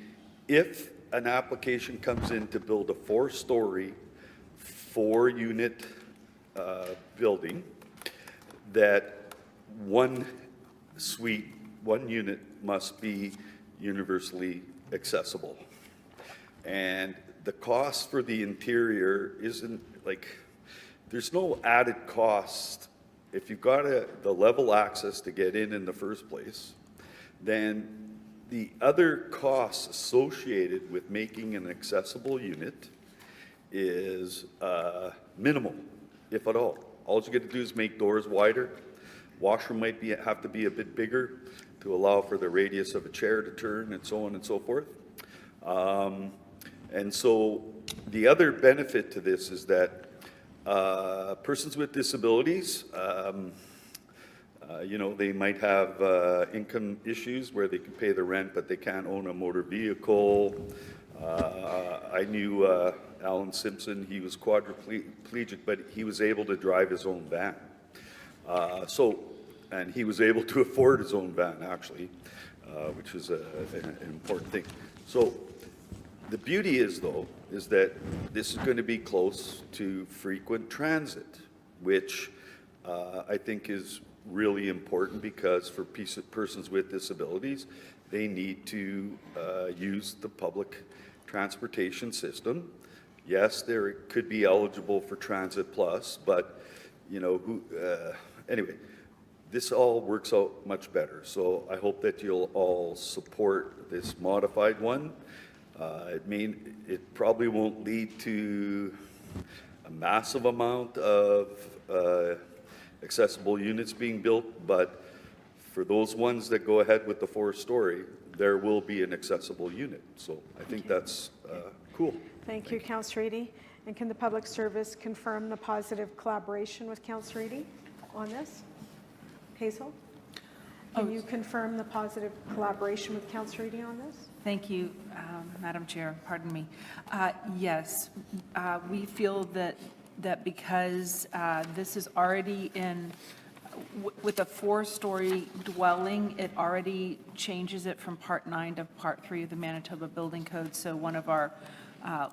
if an application comes in to build a 4-story, 4-unit building, that 1 suite, 1 unit must be universally accessible. And the cost for the interior isn't like, there's no added cost. If you've got the level access to get in the first place, then the other costs associated with making an accessible unit is minimal, if at all. All you get to do is make doors wider. Washroom might have to be a bit bigger to allow for the radius of a chair to turn and so on and so forth. And so the other benefit to this is that persons with disabilities, they might have income issues where they can pay the rent, but they can't own a motor vehicle. I knew Alan Simpson. He was quadriplegic, but he was able to drive his own van. And he was able to afford his own van, actually, which is an important thing. So the beauty is, though, is that this is going to be close to frequent transit, which I think is really important because for persons with disabilities, they need to use the public transportation system. Yes, they could be eligible for Transit Plus, but anyway, this all works out much better. So I hope that you'll all support this modified one. It probably won't lead to a massive amount of accessible units being built, but for those ones that go ahead with the 4-story, there will be an accessible unit. So I think that's cool. Thank you, Councillor Eady. And can the public service confirm the positive collaboration with Councillor Eady on this? Hazel? Can you confirm the positive collaboration with Councillor Eady on this? Thank you, Madam Chair. Pardon me. Yes, we feel that because this is already in, with a 4-story dwelling, it already changes it from Part 9 to Part 3 of the Manitoba Building Code. So one of our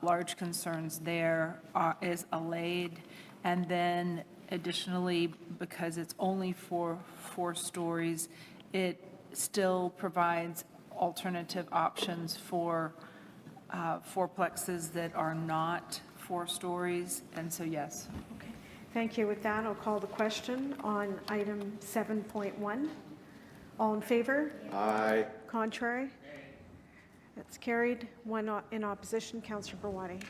large concerns there is allayed. And then additionally, because it's only for 4 stories, it still provides alternative options for fourplexes that are not 4 stories. And so, yes. Okay. Thank you. With that, I'll call the question on item 7.1. All in favor? Aye. Contrary? That's carried. One in opposition, Councillor Berwadi.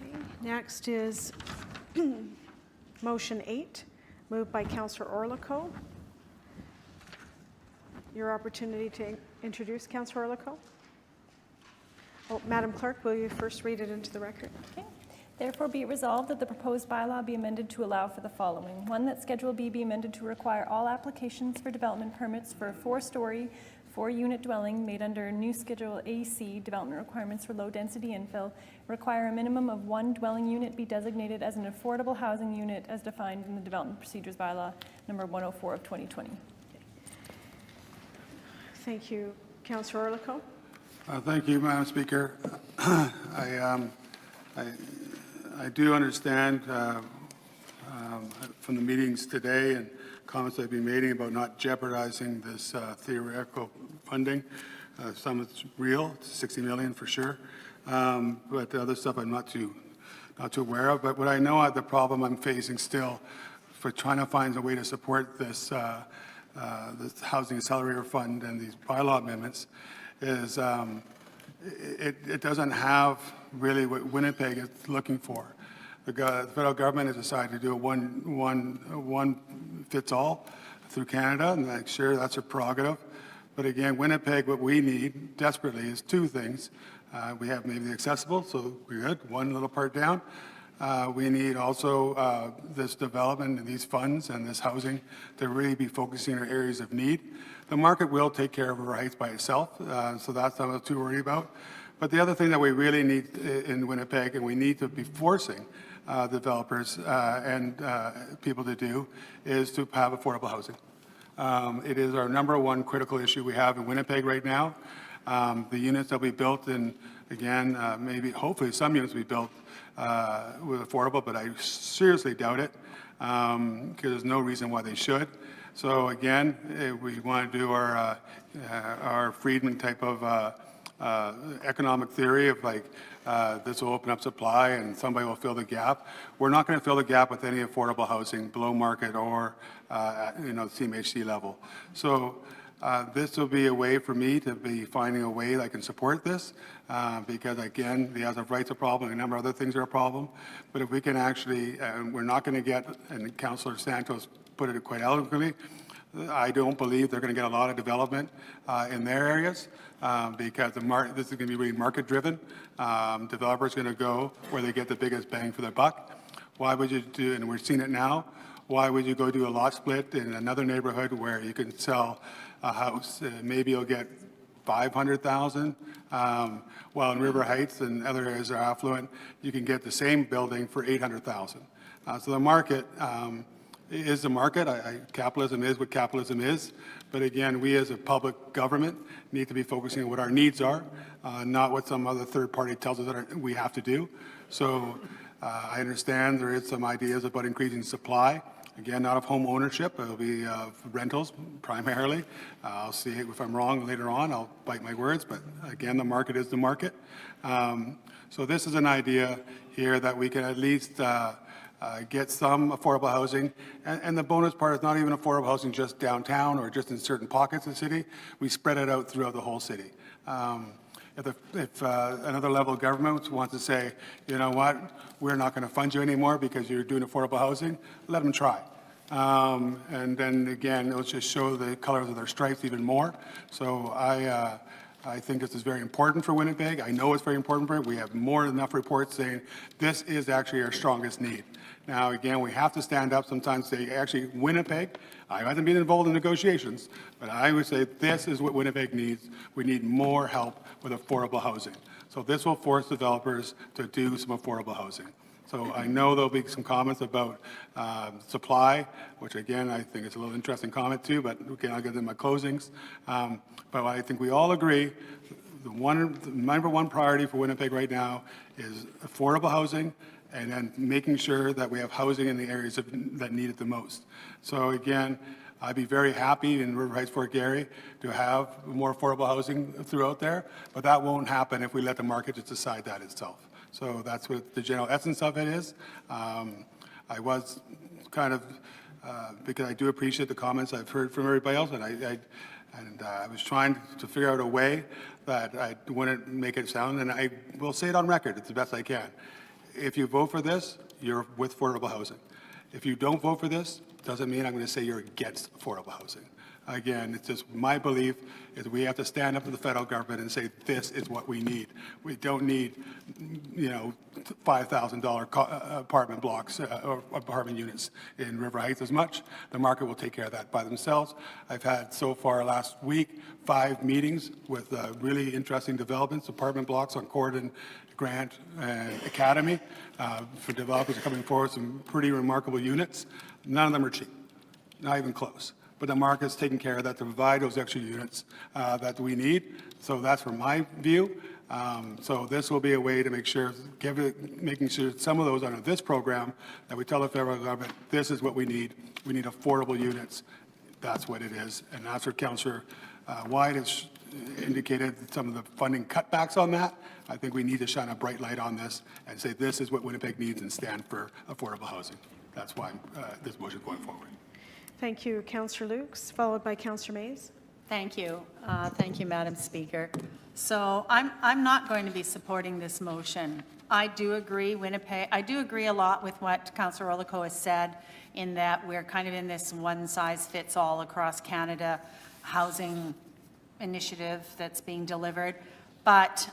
Okay. Next is motion 8, moved by Councillor Orlikow. Your opportunity to introduce Councillor Orlikow. Oh, Madam Clerk, will you first read it into the record? Okay. Therefore, be it resolved that the proposed bylaw be amended to allow for the following. 1, that Schedule B be amended to require all applications for development permits for a 4-story, 4-unit dwelling made under new Schedule AC development requirements for low-density infill require a minimum of 1 dwelling unit be designated as an affordable housing unit as defined in the Development Procedures Bylaw number 104 of 2020. Thank you. Councillor Orlikow. Thank you, Madam Speaker. I do understand from the meetings today and comments I've been making about not jeopardizing this theoretical funding. Some of it's real, it's 60 million for sure, but the other stuff I'm not too aware of. But what I know the problem I'm facing still for trying to find a way to support this this Housing Accelerator Fund and these bylaw amendments is it doesn't have really what Winnipeg is looking for. The federal government has decided to do a one fits all through Canada, and I'm sure that's a prerogative. But again, Winnipeg, what we need desperately is 2 things. We have maybe the accessible, so we're good, one little part down. We need also this development and these funds and this housing to really be focusing on areas of need. The market will take care of the rights by itself, so that's not what I'm too worried about. But the other thing that we really need in Winnipeg, and we need to be forcing developers and people to do, is to have affordable housing. It is our #1 critical issue we have in Winnipeg right now. The units that we built, and again, maybe hopefully some units we built with affordable, but I seriously doubt it because there's no reason why they should. So again, we want to do our Friedman type of economic theory of like this will open up supply and somebody will fill the gap. We're not going to fill the gap with any affordable housing below market or CMHC level. So This will be a way for me to be finding a way that I can support this, because again, the as of right's a problem, and a number of other things are a problem. But if we can actually, we're not going to get, and Councillor Santos put it quite eloquently, I don't believe they're going to get a lot of development in their areas, because this is going to be really market-driven. Developers are going to go where they get the biggest bang for their buck. Why would you do, and we're seeing it now, why would you go do a lot split in another neighborhood where you can sell a house, maybe you'll get 500,000, while in River Heights and other areas that are affluent, you can get the same building for 800,000. So the market is the market. Capitalism is what capitalism is. But again, we as a public government need to be focusing on what our needs are, not what some other third party tells us that we have to do. So I understand there is some ideas about increasing supply. Again, not of home ownership, it'll be rentals primarily. I'll see if I'm wrong later on, I'll bite my words, but again, the market is the market. So this is an idea here that we can at least get some affordable housing. And the bonus part is not even affordable housing just downtown or just in certain pockets of the city. We spread it out throughout the whole city. If another level of government wants to say, you know what, we're not going to fund you anymore because you're doing affordable housing, let them try. And then again, it'll just show the colors of their stripes even more. So I think this is very important for Winnipeg. I know it's very important for it. We have more than enough reports saying this is actually our strongest need. Now, again, we have to stand up sometimes and say, actually, Winnipeg, I haven't been involved in negotiations, but I would say this is what Winnipeg needs. We need more help with affordable housing. So this will force developers to do some affordable housing. So I know there'll be some comments about supply, which again, I think is a little interesting comment too, but again, I'll get in my closings. But I think we all agree, the number one priority for Winnipeg right now is affordable housing, and then making sure that we have housing in the areas that need it the most. So again, I'd be very happy in River Heights, Fort Garry to have more affordable housing throughout there, but that won't happen if we let the market just decide that itself. So that's what the general essence of it is. I was kind of, because I do appreciate the comments I've heard from everybody else, and I was trying to figure out a way that I wouldn't make it sound, and I will say it on record, it's the best I can. If you vote for this, you're with affordable housing. If you don't vote for this, doesn't mean I'm going to say you're against affordable housing. Again, it's just my belief is we have to stand up to the federal government and say this is what we need. We don't need, you know, $5,000 apartment blocks or apartment units in River Heights as much. The market will take care of that by themselves. I've had so far last week 5 meetings with really interesting developments, apartment blocks on Corden, Grant, and Academy for developers coming forward, some pretty remarkable units. None of them are cheap, not even close. But the market's taking care of that to provide those extra units that we need. So that's from my view. So this will be a way to make sure, making sure some of those under this program that we tell the federal government, this is what we need. We need affordable units. That's what it is. And that's what Councillor White has indicated some of the funding cutbacks on that. I think we need to shine a bright light on this and say this is what Winnipeg needs and stand for affordable housing. That's why this motion is going forward. Thank you, Councillor Lukes, followed by Councillor Mays. Thank you. Thank you, Madam Speaker. So I'm not going to be supporting this motion. I do agree, Winnipeg, I do agree a lot with what Councillor Orlikow has said in that we're kind of in this one-size-fits-all across Canada housing initiative that's being delivered. But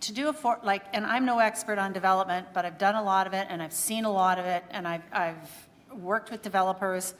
to do and I'm no expert on development, but I've done a lot of it and I've seen a lot of it and I've worked with developers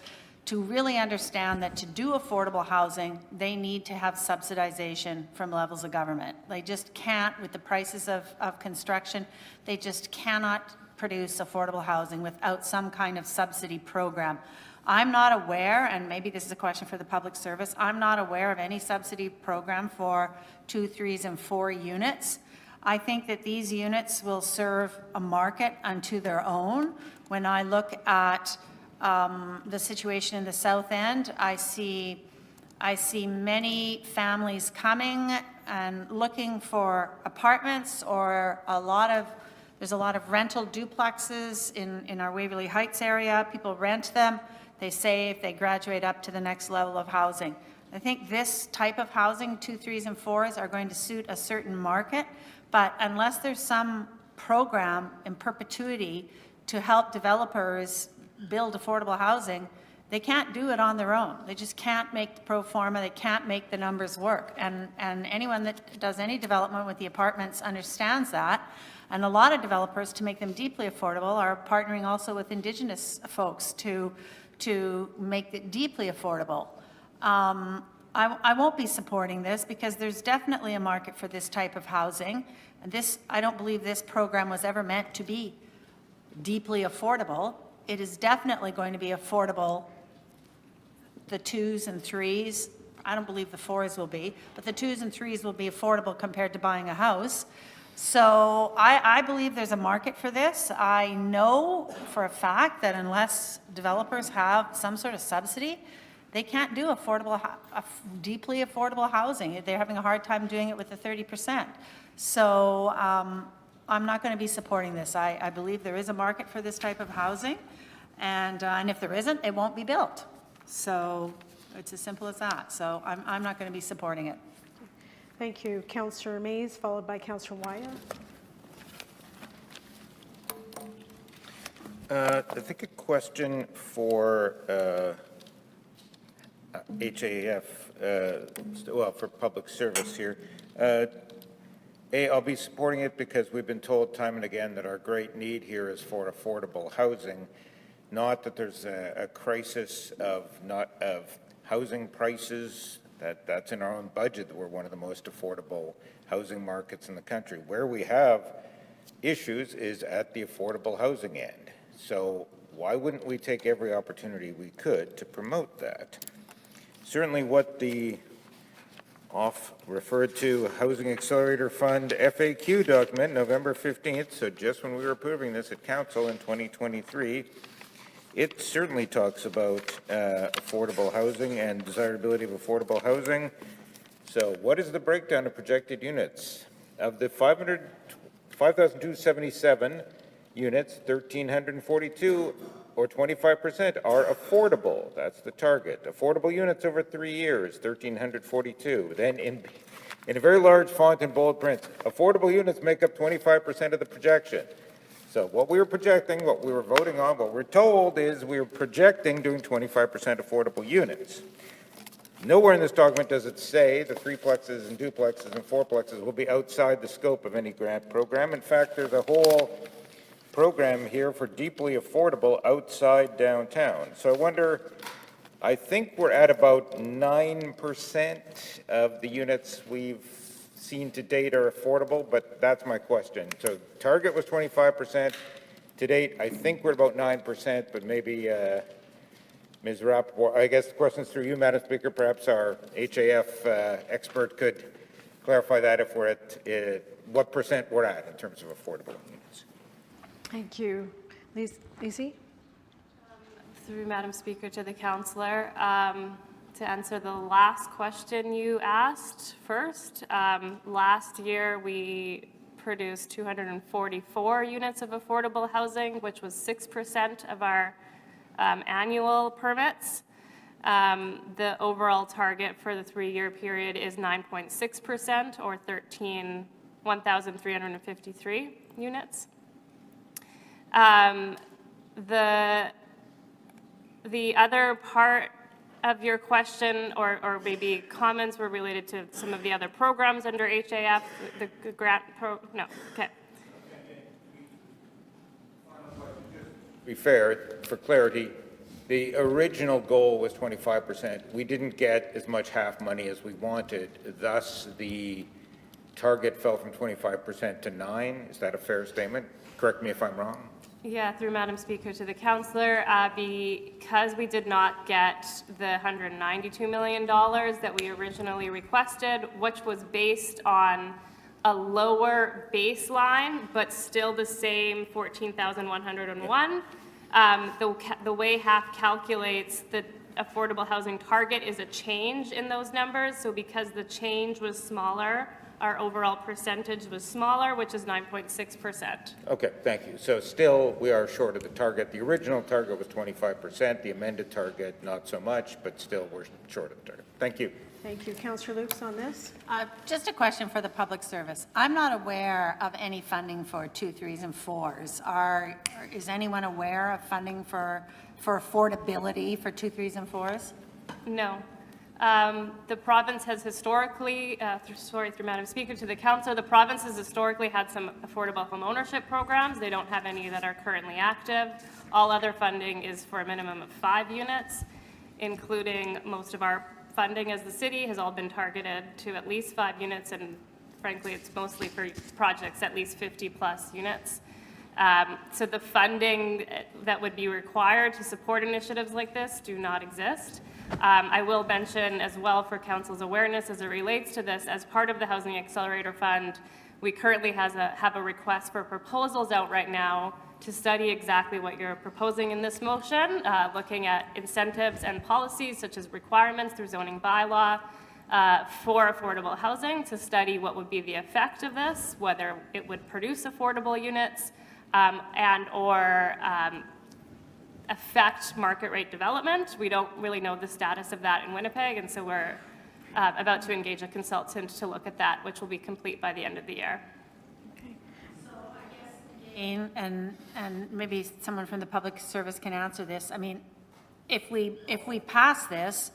to really understand that to do affordable housing, they need to have subsidization from levels of government. They just can't, with the prices of construction, they just cannot produce affordable housing without some kind of subsidy program. I'm not aware, and maybe this is a question for the public service, I'm not aware of any subsidy program for 2, 3s, and 4 units. I think that these units will serve a market unto their own. When I look at the situation in the South End, I see many families coming and looking for apartments or there's a lot of rental duplexes in our Waverly Heights area. People rent them, they save, they graduate up to the next level of housing. I think this type of housing, 2, 3s, and 4s, are going to suit a certain market, but unless there's some program in perpetuity to help developers build affordable housing, they can't do it on their own. They just can't make the pro forma, they can't make the numbers work. And anyone that does any development with the apartments understands that. And a lot of developers, to make them deeply affordable, are partnering also with Indigenous folks to make it deeply affordable. I won't be supporting this because there's definitely a market for this type of housing. And this, I don't believe this program was ever meant to be deeply affordable. It is definitely going to be affordable, the 2s and 3s. I don't believe the 4s will be, but the 2s and 3s will be affordable compared to buying a house. So I believe there's a market for this. I know for a fact that unless developers have some sort of subsidy, they can't do affordable, deeply affordable housing. They're having a hard time doing it with the 30%. So I'm not going to be supporting this. I believe there is a market for this type of housing, and if there isn't, it won't be built. So it's as simple as that. So I'm not going to be supporting it. Thank you. Councillor Mays, followed by Councillor Wyatt. I think a question for HAF, well, for public service here. I'll be supporting it because we've been told time and again that our great need here is for affordable housing. Not that there's a crisis of housing prices. That's in our own budget, that we're one of the most affordable housing markets in the country. Where we have issues is at the affordable housing end. So why wouldn't we take every opportunity we could to promote that? Certainly what the referred to Housing Accelerator Fund FAQ document, November 15th, so just when we were approving this at Council in 2023, it certainly talks about affordable housing and desirability of affordable housing. So what is the breakdown of projected units? Of the 5,277 units, 1,342 or 25% are affordable. That's the target. Affordable units over 3 years, 1,342. Then in a very large font in bold print, affordable units make up 25% of the projection. So what we were projecting, what we were voting on, what we're told is we were projecting doing 25% affordable units. Nowhere in this document does it say the 3-plexes and 2-plexes and 4-plexes will be outside the scope of any grant program. In fact, there's a whole program here for deeply affordable outside downtown. So I wonder, I think we're at about 9% of the units we've seen to date are affordable, but that's my question. So target was 25%. To date, I think we're about 9%, but maybe Ms. Rappaport, I guess the question's through you, Madam Speaker. Perhaps our HAF expert could clarify that if we're at what percent we're at in terms of affordable units. Thank you. Lizzie? Through Madam Speaker to the councillor, to answer the last question you asked first, last year we produced 244 units of affordable housing, which was 6% of our annual permits. The overall target for the 3-year period is 9.6% or 1,353 units. The other part of your question or maybe comments were related to some of the other programs under HAF, the grant no, okay. To be fair, for clarity, the original goal was 25%. We didn't get as much HAF money as we wanted, thus the target fell from 25% to 9%. Is that a fair statement? Correct me if I'm wrong. Yeah, through Madam Speaker to the councillor, because we did not get the $192 million that we originally requested, which was based on a lower baseline, but still the same 14,101. The way HAF calculates the affordable housing target is a change in those numbers. So because the change was smaller Our overall percentage was smaller, which is 9.6%. Okay, thank you. So still, we are short of the target. The original target was 25%, the amended target, not so much, but still, we're short of the target. Thank you. Thank you. Councillor Lukes on this? Just a question for the public service. I'm not aware of any funding for 2, 3s, and 4s. Is anyone aware of funding for affordability for 2, 3s, and 4s? No. The province has historically, through Madam Speaker, to the council, the province has historically had some affordable home ownership programs. They don't have any that are currently active. All other funding is for a minimum of 5 units, including most of our funding as the city has all been targeted to at least 5 units, and frankly, it's mostly for projects at least 50+ units. So the funding that would be required to support initiatives like this do not exist. I will mention as well for council's awareness as it relates to this, as part of the Housing Accelerator Fund, we currently have a request for proposals out right now to study exactly what you're proposing in this motion, looking at incentives and policies such as requirements through zoning bylaw for affordable housing, to study what would be the effect of this, whether it would produce affordable units and or affect market rate development. We don't really know the status of that in Winnipeg, and so we're about to engage a consultant to look at that, which will be complete by the end of the year. And maybe someone from the public service can answer this. I mean, if we pass this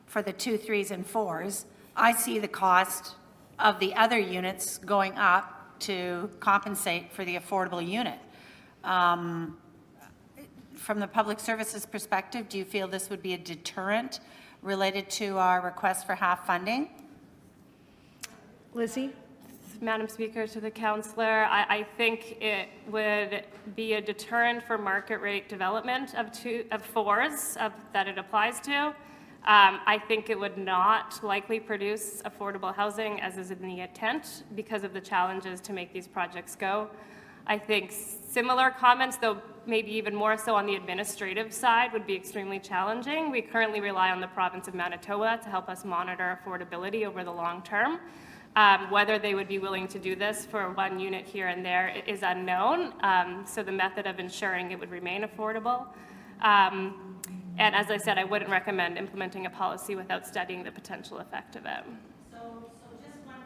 for the 2, 3s, and 4s, I see the cost of the other units going up to compensate for the affordable unit. From the public services perspective, do you feel this would be a deterrent related to our request for half funding? Lizzie? Madam Speaker, to the councillor, I think it would be a deterrent for market rate development of 4s that it applies to. I think it would not likely produce affordable housing, as is in the intent, because of the challenges to make these projects go. I think similar comments, though maybe even more so on the administrative side, would be extremely challenging. We currently rely on the province of Manitoba to help us monitor affordability over the long term. Whether they would be willing to do this for 1 unit here and there is unknown. So the method of ensuring it would remain affordable. And as I said, I wouldn't recommend implementing a policy without studying the potential effect of it.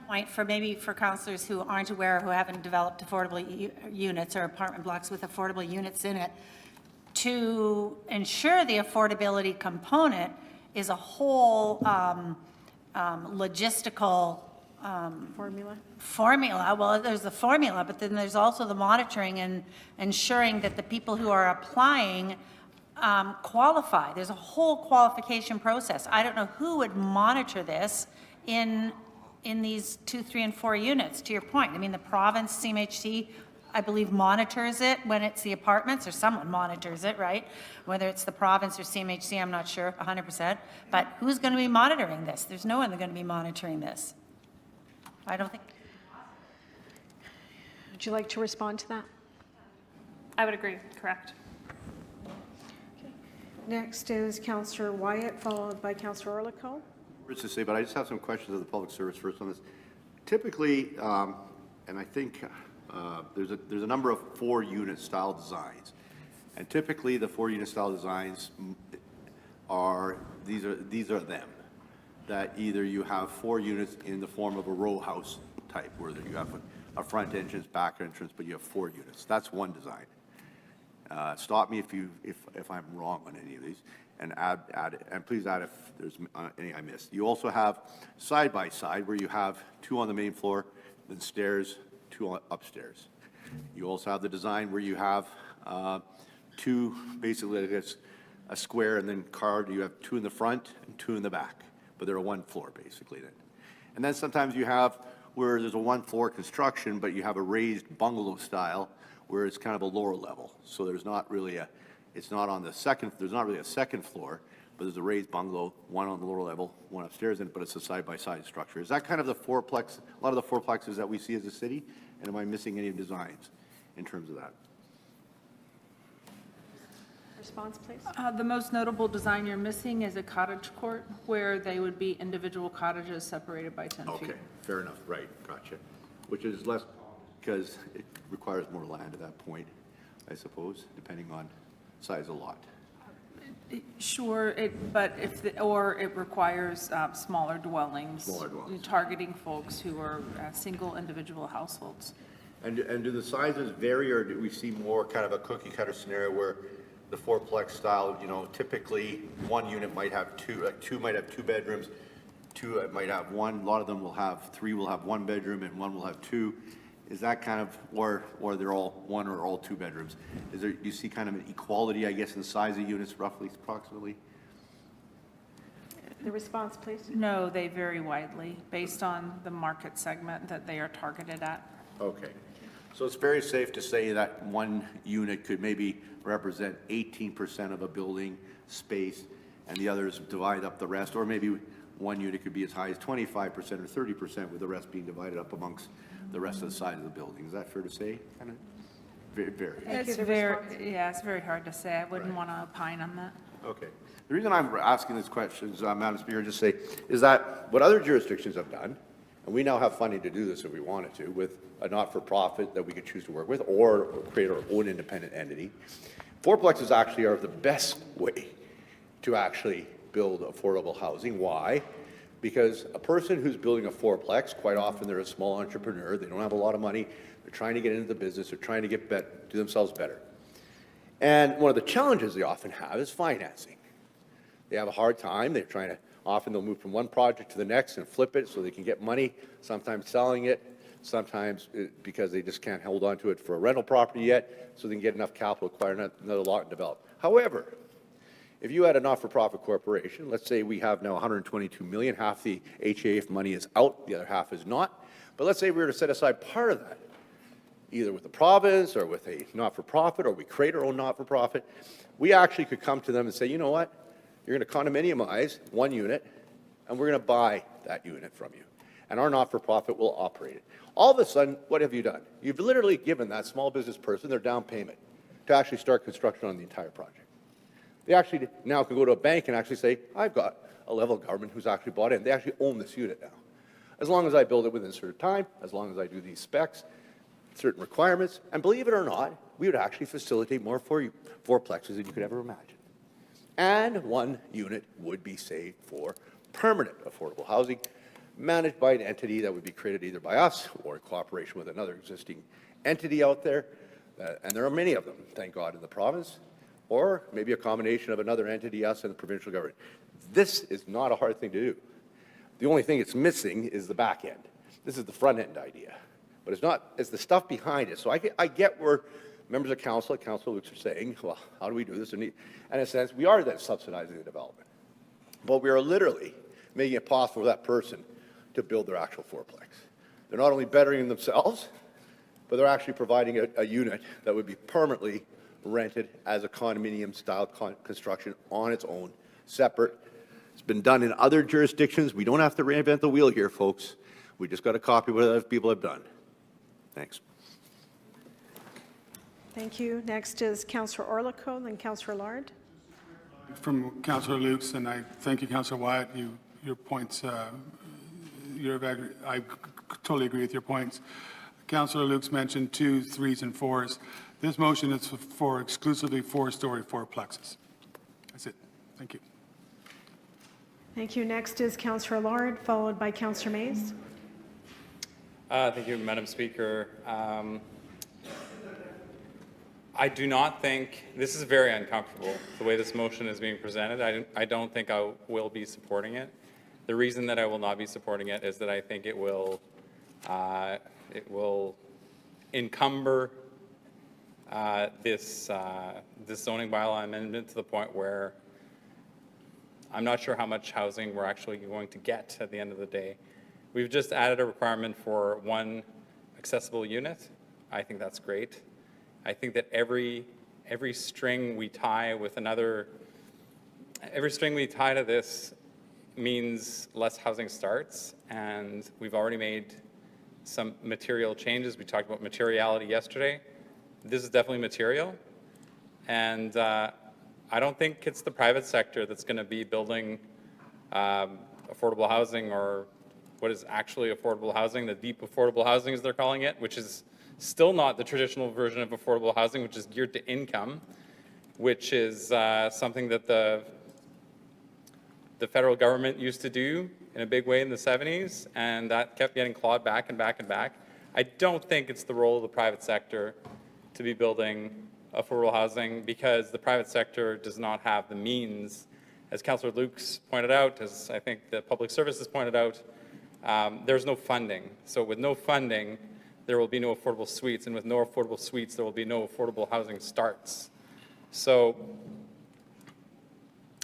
Point for maybe for councillors who aren't aware, who haven't developed affordable units or apartment blocks with affordable units in it, to ensure the affordability component is a whole logistical formula. Well, there's the formula, but then there's also the monitoring and ensuring that the people who are applying qualify. There's a whole qualification process. I don't know who would monitor this in these 2, 3, and 4 units, to your point. I mean, the province, CMHC, I believe monitors it when it's the apartments, or someone monitors it, right? Whether it's the province or CMHC, I'm not sure 100%. But who's going to be monitoring this? There's no one going to be monitoring this. I don't think. Would you like to respond to that? I would agree, correct. Next is Councillor Wyatt, followed by Councillor Orlikow. Words to say, but I just have some questions of the public service first on this. Typically, and I think there's a number of 4-unit style designs, and typically the 4-unit style designs are these are them. That either you have 4 units in the form of a row house type, where you have a front entrance, back entrance, but you have 4 units. That's one design. Stop me if I'm wrong on any of these, and and please add if there's any I missed. You also have side by side, where you have 2 on the main floor, then stairs, 2 upstairs. You also have the design where you have 2, basically I guess a square, and then carved. You have 2 in the front and 2 in the back, but they're a 1 floor basically then. And then sometimes you have where there's a 1 floor construction, but you have a raised bungalow style, where it's kind of a lower level. So there's not really it's not on the second, there's not really a second floor, but there's a raised bungalow, 1 on the lower level, 1 upstairs, but it's a side-by-side structure. Is that kind of the fourplex, a lot of the fourplexes that we see as a city? And am I missing any designs in terms of that? Response, please. The most notable design you're missing is a cottage court where they would be individual cottages separated by 10 feet. Okay, fair enough, right, gotcha. Which is less, because it requires more land at that point, I suppose, depending on size of lot. Sure, but or it requires smaller dwellings. Smaller dwellings. Targeting folks who are single individual households. And do the sizes vary, or do we see more kind of a cookie cutter scenario where the fourplex style, typically one unit might have two might have two bedrooms, two might have one, a lot of them will have, three will have one bedroom and one will have two. Is that kind of, or they're all one or all two bedrooms? Do you see kind of an equality, I guess, in size of units roughly, approximately? The response, please. No, they vary widely based on the market segment that they are targeted at. Okay. So it's very safe to say that one unit could maybe represent 18% of a building space and the others divide up the rest, or maybe one unit could be as high as 25% or 30% with the rest being divided up amongst the rest of the side of the building. Is that fair to say? Kind of very. It's very hard to say. I wouldn't want to opine on that. Okay. The reason I'm asking these questions, Madam Speaker, just say, is that what other jurisdictions have done, and we now have funding to do this if we wanted to, with a not-for-profit that we could choose to work with, or create our own independent entity. Fourplexes actually are the best way to actually build affordable housing. Why? Because a person who's building a fourplex, quite often they're a small entrepreneur, they don't have a lot of money, they're trying to get into the business, they're trying to do themselves better. And one of the challenges they often have is financing. They have a hard time, often they'll move from one project to the next and flip it so they can get money, sometimes selling it, sometimes because they just can't hold on to it for a rental property yet, so they can get enough capital to acquire another lot and develop. However, if you had a not-for-profit corporation, let's say we have now 122 million, half the HAF money is out, the other half is not, but let's say we were to set aside part of that, either with the province or with a not-for-profit, or we create our own not-for-profit, we actually could come to them and say, you know what, you're going to condominiumize one unit, and we're going to buy that unit from you, and our not-for-profit will operate it. All of a sudden, what have you done? You've literally given that small business person their down payment to actually start construction on the entire project. They actually now can go to a bank and actually say, I've got a level of government who's actually bought in. They actually own this unit now. As long as I build it within a certain time, as long as I do these specs, certain requirements, and believe it or not, we would actually facilitate more fourplexes than you could ever imagine. And one unit would be saved for permanent affordable housing, managed by an entity that would be created either by us or in cooperation with another existing entity out there. And there are many of them, thank God, in the province, or maybe a combination of another entity, us, and the provincial government. This is not a hard thing to do. The only thing it's missing is the back end. This is the front end idea, but it's the stuff behind it. So I get where members of council, like Councilor Lukes, are saying, well, how do we do this? And in a sense, we are then subsidizing the development. But we are literally making it possible for that person to build their actual fourplex. They're not only bettering themselves, but they're actually providing a unit that would be permanently rented as a condominium-style construction on its own, separate. It's been done in other jurisdictions. We don't have to reinvent the wheel here, folks. We just got to copy what other people have done. Thanks. Thank you. Next is Councillor Orlikow, then Councillor Lard. From Councillor Lukes, and I thank you, Councillor Wyatt. Your points, I totally agree with your points. Councillor Lukes mentioned 2s, 3s, and 4s. This motion is for exclusively four-story fourplexes. That's it. Thank you. Thank you. Next is Councillor Lard, followed by Councillor Mays. Thank you, Madam Speaker. I do not think, this is very uncomfortable, the way this motion is being presented. I don't think I will be supporting it. The reason that I will not be supporting it is that I think it will encumber this zoning bylaw amendment to the point where I'm not sure how much housing we're actually going to get at the end of the day. We've just added a requirement for one accessible unit. I think that's great. I think that every string we tie with every string we tie to this means less housing starts, and we've already made some material changes. We talked about materiality yesterday. This is definitely material, and I don't think it's the private sector that's going to be building affordable housing, or what is actually affordable housing, the deep affordable housing as they're calling it, which is still not the traditional version of affordable housing, which is geared to income, which is something that the federal government used to do in a big way in the 70s, and that kept getting clawed back and back and back. I don't think it's the role of the private sector to be building affordable housing, because the private sector does not have the means, as Councillor Lukes pointed out, as I think the Public Services pointed out, there's no funding. So with no funding, there will be no affordable suites, and with no affordable suites, there will be no affordable housing starts. So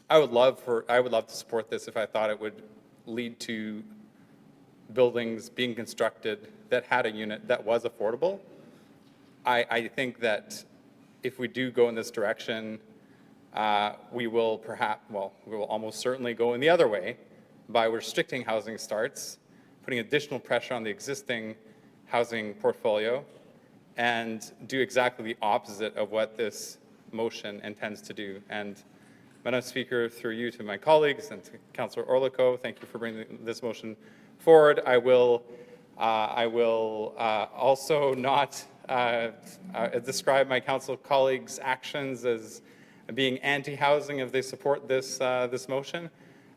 I would love to support this if I thought it would lead to buildings being constructed that had a unit that was affordable. I think that if we do go in this direction, we will almost certainly go in the other way by restricting housing starts, putting additional pressure on the existing housing portfolio, and do exactly the opposite of what this motion intends to do. And Madam Speaker, through you to my colleagues and to Councillor Orlikow, thank you for bringing this motion forward. I will also not describe my council colleagues' actions as being anti-housing if they support this this motion.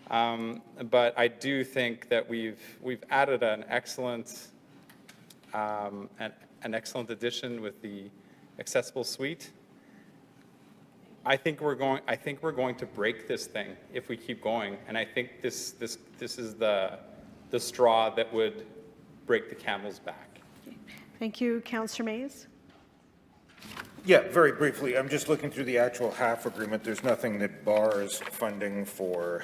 But I do think that we've added an excellent addition with the accessible suite. I think we're going to break this thing if we keep going, and I think this is the straw that would break the camel's back. Thank you, Councillor Mays. Yeah, very briefly, I'm just looking through the actual HAF agreement. There's nothing that bars funding for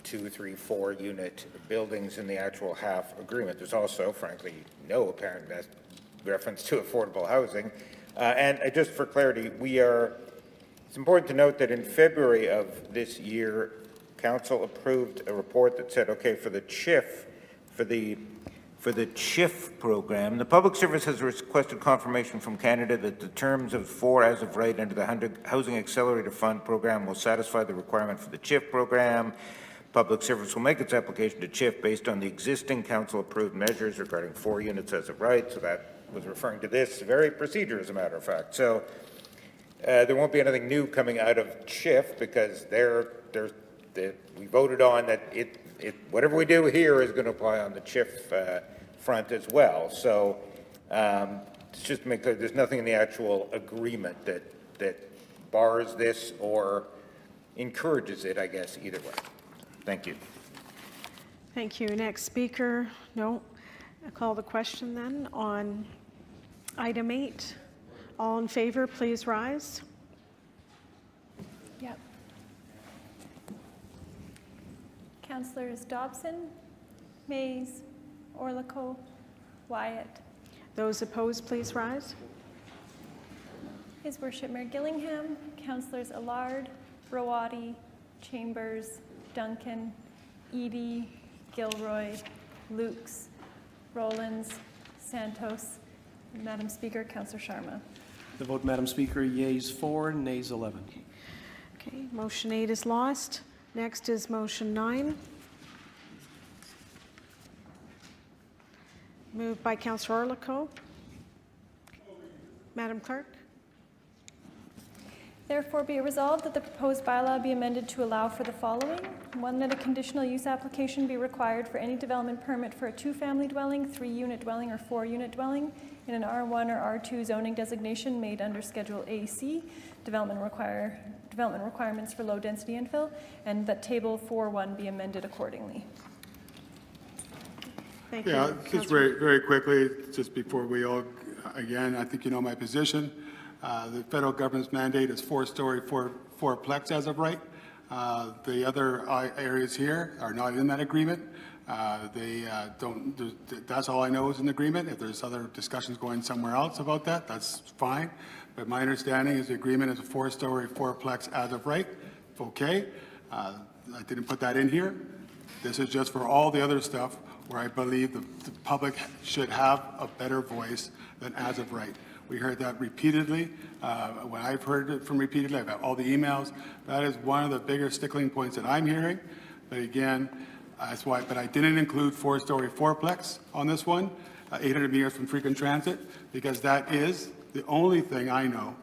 2, 3, 4 unit buildings in the actual HAF agreement. There's also, frankly, no apparent reference to affordable housing. And just for clarity, it's important to note that in February of this year, Council approved a report that said, okay, for the CHIF, for the CHIF program, the Public Service has requested confirmation from Canada that the terms of 4 as of right under the Housing Accelerator Fund program will satisfy the requirement for the CHIF program. Public Service will make its application to CHIF based on the existing council-approved measures regarding 4 units as of right. So that was referring to this very procedure, as a matter of fact. So there won't be anything new coming out of CHIF, because we voted on that whatever we do here is going to apply on the CHIF front as well. So it's just to make clear, there's nothing in the actual agreement that bars this or encourages it, I guess, either way. Thank you. Thank you. Next speaker. No. I call the question then on item 8. All in favor, please rise. Yep. Councillors Dobson, Mays, Orlikow, Wyatt. Those opposed, please rise. His Worship Mayor Gillingham, Councillors Allard, Rawati, Chambers, Duncan, Eadie, Gilroy, Lukes, Rollins, Santos, and Madam Speaker, Councillor Sharma. The vote, Madam Speaker, yeas 4, nays 11. Okay, motion 8 is lost. Next is motion 9. Moved by Councillor Orlikow. Madam Clerk. Therefore, be it resolved that the proposed bylaw be amended to allow for the following. 1, that a conditional use application be required for any development permit for a 2-family dwelling, 3-unit dwelling, or 4-unit dwelling in an R1 or R2 zoning designation made under Schedule AC, development requirements for low-density infill, and that Table 4.1 be amended accordingly. Thank you. Yeah, just very, very quickly, just before we all, again, I think you know my position. The federal government's mandate is 4-story, 4-plex as of right. The other areas here are not in that agreement. That's all I know is an agreement. If there's other discussions going somewhere else about that, that's fine. But my understanding is the agreement is a 4-story, 4-plex as of right. Okay. I didn't put that in here. This is just for all the other stuff where I believe the public should have a better voice than as of right. We heard that repeatedly. When I've heard it from repeatedly, I've got all the emails. That is one of the bigger stickling points that I'm hearing. But again, that's why, but I didn't include four-story fourplex on this one, 800 meters from frequent transit, because that is the only thing I know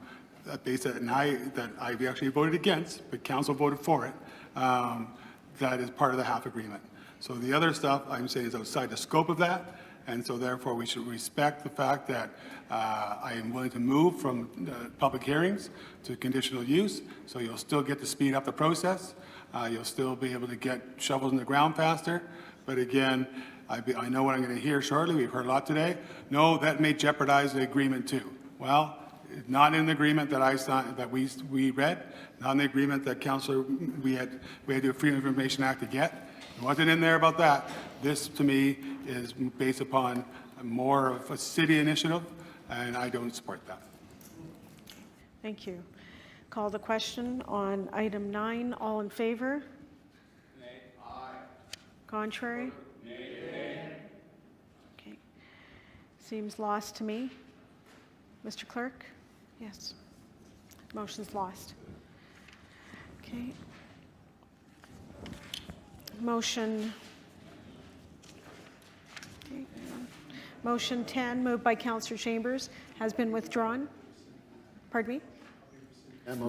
that that I actually voted against, but council voted for it, that is part of the HAF agreement. So the other stuff I'm saying is outside the scope of that, and so therefore we should respect the fact that I am willing to move from public hearings to conditional use, so you'll still get to speed up the process. You'll still be able to get shovels in the ground faster, but again, I know what I'm going to hear shortly. We've heard a lot today. No, that may jeopardize the agreement too. Well, not in the agreement that I signed, that we read, not in the agreement that Councillor, we had to do a Freedom of Information Act to get. It wasn't in there about that. This, to me, is based upon more of a city initiative, and I don't support that. Thank you. Call the question on item 9. All in favor? Nay. Aye. Contrary? Nay. Okay. Seems lost to me. Mr. Clerk? Yes. Motion's lost. Okay. Motion 10, moved by Councillor Chambers, has been withdrawn. Pardon me?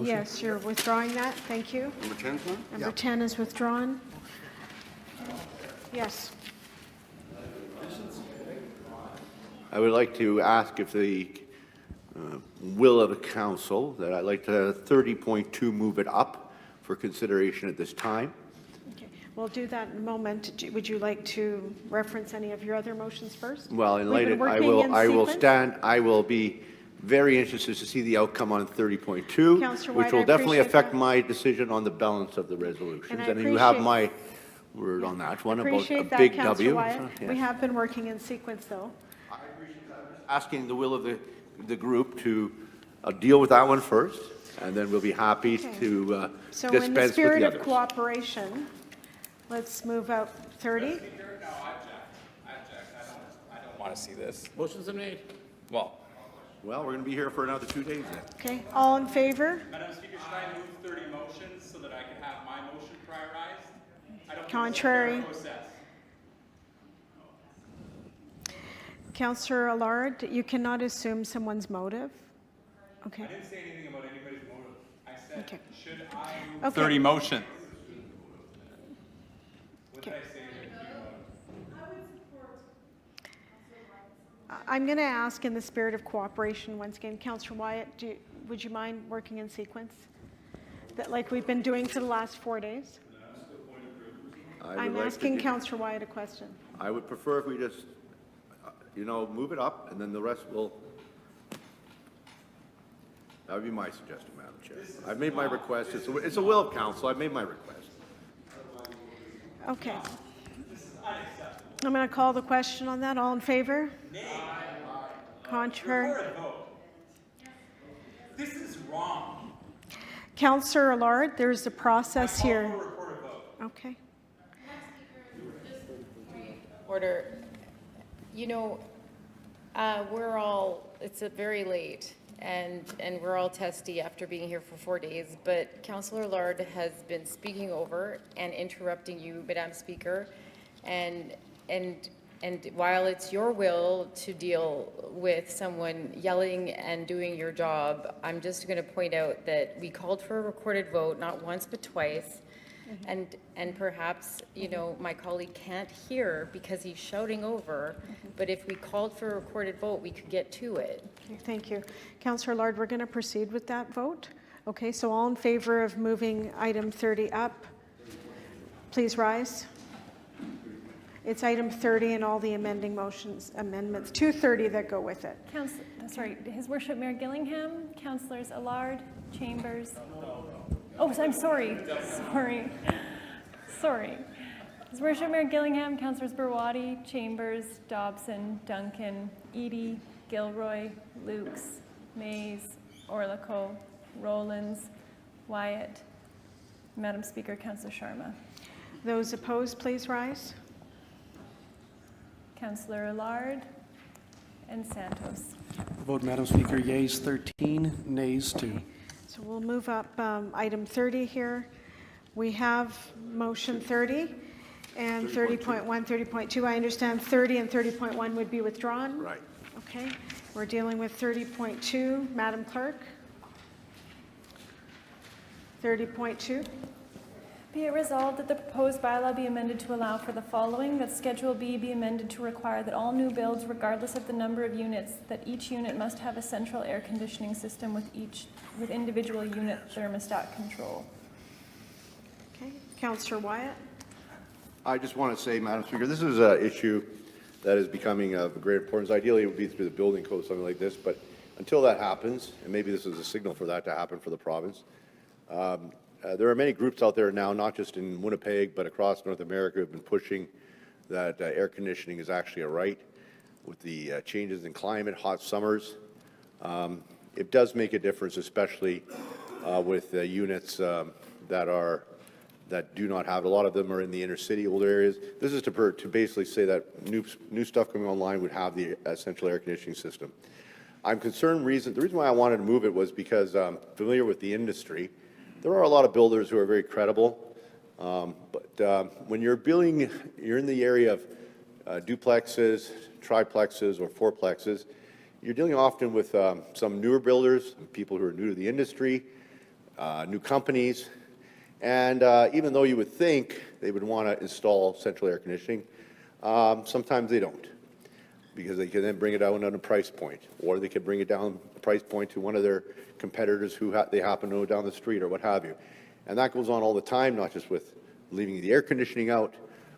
Yes, you're withdrawing that. Thank you. Number 10, please? Number 10 is withdrawn. Yes. I would like to ask if the will of the council, that I'd like to 30.2 move it up for consideration at this time. Okay. We'll do that in a moment. Would you like to reference any of your other motions first? Well, in We've light been of, working in I will be very interested to see the outcome on 30.2, Councillor which White, will I definitely appreciate affect that. my decision on the balance of the resolutions. And I you have appreciate- my word on that one about a Appreciate that, big Councillor W. Wyatt. So, yes. We have been working in sequence, though. Asking the will of the group to deal with that one first, and then we'll be happy to So in the dispense with spirit the of others. cooperation, let's move out 30. No, I object. I don't want to see this. Motion's been made. Well, Well, we're going to be here for another 2 days then. Okay, all in favor? Madam Speaker, should I move 30 motions so that I can have my motion prioritized? I don't Contrary. think it's a fair process. Councillor Allard, you cannot assume someone's motive. Okay. I didn't say anything about anybody's motive. I said, Okay. should I move Okay. 30 motions? What Okay. did I say? I'm going to ask in the spirit of cooperation once again, Councillor Wyatt, would you mind working in sequence? That like we've been doing for the last 4 days? I'm asking Councillor Wyatt a question. I would prefer if we just, move it up, and then the rest will, that would be my suggestion, Madam Chair. I've made my request. It's a will of council. I've made my request. Okay. I'm going to call the question on that. All in favor? Contrary? This is wrong. Councillor Allard, there's a process here. Okay. Order. It's very late, and we're all testy after being here for 4 days, but Councillor Allard has been speaking over and interrupting you, Madam Speaker, and while it's your will to deal with someone yelling and doing your job, I'm just going to point out that we called for a recorded vote, not once but twice, and perhaps, my colleague can't hear because he's shouting over, but if we called for a recorded vote, we could get to it. Okay, thank you. Councillor Allard, we're going to proceed with that vote. Okay, so all in favor of moving item 30 up, please rise. It's item 30 and all the amendments, 230 that go with it. His Worship Mayor Gillingham, Councillors Allard, Chambers. Oh, I'm sorry. His Worship Mayor Gillingham, Councillors Berwadi, Chambers, Dobson, Duncan, Eady, Gilroy, Lukes, Mays, Orlico, Rollins, Wyatt. Madam Speaker, Councillor Sharma. Those opposed, please rise. Councillor Allard and Santos. Vote, Madam Speaker, yeas 13, nays 2. So we'll move up item 30 here. We have motion 30 and 30.1, 30.2. I understand 30 and 30.1 would be withdrawn? Right. Okay. We're dealing with 30.2. Madam Clerk? 30.2. Be it resolved that the proposed bylaw be amended to allow for the following, that Schedule B be amended to require that all new builds, regardless of the number of units, that each unit must have a central air conditioning system with individual unit thermostat control. Okay. Councillor Wyatt? I just want to say, Madam Speaker, this is an issue that is becoming of great importance. Ideally, it would be through the building code, something like this, but until that happens, and maybe this is a signal for that to happen for the province, there are many groups out there now, not just in Winnipeg, but across North America, who have been pushing that air conditioning is actually a right. With the changes in climate, hot summers, it does make a difference, especially with units that do not have. A lot of them are in the inner city, older areas. This is to basically say that new stuff coming online would have the central air conditioning system. I'm concerned. The reason why I wanted to move it was because I'm familiar with the industry. There are a lot of builders who are very credible, but when you're building, you're in the area of duplexes, triplexes, or fourplexes, you're dealing often with some newer builders, people who are new to the industry, new companies, and even though you would think they would want to install central air conditioning, sometimes they don't, because they can then bring it down on a price point, or they could bring it down a price point to one of their competitors who they happen to know down the street or what have you. And that goes on all the time, not just with leaving the air conditioning out,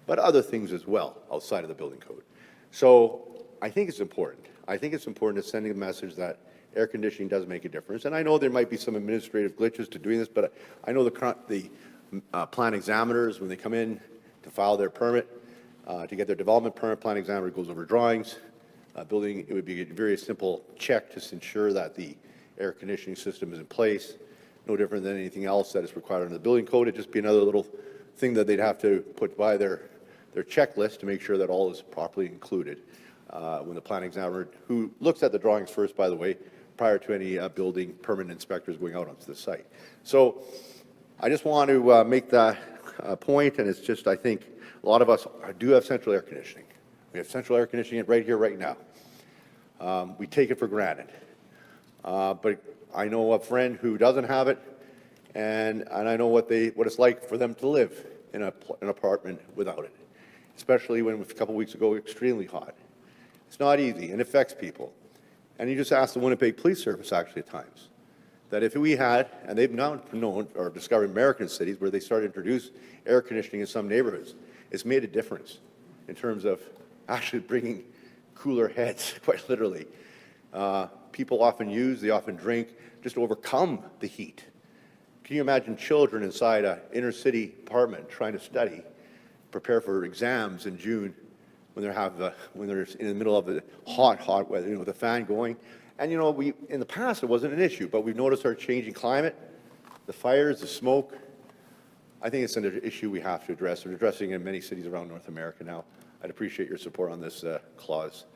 but other things as well outside of the building code. So I think it's important. I think it's important to sending a message that air conditioning does make a difference. And I know there might be some administrative glitches to doing this, but I know the plan examiners, when they come in to file their permit, to get their development permit, plan examiner goes over drawings. Building, it would be a very simple check to ensure that the air conditioning system is in place, no different than anything else that is required under the building code. It'd just be another little thing that they'd have to put by their checklist to make sure that all is properly included. When the plan examiner, who looks at the drawings first, by the way, prior to any building permit inspectors going out onto the site. So I just want to make that point, and it's just, I think a lot of us do have central air conditioning. We have central air conditioning right here, right now. We take it for granted. But I know a friend who doesn't have it, and I know what it's like for them to live in an apartment without it, especially when a couple weeks ago, extremely hot. It's not easy, and it affects people. And you just ask the Winnipeg Police Service, actually, at times, that if we had, and they've now known or discovered American cities where they started to introduce air conditioning in some neighborhoods, it's made a difference in terms of actually bringing cooler heads, quite literally. People they often drink just to overcome the heat. Can you imagine children inside an inner city apartment trying to study, prepare for exams in June when they're in the middle of the hot weather, with the fan going? And in the past it wasn't an issue, but we've noticed our changing climate, the fires, the smoke. I think it's an issue we have to address. We're addressing it in many cities around North America now. I'd appreciate your support on this clause,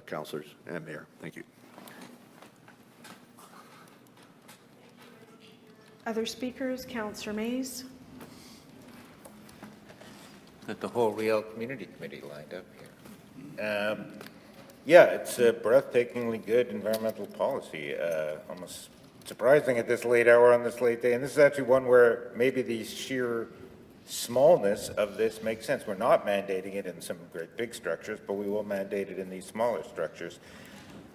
councillors and mayor. Thank you. Other speakers? Councillor Mays? That the whole Real Community Committee lined up here. Yeah, it's a breathtakingly good environmental policy. Almost surprising at this late hour on this late day. And this is actually one where maybe the sheer smallness of this makes sense. We're not mandating it in some great big structures, but we will mandate it in these smaller structures.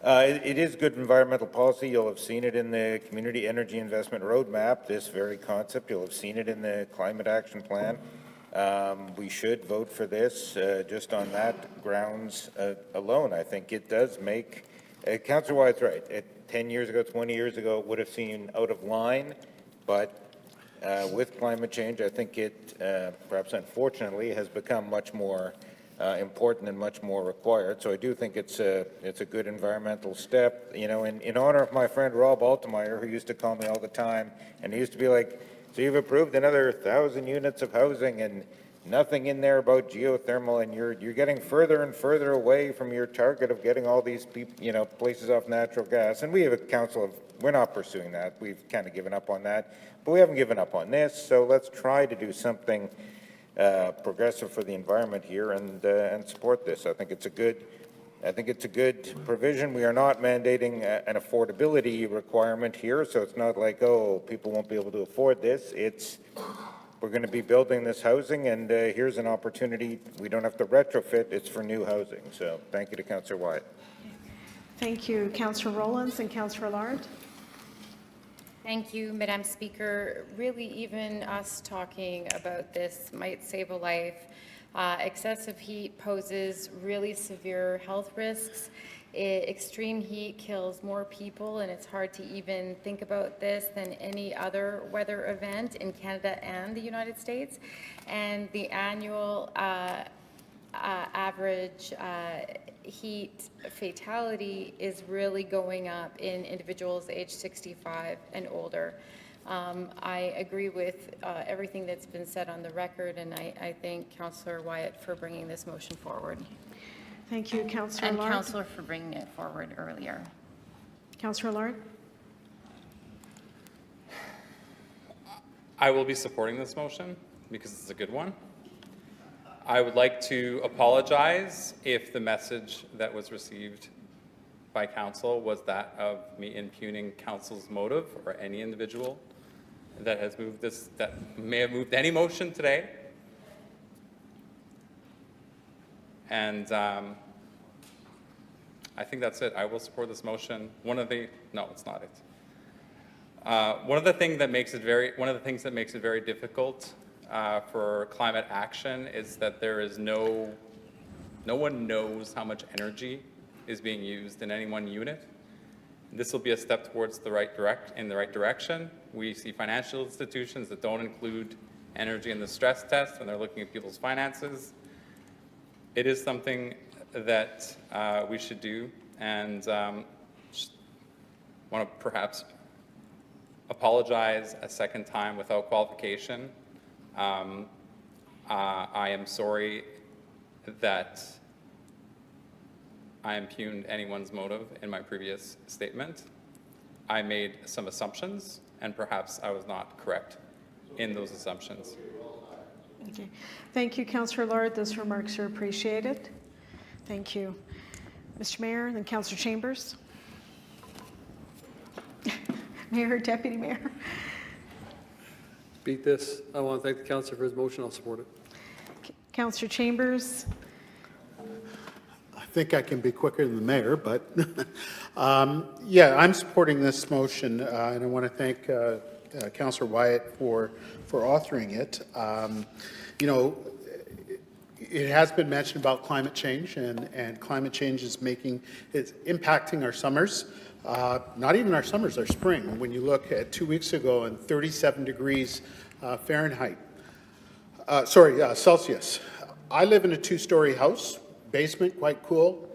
It is good environmental policy. You'll have seen it in the Community Energy Investment Roadmap, this very concept. You'll have seen it in the Climate Action Plan. We should vote for this just on that grounds alone. I think it does make, Councillor Wyatt's right, 10 years ago, 20 years ago, it would have seemed out of line, but with climate change, I think it, perhaps unfortunately, has become much more important and much more required. So I do think it's a good environmental step. In honor of my friend Rob Altemeyer, who used to call me all the time, and he used to be like, so you've approved another 1,000 units of housing, and nothing in there about geothermal, and you're getting further and further away from your target of getting all these places off natural gas. And we have a council of, we're not pursuing that. We've kind of given up on that, but we haven't given up on this. So let's try to do something progressive for the environment here and support this. I think it's a good provision. We are not mandating an affordability requirement here, so it's not like, oh, people won't be able to afford this. We're going to be building this housing, and here's an opportunity. We don't have to retrofit. It's for new housing. So thank you to Councillor Wyatt. Thank you, Councillor Rowlands and Councillor Lard. Thank you, Madam Speaker. Really, even us talking about this might save a life. Excessive heat poses really severe health risks. Extreme heat kills more people, and it's hard to even think about this than any other weather event in Canada and the United States. And the annual average heat fatality is really going up in individuals aged 65 and older. I agree with everything that's been said on the record, and I thank Councillor Wyatt for bringing this motion forward. Thank you, Councillor Lard. And Councillor for bringing it forward earlier. Councillor Lard. I will be supporting this motion because it's a good one. I would like to apologize if the message that was received by council was that of me impugning council's motive, or any individual that has moved this, that may have moved any motion today. And I think that's it. I will support this motion. No, it's not it. One of the things that makes it very difficult for climate action is that there is no one knows how much energy is being used in any one unit. This will be a step towards in the right direction. We see financial institutions that don't include energy in the stress test when they're looking at people's finances. It is something that we should do, and just want to perhaps apologize a second time without qualification. I am sorry that I impugned anyone's motive in my previous statement. I made some assumptions, and perhaps I was not correct in those assumptions. Okay. Thank you, Councillor Lard. Those remarks are appreciated. Thank you. Mr. Mayor, then Councillor Chambers. Mayor, Deputy Mayor. Beat this. I want to thank the councillor for his motion. I'll support it. Councillor Chambers. I think I can be quicker than the mayor, but yeah, I'm supporting this motion, and I want to thank Councillor Wyatt for authoring it. You know, it has been mentioned about climate change, and climate change is it's impacting our summers. Not even our summers, our spring. When you look at 2 weeks ago and 37 degrees Celsius. I live in a 2-story house, basement quite cool,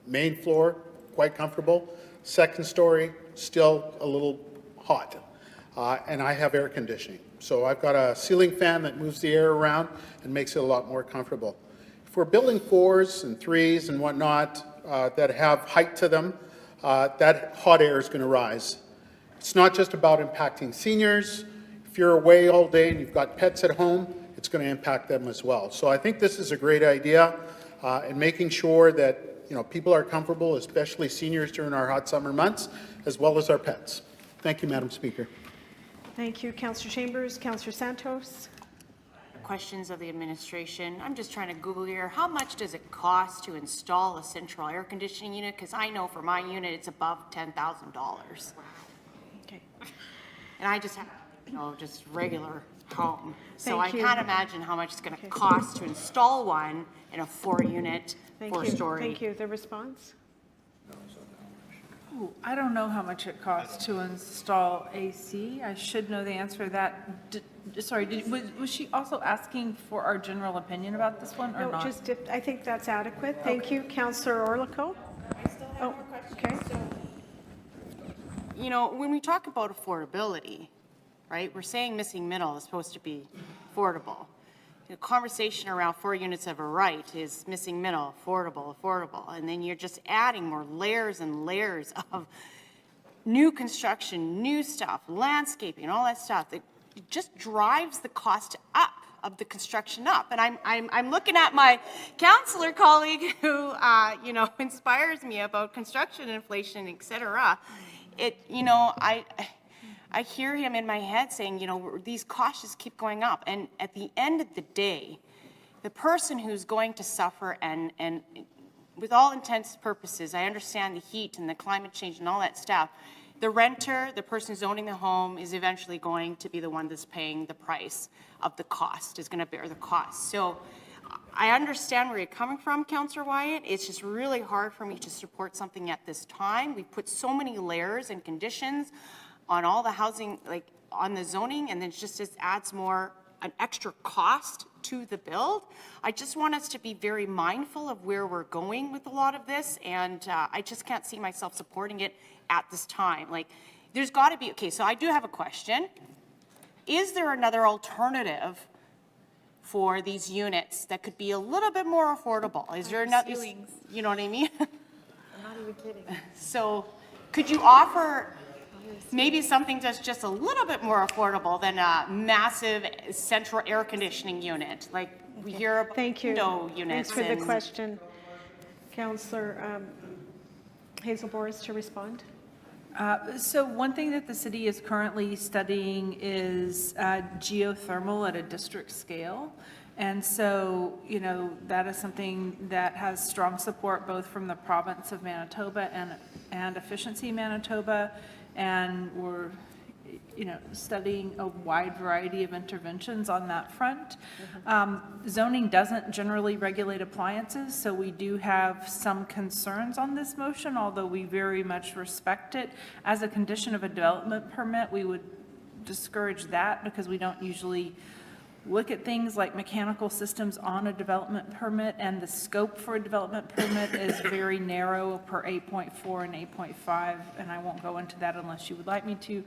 main floor quite comfortable, second story still a little hot, and I have air conditioning. So I've got a ceiling fan that moves the air around and makes it a lot more comfortable. If we're building 4s and 3s and whatnot that have height to them, that hot air is going to rise. It's not just about impacting seniors. If you're away all day and you've got pets at home, it's going to impact them as well. So I think this is a great idea, and making sure that people are comfortable, especially seniors during our hot summer months, as well as our pets. Thank you, Madam Speaker. Thank you, Councillor Chambers. Councillor Santos. Questions of the administration. I'm just trying to Google here. How much does it cost to install a central air conditioning unit? Because I know for my unit, it's above $10,000. Okay. And I just have, just regular home. So Thank I you. can't imagine how much it's going to cost to install one in a 4-unit, Thank you. 4-story. Thank you. The response? Ooh, I don't know how much it costs to install AC. I should know the answer to that. Was she also asking for our general opinion about this one or No, not? just I think that's adequate. Thank you, Councillor Orlico. I still have more questions. So, when we talk about affordability, right, we're saying missing middle is supposed to be affordable. the conversation around 4 units of a right is missing middle, affordable, and then you're just adding more layers and layers of new construction, new stuff, landscaping, all that stuff that just drives the cost up of the construction up. And I'm looking at my counselor colleague who, inspires me about construction inflation, et cetera. I hear him in my head saying, these costs just keep going up. And at the end of the day, the person who's going to suffer, and with all intents and purposes, I understand the heat and the climate change and all that stuff, the renter, the person who's owning the home, is eventually going to be the one that's paying the price of the cost, is going to bear the cost. So I understand where you're coming from, Councillor Wyatt. It's just really hard for me to support something at this time. We put so many layers and conditions on all the housing, like on the zoning, and then it just adds an extra cost to the build. I just want us to be very mindful of where we're going with a lot of this, and I just can't see myself supporting it at this time. Like, there's got to be, okay, so I do have a question. Is there another alternative for these units that could be a little bit more affordable? Is there another, you know what I mean? I'm not even kidding. So could you offer maybe something that's just a little bit more affordable than a massive central air conditioning unit? Like we hear about window units. Thanks for the question. Councillor Hazel Boris to respond. So one thing that the city is currently studying is geothermal at a district scale. And so, that is something that has strong support both from the province of Manitoba and Efficiency Manitoba. And we're, studying a wide variety of interventions on that front. Zoning doesn't generally regulate appliances, so we do have some concerns on this motion, although we very much respect it. As a condition of a development permit, we would discourage that because we don't usually look at things like mechanical systems on a development permit, and the scope for a development permit is very narrow per 8.4 and 8.5, and I won't go into that unless you would like me to,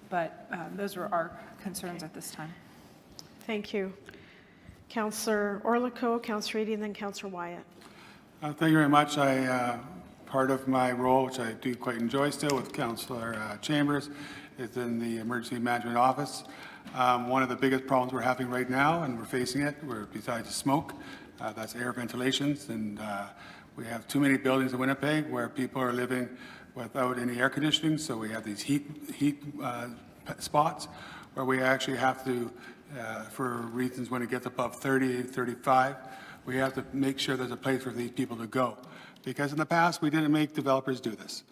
but those are our concerns at this time. Thank you. Councillor Orlikow, Councillor Eady, and then Councillor Wyatt. Thank you very much. Part of my role, which I do quite enjoy still with Councillor Chambers, is in the Emergency Management Office. One of the biggest problems we're having right now, and we're facing it, besides smoke, that's air ventilations, and we have too many buildings in Winnipeg where people are living without any air conditioning, so we have these heat spots where we actually have to, for reasons when it gets above 30, 35, we have to make sure there's a place for these people to go. Because in the past, we didn't make developers do this.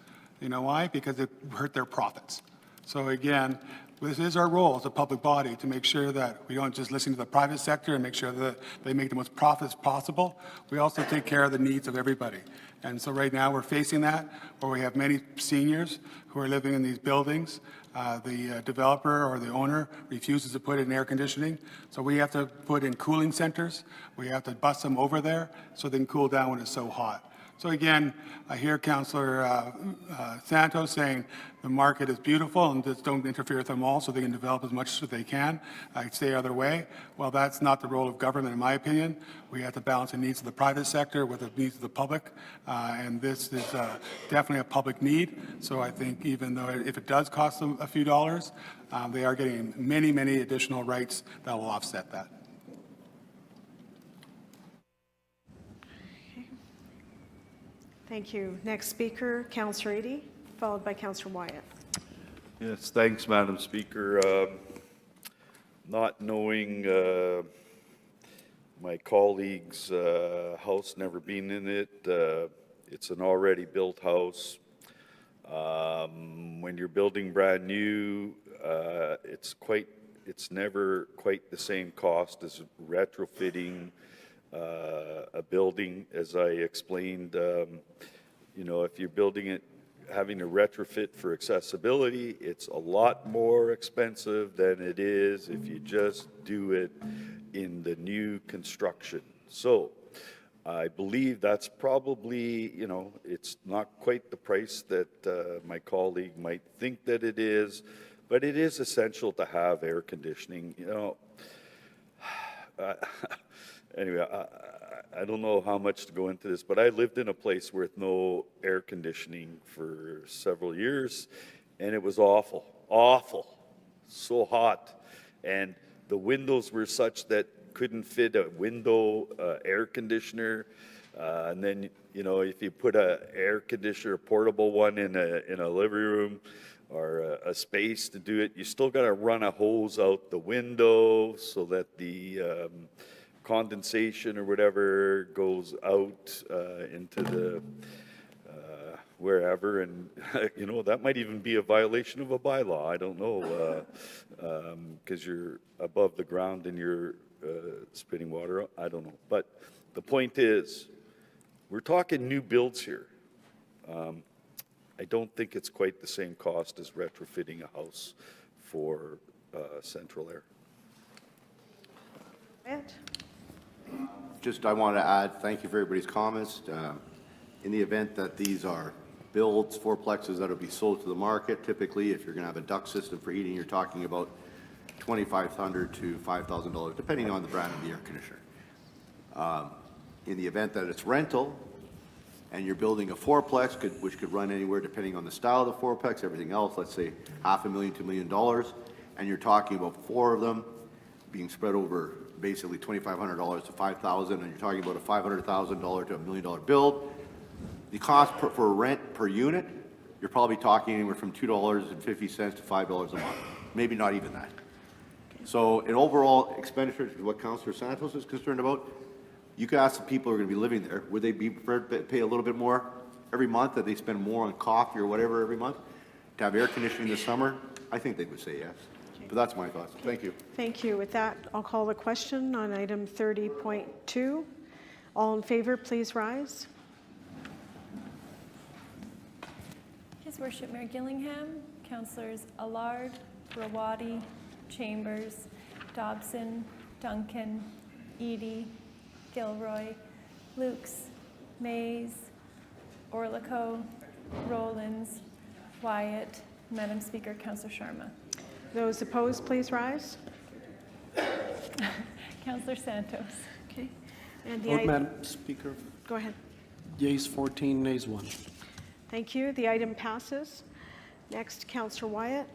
You know why? Because it hurt their profits. So again, this is our role as a public body to make sure that we don't just listen to the private sector and make sure that they make the most profits possible. We also take care of the needs of everybody. And so right now we're facing that, where we have many seniors who are living in these buildings. The developer or the owner refuses to put in air conditioning. So we have to put in cooling centers. We have to bus them over there so they can cool down when it's so hot. So again, I hear Councillor Santos saying the market is beautiful and just don't interfere with them all so they can develop as much as they can. Stay other way. Well, that's not the role of government, in my opinion. We have to balance the needs of the private sector with the needs of the public, and this is definitely a public need. So I think even though if it does cost them a few dollars, they are getting many, many additional rights that will offset that. Thank you. Next speaker, Councillor Eady, followed by Councillor Wyatt. Yes, thanks, Madam Speaker. Not knowing my colleague's house, never been in it, it's an already built house. When you're building brand new, it's never quite the same cost as retrofitting a building. As I explained, if you're building it, having to retrofit for accessibility, it's a lot more expensive than it is if you just do it in the new construction. So I believe that's probably, it's not quite the price that my colleague might think that it is, but it is essential to have air conditioning. anyway, I don't know how much to go into this, but I lived in a place with no air conditioning for several years, and it was awful, so hot. And the windows were such that couldn't fit a window air conditioner. And then, you know, if you put a air conditioner, a portable one in a living room or a space to do it, you still got to run a hose out the window so that the condensation or whatever goes out into the wherever, and you know, that might even be a violation of a bylaw. I don't know, because you're above the ground and you're spitting water out. I don't know, but the point is, we're talking new builds here. I don't think it's quite the same cost as retrofitting a house for central air. Wyatt? Just, I want to add, thank you for everybody's comments. In the event that these are builds, fourplexes that will be sold to the market, typically, if you're going to have a duct system for heating, you're talking about $2,500 to $5,000, depending on the brand of the air conditioner. In the event that it's rental, and you're building a fourplex, which could run anywhere depending on the style of the fourplex, everything else, let's say $500,000 to $1 million, and you're talking about 4 of them being spread over basically $2,500 to $5,000, and you're talking about a $500,000 to $1 million build. The cost for rent per unit, you're probably talking anywhere from $2.50 to $5 a month, maybe not even that. So in overall expenditures, what Councillor Santos is concerned about, you could ask the people who are going to be living there, would they be prepared to pay a little bit more every month, that they spend more on coffee or whatever every month to have air conditioning this summer? I think they would say yes. But that's my thoughts. Thank you. Thank you. With that, I'll call the question on item 30.2. All in favor, please rise. His Worship Mayor Gillingham, Councillors Allard, Rawadi, Chambers, Dobson, Duncan, Eady, Gilroy, Lukes, Mays, Orlico, Rollins, Wyatt, Madam Speaker, Councillor Sharma. Those opposed, please rise. Councillor Santos. Okay. And the Vote, item, Madam Speaker. go ahead. Yeas 14, nays 1. Thank you. The item passes. Next, Councillor Wyatt.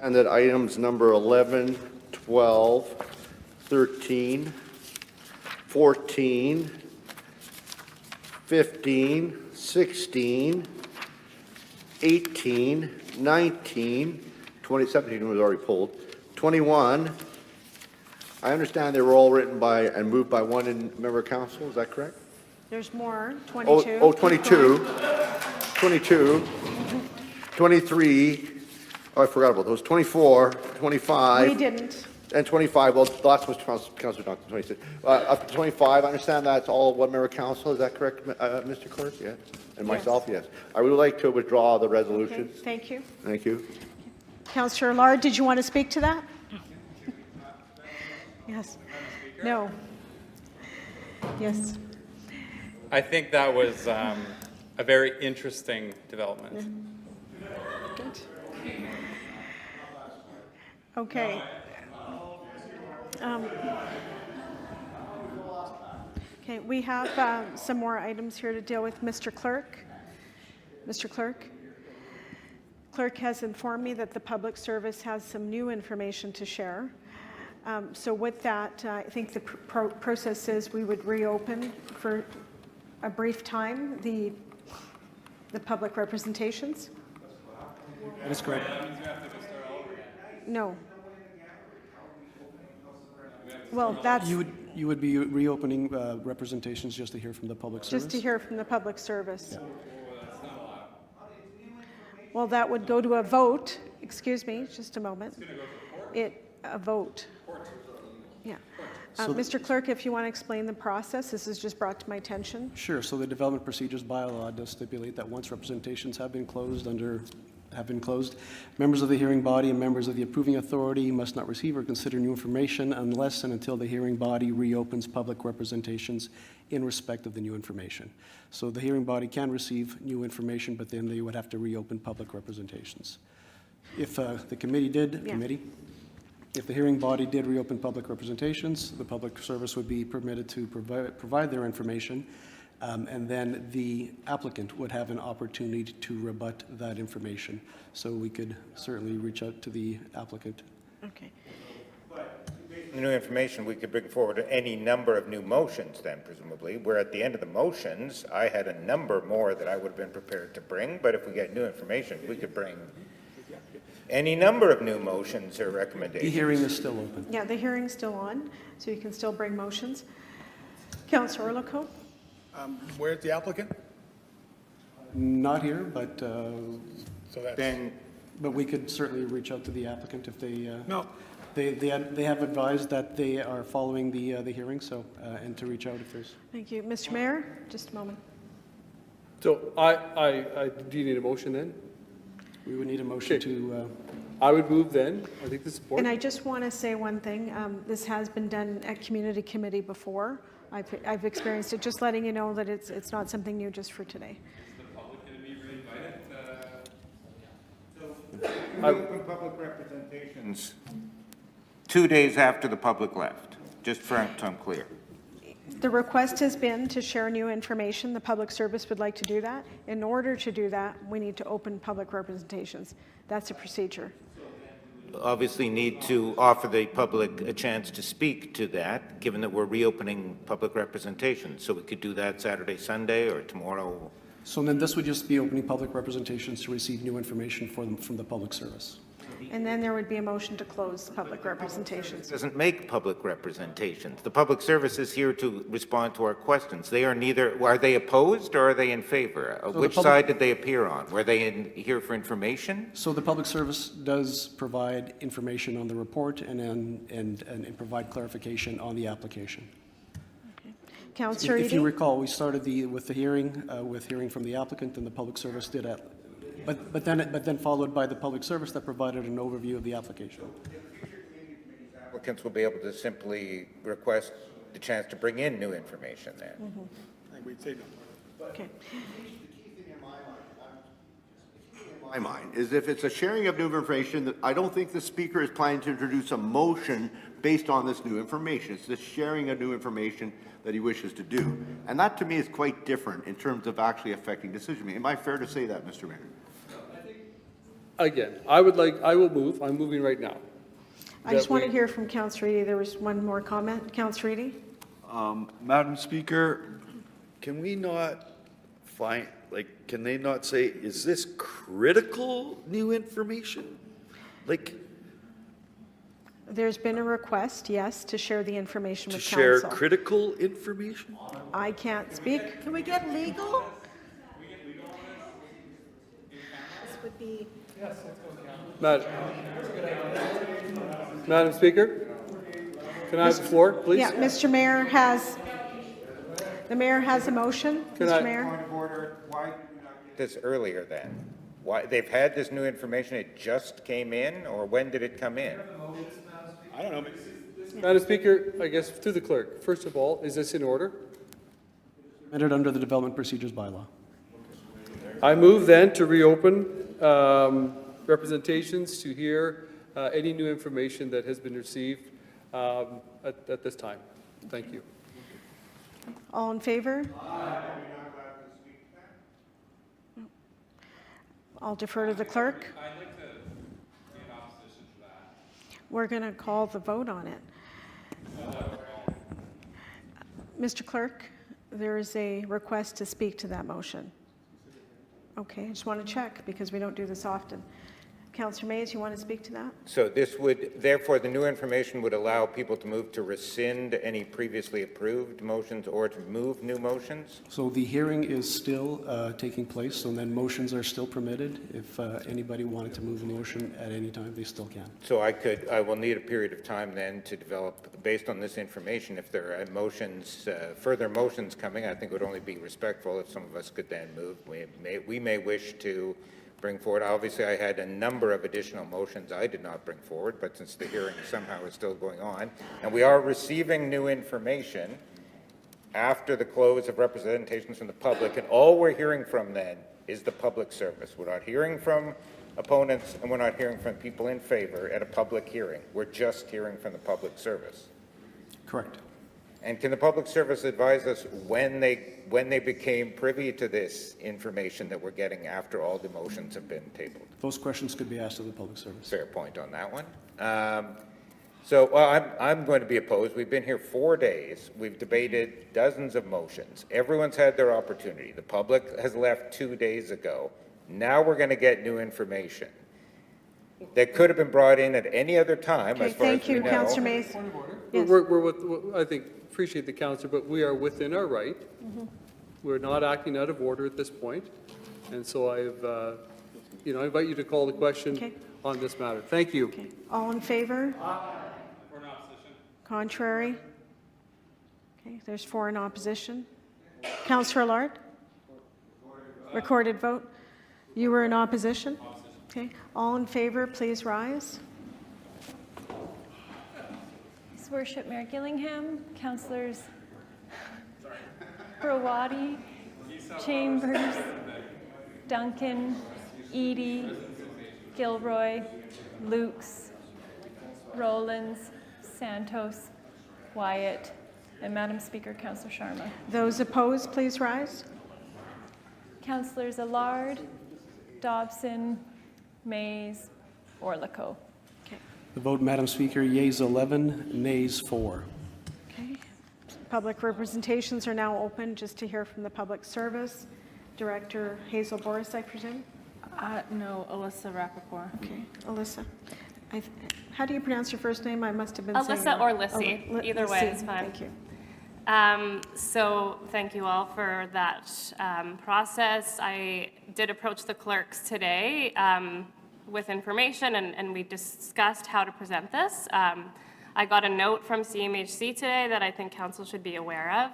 And that items number 11, 12, 13, 14, 15, 16, 18, 19, 20, 17 was already pulled, 21. I understand they were all written by and moved by one member of council, is that correct? There's more. 22. Oh, 22, 22, 23, oh, I forgot about those, 24, 25. We didn't. And 25, well, the last was Councillor Duncan, 26. Up to 25, I understand that's all one member council, is that correct, Mr. Clerk? Yes. And myself, yes. I would like to withdraw the Okay, resolution. thank you. Thank you. Councillor Allard, did you want to speak to that? Yes. No. Yes. I think that was a very interesting development. Good. Okay. Okay, we have some more items here to deal with. Mr. Clerk. Mr. Clerk. Clerk has informed me that the public service has some new information to share. So with that, I think the process is we would reopen for a brief time the public representations. That is correct. No. Well, that's You would be reopening representations just to hear from the public service? just to hear from the public service. Well, that would go to a vote. Excuse me, just a moment. A vote. Yeah. Mr. Clerk, if you want to explain the process, this is just brought to my attention. Sure. So the Development Procedures Bylaw does stipulate that once representations have been closed, members of the hearing body and members of the approving authority must not receive or consider new information unless and until the hearing body reopens public representations in respect of the new information. So the hearing body can receive new information, but then they would have to reopen public representations. If the committee did, Yeah. committee, If the hearing body did reopen public representations, the public service would be permitted to provide their information, and then the applicant would have an opportunity to rebut that information. So we could certainly reach out to the applicant. Okay. The new information, we could bring forward any number of new motions then, presumably, where at the end of the motions, I had a number more that I would have been prepared to bring, but if we get new information, we could bring any number of new motions or The recommendations. hearing is still open. Yeah, the hearing's still on, so you can still bring motions. Councillor Orlikow? Where's the applicant? Not here, but, So that's. Then, but we could certainly reach out to the applicant if they, No. they have advised that they are following the hearing, so, and to reach out if there's. Thank you. Mr. Mayor, just a moment. So do you need a motion then? We would need a motion Okay. to, I would move then, I think the support. And I just want to say one thing. This has been done at community committee before. I've experienced it, just letting you know that it's not something new just for today. we opened public representations 2 days after the public left, just so I'm clear. The request has been to share new information. The public service would like to do that. In order to do that, we need to open public representations. That's a procedure. Obviously need to offer the public a chance to speak to that, given that we're reopening public representation. So we could do that Saturday, Sunday, or tomorrow. so then this would just be opening public representations to receive new information from the public service. And then there would be a motion to close public representations. Doesn't make public representations. The public service is here to respond to our questions. They are neither, are they opposed or are they in favor? the Which public- side did they appear on? Were they here for information? So the public service does provide information on the report and provide clarification on the application. Councillor If you Eady? recall, we started with hearing from the applicant, and the public service did it. But then followed by the public service that provided an overview of the application. Applicants will be able to simply request the chance to bring in new information then. I think we'd say no. Okay. My mind is if it's a sharing of new information, that I don't think the speaker is planning to introduce a motion based on this new information. It's the sharing of new information that he wishes to do. And that to me is quite different in terms of actually affecting decision making. Am I fair to say that, Mr. Mayor? Again, I will move, I'm moving right now. I just That want to we- hear from Councillor Eady. There was one more comment. Councillor Eady? Madam Speaker, can we not find, can they not say, is this critical new information? There's been a request, yes, to share the information To with share council. critical information? I can't speak. Can we get legal? This would be. Madam Speaker, can I have the floor, please? Yeah, Mr. Mayor has, the mayor has a motion, Can I- Mr. Mayor. Point of order, why did you not get this earlier then? Why, they've had this new information, it just came in, or when did it come in? I don't know. Madam Speaker, I guess through the clerk, first of all, is this in order? Entered under the Development Procedures Bylaw. I move then to reopen representations to hear any new information that has been received at this time. Thank you. All in favor? I'll defer to the clerk. I'd like to be in opposition to that. We're going to call the vote on it. Mr. Clerk, there is a request to speak to that motion. Okay, I just want to check because we don't do this often. Councillor Mays, you want to speak to that? So this would, therefore, the new information would allow people to move to rescind any previously approved motions or to move new motions? So the hearing is still taking place, so then motions are still permitted. If anybody wanted to move a motion at any time, they still can. So I will need a period of time then to develop, based on this information, if there are motions, further motions coming, I think it would only be respectful if some of us could then move. We may wish to bring forward. Obviously, I had a number of additional motions I did not bring forward, but since the hearing somehow is still going on, and we are receiving new information after the close of representations from the public, and all we're hearing from then is the public service. We're not hearing from opponents, and we're not hearing from people in favor at a public hearing. We're just hearing from the public service. Correct. And can the public service advise us when they became privy to this information that we're getting after all the motions have been tabled? Those questions could be asked of the public service. Fair point on that one. I'm going to be opposed. We've been here 4 days. We've debated dozens of motions. Everyone's had their opportunity. The public has left 2 days ago. Now we're going to get new information that could have been brought in at any other time, Okay, as far as thank we you, know. Councillor Mays. Yes. I think, appreciate the councillor, but we are within our right. We're not acting out of order at this point. And so I invite you to call the question Okay. on this matter. Thank you. Okay. All in favor? Contrary? Okay, there's 4 in opposition. Councillor Lard? Recorded vote. You were in opposition? Okay. All in favor, please rise. His Worship Mayor Gillingham, Councillors Browati, Chambers, Duncan, Eady, Gilroy, Lukes, Rollins, Santos, Wyatt, and Madam Speaker, Councillor Sharma. Those opposed, please rise. Councillors Allard, Dobson, Mays, Orlico. Okay. The vote, Madam Speaker, yeas 11, nays 4. Okay. Public representations are now open just to hear from the public service. Director Hazel Boris, I presume? No, Alyssa Rappaport. Okay, Alyssa. How do you pronounce your first name? I must have been saying Alyssa it or wrong. Lissy, Oh, either way is Lissy. fine. Thank you. So thank you all for that process. I did approach the clerks today with information, and we discussed how to present this. I got a note from CMHC today that I think council should be aware of.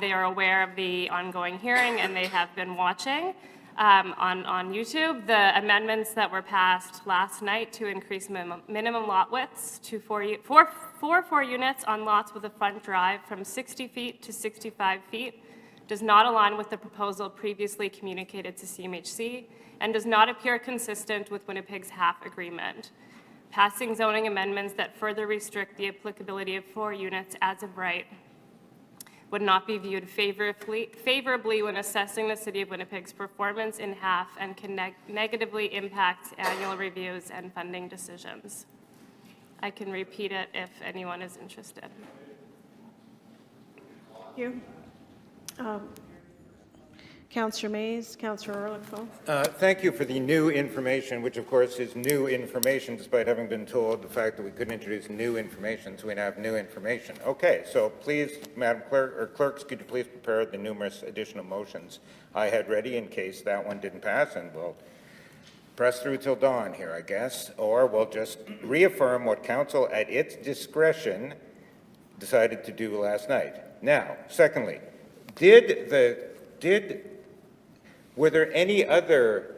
They are aware of the ongoing hearing, and they have been watching on YouTube. The amendments that were passed last night to increase minimum lot widths to 4 units on lots with a front drive from 60 feet to 65 feet does not align with the proposal previously communicated to CMHC and does not appear consistent with Winnipeg's HAF agreement. Passing zoning amendments that further restrict the applicability of 4 units as of right would not be viewed favorably when assessing the City of Winnipeg's performance in HAF and can negatively impact annual reviews and funding decisions. I can repeat it if anyone is interested. Thank you. Councillor Mays, Councillor Orlico. Thank you for the new information, which of course is new information despite having been told the fact that we couldn't introduce new information, so we now have new information. Okay, so please, Madam Clerk, or clerks, could you please prepare the numerous additional motions I had ready in case that one didn't pass, and we'll press through till dawn here, I guess, or we'll just reaffirm what council at its discretion decided to do last night. Now, secondly, were there any other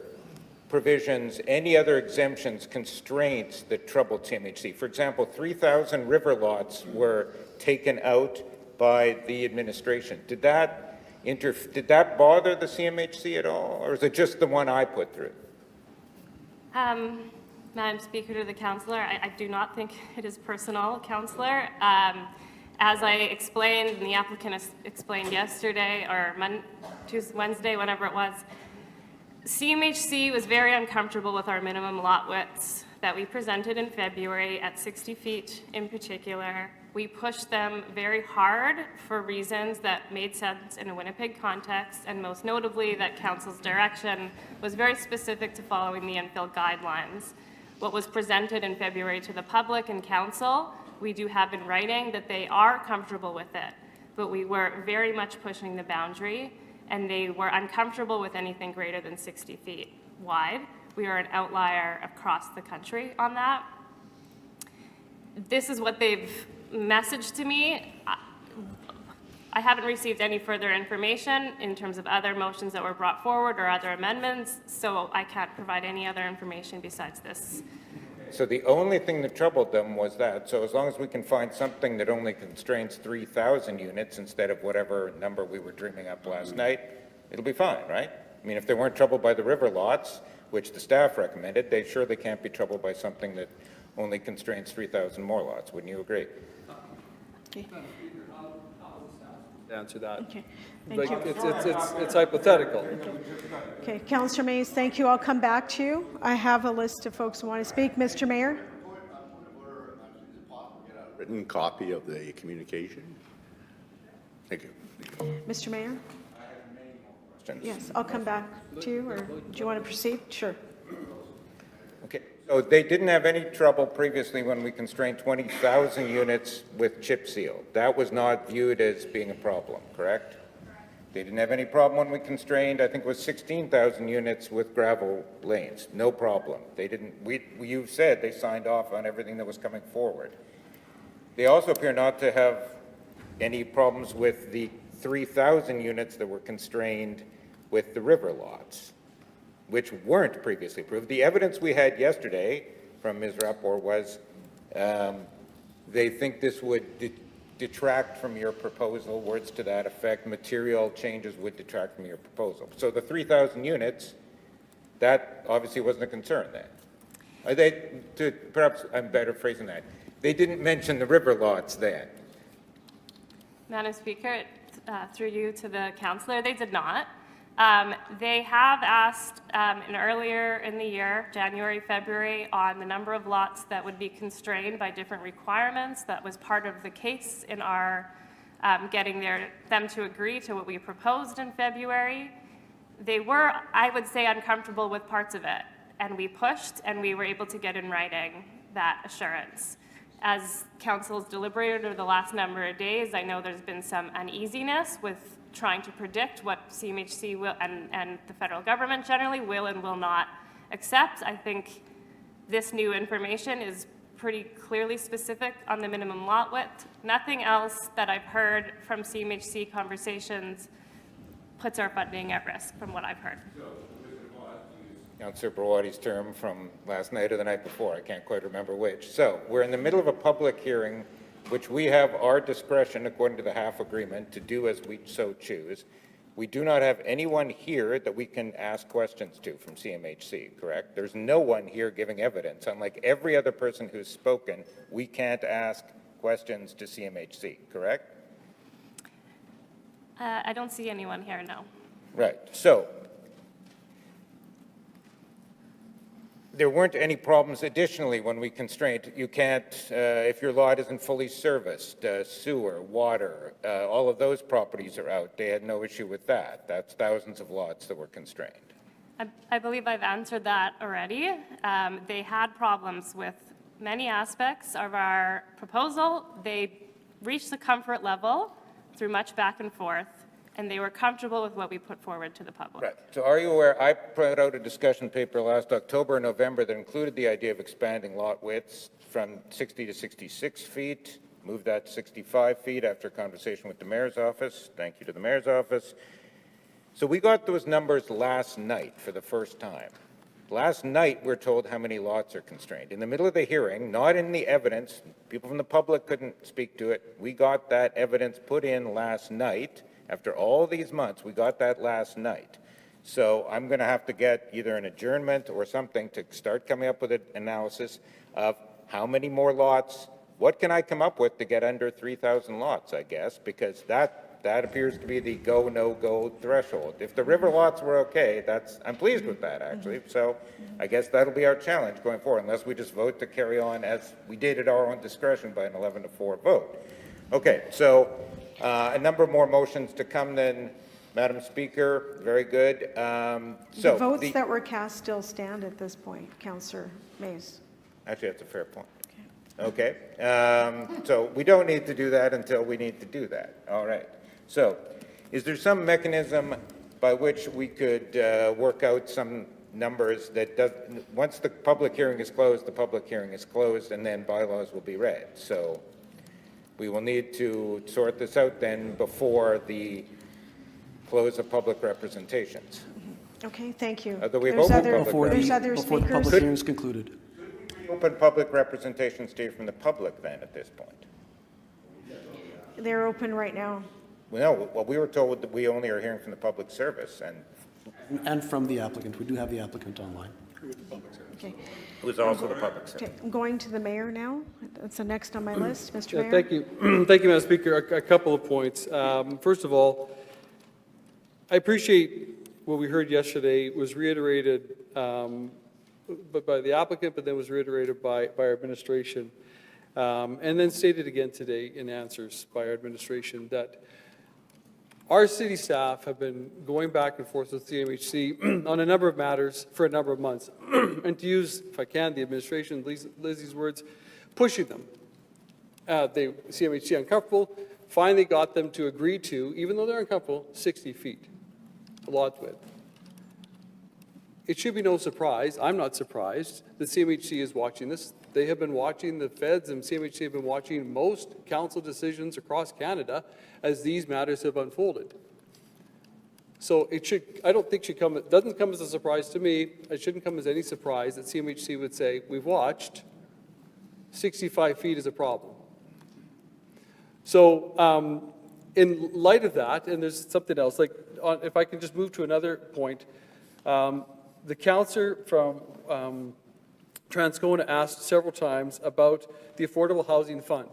provisions, any other exemptions, constraints that troubled CMHC? For example, 3,000 river lots were taken out by the administration. Did that bother the CMHC at all, or is it just the one I put through? Madam Speaker, to the councillor, I do not think it is personal, councillor. As I explained, and the applicant explained yesterday, or Wednesday, whenever it was, CMHC was very uncomfortable with our minimum lot widths that we presented in February at 60 feet in particular. We pushed them very hard for reasons that made sense in a Winnipeg context, and most notably that council's direction was very specific to following the infill guidelines. What was presented in February to the public and council, we do have in writing that they are comfortable with it, but we were very much pushing the boundary, and they were uncomfortable with anything greater than 60 feet wide. We are an outlier across the country on that. This is what they've messaged to me. I haven't received any further information in terms of other motions that were brought forward or other amendments, so I can't provide any other information besides this. So the only thing that troubled them was that. So as long as we can find something that only constrains 3,000 units instead of whatever number we were dreaming up last night, it'll be fine, right? I mean, if they weren't troubled by the river lots, which the staff recommended, they surely can't be troubled by something that only constrains 3,000 more lots. Wouldn't you agree? Answer that. Okay, thank you. It's hypothetical. Okay, Councillor Mays, thank you. I'll come back to you. I have a list of folks who want to speak. Mr. Mayor? Written copy of the communication. Thank you. Mr. Mayor? Questions? Yes, I'll come back to you, or do you want to proceed? Sure. Okay, so they didn't have any trouble previously when we constrained 20,000 units with chip seal. That was not viewed as being a problem, correct? They didn't have any problem when we constrained, I think it was 16,000 units with gravel lanes. No problem. They didn't, you said they signed off on everything that was coming forward. They also appear not to have any problems with the 3,000 units that were constrained with the river lots, which weren't previously approved. The evidence we had yesterday from Ms. Rapport was they think this would detract from your proposal, words to that effect, material changes would detract from your proposal. So the 3,000 units, that obviously wasn't a concern then. Perhaps I'm better phrasing that. They didn't mention the river lots then. Madam Speaker, through you to the councillor, they did not. They have asked earlier in the year, January, February, on the number of lots that would be constrained by different requirements. That was part of the case in our getting them to agree to what we proposed in February. They were, I would say, uncomfortable with parts of it, and we pushed, and we were able to get in writing that assurance. As council's deliberated over the last number of days, I know there's been some uneasiness with trying to predict what CMHC will, and the federal government generally will and will not accept. I think this new information is pretty clearly specific on the minimum lot width. Nothing else that I've heard from CMHC conversations puts our funding at risk from what I've heard. Councillor Brawadi's term from last night or the night before, I can't quite remember which. So we're in the middle of a public hearing, which we have our discretion, according to the HAF agreement, to do as we so choose. We do not have anyone here that we can ask questions to from CMHC, correct? There's no one here giving evidence. Unlike every other person who's spoken, we can't ask questions to CMHC, correct? I don't see anyone here, no. Right. So there weren't any problems additionally when we constrained. You can't, if your lot isn't fully serviced, sewer, water, all of those properties are out. They had no issue with that. That's thousands of lots that were constrained. I believe I've answered that already. They had problems with many aspects of our proposal. They reached the comfort level through much back and forth, and they were comfortable with what we put forward to the public. Right. So are you aware, I put out a discussion paper last October and November that included the idea of expanding lot widths from 60 to 66 feet, moved that to 65 feet after a conversation with the mayor's office. Thank you to the mayor's office. So we got those numbers last night for the first time. Last night, we're told how many lots are constrained. In the middle of the hearing, not in the evidence, people from the public couldn't speak to it. We got that evidence put in last night. After all these months, we got that last night. So I'm going to have to get either an adjournment or something to start coming up with an analysis of how many more lots, what can I come up with to get under 3,000 lots, I guess, because that appears to be the go, no-go threshold. If the river lots were okay, I'm pleased with that, actually. So I guess that'll be our challenge going forward, unless we just vote to carry on as we did at our own discretion by an 11-4 vote. Okay, so a number more motions to come then, Madam Speaker. Very good. The votes that were cast still stand at this point, Councillor Mays. Actually, that's a fair point. Okay. So we don't need to do that until we need to do that. All right. So is there some mechanism by which we could work out some numbers that once the public hearing is closed, the public hearing is closed, and then bylaws will be read. So we will need to sort this out then before the close of public representations. Okay, thank you. Although we've There's opened other, public there's other Before the speakers. public hearing is concluded. Open public representations to hear from the public then at this point. They're open right now. No, well, we were told that we only are hearing from the public service, and And from the applicant. We do have the applicant online. Okay. It was also the public service. Okay, I'm going to the mayor now. That's the next on my list. Mr. Mayor? Thank you. Thank you, Madam Speaker. A couple of points. First of all, I appreciate what we heard yesterday was reiterated but by the applicant, but then was reiterated by our administration, and then stated again today in answers by our administration that our city staff have been going back and forth with CMHC on a number of matters for a number of months. And to use, if I can, the administration, Lizzie's words, pushing them. CMHC uncomfortable, finally got them to agree to, even though they're uncomfortable, 60 feet lot width. It should be no surprise, I'm not surprised, that CMHC is watching this. They have been watching, the feds and CMHC have been watching most council decisions across Canada as these matters have unfolded. So it should, I don't think should come, it doesn't come as a surprise to me. It shouldn't come as any surprise that CMHC would say, we've watched, 65 feet is a problem. So in light of that, and there's something else, like if I can just move to another point, the councillor from Transcona asked several times about the Affordable Housing Fund.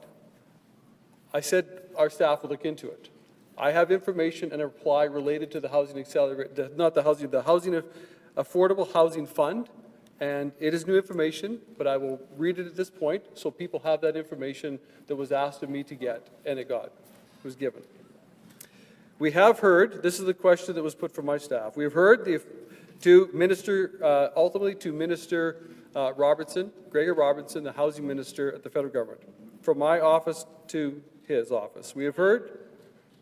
I said our staff will look into it. I have information and a reply related to the Housing Accelerator, not the Housing, the Housing Affordable Housing Fund, and it is new information, but I will read it at this point so people have that information that was asked of me to get, and it was given. We have heard, this is the question that was put from my staff, we have heard ultimately to Minister Robertson, Gregor Robertson, the Housing Minister at the federal government, from my office to his office. We have heard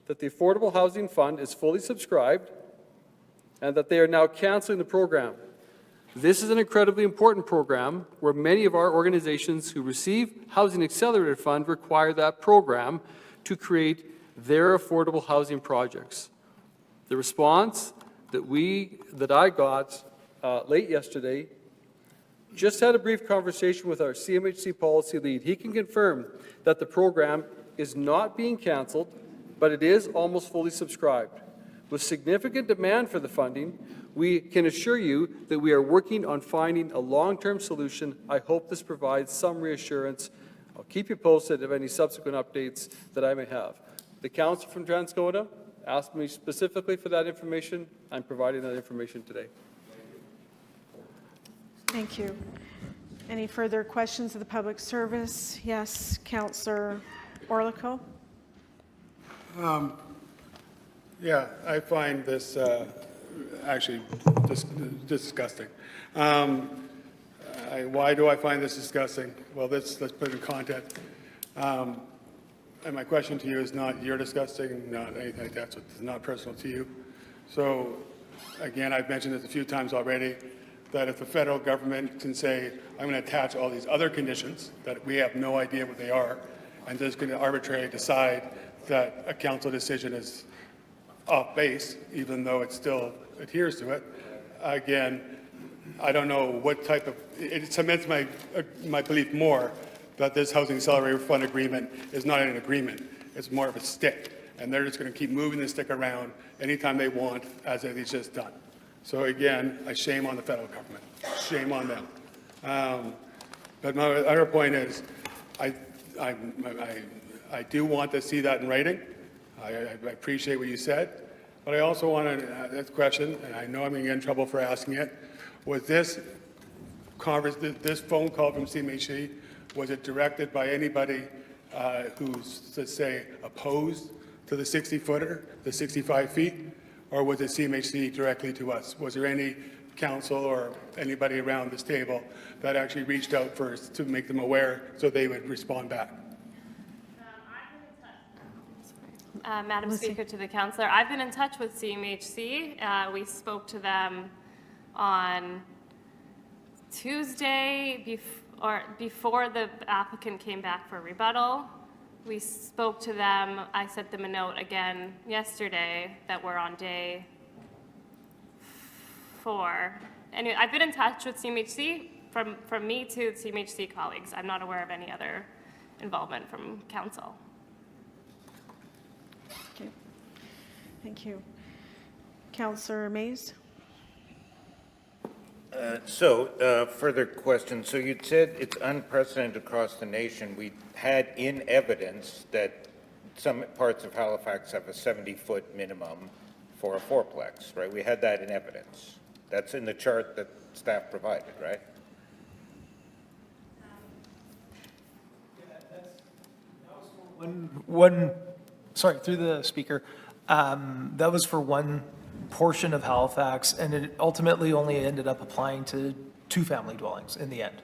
that the Affordable Housing Fund is fully subscribed and that they are now canceling the program. This is an incredibly important program where many of our organizations who receive Housing Accelerator Fund require that program to create their affordable housing projects. The response that I got late yesterday, just had a brief conversation with our CMHC policy lead. He can confirm that the program is not being canceled, but it is almost fully subscribed. With significant demand for the funding, we can assure you that we are working on finding a long-term solution. I hope this provides some reassurance. I'll keep you posted of any subsequent updates that I may have. The council from Transcona asked me specifically for that information. I'm providing that information today. Thank you. Any further questions of the public service? Yes, Councillor Orlikow. Yeah, I find this actually disgusting. Why do I find this disgusting? Well, let's put it in context. And my question to you is not you're disgusting, not anything like that, so it's not personal to you. So, again, I've mentioned this a few times already, that if the federal government can say, I'm going to attach all these other conditions that we have no idea what they are, and just going to arbitrarily decide that a council decision is off base, even though it still adheres to it, again, I don't know what type of, it cements my belief more that this Housing Accelerator Fund agreement is not an agreement. It's more of a stick. And they're just going to keep moving the stick around anytime they want, as it's just done. So again, I shame on the federal government. Shame on them. But my other point is, I do want to see that in writing. I appreciate what you said. But I also want to ask this question, and I know I'm going to get in trouble for asking it. Was this phone call from CMHC, was it directed by anybody who's, let's say, opposed to the 60-footer, the 65 feet, or was it CMHC directly to us? Was there any council or anybody around this table that actually reached out first to make them aware so they would respond back? Madam Speaker, to the councillor, I've been in touch with CMHC. We spoke to them on Tuesday before the applicant came back for rebuttal. We spoke to them. I sent them a note again yesterday that we're on day 4. Anyway, I've been in touch with CMHC, from me to CMHC colleagues. I'm not aware of any other involvement from council. Okay. Thank you. Councillor Mays. Further question. So you said it's unprecedented across the nation. We had in evidence that some parts of Halifax have a 70-foot minimum for a fourplex, right? We had that in evidence. That's in the chart that staff provided, right? Sorry, through the speaker, that was for one portion of Halifax, and it ultimately only ended up applying to two-family dwellings in the end.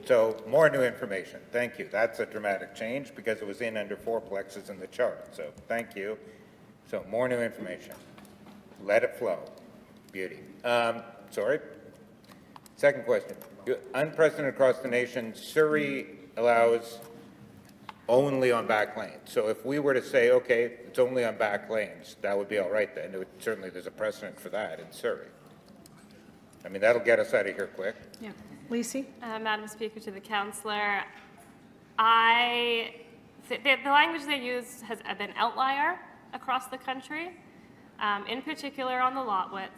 So more new information. Thank you. That's a dramatic change because it was in under fourplexes in the chart. So thank you. So more new information. Let it flow. Beauty. Sorry. Second question. Unprecedented across the nation, Surrey allows only on back lanes. So if we were to say, okay, it's only on back lanes, that would be all right then. Certainly there's a precedent for that in Surrey. I mean, that'll get us out of here quick. Yeah. Lisi? Madam Speaker, to the councillor, the language they use has been outlier across the country, in particular on the lot width.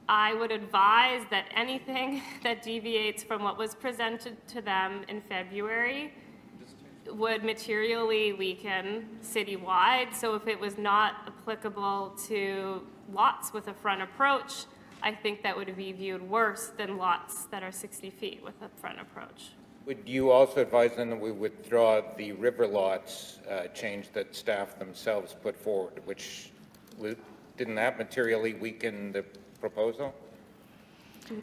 I would advise that anything that deviates from what was presented to them in February would materially weaken citywide. So if it was not applicable to lots with a front approach, I think that would be viewed worse than lots that are 60 feet with a front approach. Would you also advise them that we withdraw the river lots change that staff themselves put forward, which didn't that materially weaken the proposal?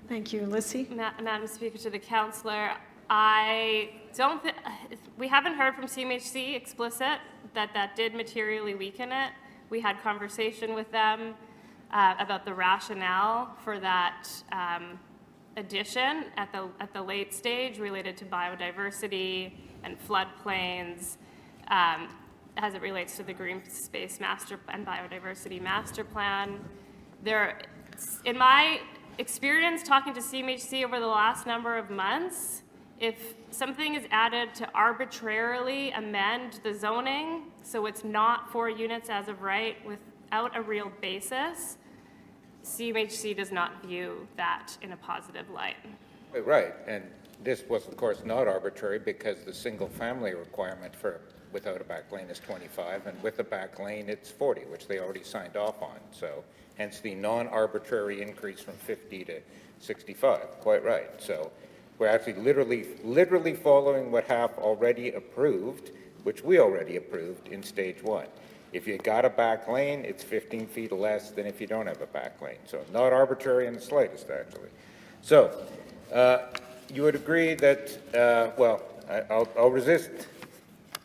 Thank you. Lisi? Madam Speaker, to the councillor, I don't we haven't heard from CMHC explicit that did materially weaken it. We had conversation with them about the rationale for that addition at the late stage related to biodiversity and floodplains as it relates to the Green Space Master and Biodiversity Master Plan. In my experience talking to CMHC over the last number of months, if something is added to arbitrarily amend the zoning, so it's not 4 units as of right without a real basis, CMHC does not view that in a positive light. Right, and this was of course not arbitrary because the single family requirement for without a back lane is 25 and with a back lane it's 40, which they already signed off on. So hence the non-arbitrary increase from 50 to 65, quite right. So we're actually literally following what HAF already approved, which we already approved in stage 1. If you got a back lane, it's 15 feet less than if you don't have a back lane. So not arbitrary in the slightest, actually. So you would agree that, I'll resist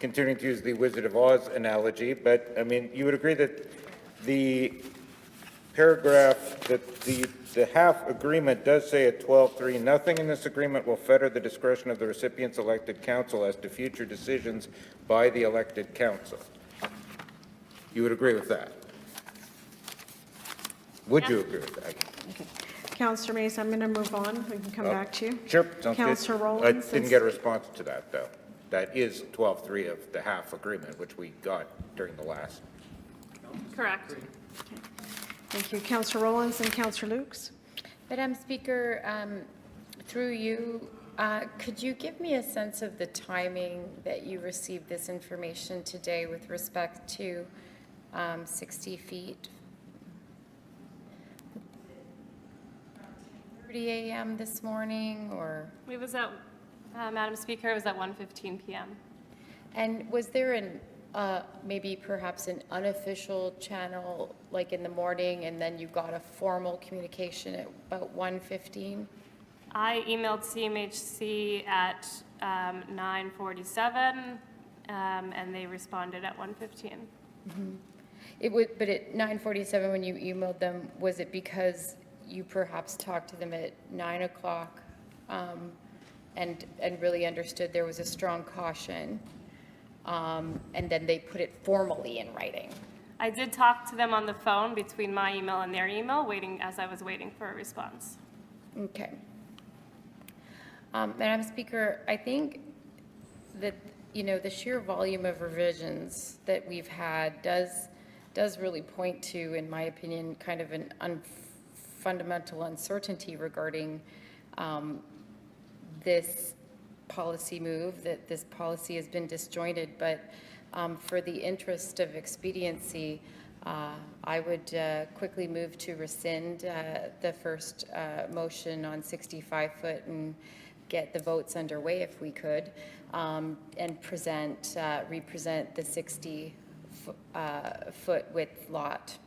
continuing to use the Wizard of Oz analogy, but I mean, you would agree that the paragraph that the HAF agreement does say at 12.3, nothing in this agreement will fetter the discretion of the recipient's elected council as to future decisions by the elected council. You would agree with that? Would you agree with that? Okay. Councillor Mays, I'm going to move on. We can come back to you. Sure, sounds good. Councillor I Rowlands. didn't get a response to that, though. That is 12.3 of the HAF agreement, which we got during the last. Correct. Thank you. Councillor Rowlands and Councillor Lukes. Madam Speaker, through you, could you give me a sense of the timing that you received this information today with respect to 60 feet? 30 a.m. this morning, or? It was at, Madam Speaker, it was at 1:15 p.m. And was there maybe perhaps an unofficial channel, like in the morning, and then you got a formal communication at about 1:15? I emailed CMHC at 9:47, and they responded at 1:15. Mm-hmm. But at 9:47, when you emailed them, was it because you perhaps talked to them at 9 o'clock and really understood there was a strong caution, and then they put it formally in writing? I did talk to them on the phone between my email and their email, as I was waiting for a response. Okay. Madam Speaker, I think that, the sheer volume of revisions that we've had does really point to, in my opinion, kind of an fundamental uncertainty regarding this policy move, that this policy has been disjointed, but for the interest of expediency, I would quickly move to rescind the first motion on 65-foot and get the votes underway if we could, and represent the 60-foot width lot.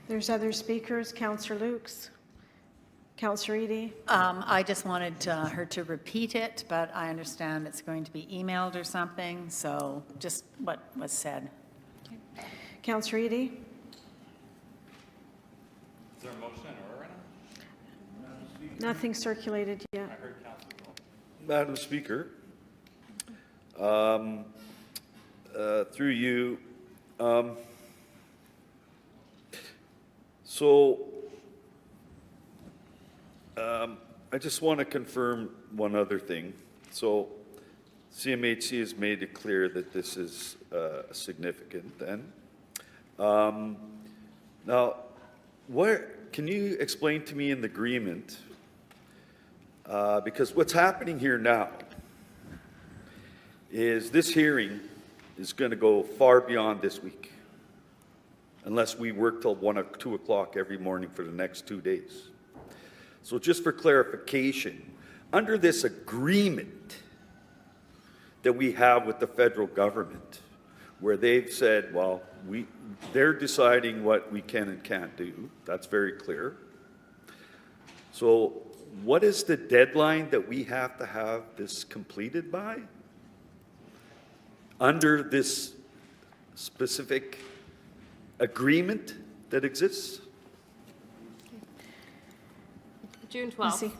There's other speakers. Councillor Lukes. Councillor Edie. I just wanted her to repeat it, but I understand it's going to be emailed or something, so just what was said. Councillor Edie. Is there a motion in order right now? Nothing circulated yet. I heard Councilor Paul. Madam Speaker, through you, I just want to confirm one other thing. So CMHC has made it clear that this is significant then. Now, can you explain to me in the agreement, because what's happening here now is this hearing is going to go far beyond this week, unless we work till 1 or 2 o'clock every morning for the next 2 days. So just for clarification, under this agreement that we have with the federal government, where they've said, well, they're deciding what we can and can't do, that's very clear. So what is the deadline that we have to have this completed by? Under this specific agreement that exists? June Let's 12th. see.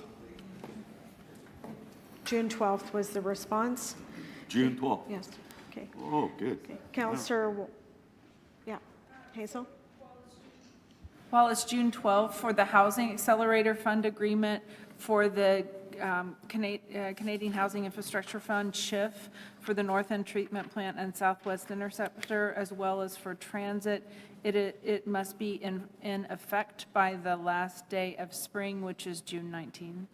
June 12th was the response. June 12th? Yes. Okay. Oh, good. Okay. Councillor, yeah, Hazel? Well, it's June 12th for the Housing Accelerator Fund agreement for the Canadian Housing Infrastructure Fund, CHIF, for the North End Treatment Plant and Southwest Interceptor, as well as for transit. It must be in effect by the last day of spring, which is June 19.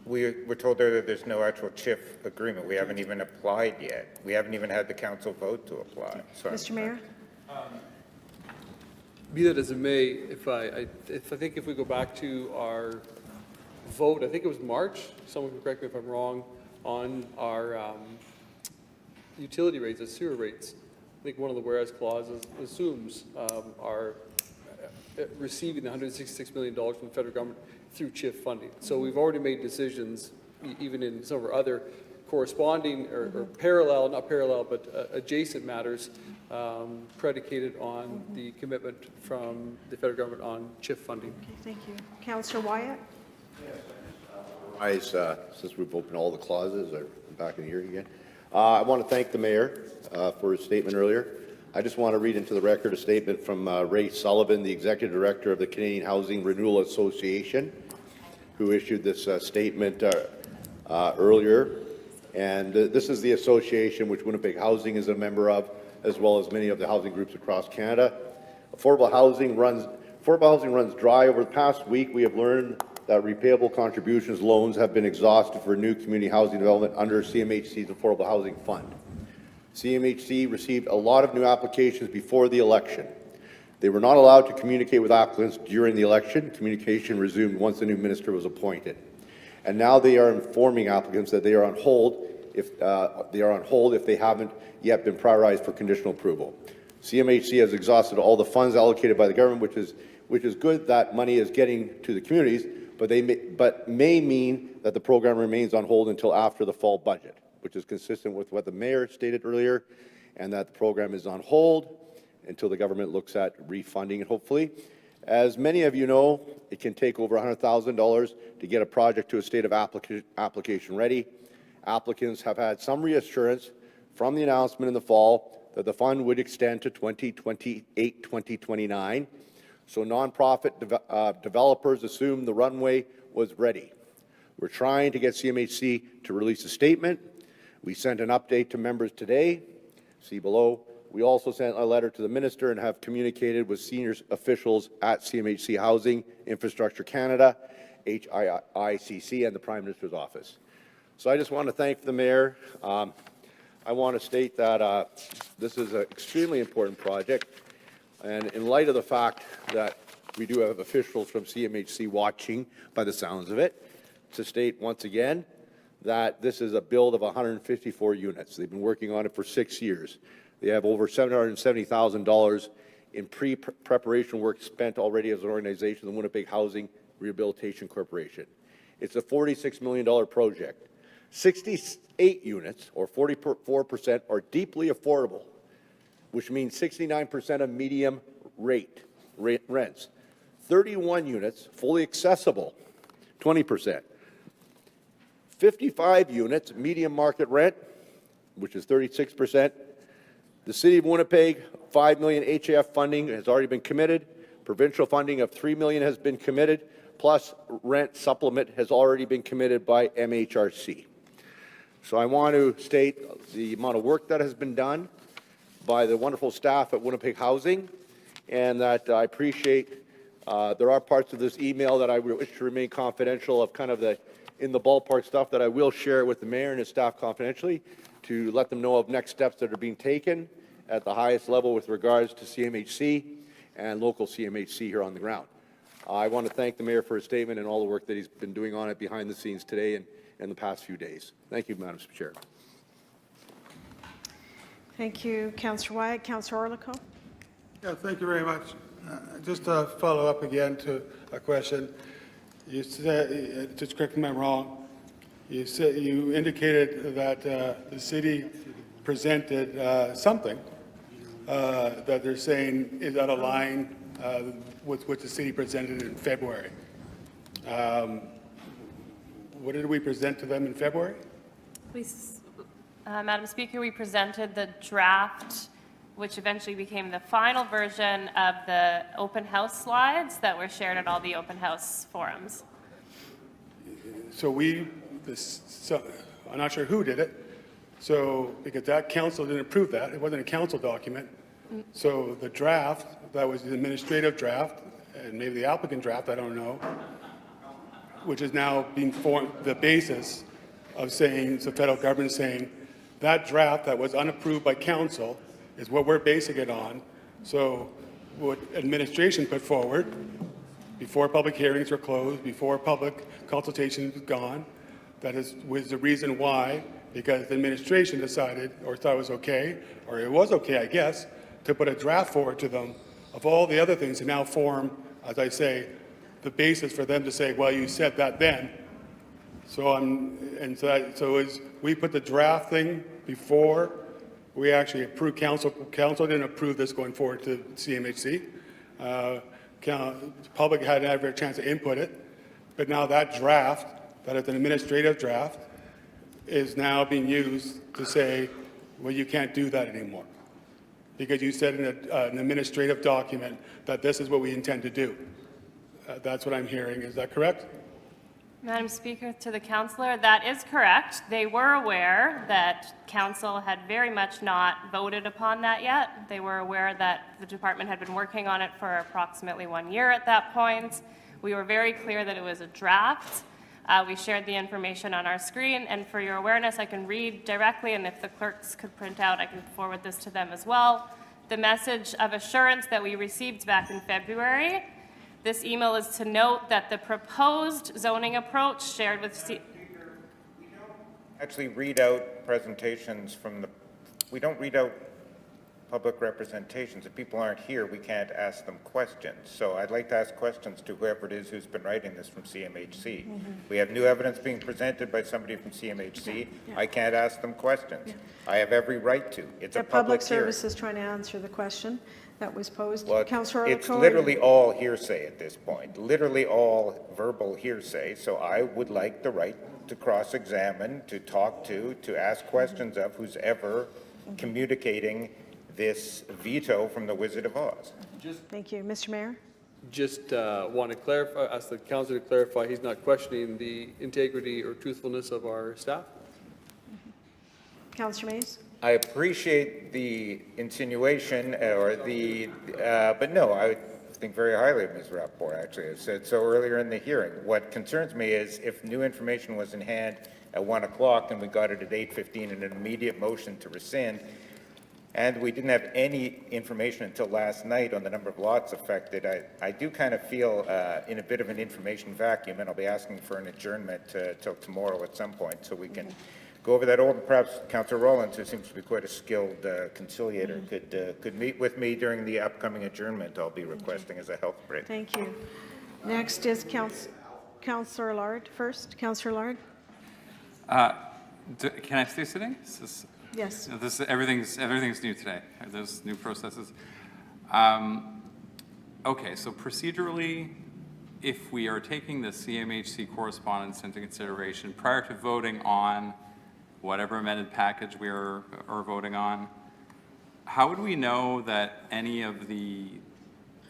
We're told there that there's no actual CHIF agreement. We haven't even applied yet. We haven't even had the council vote to apply. So Mr. Mayor? Be that as it may, if I think if we go back to our vote, I think it was March, someone can correct me if I'm wrong, on our utility rates, the sewer rates. I think one of the whereas clauses assumes our receiving the $166 million from the federal government through CHIF funding. So we've already made decisions, even in some of our other corresponding or parallel, not parallel, but adjacent matters predicated on the commitment from the federal government on CHIF funding. Okay, thank you. Councillor Wyatt? Since we've opened all the clauses, I'm back in the hearing again. I want to thank the mayor for his statement earlier. I just want to read into the record a statement from Ray Sullivan, the Executive Director of the Canadian Housing Renewal Association, who issued this statement earlier. And this is the association which Winnipeg Housing is a member of, as well as many of the housing groups across Canada. Affordable housing runs dry. Over the past week, we have learned that repayable contributions loans have been exhausted for new community housing development under CMHC's Affordable Housing Fund. CMHC received a lot of new applications before the election. They were not allowed to communicate with applicants during the election. Communication resumed once the new minister was appointed. And now they are informing applicants that they are on hold if they haven't yet been prioritized for conditional approval. CMHC has exhausted all the funds allocated by the government, which is good that money is getting to the communities, but may mean that the program remains on hold until after the fall budget, which is consistent with what the mayor stated earlier, and that the program is on hold until the government looks at refunding it, hopefully. As many of you know, it can take over $100,000 to get a project to a state of application ready. Applicants have had some reassurance from the announcement in the fall that the fund would extend to 2028, 2029. So nonprofit developers assumed the runway was ready. We're trying to get CMHC to release a statement. We sent an update to members today, see below, We also sent a letter to the minister and have communicated with senior officials at CMHC Housing, Infrastructure Canada, HIICC, and the Prime Minister's office. So I just want to thank the mayor. I want to state that this is an extremely important project, and in light of the fact that we do have officials from CMHC watching, by the sounds of it, to state once again that this is a build of 154 units. They've been working on it for 6 years. They have over $770,000 in pre-preparation work spent already as an organization, the Winnipeg Housing Rehabilitation Corporation. It's a $46 million project. 68 units, or 44%, are deeply affordable, which means 69% of medium rents. 31 units, fully accessible, 20%. 55 units, medium market rent, which is 36%. The City of Winnipeg, $5 million HAF funding has already been committed. Provincial funding of $3 million has been committed, plus rent supplement has already been committed by MHRC. So I want to state the amount of work that has been done by the wonderful staff at Winnipeg Housing, and that I appreciate. There are parts of this email that I wish to remain confidential, of kind of the in the ballpark stuff that I will share with the mayor and his staff confidentially, to let them know of next steps that are being taken at the highest level with regards to CMHC and local CMHC here on the ground. I want to thank the mayor for his statement and all the work that he's been doing on it behind the scenes today and in the past few days. Thank you, Madam Chair. Thank you, Councillor Wyatt. Councillor Orlikow. Yeah, thank you very much. Just to follow up again to a question. You said, just correct me if I'm wrong, you indicated that the city presented something that they're saying is out of line with what the city presented in February. What did we present to them in February? Madam Speaker, we presented the draft, which eventually became the final version of the open house slides that were shared at all the open house forums. So I'm not sure who did it. So, because that council didn't approve that, it wasn't a council document. So the draft, that was the administrative draft, and maybe the applicant draft, I don't know, which is now being formed, the basis of saying, the federal government saying, that draft that was unapproved by council is what we're basing it on. So what administration put forward, before public hearings were closed, before public consultation was gone, was the reason why, because the administration decided or thought it was okay, or it was okay, I guess, to put a draft forward to them of all the other things to now form, as I say, the basis for them to say, well, you said that then. So we put the draft thing before we actually approved council. Council didn't approve this going forward to CMHC. The public hadn't had a chance to input it, but now that draft, that is an administrative draft, is now being used to say, well, you can't do that anymore, because you said in an administrative document that this is what we intend to do. That's what I'm hearing. Is that correct? Madam Speaker, to the councillor, that is correct. They were aware that council had very much not voted upon that yet. They were aware that the department had been working on it for approximately 1 year at that point. We were very clear that it was a draft. We shared the information on our screen, and for your awareness, I can read directly, and if the clerks could print out, I can forward this to them as well. The message of assurance that we received back in February. This email is to note that the proposed zoning approach shared with Actually read out presentations from we don't read out public representations. If people aren't here, we can't ask them questions. So I'd like to ask questions to whoever it is who's been writing this from CMHC. We have new evidence being presented by somebody from CMHC. I can't ask them questions. I have every right to. It's a public hearing. Service is trying to answer the question that was posed. Well, Councillor it's Orlikow, literally all hearsay at this point, literally all verbal hearsay. So I would like the right to cross-examine, to talk to ask questions of who's ever communicating this veto from the Wizard of Oz. Thank you. Mr. Mayor? Just want to clarify, ask the councillor to clarify, he's not questioning the integrity or truthfulness of our staff? Councillor Mays? I appreciate the insinuation or but no, I think very highly of Ms. Rappaport, actually. I said so earlier in the hearing. What concerns me is if new information was in hand at 1 o'clock and we got it at 8:15 in an immediate motion to rescind, and we didn't have any information until last night on the number of lots affected, I do kind of feel in a bit of an information vacuum, and I'll be asking for an adjournment till tomorrow at some point so we can go over that over. Perhaps Councillor Rollins, who seems to be quite a skilled conciliator, could meet with me during the upcoming adjournment I'll be requesting as a health break. Thank you. Next is Councillor Lard first. Councillor Lard? Can I stay sitting? Yes. Everything's new today. There's new processes. Okay, so procedurally, if we are taking the CMHC correspondence into consideration prior to voting on whatever amended package we are voting on, how would we know that any of the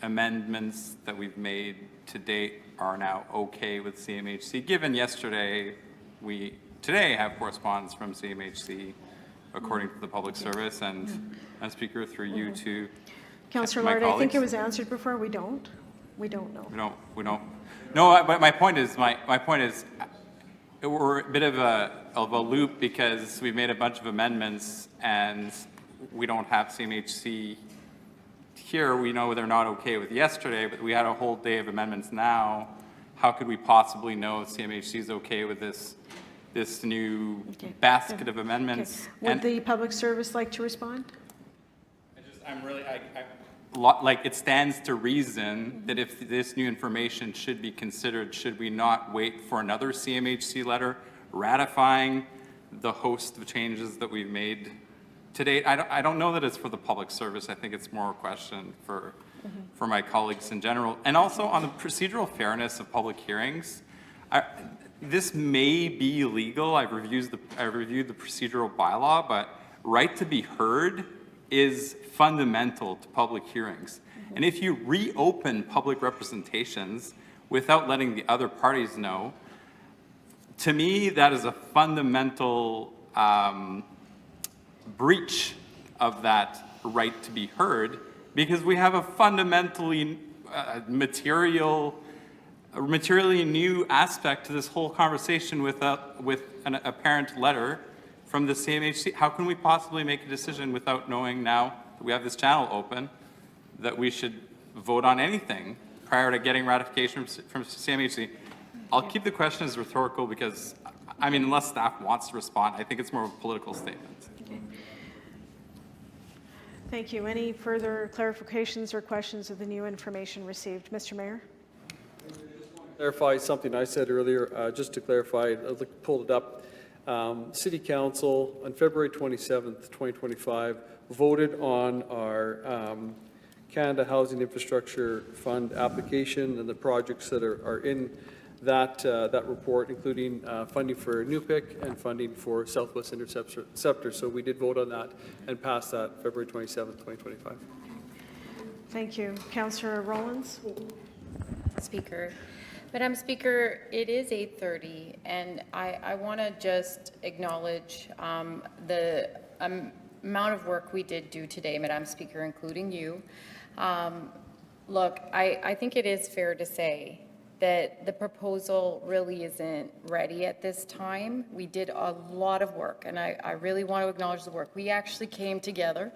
amendments that we've made to date are now okay with CMHC, given yesterday we today have correspondence from CMHC according to the public service and Speaker through you to Councillor my Lard, I think colleagues? it was answered before. We don't know. We don't. No, but my point is, we're a bit of a loop because we've made a bunch of amendments and we don't have CMHC here. We know they're not okay with yesterday, but we had a whole day of amendments now. How could we possibly know if CMHC is okay with this new basket of amendments? Would the public service like to respond? Like, it stands to reason that if this new information should be considered, should we not wait for another CMHC letter ratifying the host of changes that we've made to date? I don't know that it's for the public service. I think it's more a question for my colleagues in general. And also on the procedural fairness of public hearings, this may be legal. I've reviewed the procedural bylaw, but right to be heard is fundamental to public hearings. And if you reopen public representations without letting the other parties know, to me, that is a fundamental breach of that right to be heard, because we have a fundamentally materially new aspect to this whole conversation with an apparent letter from the CMHC. How can we possibly make a decision without knowing now that we have this channel open that we should vote on anything prior to getting ratification from CMHC? I'll keep the question as rhetorical because, I mean, unless staff wants to respond, I think it's more of a political statement. Thank you. Any further clarifications or questions of the new information received? Mr. Mayor? Clarify something I said earlier, just to clarify, I pulled it up. City Council on February 27th, 2025, voted on our Canada Housing Infrastructure Fund application and the projects that are in that report, including funding for NUPIC and funding for Southwest Interceptor. So we did vote on that and pass that February 27th, 2025. Thank you. Councillor Rollins? Speaker. Madam Speaker, it is 8:30, and I want to just acknowledge the amount of work we did do today, Madam Speaker, including you. Look, I think it is fair to say that the proposal really isn't ready at this time. We did a lot of work, and I really want to acknowledge the work. We actually came together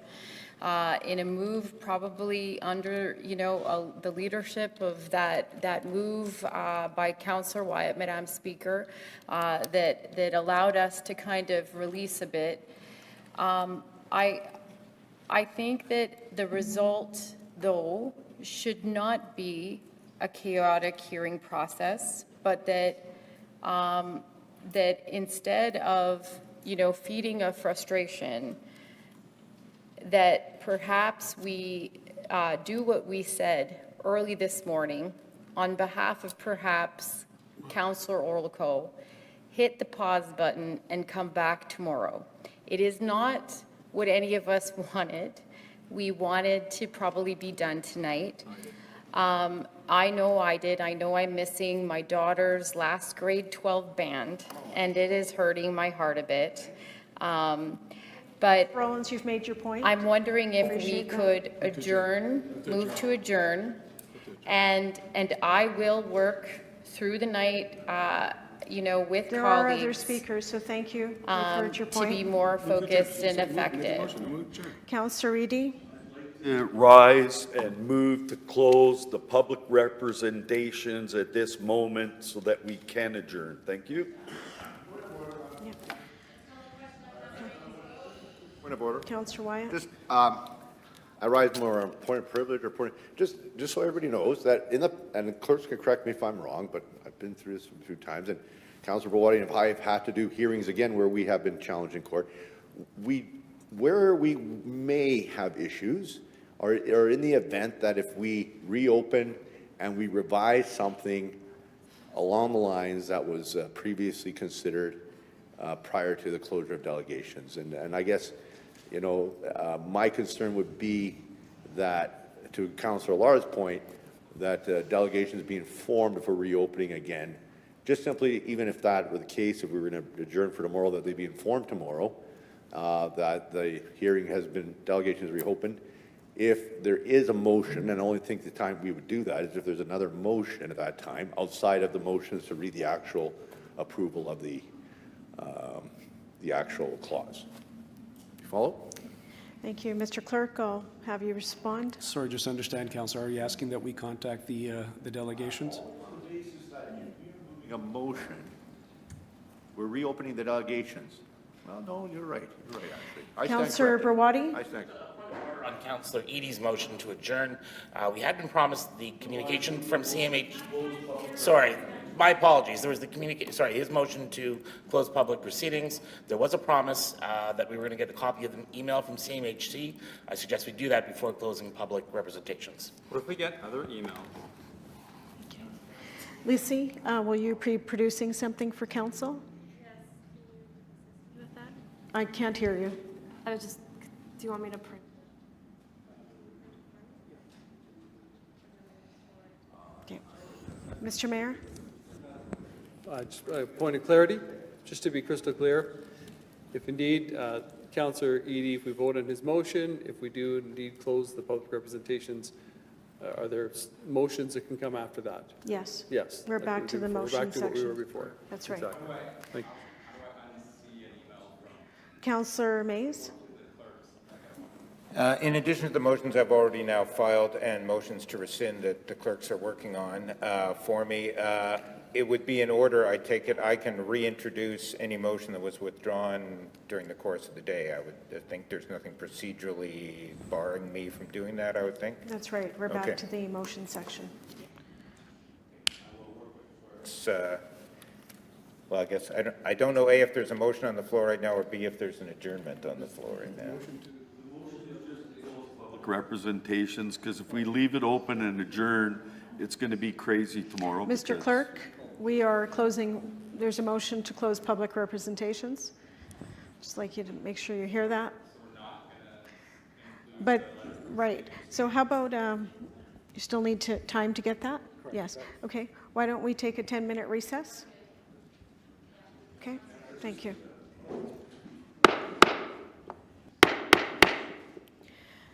in a move probably under, the leadership of that move by Councillor Wyatt, Madam Speaker, that allowed us to kind of release a bit. I think that the result, though, should not be a chaotic hearing process, but that instead of, feeding a frustration, that perhaps we do what we said early this morning on behalf of perhaps Councillor Orlikow, hit the pause button and come back tomorrow. It is not what any of us wanted. We wanted to probably be done tonight. I know I did. I know I'm missing my daughter's last grade 12 band, and it is hurting my heart a bit. But Rollins, you've made your point. I'm wondering if we Appreciate that. could adjourn, move to adjourn, and I will work through the night, with There are other colleagues, speakers, so thank you. I've heard your to be point. more focused and effective. Councillor Edie? Rise and move to close the public representations at this moment so that we can adjourn. Thank you. Point of order. Councillor Wyatt? Just, I rise more on point of privilege or point, just so everybody knows that and the clerks can correct me if I'm wrong, but I've been through this a few times, and Councillor Brawadi and I have had to do hearings again where we have been challenged in court. Where we may have issues, or in the event that if we reopen and we revise something along the lines that was previously considered prior to the closure of delegations. And I guess, my concern would be that, to Councillor Lara's point, that delegations being formed for reopening again, just simply, even if that were the case, if we were going to adjourn for tomorrow, that they be informed tomorrow, that the hearing has been, delegations reopened. If there is a motion, and I only think the time we would do that is if there's another motion at that time, outside of the motions to read the actual approval of the actual clause. You follow? Thank you. Mr. Clerk, I'll have you respond. Sorry, just understand, Councillor, are you asking that we contact the delegations? A motion. We're reopening the delegations. Well, no, you're right. You're right, actually. I stand Councillor corrected. Brawadi? I stand. On Councillor Edie's motion to adjourn, we had been promised the communication from CMH. Sorry, my apologies. There was the his motion to close public proceedings. There was a promise that we were going to get a copy of the email from CMHC. I suggest we do that before closing public representations. What if we get other email? Lucy, will you be producing something for council? With that? I can't hear you. I was just, do you want me to print? Okay. Mr. Mayor? Just a point of clarity, just to be crystal clear, if indeed Councillor Edie, if we vote on his motion, if we do indeed close the public representations, are there motions that can come after that? Yes. Yes. We're like back we to did the before. motion Back to what we were section. before. That's right. Exactly. Thank you. Councillor Mays? In addition to the motions I've already now filed and motions to rescind that the clerks are working on for me, it would be in order, I take it, I can reintroduce any motion that was withdrawn during the course of the day. I think there's nothing procedurally barring me from doing that, I would think. That's right. We're Okay. back to the motion section. It's, well, I guess, I don't know, A, if there's a motion on the floor right now, or B, if there's an adjournment on the floor right now. Public representations, because if we leave it open and adjourn, it's going to be crazy tomorrow. Mr. because- Clerk, we are closing, there's a motion to close public representations. Just like you to make sure you hear that. But, right, so how about, you still need time to get that? Yes, okay. Why don't we take a 10-minute recess? Okay, thank you.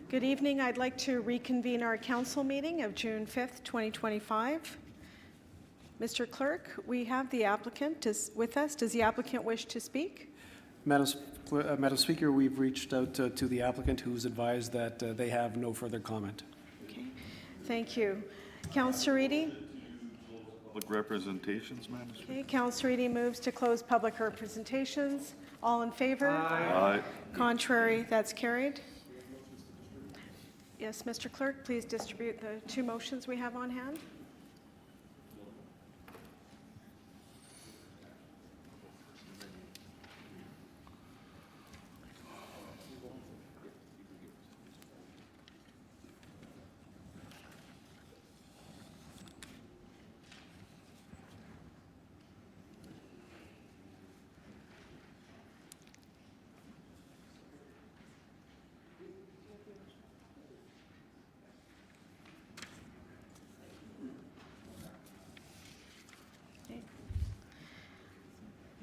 Good evening. I'd like to reconvene our council meeting of June 5th, 2025. Mr. Clerk, we have the applicant with us. Does the applicant wish to speak? Madam Speaker, we've reached out to the applicant, who's advised that they have no further comment. Okay, thank you. Councillor Edie? Public representations, Madam Speaker. Okay, Councillor Edie moves to close public representations. All in favor? Aye. Contrary, that's carried. Yes, Mr. Clerk, please distribute the two motions we have on hand.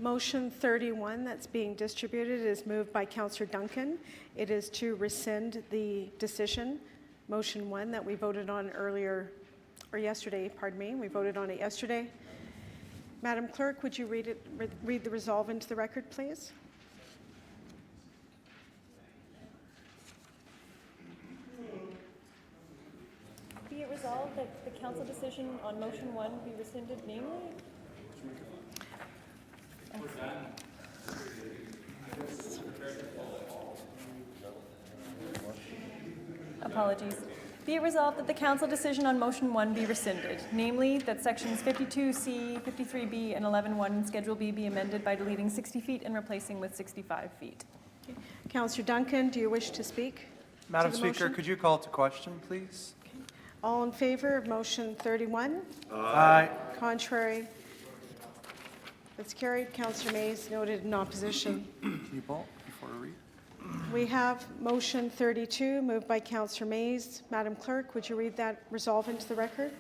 Motion 31 that's being distributed is moved by Councillor Duncan. It is to rescind the decision, motion 1, that we voted on earlier, or yesterday, pardon me. We voted on it yesterday. Madam Clerk, would you read the resolve into the record, please? Be it resolved that the council decision on motion 1 be rescinded, namely. Apologies. Be it resolved that the council decision on motion 1 be rescinded, namely that sections 52C, 53B, and 11.1 Schedule B be amended by deleting 60 feet and replacing with 65 feet. Councillor Duncan, do you wish to speak? Madam to the Speaker, motion? could you call to question, please? All in favor of motion 31? Aye. Contrary? That's carried. Councillor Mays noted in opposition. Can you poll before we read? We have motion 32 moved by Councillor Mays. Madam Clerk, would you read that resolve into the record?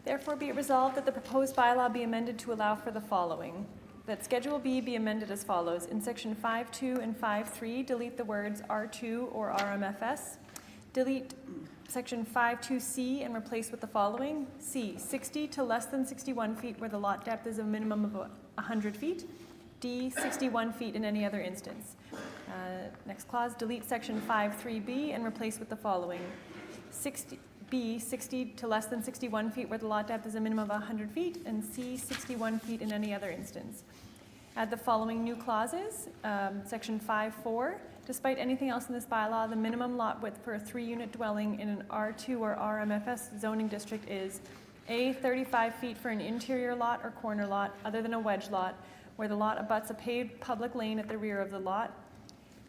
Therefore, be it resolved that the proposed bylaw be amended to allow for the following. That Schedule B be amended as follows. In Section 5.2 and 5.3, delete the words R2 or RMFS. Delete Section 5.2C and replace with the following. C, 60 to less than 61 feet where the lot depth is a minimum of 100 feet. D, 61 feet in any other instance. Next clause, delete Section 5.3B and replace with the following. B, 60 to less than 61 feet where the lot depth is a minimum of 100 feet, and C, 61 feet in any other instance. Add the following new clauses. Section 5.4, despite anything else in this bylaw, the minimum lot width for a 3-unit dwelling in an R2 or RMFS zoning district is A, 35 feet for an interior lot or corner lot other than a wedge lot, where the lot abuts a paved public lane at the rear of the lot.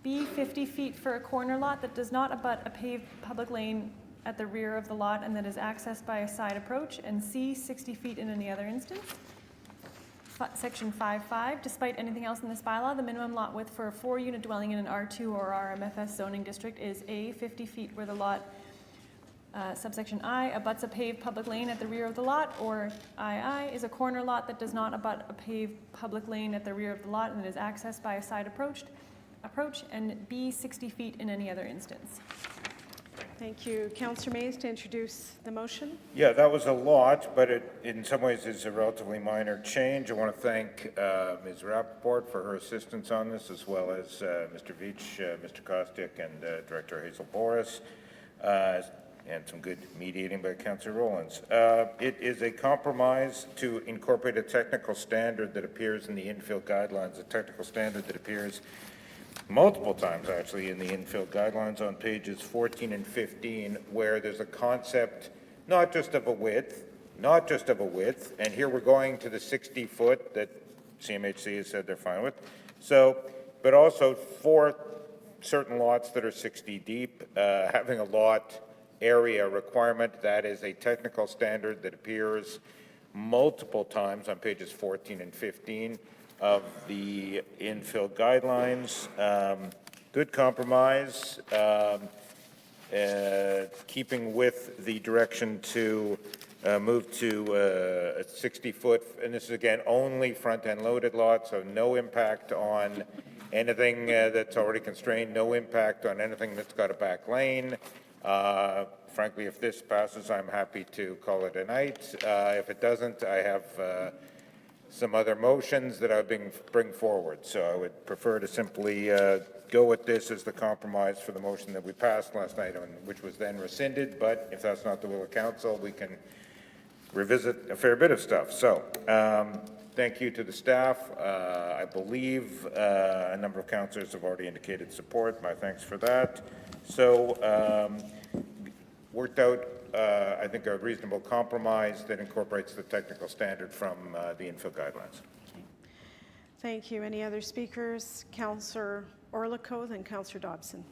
B, 50 feet for a corner lot that does not abut a paved public lane at the rear of the lot and that is accessed by a side approach. And C, 60 feet in any other instance. Section 5.5, despite anything else in this bylaw, the minimum lot width for a 4-unit dwelling in an R2 or RMFS zoning district is A, 50 feet where the lot, subsection I, abuts a paved public lane at the rear of the lot, or II is a corner lot that does not abut a paved public lane at the rear of the lot and is accessed by a side approach, and B, 60 feet in any other instance. Thank you. Councillor Mays to introduce the motion. Yeah, that was a lot, but it, in some ways, is a relatively minor change. I want to thank Ms. Rappaport for her assistance on this, as well as Mr. Veach, Mr. Kostick, and Director Hazel Boris, and some good mediating by Councillor Rowlands. It is a compromise to incorporate a technical standard that appears in the infill guidelines, a technical standard that appears multiple times, actually, in the infill guidelines on pages 14 and 15, where there's a concept not just of a width, and here we're going to the 60 foot that CMHC has said they're fine with, so, but also for certain lots that are 60 deep, having a lot area requirement. That is a technical standard that appears multiple times on pages 14 and 15 of the infill guidelines. Good compromise, keeping with the direction to move to a 60-foot, and this is again only front-end loaded lots, so no impact on anything that's already constrained, no impact on anything that's got a back lane. Frankly, if this passes, I'm happy to call it a night. If it doesn't, I have some other motions that I would bring forward. So I would prefer to simply go with this as the compromise for the motion that we passed last night, which was then rescinded. But if that's not the will of council, we can revisit a fair bit of stuff. So thank you to the staff. I believe a number of councillors have already indicated support. My thanks for that. So worked out, I think, a reasonable compromise that incorporates the technical standard from the infill guidelines. Thank you. Any other speakers? Councillor Orlikow, then Councillor Dobson.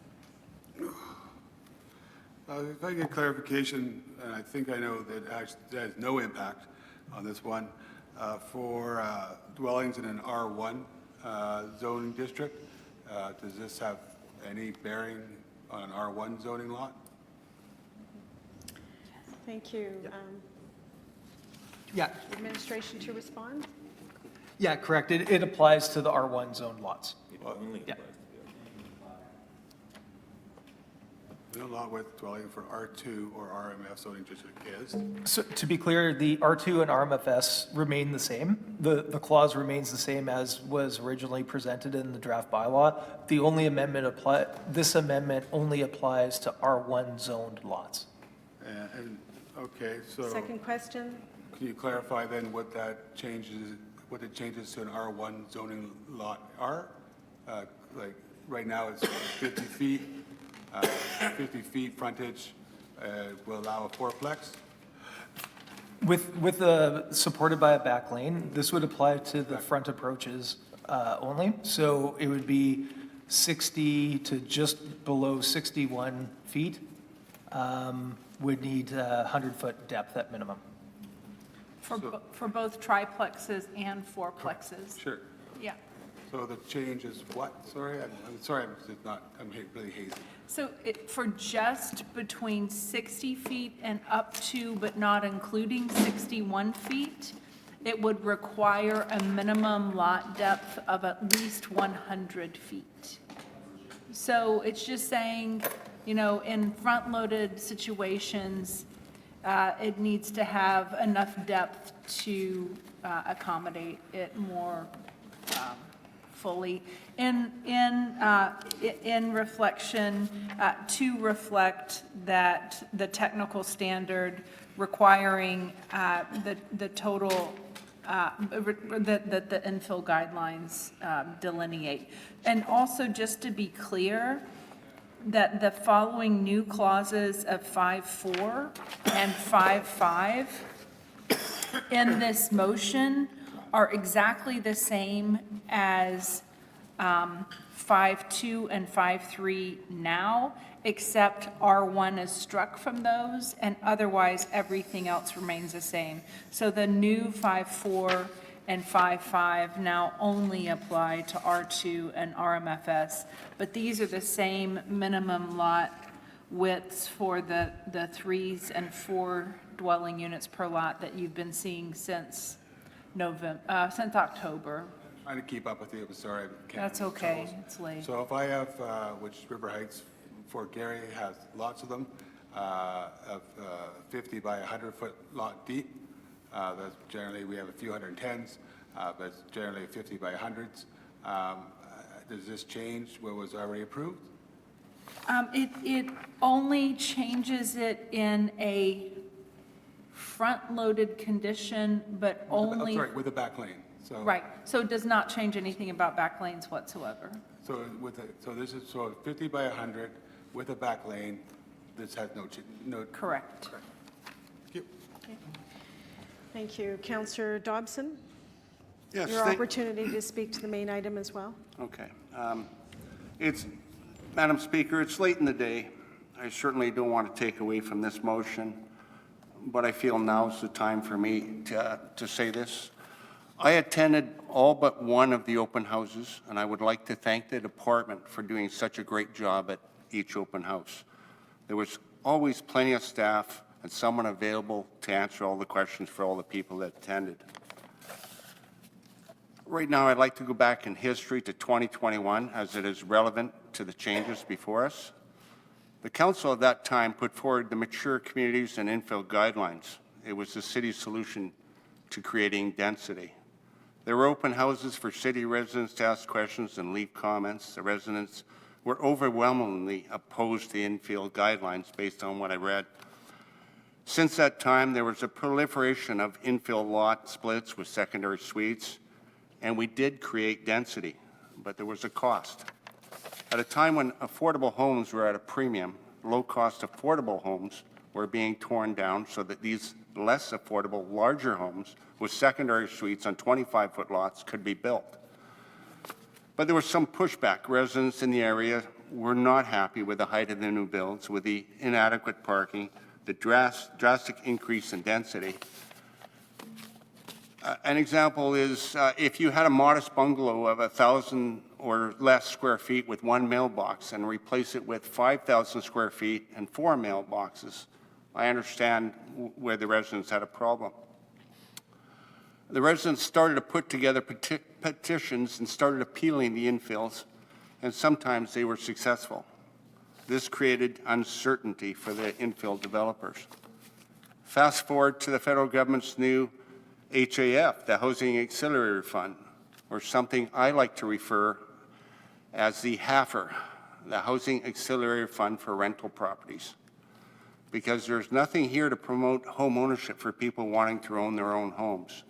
If I get clarification, and I think I know that actually that has no impact on this one, for dwellings in an R1 zoning district, does this have any bearing on an R1 zoning lot? Thank you. Yeah. Administration to respond. Yeah, correct. It applies to the R1 zoned lots. Yeah. No lot width dwelling for R2 or RMF zoning district is? So to be clear, the R2 and RMFS remain the same. The clause remains the same as was originally presented in the draft bylaw. The only amendment this amendment only applies to R1 zoned lots. Okay, so. Second question? Can you clarify then what that changes, what it changes to an R1 zoning lot are? Like, right now it's 50 feet, 50 feet frontage will allow a fourplex? Supported by a back lane, this would apply to the front approaches only. So it would be 60 to just below 61 feet. Would need 100-foot depth at minimum. For both triplexes and fourplexes. Sure. Yeah. So the change is what? Sorry, I'm sorry, I'm really hazy. So for just between 60 feet and up to, but not including 61 feet, it would require a minimum lot depth of at least 100 feet. So it's just saying, you know, in front-loaded situations, it needs to have enough depth to accommodate it more fully. In reflection, to reflect that the technical standard requiring the total, that the infill guidelines delineate. And also, just to be clear, that the following new clauses of 5.4 and 5.5 in this motion are exactly the same as 5.2 and 5.3 now, except R1 is struck from those, and otherwise everything else remains the same. So the new 5.4 and 5.5 now only apply to R2 and RMFS, but these are the same minimum lot widths for the 3s and 4 dwelling units per lot that you've been seeing since since October. Trying to keep up with you, but sorry. I can't. That's okay, it's late. So if I have, which River Heights, Fort Garry has lots of them, of 50 by 100-foot lot deep, that's generally, we have a few 110s, but it's generally 50 by 100s. Does this change what was already approved? It only changes it in a front-loaded condition, but only. I'm sorry, with a back lane. So, Right, so it does not change anything about back lanes whatsoever. So this is, so 50 by 100 with a back lane, this has no. Correct. Thank you. Thank you. Councillor Dobson? Yes, Your opportunity to speak to the main item as well. Okay. Madam Speaker, it's late in the day. I certainly don't want to take away from this motion, but I feel now's the time for me to say this. I attended all but one of the open houses, and I would like to thank the department for doing such a great job at each open house. There was always plenty of staff and someone available to answer all the questions for all the people that attended. Right now, I'd like to go back in history to 2021 as it is relevant to the changes before us. The council at that time put forward the mature communities and infill guidelines. It was the city's solution to creating density. There were open houses for city residents to ask questions and leave comments. The residents were overwhelmingly opposed to infill guidelines based on what I read. Since that time, there was a proliferation of infill lot splits with secondary suites, and we did create density, but there was a cost. At a time when affordable homes were at a premium, low-cost affordable homes were being torn down so that these less affordable, larger homes with secondary suites on 25-foot lots could be built. But there was some pushback. Residents in the area were not happy with the height of the new builds, with the inadequate parking, the drastic increase in density. An example is if you had a modest bungalow of 1,000 or less square feet with one mailbox and replace it with 5,000 square feet and 4 mailboxes, I understand where the residents had a problem. The residents started to put together petitions and started appealing the infills, and sometimes they were successful. This created uncertainty for the infill developers. Fast forward to the federal government's new HAF, the Housing Auxiliary Fund, or something I like to refer as the HAFR, the Housing Auxiliary Fund for Rental Properties, because there's nothing here to promote home ownership for people wanting to own their own homes.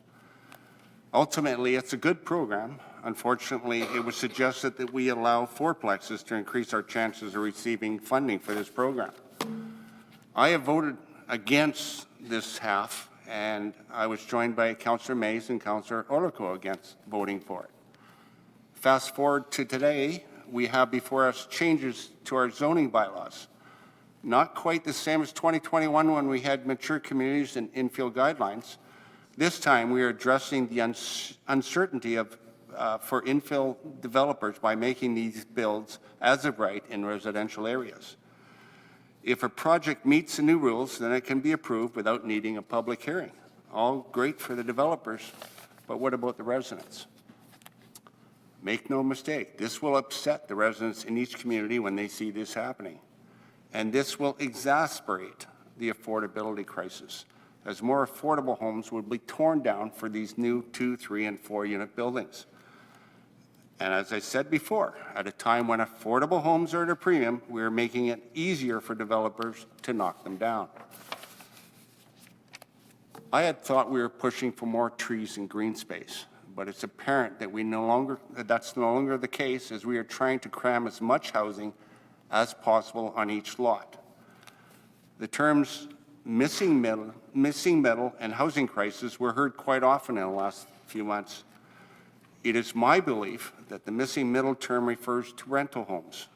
Ultimately, it's a good program. Unfortunately, it was suggested that we allow fourplexes to increase our chances of receiving funding for this program. I have voted against this HAF, and I was joined by Councillor Mays and Councillor Orlico against voting for it. Fast forward to today, we have before us changes to our zoning bylaws. Not quite the same as 2021 when we had mature communities and infill guidelines. This time, we are addressing the uncertainty for infill developers by making these builds as of right in residential areas. If a project meets the new rules, then it can be approved without needing a public hearing. All great for the developers, but what about the residents? Make no mistake, this will upset the residents in each community when they see this happening. And this will exacerbate the affordability crisis, as more affordable homes will be torn down for these new 2, 3, and 4 unit buildings. And as I said before, at a time when affordable homes are at a premium, we're making it easier for developers to knock them down. I had thought we were pushing for more trees and green space, but it's apparent that that's no longer the case, as we are trying to cram as much housing as possible on each lot. The terms missing middle, and housing crisis were heard quite often in the last few months. It is my belief that the missing middle term refers to rental homes.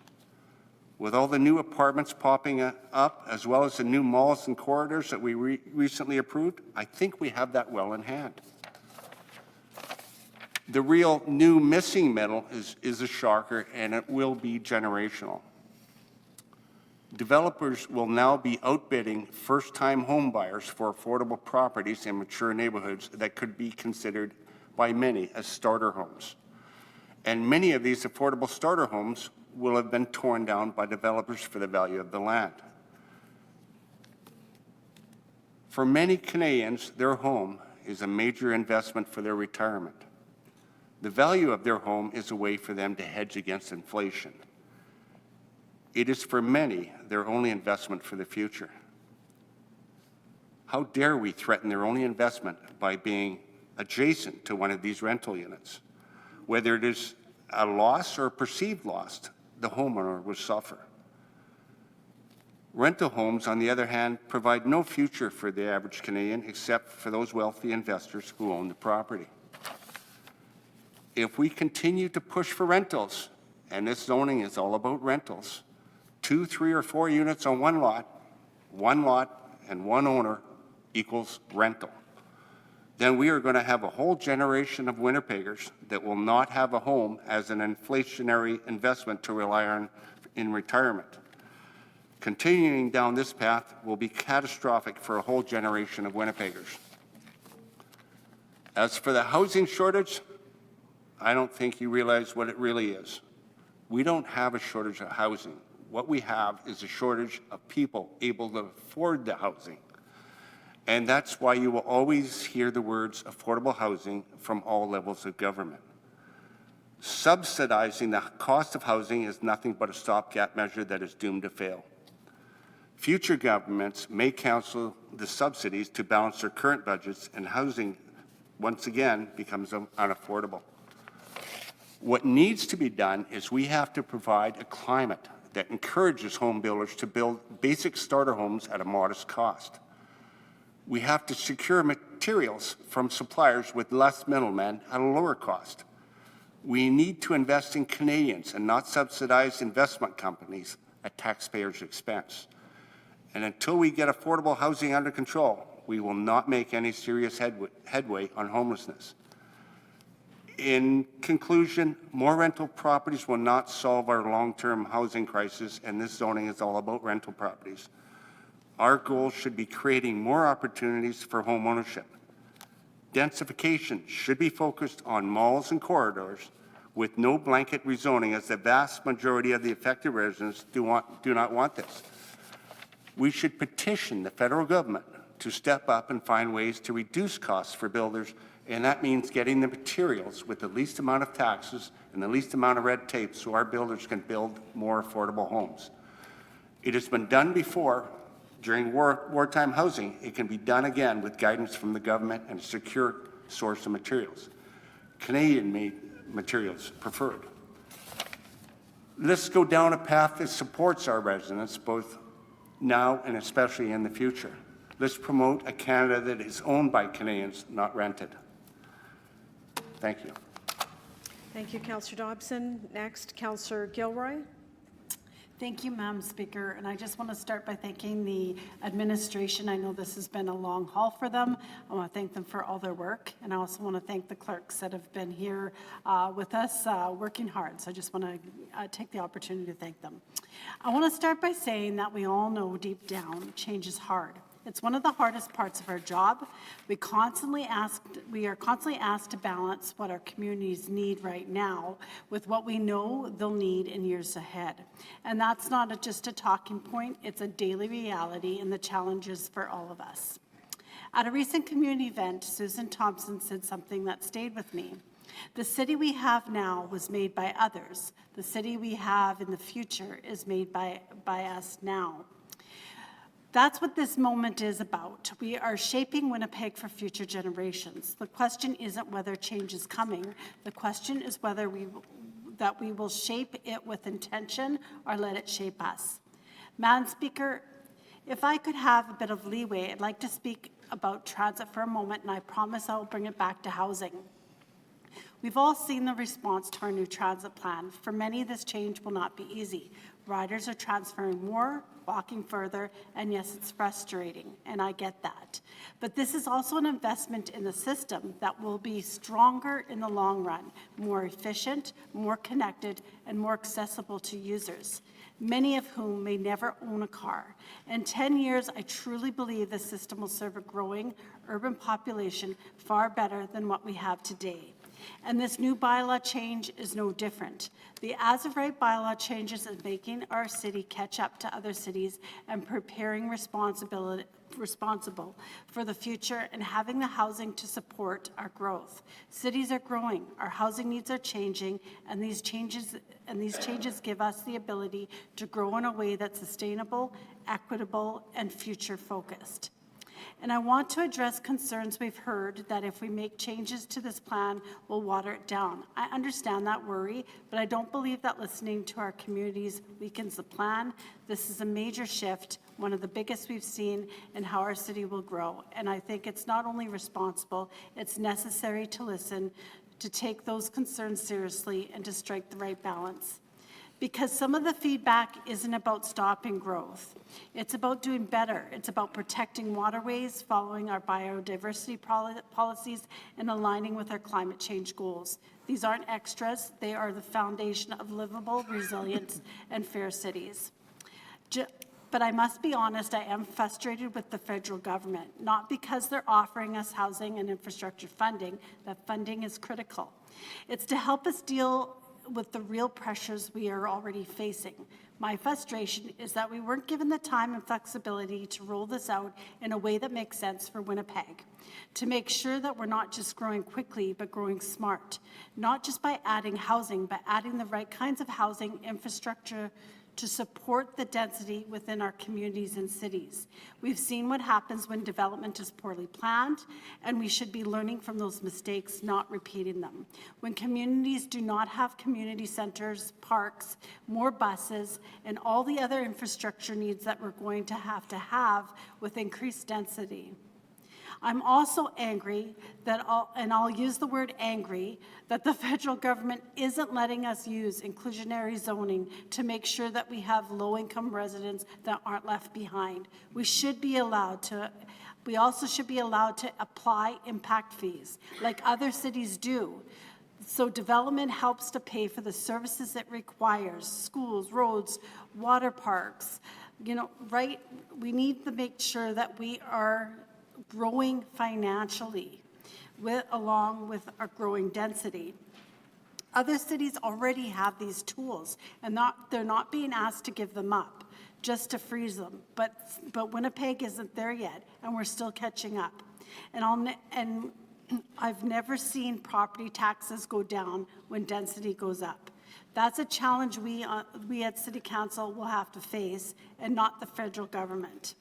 With all the new apartments popping up, as well as the new malls and corridors that we recently approved, I think we have that well in hand. The real new missing middle is a shocker, and it will be generational. Developers will now be outbidding first-time home buyers for affordable properties in mature neighborhoods that could be considered by many as starter homes. And many of these affordable starter homes will have been torn down by developers for the value of the land. For many Canadians, their home is a major investment for their retirement. The value of their home is a way for them to hedge against inflation. It is for many their only investment for the future. How dare we threaten their only investment by being adjacent to one of these rental units? Whether it is a loss or a perceived loss, the homeowner will suffer. Rental homes, on the other hand, provide no future for the average Canadian except for those wealthy investors who own the property. If we continue to push for rentals, and this zoning is all about rentals, 2, 3, or 4 units on one lot, and one owner equals rental, then we are going to have a whole generation of Winnipeggers that will not have a home as an inflationary investment to rely on in retirement. Continuing down this path will be catastrophic for a whole generation of Winnipeggers. As for the housing shortage, I don't think you realize what it really is. We don't have a shortage of housing. What we have is a shortage of people able to afford the housing. And that's why you will always hear the words affordable housing from all levels of government. Subsidizing the cost of housing is nothing but a stopgap measure that is doomed to fail. Future governments may cancel the subsidies to balance their current budgets, and housing once again becomes unaffordable. What needs to be done is we have to provide a climate that encourages home builders to build basic starter homes at a modest cost. We have to secure materials from suppliers with less middlemen at a lower cost. We need to invest in Canadians and not subsidize investment companies at taxpayers' expense. And until we get affordable housing under control, we will not make any serious headway on homelessness. In conclusion, more rental properties will not solve our long-term housing crisis, and this zoning is all about rental properties. Our goal should be creating more opportunities for home ownership. Densification should be focused on malls and corridors with no blanket rezoning, as the vast majority of the affected residents do not want this. We should petition the federal government to step up and find ways to reduce costs for builders, and that means getting the materials with the least amount of taxes and the least amount of red tape so our builders can build more affordable homes. It has been done before during wartime housing. It can be done again with guidance from the government and a secure source of materials. Canadian-made materials preferred. Let's go down a path that supports our residents both now and especially in the future. Let's promote a Canada that is owned by Canadians, not rented. Thank you. Thank you, Councillor Dobson. Next, Councillor Gilroy. Thank you, Madam Speaker. And I just want to start by thanking the administration. I know this has been a long haul for them. I want to thank them for all their work. And I also want to thank the clerks that have been here with us working hard. So I just want to take the opportunity to thank them. I want to start by saying that we all know deep down change is hard. It's one of the hardest parts of our job. We are constantly asked to balance what our communities need right now with what we know they'll need in years ahead. And that's not just a talking point, it's a daily reality and the challenges for all of us. At a recent community event, Susan Thompson said something that stayed with me. The city we have now was made by others. The city we have in the future is made by us now. That's what this moment is about. We are shaping Winnipeg for future generations. The question isn't whether change is coming. The question is whether we will shape it with intention or let it shape us. Madam Speaker, if I could have a bit of leeway, I'd like to speak about transit for a moment, and I promise I'll bring it back to housing. We've all seen the response to our new transit plan. For many, this change will not be easy. Riders are transferring more, walking further, and yes, it's frustrating, and I get that. But this is also an investment in the system that will be stronger in the long run, more efficient, more connected, and more accessible to users, many of whom may never own a car. In 10 years, I truly believe the system will serve a growing urban population far better than what we have today. And this new bylaw change is no different. The as-of-right bylaw changes is making our city catch up to other cities and preparing responsible for the future and having the housing to support our growth. Cities are growing, our housing needs are changing, and these changes give us the ability to grow in a way that's sustainable, equitable, and future-focused. And I want to address concerns we've heard that if we make changes to this plan, we'll water it down. I understand that worry, but I don't believe that listening to our communities weakens the plan. This is a major shift, one of the biggest we've seen in how our city will grow. And I think it's not only responsible, it's necessary to listen, to take those concerns seriously, and to strike the right balance. Because some of the feedback isn't about stopping growth. It's about doing better. It's about protecting waterways, following our biodiversity policies, and aligning with our climate change goals. These aren't extras. They are the foundation of livable, resilient, and fair cities. But I must be honest, I am frustrated with the federal government, not because they're offering us housing and infrastructure funding. That funding is critical. It's to help us deal with the real pressures we are already facing. My frustration is that we weren't given the time and flexibility to roll this out in a way that makes sense for Winnipeg, to make sure that we're not just growing quickly, but growing smart, not just by adding housing, but adding the right kinds of housing infrastructure to support the density within our communities and cities. We've seen what happens when development is poorly planned, and we should be learning from those mistakes, not repeating them. When communities do not have community centers, parks, more buses, and all the other infrastructure needs that we're going to have with increased density. I'm also angry that, and I'll use the word angry, that the federal government isn't letting us use inclusionary zoning to make sure that we have low-income residents that aren't left behind. We also should be allowed to apply impact fees like other cities do. So development helps to pay for the services it requires, schools, roads, water parks, right? We need to make sure that we are growing financially. along with our growing density. Other cities already have these tools, and they're not being asked to give them up, just to freeze them. But Winnipeg isn't there yet, and we're still catching up. And I've never seen property taxes go down when density goes up. That's a challenge we at City Council will have to face, and not the federal government.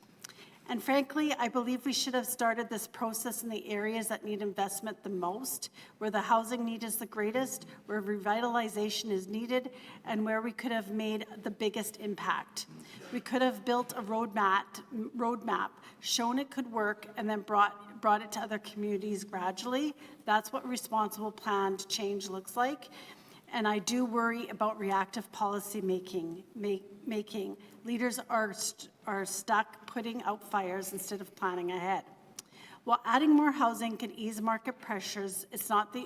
And frankly, I believe we should have started this process in the areas that need investment the most, where the housing need is the greatest, where revitalization is needed, and where we could have made the biggest impact. We could have built a roadmap, shown it could work, and then brought it to other communities gradually. That's what responsible planned change looks like. And I do worry about reactive policy making. Leaders are stuck putting out fires instead of planning ahead. While adding more housing can ease market pressures, it's not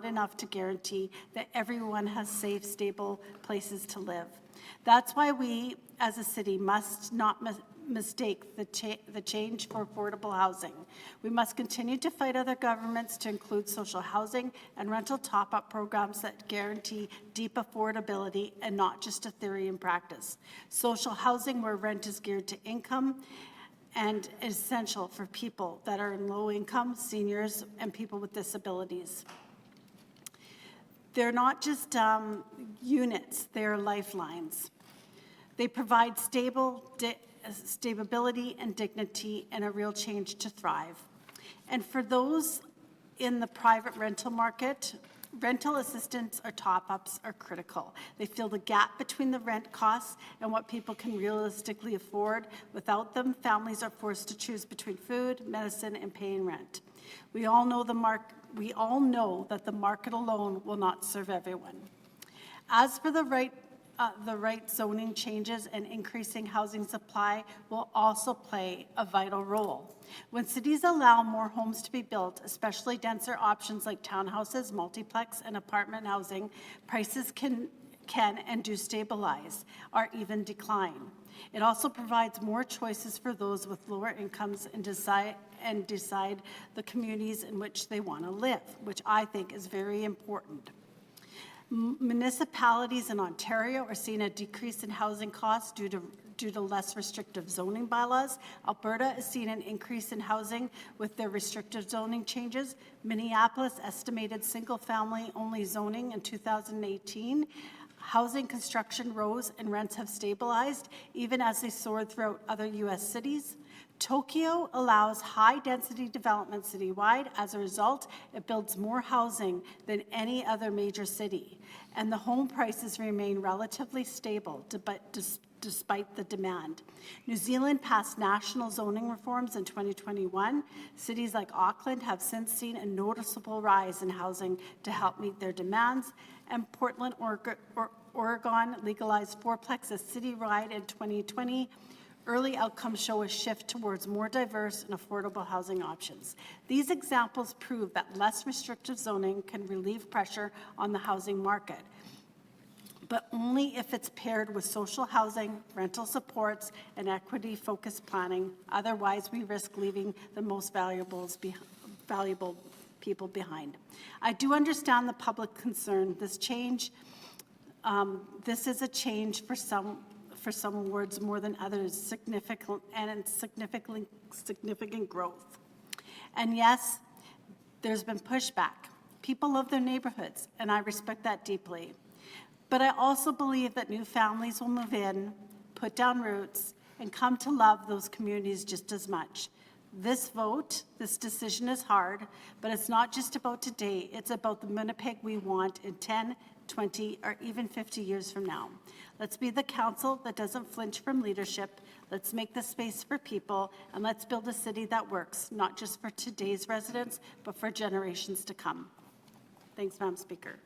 enough to guarantee that everyone has safe, stable places to live. That's why we, as a city, must not mistake the change for affordable housing. We must continue to fight other governments to include social housing and rental top-up programs that guarantee deep affordability and not just a theory in practice. Social housing where rent is geared to income and essential for people that are in low income, seniors, and people with disabilities. They're not just units, they're lifelines. They provide stability and dignity and a real change to thrive. And for those in the private rental market, rental assistance or top-ups are critical. They fill the gap between the rent costs and what people can realistically afford. Without them, families are forced to choose between food, medicine, and paying rent. We all know that the market alone will not serve everyone. As for the right zoning changes and increasing housing supply will also play a vital role. When cities allow more homes to be built, especially denser options like townhouses, multiplex, and apartment housing, prices can and do stabilize or even decline. It also provides more choices for those with lower incomes and decide the communities in which they want to live, which I think is very important. Municipalities in Ontario are seeing a decrease in housing costs due to less restrictive zoning bylaws. Alberta is seeing an increase in housing with their restrictive zoning changes. Minneapolis estimated single-family only zoning in 2018. Housing construction rose and rents have stabilized, even as they soared throughout other U.S. cities. Tokyo allows high-density development citywide. As a result, it builds more housing than any other major city, and the home prices remain relatively stable despite the demand. New Zealand passed national zoning reforms in 2021. Cities like Auckland have since seen a noticeable rise in housing to help meet their demands, and Portland, Oregon legalized fourplexes citywide in 2020. Early outcomes show a shift towards more diverse and affordable housing options. These examples prove that less restrictive zoning can relieve pressure on the housing market, but only if it's paired with social housing, rental supports, and equity-focused planning. Otherwise, we risk leaving the most valuable people behind. I do understand the public concern. This is a change for some wards more than others, significant growth. And yes, there's been pushback. People love their neighborhoods, and I respect that deeply. But I also believe that new families will move in, put down roots, and come to love those communities just as much. This decision is hard, but it's not just about today. It's about the Winnipeg we want in 10, 20, or even 50 years from now. Let's be the council that doesn't flinch from leadership. Let's make the space for people, and let's build a city that works, not just for today's residents, but for generations to come. Thanks, Madam Speaker.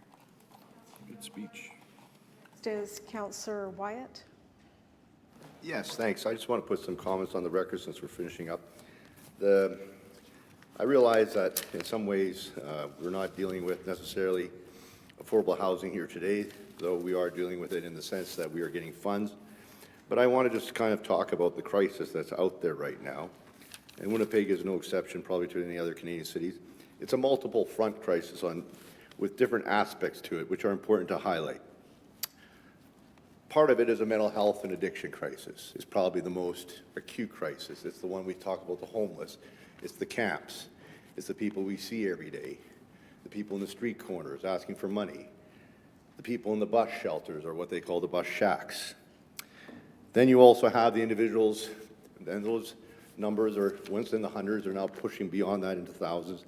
Good speech. Is Councillor Wyatt? Yes, thanks. I just want to put some comments on the record since we're finishing up. I realize that in some ways we're not dealing with necessarily affordable housing here today, though we are dealing with it in the sense that we are getting funds. But I want to just kind of talk about the crisis that's out there right now. and Winnipeg is no exception probably to any other Canadian cities. It's a multiple front crisis with different aspects to it, which are important to highlight. Part of it is a mental health and addiction crisis. It's probably the most acute crisis. It's the one we talk about, the homeless. It's the camps. It's the people we see every day. The people in the street corners asking for money. The people in the bus shelters, or what they call the bus shacks. Then you also have the individuals, and those numbers are once in the hundreds, are now pushing beyond that into thousands.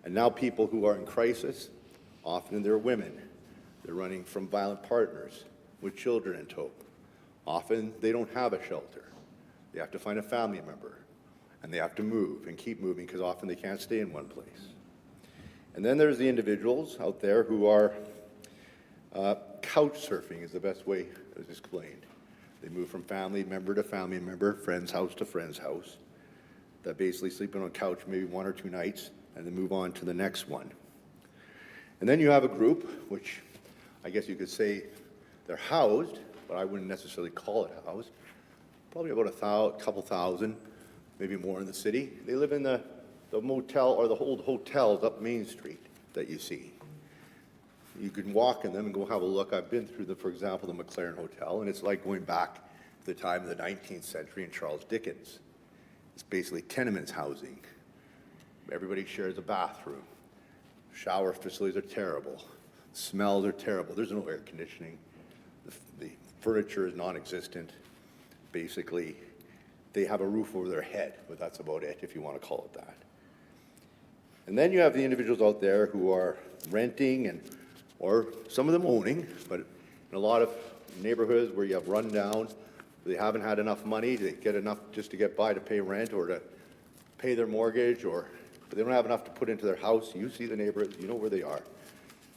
And now people who are in crisis, often they're women. They're running from violent partners with children in tow. Often they don't have a shelter. They have to find a family member, and they have to move and keep moving because often they can't stay in one place. And then there's the individuals out there who are couch surfing is the best way it's explained. They move from family member to family member, friend's house to friend's house, that basically sleeping on a couch maybe 1 or 2 nights and then move on to the next one. And then you have a group, which I guess you could say they're housed, but I wouldn't necessarily call it housed. Probably about a couple thousand, maybe more in the city. They live in the motel or the old hotels up Main Street that you see. You can walk in them and go have a look. I've been through for example, the McLaren Hotel, and it's like going back to the time of the 19th century and Charles Dickens. It's basically tenements housing. Everybody shares a bathroom. Shower facilities are terrible. Smells are terrible. There's no air conditioning. The furniture is non-existent. Basically, they have a roof over their head, but that's about it, if you want to call it that. And then you have the individuals out there who are renting or some of them owning, but in a lot of neighborhoods where you have rundown, they haven't had enough money to get enough just to get by to pay rent or to pay their mortgage, but they don't have enough to put into their house. You see the neighborhoods, you know where they are.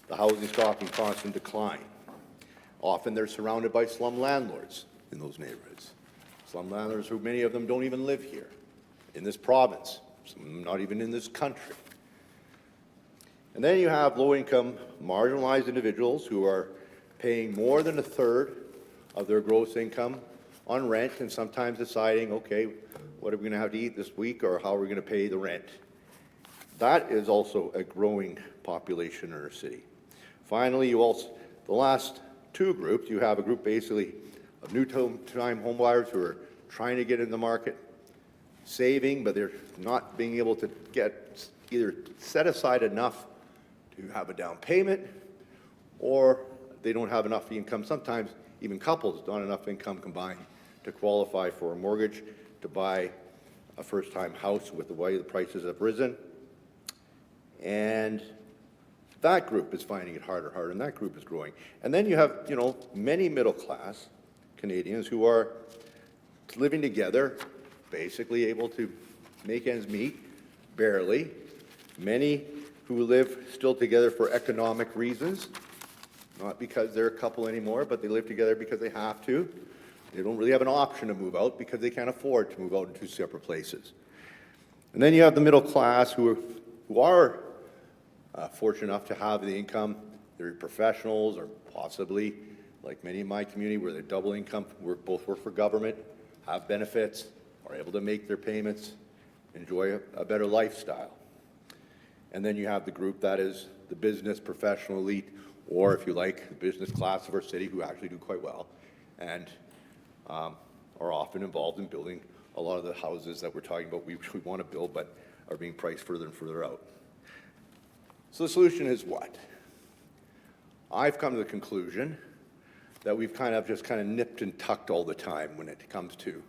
The housing stock in constant decline. Often they're surrounded by slum landlords in those neighborhoods. Slum landlords who many of them don't even live here in this province, some of them not even in this country. And then you have low-income, marginalized individuals who are paying more than a third of their gross income on rent and sometimes deciding, okay, what are we going to have to eat this week or how are we going to pay the rent? That is also a growing population in our city. Finally, the last 2 groups, you have a group basically of new-time homebuyers who are trying to get in the market, saving, but they're not being able to get either set aside enough to have a down payment, or they don't have enough income. Sometimes even couples, not enough income combined to qualify for a mortgage to buy a first-time house with the way the prices have risen. And that group is finding it harder, and that group is growing. And then you have, many middle-class Canadians who are living together, basically able to make ends meet, barely. Many who live still together for economic reasons, not because they're a couple anymore, but they live together because they have to. They don't really have an option to move out because they can't afford to move out in 2 separate places. And then you have the middle class who are fortunate enough to have the income. They're professionals or possibly, like many in my community, where they're double income, both work for government, have benefits, are able to make their payments, enjoy a better lifestyle. And then you have the group that is the business professional elite, or if you like, the business class of our city who actually do quite well and are often involved in building a lot of the houses that we're talking about we want to build but are being priced further and further out. So the solution is what? I've come to the conclusion that we've kind of nipped and tucked all the time when it comes to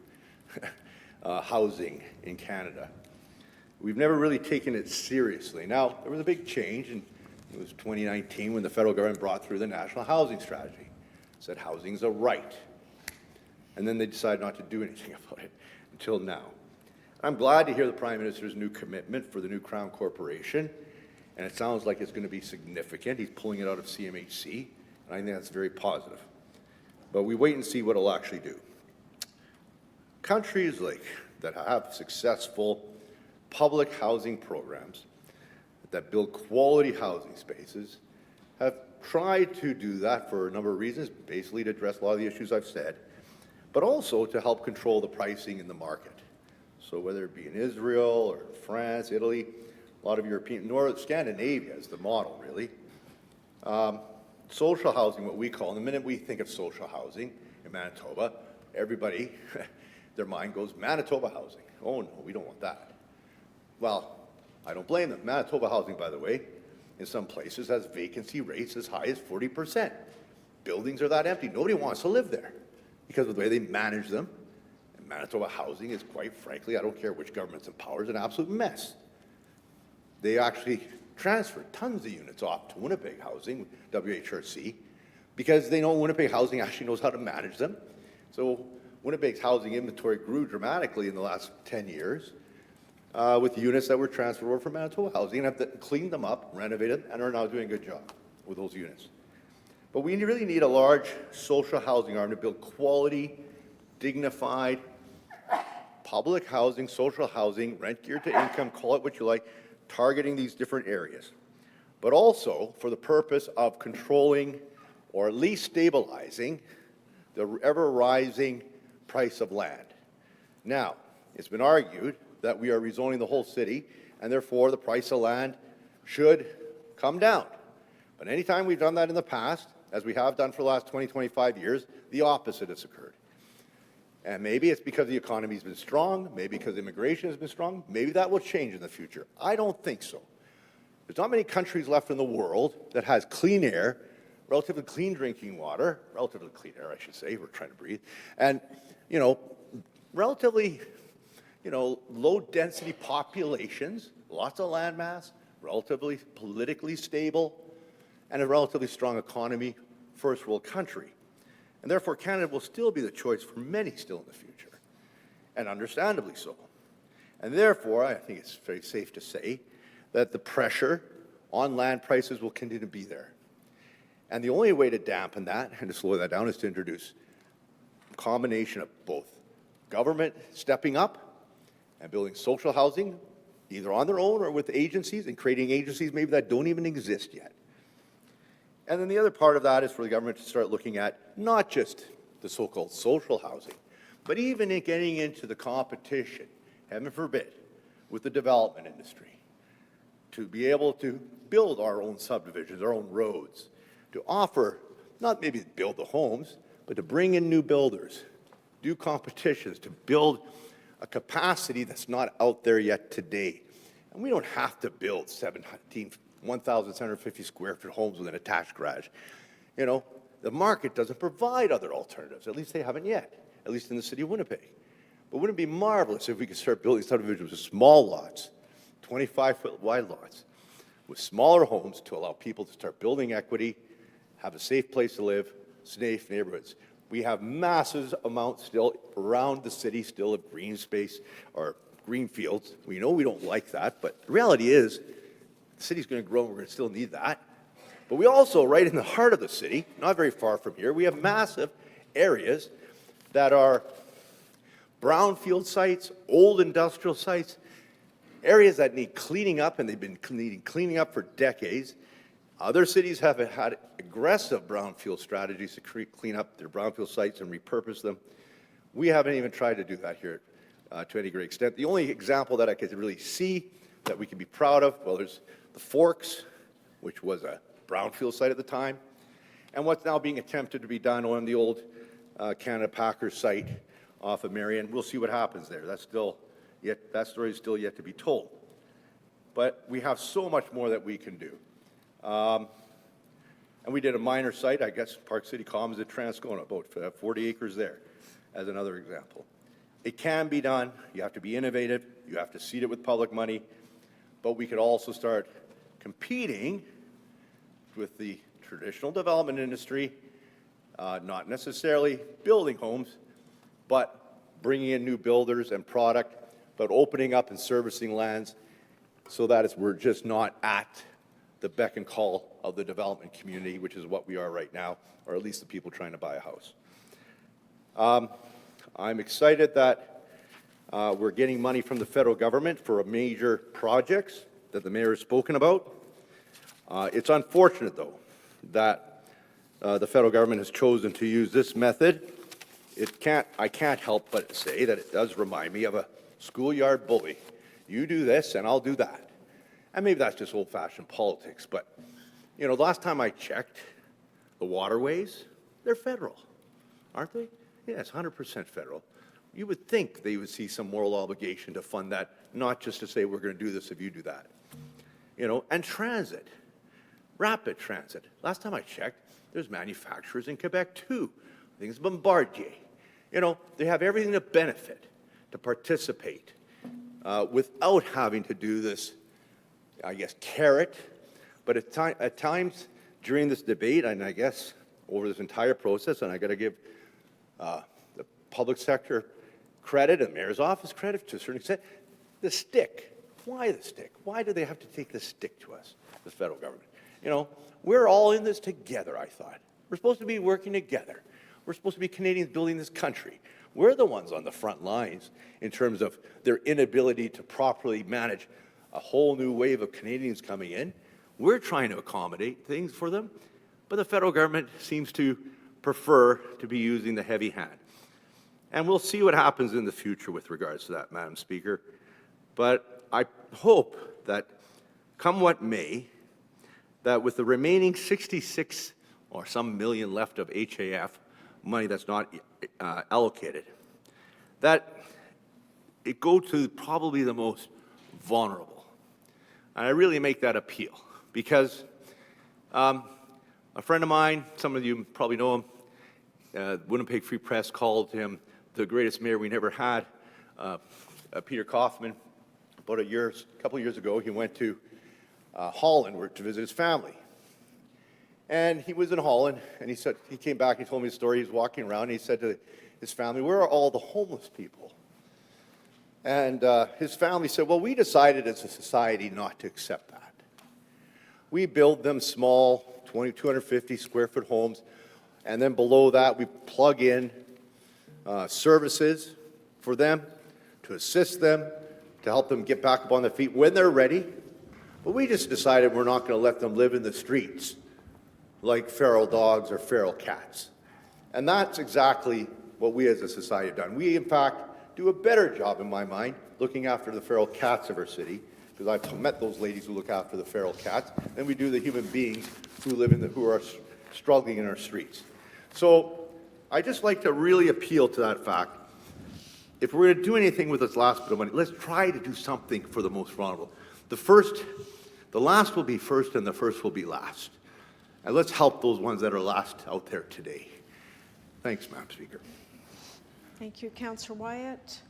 housing in Canada. We've never really taken it seriously. Now, there was a big change, and it was 2019 when the federal government brought through the National Housing Strategy. It said housing's a right. And then they decided not to do anything about it until now. I'm glad to hear the Prime Minister's new commitment for the new Crown Corporation, and it sounds like it's going to be significant. He's pulling it out of CMHC, and I think that's very positive. But we wait and see what it'll actually do. Countries that have successful public housing programs that build quality housing spaces have tried to do that for a number of reasons, basically to address a lot of the issues I've said, but also to help control the pricing in the market. So whether it be in Israel or France, Italy, a lot of European, Scandinavia is the model, really. Social housing, what we call, the minute we think of social housing in Manitoba, everybody, their mind goes, Manitoba housing. Oh no, we don't want that. Well, I don't blame them. Manitoba housing, by the way, in some places has vacancy rates as high as 40%. Buildings are that empty. Nobody wants to live there because of the way they manage them. And Manitoba housing is, quite frankly, I don't care which government's in power, is an absolute mess. They actually transferred tons of units off to Winnipeg Housing, WHRC, because they know Winnipeg Housing actually knows how to manage them. So Winnipeg's housing inventory grew dramatically in the last 10 years with the units that were transferred over from Manitoba Housing, and have cleaned them up, renovated, and are now doing a good job with those units. But we really need a large social housing arm to build quality, dignified, public housing, social housing, rent geared to income, call it what you like, targeting these different areas, but also for the purpose of controlling or at least stabilizing the ever-rising price of land. Now, it's been argued that we are rezoning the whole city, and therefore the price of land should come down. But anytime we've done that in the past, as we have done for the last 20, 25 years, the opposite has occurred. And maybe it's because the economy's been strong, maybe because immigration has been strong, maybe that will change in the future. I don't think so. There's not many countries left in the world that has clean air, relatively clean drinking water, relatively clean air, I should say, we're trying to breathe, and, relatively, low density populations, lots of land mass, relatively politically stable, and a relatively strong economy, first world country. And therefore, Canada will still be the choice for many still in the future, and understandably so. And therefore, I think it's very safe to say that the pressure on land prices will continue to be there. And the only way to dampen that and to slow that down is to introduce a combination of both government stepping up and building social housing, either on their own or with agencies, and creating agencies maybe that don't even exist yet. And then the other part of that is for the government to start looking at not just the so-called social housing, but even in getting into the competition, heaven forbid, with the development industry, to be able to build our own subdivisions, our own roads, to offer, not maybe build the homes, but to bring in new builders, do competitions, to build a capacity that's not out there yet today. And we don't have to build 1,750 square foot homes with an attached garage. The market doesn't provide other alternatives, at least they haven't yet, at least in the city of Winnipeg. But wouldn't it be marvelous if we could start building subdivisions with small lots, 25-foot wide lots, with smaller homes to allow people to start building equity, have a safe place to live, safe neighborhoods. We have massive amounts still around the city, still of green space or green fields. We know we don't like that, but the reality is the city's going to grow and we're going to still need that. But we also, right in the heart of the city, not very far from here, we have massive areas that are brownfield sites, old industrial sites, areas that need cleaning up, and they've been needing cleaning up for decades. Other cities have had aggressive brownfield strategies to clean up their brownfield sites and repurpose them. We haven't even tried to do that here to any great extent. The only example that I could really see that we can be proud of, well, there's the Forks, which was a brownfield site at the time, and what's now being attempted to be done on the old Canada Packers site off of Marion. We'll see what happens there. That story is still yet to be told. But we have so much more that we can do. And we did a minor site, I guess, Park City Commons at Transcona, about 40 acres there, as another example. It can be done. You have to be innovative. You have to seed it with public money. But we could also start competing with the traditional development industry, not necessarily building homes, but bringing in new builders and product, but opening up and servicing lands so that we're just not at the beck and call of the development community, which is what we are right now, or at least the people trying to buy a house. I'm excited that we're getting money from the federal government for major projects that the mayor has spoken about. It's unfortunate, though, that the federal government has chosen to use this method. I can't help but say that it does remind me of a schoolyard bully. You do this and I'll do that. And maybe that's just old-fashioned politics, but, you know, the last time I checked, the waterways, they're federal, aren't they? Yeah, it's 100% federal. You would think they would see some moral obligation to fund that, not just to say, we're going to do this if you do that. You know, and transit, rapid transit. Last time I checked, there's manufacturers in Quebec too. I think it's Bombardier. You know, they have everything to benefit, to participate, without having to do this, I guess, carrot. But at times during this debate, and I guess over this entire process, and I got to give the public sector credit and mayor's office credit to a certain extent, the stick. Why the stick? Why do they have to take the stick to us, the federal government? You know, we're all in this together, I thought. We're supposed to be working together. We're supposed to be Canadians building this country. We're the ones on the front lines in terms of their inability to properly manage a whole new wave of Canadians coming in. We're trying to accommodate things for them, but the federal government seems to prefer to be using the heavy hand. And we'll see what happens in the future with regards to that, Madam Speaker. But I hope that, come what may, that with the remaining 66 or some million left of HAF money that's not allocated, that it go to probably the most vulnerable. And I really make that appeal because a friend of mine, some of you probably know him, Winnipeg Free Press called him the greatest mayor we never had, Peter Kaufman. About a couple of years ago, he went to Holland to visit his family. And he was in Holland, and he came back and told me a story. He was walking around, and he said to his family, "Where are all the homeless people?" And his family said, "Well, we decided as a society not to accept that. We build them small, 250 square foot homes, and then below that, we plug in services for them, to assist them, to help them get back up on their feet when they're ready. But we just decided we're not going to let them live in the streets like feral dogs or feral cats." And that's exactly what we as a society have done. We, in fact, do a better job, in my mind, looking after the feral cats of our city, because I've met those ladies who look after the feral cats, than we do the human beings who live who are struggling in our streets. So I just like to really appeal to that fact. If we're going to do anything with this last bit of money, let's try to do something for the most vulnerable. The last will be first, and the first will be last. And let's help those ones that are last out there today. Thanks, Madam Speaker. Thank you, Councillor Wyatt.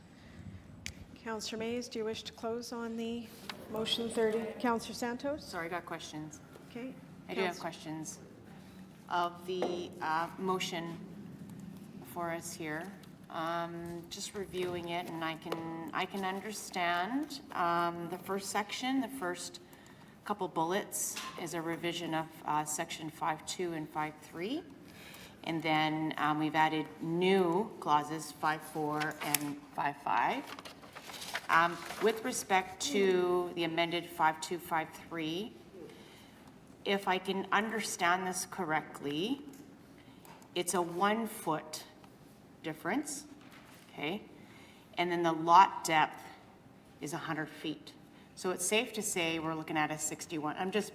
Councillor Mays, do you wish to close on the motion 30? Councillor Santos? Sorry, I got questions. Okay. I do have questions. Of the motion before us here, just reviewing it, and I can understand the first section. The first couple bullets is a revision of section 5.2 and 5.3, and then we've added new clauses 5.4 and 5.5. With respect to the amended 5.2, 5.3, if I can understand this correctly, it's a 1 foot difference, okay? And then the lot depth is 100 feet. So it's safe to say we're looking at a 61, I'm just,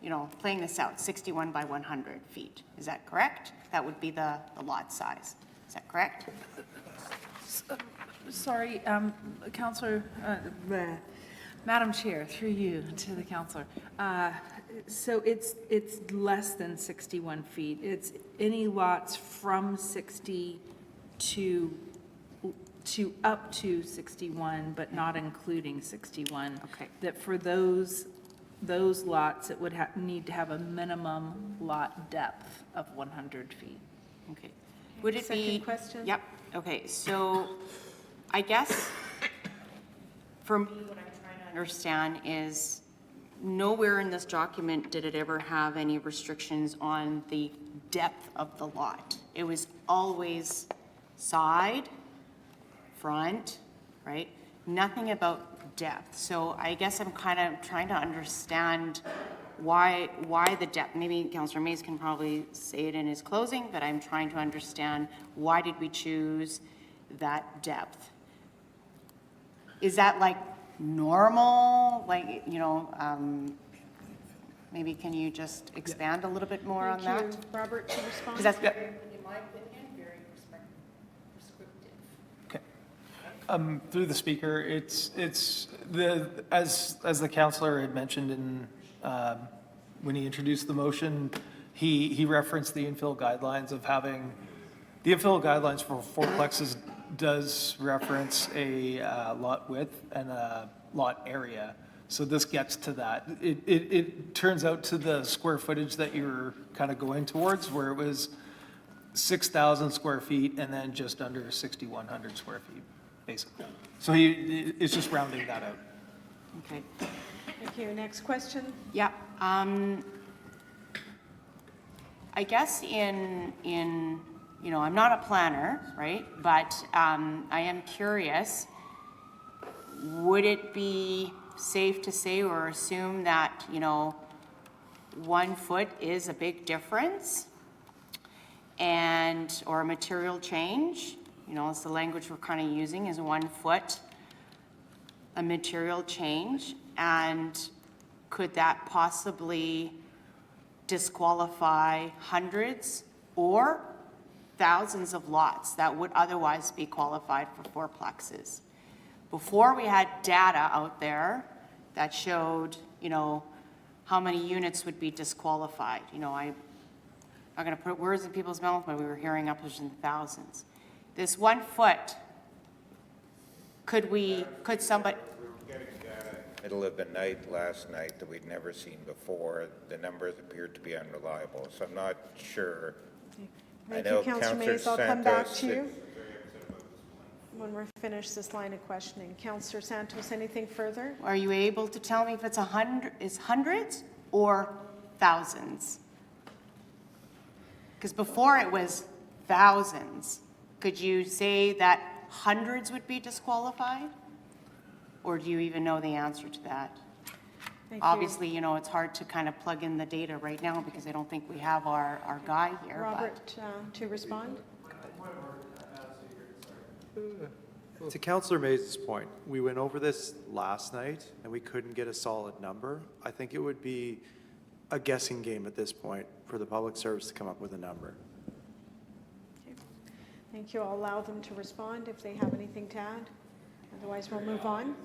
you know, playing this out, 61 by 100 feet. Is that correct? That would be the lot size. Is that correct? Sorry, Councillor, Madam Chair, through you to the councillor. So it's less than 61 feet. It's any lots from 60 to up to 61, but not including 61. Okay. That for those lots, it would need to have a minimum lot depth of 100 feet. Okay. Would it be? Second question? Yep. Okay, so I guess for me, what I'm trying to understand is nowhere in this document did it ever have any restrictions on the depth of the lot. It was always side, front, right? Nothing about depth. So I guess I'm kind of trying to understand why the depth. Maybe Councillor Mays can probably say it in his closing, but I'm trying to understand why did we choose that depth? is that like normal? Like, maybe can you just expand a little bit more on that? Thank you. Robert, to respond? 'Cause that's, In my opinion, very prescriptive. Okay. Through the speaker, as the councillor had mentioned when he introduced the motion, he referenced the infill guidelines of having, the infill guidelines for fourplexes does reference a lot width and a lot area. So this gets to that. It turns out to the square footage that you're kind of going towards, where it was 6,000 square feet and then just under 6,100 square feet, basically. So it's just rounding that out. okay. Thank you. Next question? Yeah, I guess I'm not a planner, right? But I am curious, would it be safe to say or assume that, 1 foot is a big difference or a material change? It's the language we're kind of using, is 1 foot a material change? And could that possibly disqualify hundreds or thousands of lots that would otherwise be qualified for fourplexes? Before, we had data out there that showed, how many units would be disqualified. I'm not going to put words in people's mouths, but we were hearing up in the thousands. This 1 foot, could somebody... Middle of the night last night that we'd never seen before. The numbers appeared to be unreliable, so I'm not sure. Thank I know you, Councillor Councillor Mays. I'll come back Santos to you said- when we're finished this line of questioning. Councillor Santos, anything further? Are you able to tell me if it's hundreds or thousands? Because before it was thousands. Could you say that hundreds would be disqualified? Or do you even know the answer to that? Thank you. Obviously, it's hard to kind of plug in the data right now because I don't think we have our guy here. but- Robert, to respond? To Councillor Mays' point, we went over this last night and we couldn't get a solid number. I think it would be a guessing game at this point for the public service to come up with a number. Okay. Thank you. I'll allow them to respond if they have anything to add. Otherwise, we'll move on.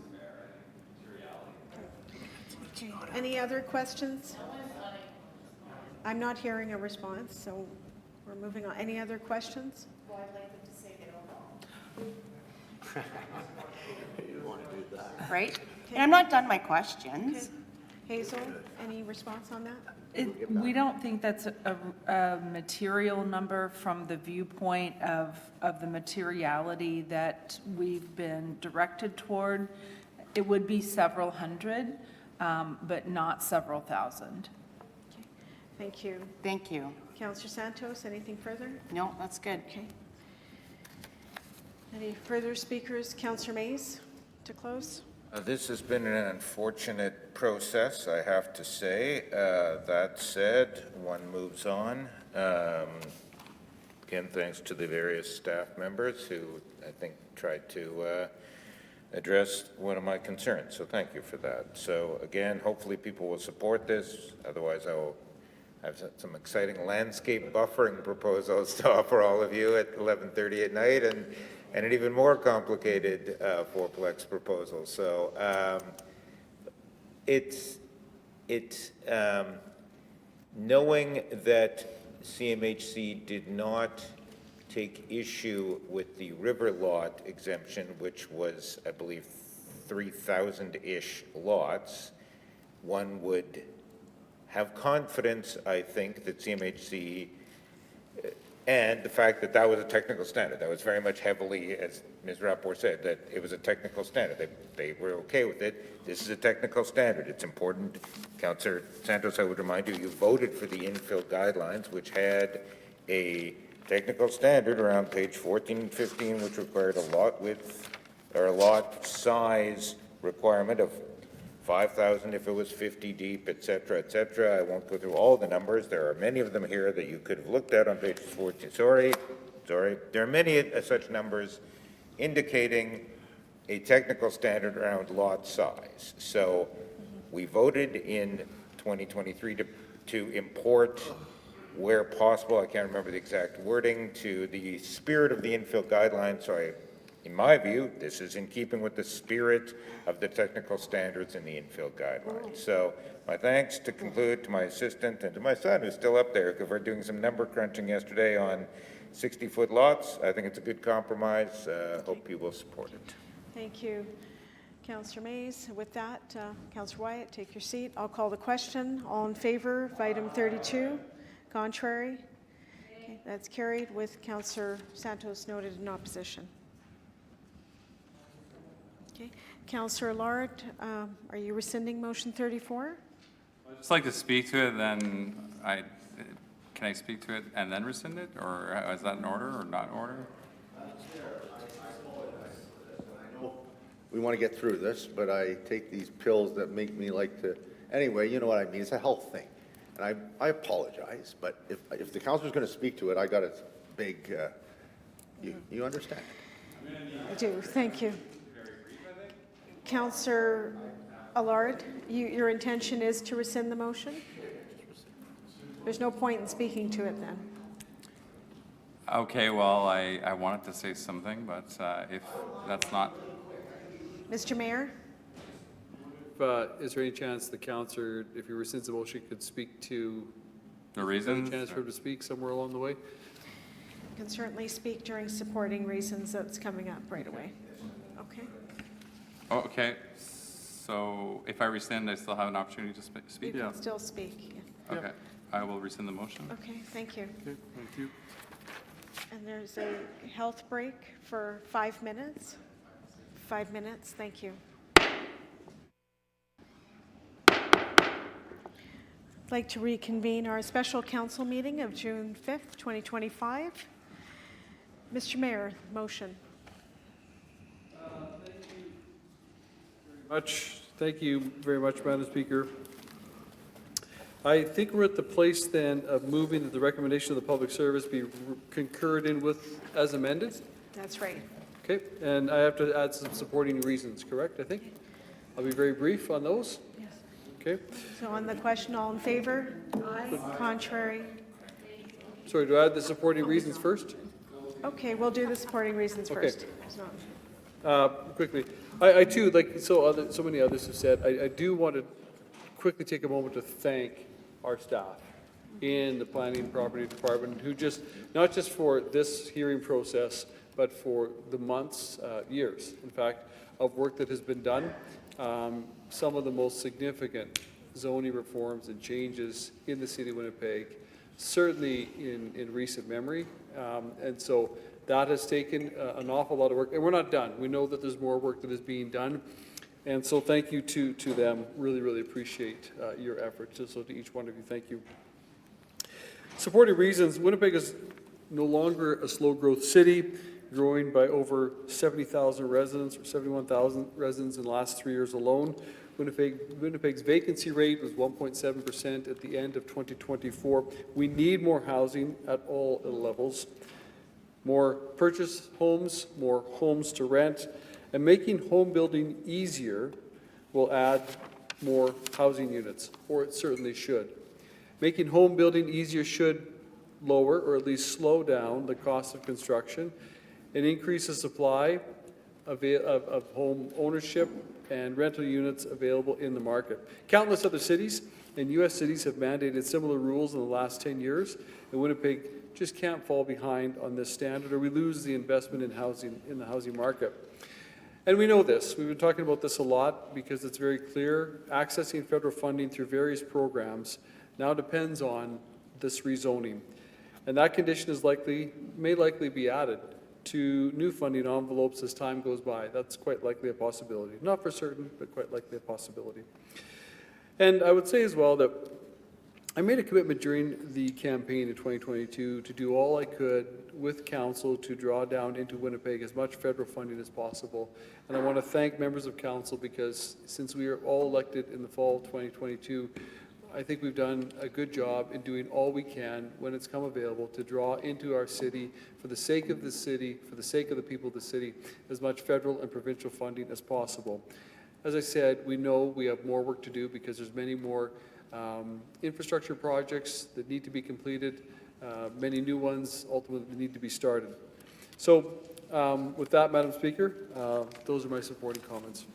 Okay. Any other questions? I'm not hearing a response, so we're moving on. Any other questions? Well, I'd like them to say they don't know. You want to do that? Right? And I'm not done my questions. Hazel, any response on that? We don't think that's a material number from the viewpoint of the materiality that we've been directed toward. It would be several hundred, but not several thousand. Thank you. Thank you. Councillor Santos, anything further? No, that's good. Okay. Any further speakers? Councillor Mays, to close? This has been an unfortunate process, I have to say. That said, one moves on. Again, thanks to the various staff members who, I think, tried to address one of my concerns. So thank you for that. So again, hopefully people will support this. Otherwise, I will have some exciting landscape buffering proposals to offer all of you at 11:30 at night, and an even more complicated fourplex proposal. So knowing that CMHC did not take issue with the river lot exemption, which was, I believe, 3,000-ish lots, one would have confidence, I think, that CMHC, and the fact that that was a technical standard, that was very much heavily, as Ms. Rapport said, that it was a technical standard. They were okay with it. This is a technical standard. It's important. Councillor Santos, I would remind you, you voted for the infill guidelines, which had a technical standard around page 14 and 15, which required a lot width or a lot size requirement of 5,000 if it was 50 deep, et cetera, et cetera. I won't go through all the numbers. There are many of them here that you could have looked at on page 14. Sorry. There are many such numbers indicating a technical standard around lot size. So we voted in 2023 to import where possible, I can't remember the exact wording, to the spirit of the infill guidelines. So in my view, this is in keeping with the spirit of the technical standards in the infill guidelines. So my thanks to conclude to my assistant and to my son, who's still up there, because we're doing some number crunching yesterday on 60-foot lots. I think it's a good compromise. Hope you will support it. Thank you, Councillor Mays. With that, Councillor Wyatt, take your seat. I'll call the question. All in favor of item 32? Contrary? Okay, that's carried with Councillor Santos noted in opposition. Okay, Councillor Lard, are you rescinding motion 34? I'd just like to speak to it, then can I speak to it and then rescind it, or is that in order or not in order? We want to get through this, but I take these pills that make me like to, anyway, you know what I mean, it's a health thing. And I apologize, but if the councilor's going to speak to it, I got to beg, you understand? I do, thank you. Councillor Allard, your intention is to rescind the motion? There's no point in speaking to it then. Okay, well, I wanted to say something, but if that's not... Mr. Mayor? Is there any chance the councillor, if he rescinds the motion, could speak to the reasons? Chance for him to speak somewhere along the way? You can certainly speak during supporting reasons that's coming up right away. Okay. Oh, okay, so if I rescind, I still have an opportunity to speak? You can still speak. Yeah. Okay, I will rescind the motion. Okay, thank you. Okay, thank you. And there's a health break for 5 minutes. 5 minutes, thank you. I'd like to reconvene our special council meeting of June 5th, 2025. Mr. Mayor, motion. Thank you very much, Madam Speaker. I think we're at the place then of moving that the recommendation of the public service be concurred in with as amended. That's right. Okay, and I have to add some supporting reasons, correct, I think? I'll be very brief on those. Yes. Okay. So on the question, all in favor? Aye. Contrary? Sorry, do I add the supporting reasons first? Okay, we'll do the supporting reasons Okay. first. So- Quickly, I too, like so many others have said, I do want to quickly take a moment to thank our staff in the Planning and Property Department, who just, not just for this hearing process, but for the months, years, in fact, of work that has been done. Some of the most significant zoning reforms and changes in the city of Winnipeg, certainly in recent memory. And so that has taken an awful lot of work, and we're not done. We know that there's more work that is being done. And so thank you to them. Really, really appreciate your efforts. So to each one of you, thank you. Supporting reasons, Winnipeg is no longer a slow growth city, growing by over 70,000 residents or 71,000 residents in the last 3 years alone. Winnipeg's vacancy rate was 1.7% at the end of 2024. We need more housing at all levels, more purchase homes, more homes to rent, and making home building easier will add more housing units, or it certainly should. Making home building easier should lower, or at least slow down, the cost of construction and increase the supply of home ownership and rental units available in the market. Countless other cities and U.S. cities have mandated similar rules in the last 10 years, and Winnipeg just can't fall behind on this standard, or we lose the investment in housing, in the housing market. And we know this. We've been talking about this a lot because it's very clear. Accessing federal funding through various programs now depends on this rezoning. And that condition may likely be added to new funding envelopes as time goes by. That's quite likely a possibility. Not for certain, but quite likely a possibility. And I would say as well that I made a commitment during the campaign in 2022 to do all I could with council to draw down into Winnipeg as much federal funding as possible. And I want to thank members of council because since we were all elected in the fall of 2022, I think we've done a good job in doing all we can when it's come available to draw into our city, for the sake of the city, for the sake of the people of the city, as much federal and provincial funding as possible. As I said, we know we have more work to do because there's many more infrastructure projects that need to be completed, many new ones ultimately need to be started. So with that, Madam Speaker, those are my supporting comments.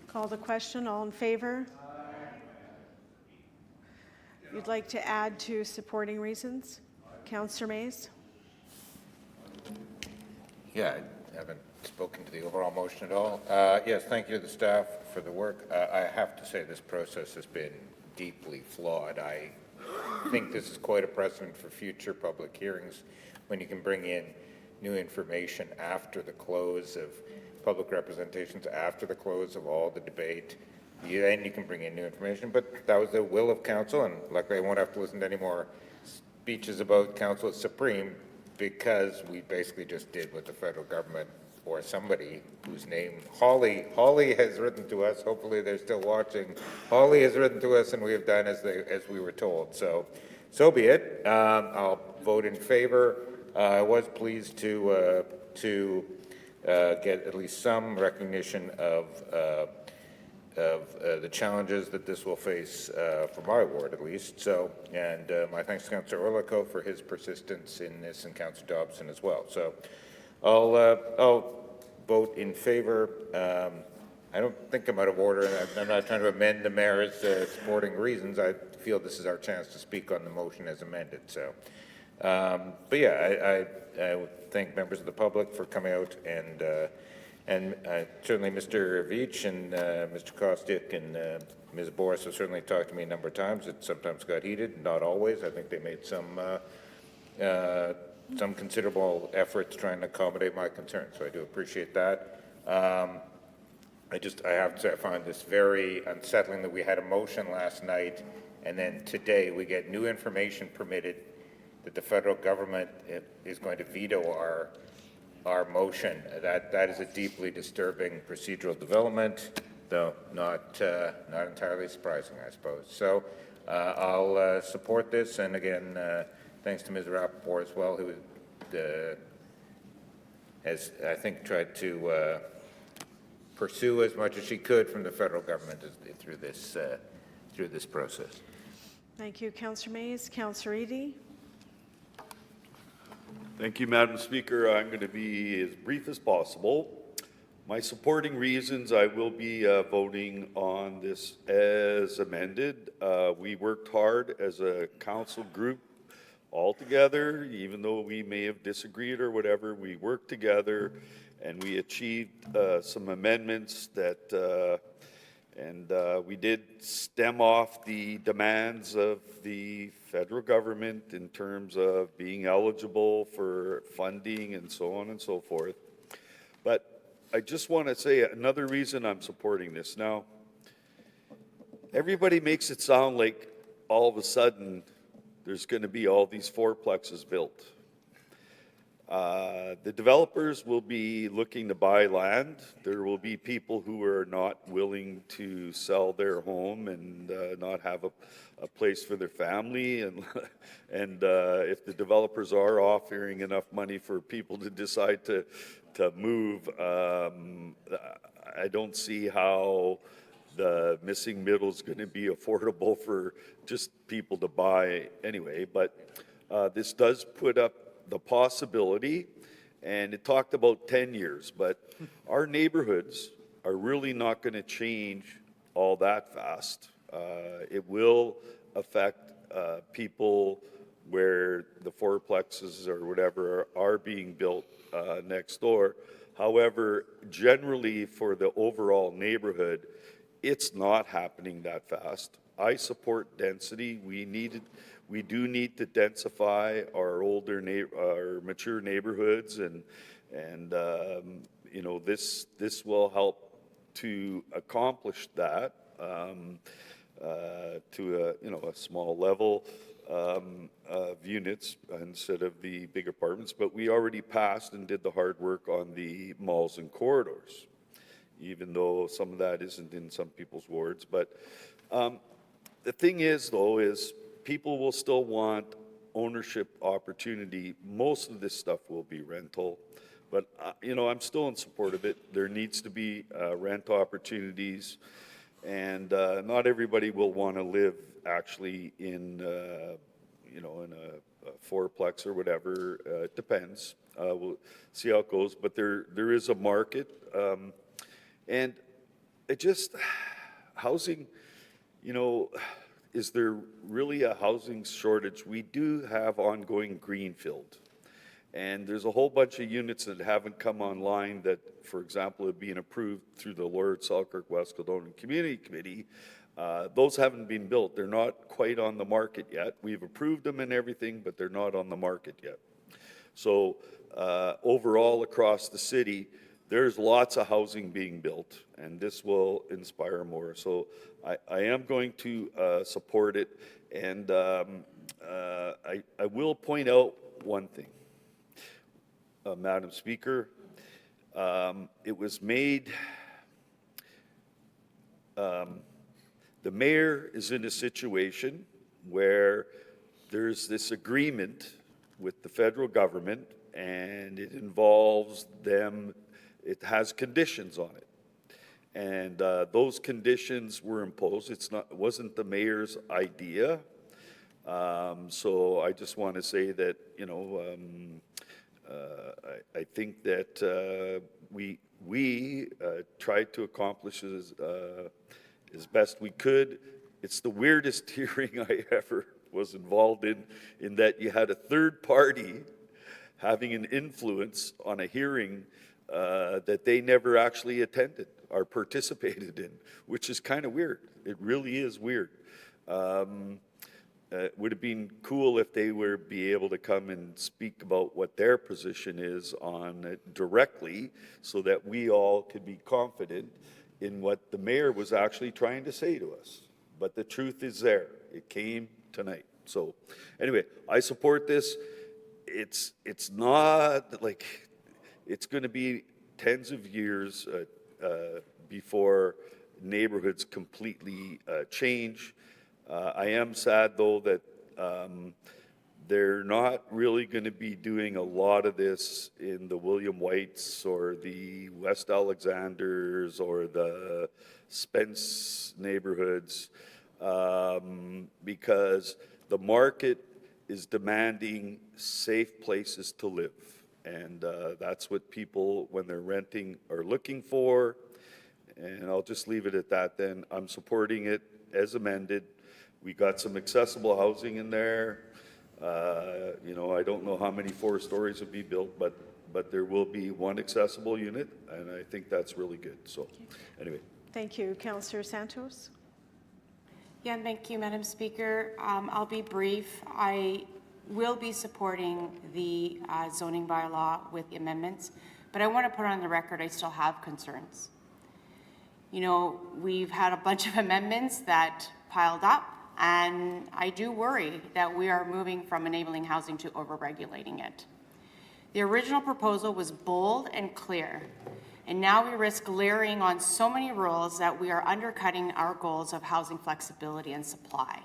Call the question. All in favor? You'd like to add to supporting reasons? Councillor Mays? Yeah, I haven't spoken to the overall motion at all. Yes, thank you to the staff for the work. I have to say this process has been deeply flawed. I think this is quite a precedent for future public hearings when you can bring in new information after the close of public representations, after the close of all the debate. Then you can bring in new information, but that was the will of council, and luckily I won't have to listen to any more speeches about council at Supreme, because we basically just did what the federal government or somebody whose name, Holly has written to us, hopefully they're still watching, Holly has written to us and we have done as we were told. So be it. I'll vote in favor. I was pleased to get at least some recognition of the challenges that this will face for my ward at least. So, and my thanks to Councillor Orlikow for his persistence in this, and Councillor Dobson as well. So I'll vote in favor. I don't think I'm out of order, and I'm not trying to amend the mayor's supporting reasons. I feel this is our chance to speak on the motion as amended. So, but yeah, I would thank members of the public for coming out, and certainly Mr. Veach and Mr. Kostick and Ms. Boris have certainly talked to me a number of times. It sometimes got heated, not always. I think they made some considerable effort to try and accommodate my concerns, so I do appreciate that. I have to say I find this very unsettling that we had a motion last night, and then today we get new information permitted that the federal government is going to veto our motion. That is a deeply disturbing procedural development, though not entirely surprising, I suppose. So I'll support this, and again, thanks to Ms. Rappaport as well, who has, I think, tried to pursue as much as she could from the federal government through this process. Thank you, Councillor Mays. Councillor Eady? Thank you, Madam Speaker. I'm going to be as brief as possible. My supporting reasons, I will be voting on this as amended. We worked hard as a council group all together, even though we may have disagreed or whatever. We worked together and we achieved some amendments that we did stem off the demands of the federal government in terms of being eligible for funding and so on and so forth. But I just want to say another reason I'm supporting this. Now, everybody makes it sound like all of a sudden there's going to be all these fourplexes built. The developers will be looking to buy land. There will be people who are not willing to sell their home and not have a place for their family. And if the developers are offering enough money for people to decide to move, I don't see how the missing middle is going to be affordable for just people to buy anyway. But this does put up the possibility, and it talked about 10 years, but our neighborhoods are really not going to change all that fast. It will affect people where the fourplexes or whatever are being built next door. However, generally for the overall neighborhood, it's not happening that fast. I support density. We do need to densify our our mature neighborhoods, and you know, this will help to accomplish that to a small level of units instead of the big apartments. But we already passed and did the hard work on the malls and corridors, even though some of that isn't in some people's wards. But The thing is, though, is people will still want ownership opportunity. Most of this stuff will be rental, but, you know, I'm still in support of it. There needs to be rent opportunities, and not everybody will want to live actually in, you know, in a fourplex or whatever. It depends. We'll see how it goes, but there is a market, and it just, housing, you know, is there really a housing shortage? We do have ongoing greenfield, and there's a whole bunch of units that haven't come online that, for example, are being approved through the Lord Selkirk West Kildonan Community Committee. Those haven't been built. They're not quite on the market yet. We've approved them and everything, but they're not on the market yet. So overall across the city, there's lots of housing being built, and this will inspire more. So I am going to support it, and I will point out one thing, Madam Speaker. It was made, the mayor is in a situation where there's this agreement with the federal government, and it involves them. It has conditions on it, and those conditions were imposed. It wasn't the mayor's idea, so I just want to say that, you know, I think that we tried to accomplish as best we could. It's the weirdest hearing I ever was involved in that you had a third party having an influence on a hearing that they never actually attended or participated in, which is kind of weird. It really is weird. It would have been cool if they were be able to come and speak about what their position is on it directly, so that we all could be confident in what the mayor was actually trying to say to us. But the truth is there. It came tonight. So anyway, I support this. It's not like it's going to be tens of years before neighborhoods completely change. I am sad, though, that they're not really going to be doing a lot of this in the William Whites or the West Alexanders or the Spence neighborhoods, because the market is demanding safe places to live. And that's what people, when they're renting, are looking for. And I'll just leave it at that then. I'm supporting it as amended. We got some accessible housing in there. You know, I don't know how many 4 stories will be built, but there will be one accessible unit, and I think that's really good. So anyway. Thank you. Councillor Santos? Yeah, thank you, Madam Speaker. I'll be brief. I will be supporting the zoning bylaw with the amendments, but I want to put on the record I still have concerns. You know, we've had a bunch of amendments that piled up, and I do worry that we are moving from enabling housing to over-regulating it. The original proposal was bold and clear, and now we risk layering on so many rules that we are undercutting our goals of housing flexibility and supply.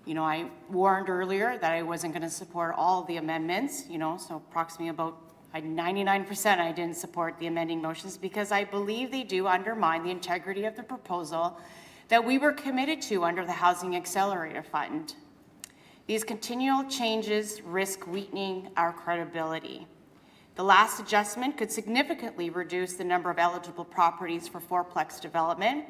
You know, I warned earlier that I wasn't going to support all the amendments, you know, so approximately about 99% I didn't support the amending motions because I believe they do undermine the integrity of the proposal that we were committed to under the Housing Accelerator Fund. These continual changes risk weakening our credibility. The last adjustment could significantly reduce the number of eligible properties for fourplex development,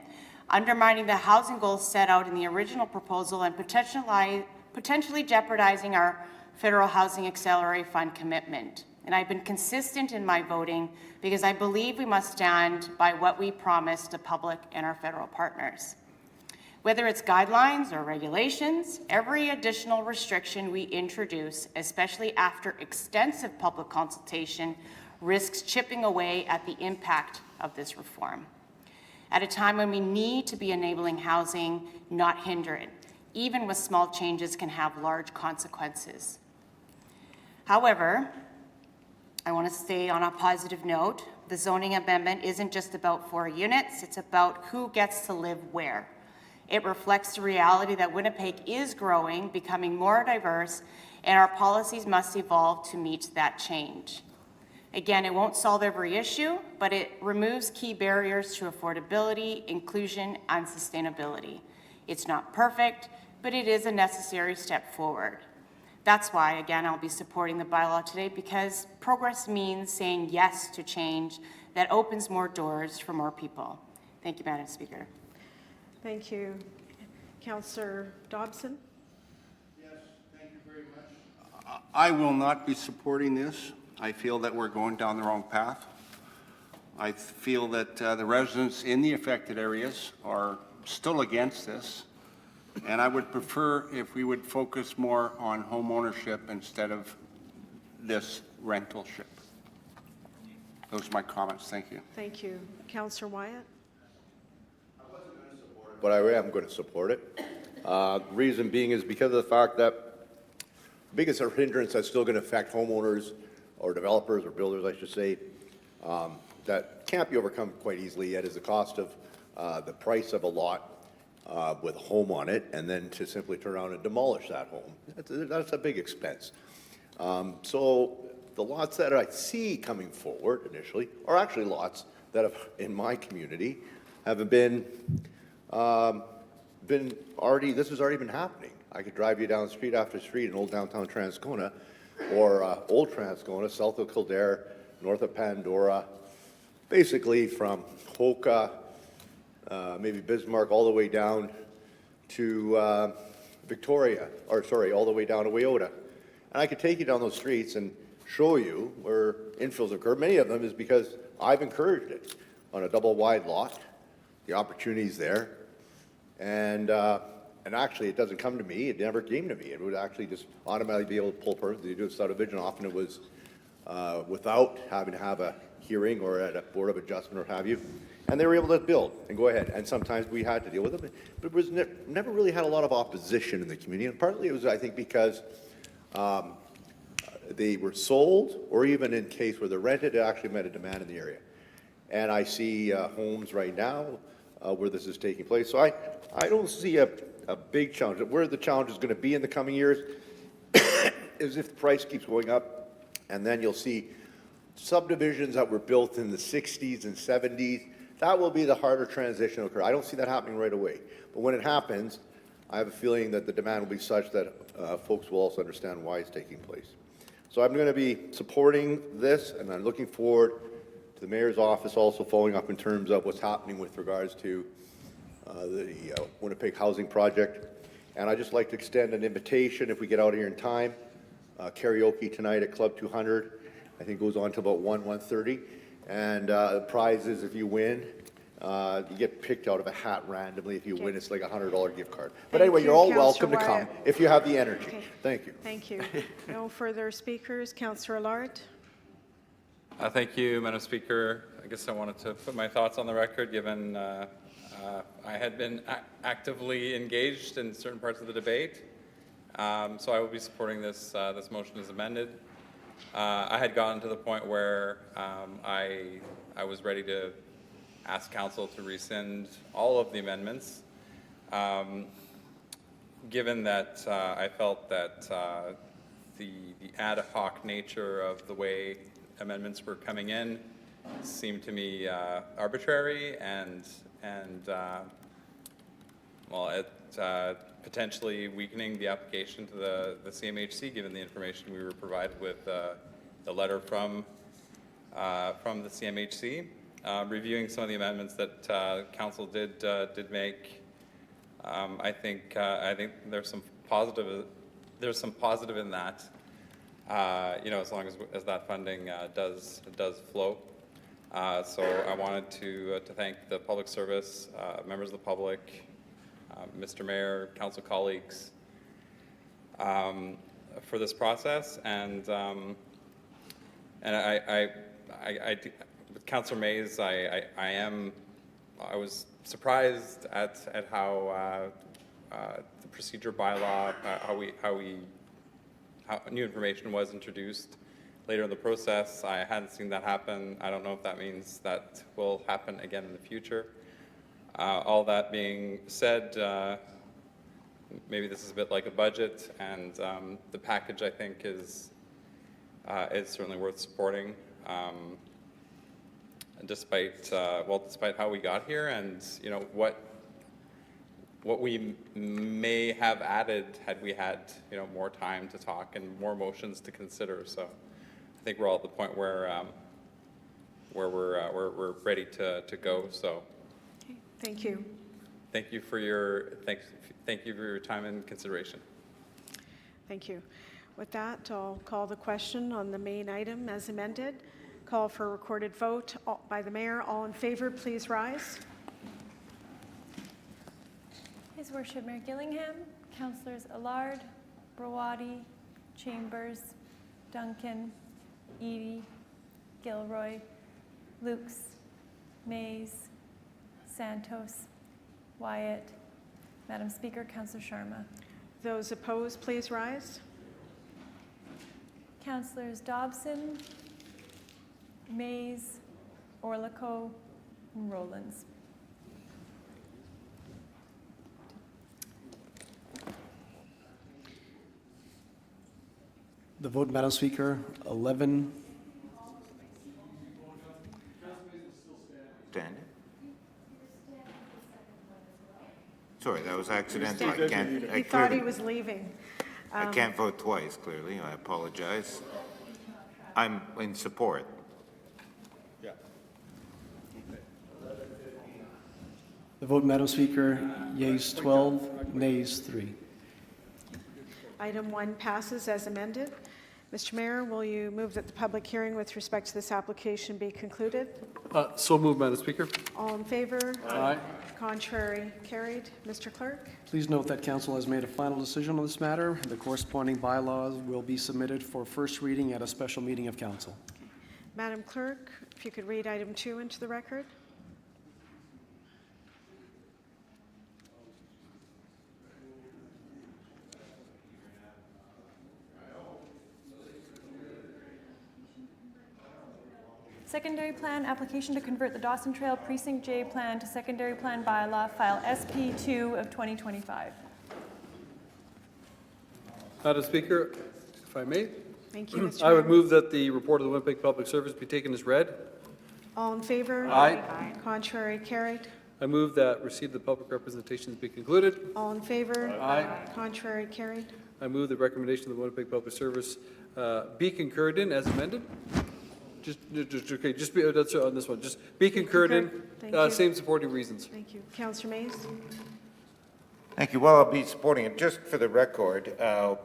undermining the housing goals set out in the original proposal and potentially jeopardizing our Federal Housing Accelerator Fund commitment. And I've been consistent in my voting because I believe we must stand by what we promised the public and our federal partners. Whether it's guidelines or regulations, every additional restriction we introduce, especially after extensive public consultation, risks chipping away at the impact of this reform. At a time when we need to be enabling housing, not hinder it, even with small changes can have large consequences. However, I want to stay on a positive note. The zoning amendment isn't just about 4 units, it's about who gets to live where. It reflects the reality that Winnipeg is growing, becoming more diverse, and our policies must evolve to meet that change. Again, it won't solve every issue, but it removes key barriers to affordability, inclusion, and sustainability. It's not perfect, but it is a necessary step forward. That's why, again, I'll be supporting the bylaw today, because progress means saying yes to change that opens more doors for more people. Thank you, Madam Speaker. Thank you. Councillor Dobson? Yes, thank you very much. I will not be supporting this. I feel that we're going down the wrong path. I feel that the residents in the affected areas are still against this, and I would prefer if we would focus more on home ownership instead of this rentalship. Those are my comments. Thank you. Thank you. Councillor Wyatt? But I am going to support it. Reason being is because of the fact that the biggest hindrance that's still going to affect homeowners or developers or builders, I should say, that can't be overcome quite easily yet is the cost of the price of a lot with a home on it, and then to simply turn around and demolish that home. That's a big expense. So the lots that I see coming forward initially are actually lots that have, in my community, have been already, this has already been happening. I could drive you down street after street in old downtown Transcona, or old Transcona, south of Kildare, north of Pandora, basically from Hoka, maybe Bismarck, all the way down to Victoria, or sorry, all the way down to Wayota. And I could take you down those streets and show you where infills occur. Many of them is because I've encouraged it on a double wide lot. The opportunity's there. And actually, it doesn't come to me. It never came to me. It would actually just automatically be able to pull person. They do a subdivision. Often it was without having to have a hearing or at a board of adjustment or have you. And they were able to build and go ahead. And sometimes we had to deal with them. But it was never really had a lot of opposition in the community. And partly it was, I think, because they were sold, or even in case where they're rented, it actually met a demand in the area. And I see homes right now where this is taking place. So I don't see a big challenge. Where the challenge is going to be in the coming years is if the price keeps going up, and then you'll see subdivisions that were built in the 60s and 70s. That will be the harder transition to occur. I don't see that happening right away. But when it happens, I have a feeling that the demand will be such that folks will also understand why it's taking place. So I'm going to be supporting this, and I'm looking forward to the mayor's office also following up in terms of what's happening with regards to the Winnipeg Housing Project. And I'd just like to extend an invitation, if we get out of here in time, karaoke tonight at Club 200. I think goes on to about 1:30. And the prize is, if you win, you get picked out of a hat randomly. If you win, it's like a $100 gift card. But anyway, you're all welcome to come if you have the energy. Okay. Thank you. Thank you. No further speakers. Councillor Allard? Thank you, Madam Speaker. I guess I wanted to put my thoughts on the record, given I had been actively engaged in certain parts of the debate. So I will be supporting this, this motion as amended. I had gotten to the point where I was ready to ask council to rescind all of the amendments, given that I felt that the ad hoc nature of the way amendments were coming in seemed to me arbitrary and well, it potentially weakening the application to the CMHC, given the information we were provided with the letter from the CMHC. Reviewing some of the amendments that council did make, I think there's some positive in that. You know, as long as that funding does flow. So I wanted to thank the public service, members of the public, Mr. Mayor, council colleagues, for this process, and with Councillor Mays, I was surprised at how the procedure bylaw, how new information was introduced later in the process. I hadn't seen that happen. I don't know if that means that will happen again in the future. All that being said, maybe this is a bit like a budget, and the package, I think, is certainly worth supporting, despite how we got here, and what we may have added had we had more time to talk and more motions to consider. So I think we're all at the point where we're ready to go. So Thank you. thank you for your time and consideration. Thank you. With that, I'll call the question on the main item as amended. Call for a recorded vote by the mayor. All in favor, please rise. His Worship Mayor Gillingham, Councillors Allard, Brawadi, Chambers, Duncan, Eady, Gilroy, Lukes, Mays, Santos, Wyatt. Madam Speaker, Councillor Sharma. Those opposed, please rise. Councillors Dobson, Mays, Orlico, and Rowlands. The vote, Madam Speaker, 11. Standing? Sorry, that was accidental. He thought he was leaving. I can't vote twice, clearly. I apologize. I'm in support. The vote, Madam Speaker, yeas 12, nays 3. Item 1 passes as amended. Mr. Mayor, will you move that the public hearing with respect to this application be concluded? So moved, Madam Speaker. All in favor? Aye. Contrary? Carried. Mr. Clerk? Please note that council has made a final decision on this matter. The corresponding bylaws will be submitted for first reading at a special meeting of council. Madam Clerk, if you could read item 2 into the record. Secondary plan, application to convert the Dawson Trail Precinct J plan to secondary plan bylaw, file SP2 of 2025. Madam Speaker, if I may, Thank you, Mr. I would Mayor. move that the report of the Winnipeg Public Service be taken as read. All in favor? Aye. Contrary? Carried. I move that receipt of the public representations be concluded. All in favor? Aye. Contrary? Carried. I move the recommendation of the Winnipeg Public Service be concurred in as amended. Just be, that's on this one, just be concurred in, Thank you. same supporting reasons. Thank you. Councillor Mays? Thank you. Well, I'll be supporting it. Just for the record,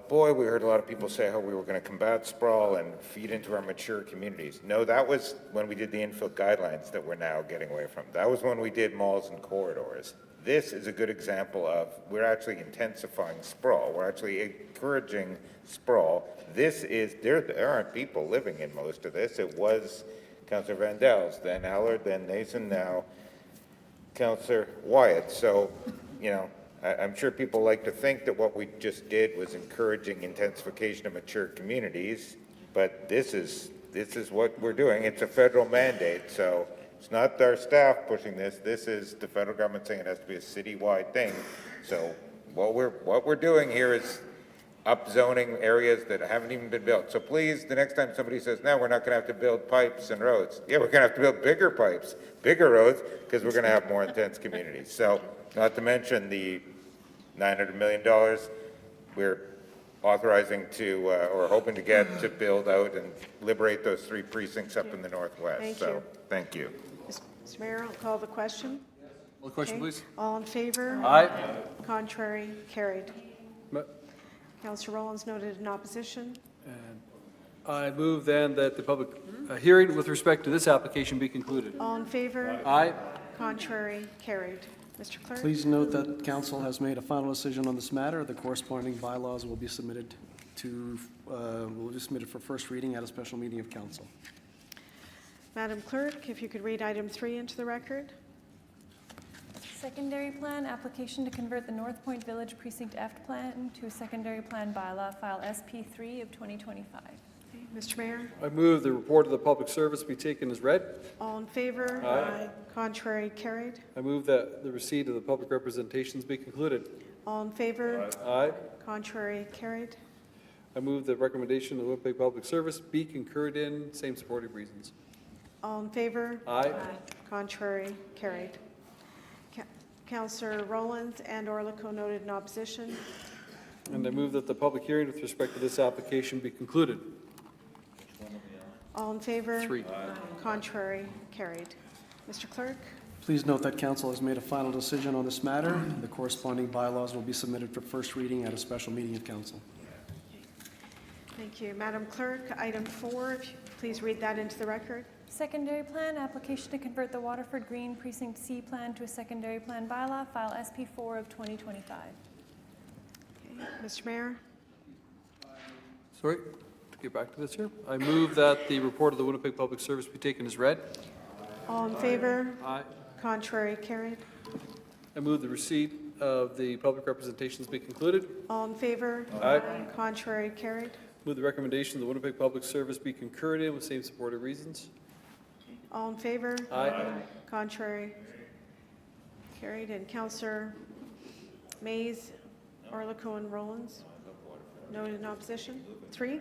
boy, we heard a lot of people say how we were going to combat sprawl and feed into our mature communities. No, that was when we did the infill guidelines that we're now getting away from. That was when we did malls and corridors. This is a good example of we're actually intensifying sprawl. We're actually encouraging sprawl. There aren't people living in most of this. It was Councillor Vandel's, then Allard, then Nason, now Councillor Wyatt. So, I'm sure people like to think that what we just did was encouraging intensification of mature communities, but this is what we're doing. It's a federal mandate, so it's not our staff pushing this. This is the federal government saying it has to be a citywide thing. So what we're doing here is upzoning areas that haven't even been built. So please, the next time somebody says, no, we're not going to have to build pipes and roads. Yeah, we're going to have to build bigger pipes, bigger roads, because we're going to have more intense communities. So not to mention the $900 million we're authorizing to, or hoping to get to build out and liberate those 3 precincts up in the northwest. Thank So, you. thank you. Mr. Mayor, I'll call the question. Call the question, Okay. please. All in favor? Aye. Contrary? Carried. Ma- Councillor Rollins noted in opposition. And I move then that the public hearing with respect to this application be concluded. All in favor? Aye. Contrary? Carried. Mr. Clerk? Please note that council has made a final decision on this matter. The corresponding bylaws will be submitted for first reading at a special meeting of council. Madam Clerk, if you could read item 3 into the record. Secondary plan, application to convert the North Point Village Precinct F plan to a secondary plan bylaw, file SP3 of 2025. Mr. Mayor, I move the report of the public service be taken as read. all in favor? Aye. Contrary, carried. I move that the receipt of the public representations be concluded. All in favor? Aye. Contrary, carried. I move the recommendation of the Winnipeg Public Service be concurred in, same supporting reasons. All in favor? Aye. Contrary, carried. Councillor Rowlands and Orlico noted in opposition. And I move that the public hearing with respect to this application be concluded. All in favor? 3. Contrary, carried. Mr. Clerk? Please note that council has made a final decision on this matter. The corresponding bylaws will be submitted for first reading at a special meeting of council. Thank you. Madam Clerk, item 4, if you please read that into the record. Secondary plan, application to convert the Waterford Green Precinct C plan to a secondary plan bylaw, file SP4 of 2025. Okay. Mr. Mayor? Sorry, to get back to this here. I move that the report of the Winnipeg Public Service be taken as read. All in favor? Aye. Contrary, carried. I move the receipt of the public representations be concluded. All in favor? Aye. Contrary, carried. Move the recommendation of the Winnipeg Public Service be concurred in with same supported reasons. All in favor? Aye. Contrary, carried. And Councillor Mays, Orlico, and Rowlands noted in opposition. 3?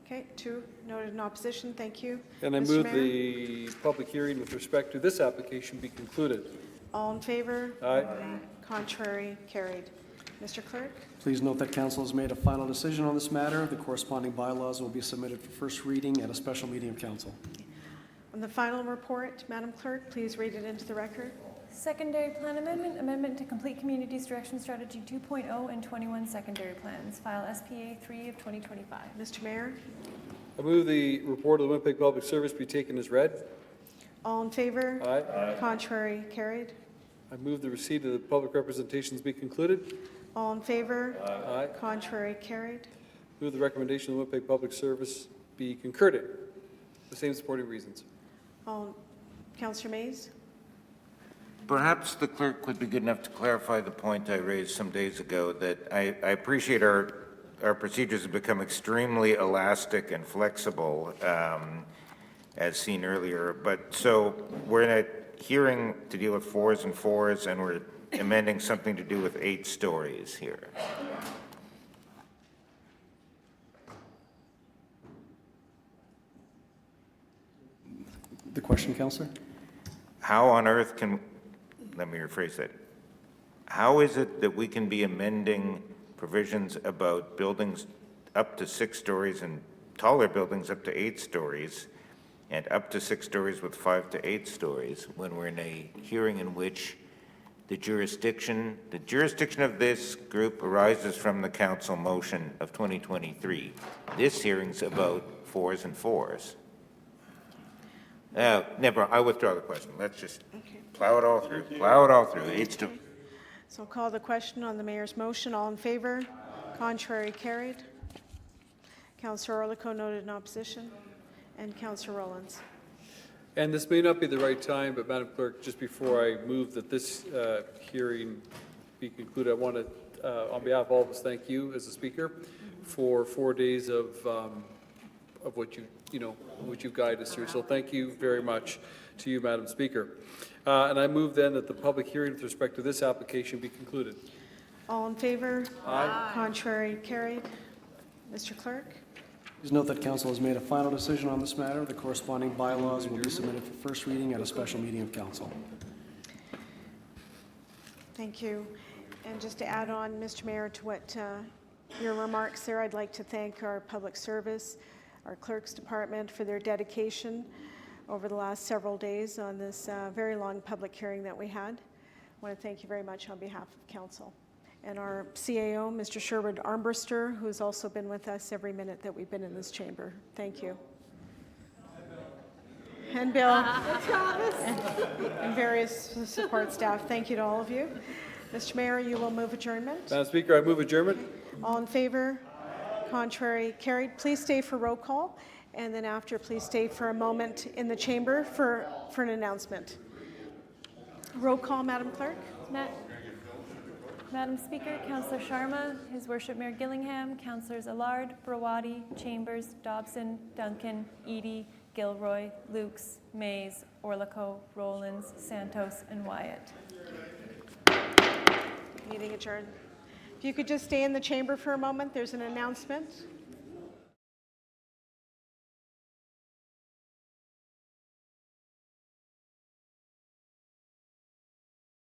Okay, 2 noted in opposition. Thank you. And I Mr. move Mayor? the public hearing with respect to this application be concluded. All in favor? Aye. Contrary, carried. Mr. Clerk? Please note that council has made a final decision on this matter. The corresponding bylaws will be submitted for first reading at a special meeting of council. On the final report, Madam Clerk, please read it into the record. Secondary plan amendment, amendment to complete communities direction strategy 2.0 and 21 secondary plans, file SPA 3 of 2025. Mr. Mayor? I move the report of the Winnipeg Public Service be taken as read. All in favor? Aye. Contrary, carried. I move the receipt of the public representations be concluded. All in favor? Aye. Contrary, carried. Move the recommendation of the Winnipeg Public Service be concurred in, the same supporting reasons. Councillor Mays? Perhaps the clerk would be good enough to clarify the point I raised some days ago, that I appreciate our procedures have become extremely elastic and flexible, as seen earlier. But so we're in a hearing to deal with 4s and 4s, and we're amending something to do with 8 stories here. The question, Councillor? How on earth can, let me rephrase that. How is it that we can be amending provisions about buildings up to 6 stories and taller buildings up to 8 stories and up to 6 stories with 5 to 8 stories when we're in a hearing in which the jurisdiction of this group arises from the council motion of 2023. This hearing's about 4s and 4s. Never, I withdraw the question. Let's just plow it all through. Plow it all through. 8 stories. So I'll call the question on the mayor's motion. All in favor? Contrary, carried. Councillor Orlico noted in opposition. And Councillor Rowlands. And this may not be the right time, but Madam Clerk, just before I move that this hearing be concluded, I want to, on behalf of all of us, thank you as a speaker for 4 days of what what you've guided us through. So thank you very much to you, Madam Speaker. And I move then that the public hearing with respect to this application be concluded. All in favor? Aye. Contrary, carried. Mr. Clerk? Please note that council has made a final decision on this matter. The corresponding bylaws will be submitted for first reading at a special meeting of council. Thank you. And just to add on, Mr. Mayor, to what your remarks there, I'd like to thank our public service, our clerk's department for their dedication over the last several days on this very long public hearing that we had. I want to thank you very much on behalf of council. And our CAO, Mr. Sherwood Armbruster, who's also been with us every minute that we've been in this chamber. Thank you. And Bill. And various support staff. Thank you to all of you. Mr. Mayor, you will move adjournment. Madam Speaker, I move adjournment. All in favor? Contrary, carried. Please stay for roll call, and then after, please stay for a moment in the chamber for an announcement. Roll call, Madam Clerk. Matt? Madam Speaker, Councillor Sharma, His Worship Mayor Gillingham, Councillors Allard, Brawadi, Chambers, Dobson, Duncan, Edie, Gilroy, Lukes, Mays, Orlico, Rollins, Santos, and Wyatt. Meeting adjourned. If you could just stay in the chamber for a moment, there's an announcement.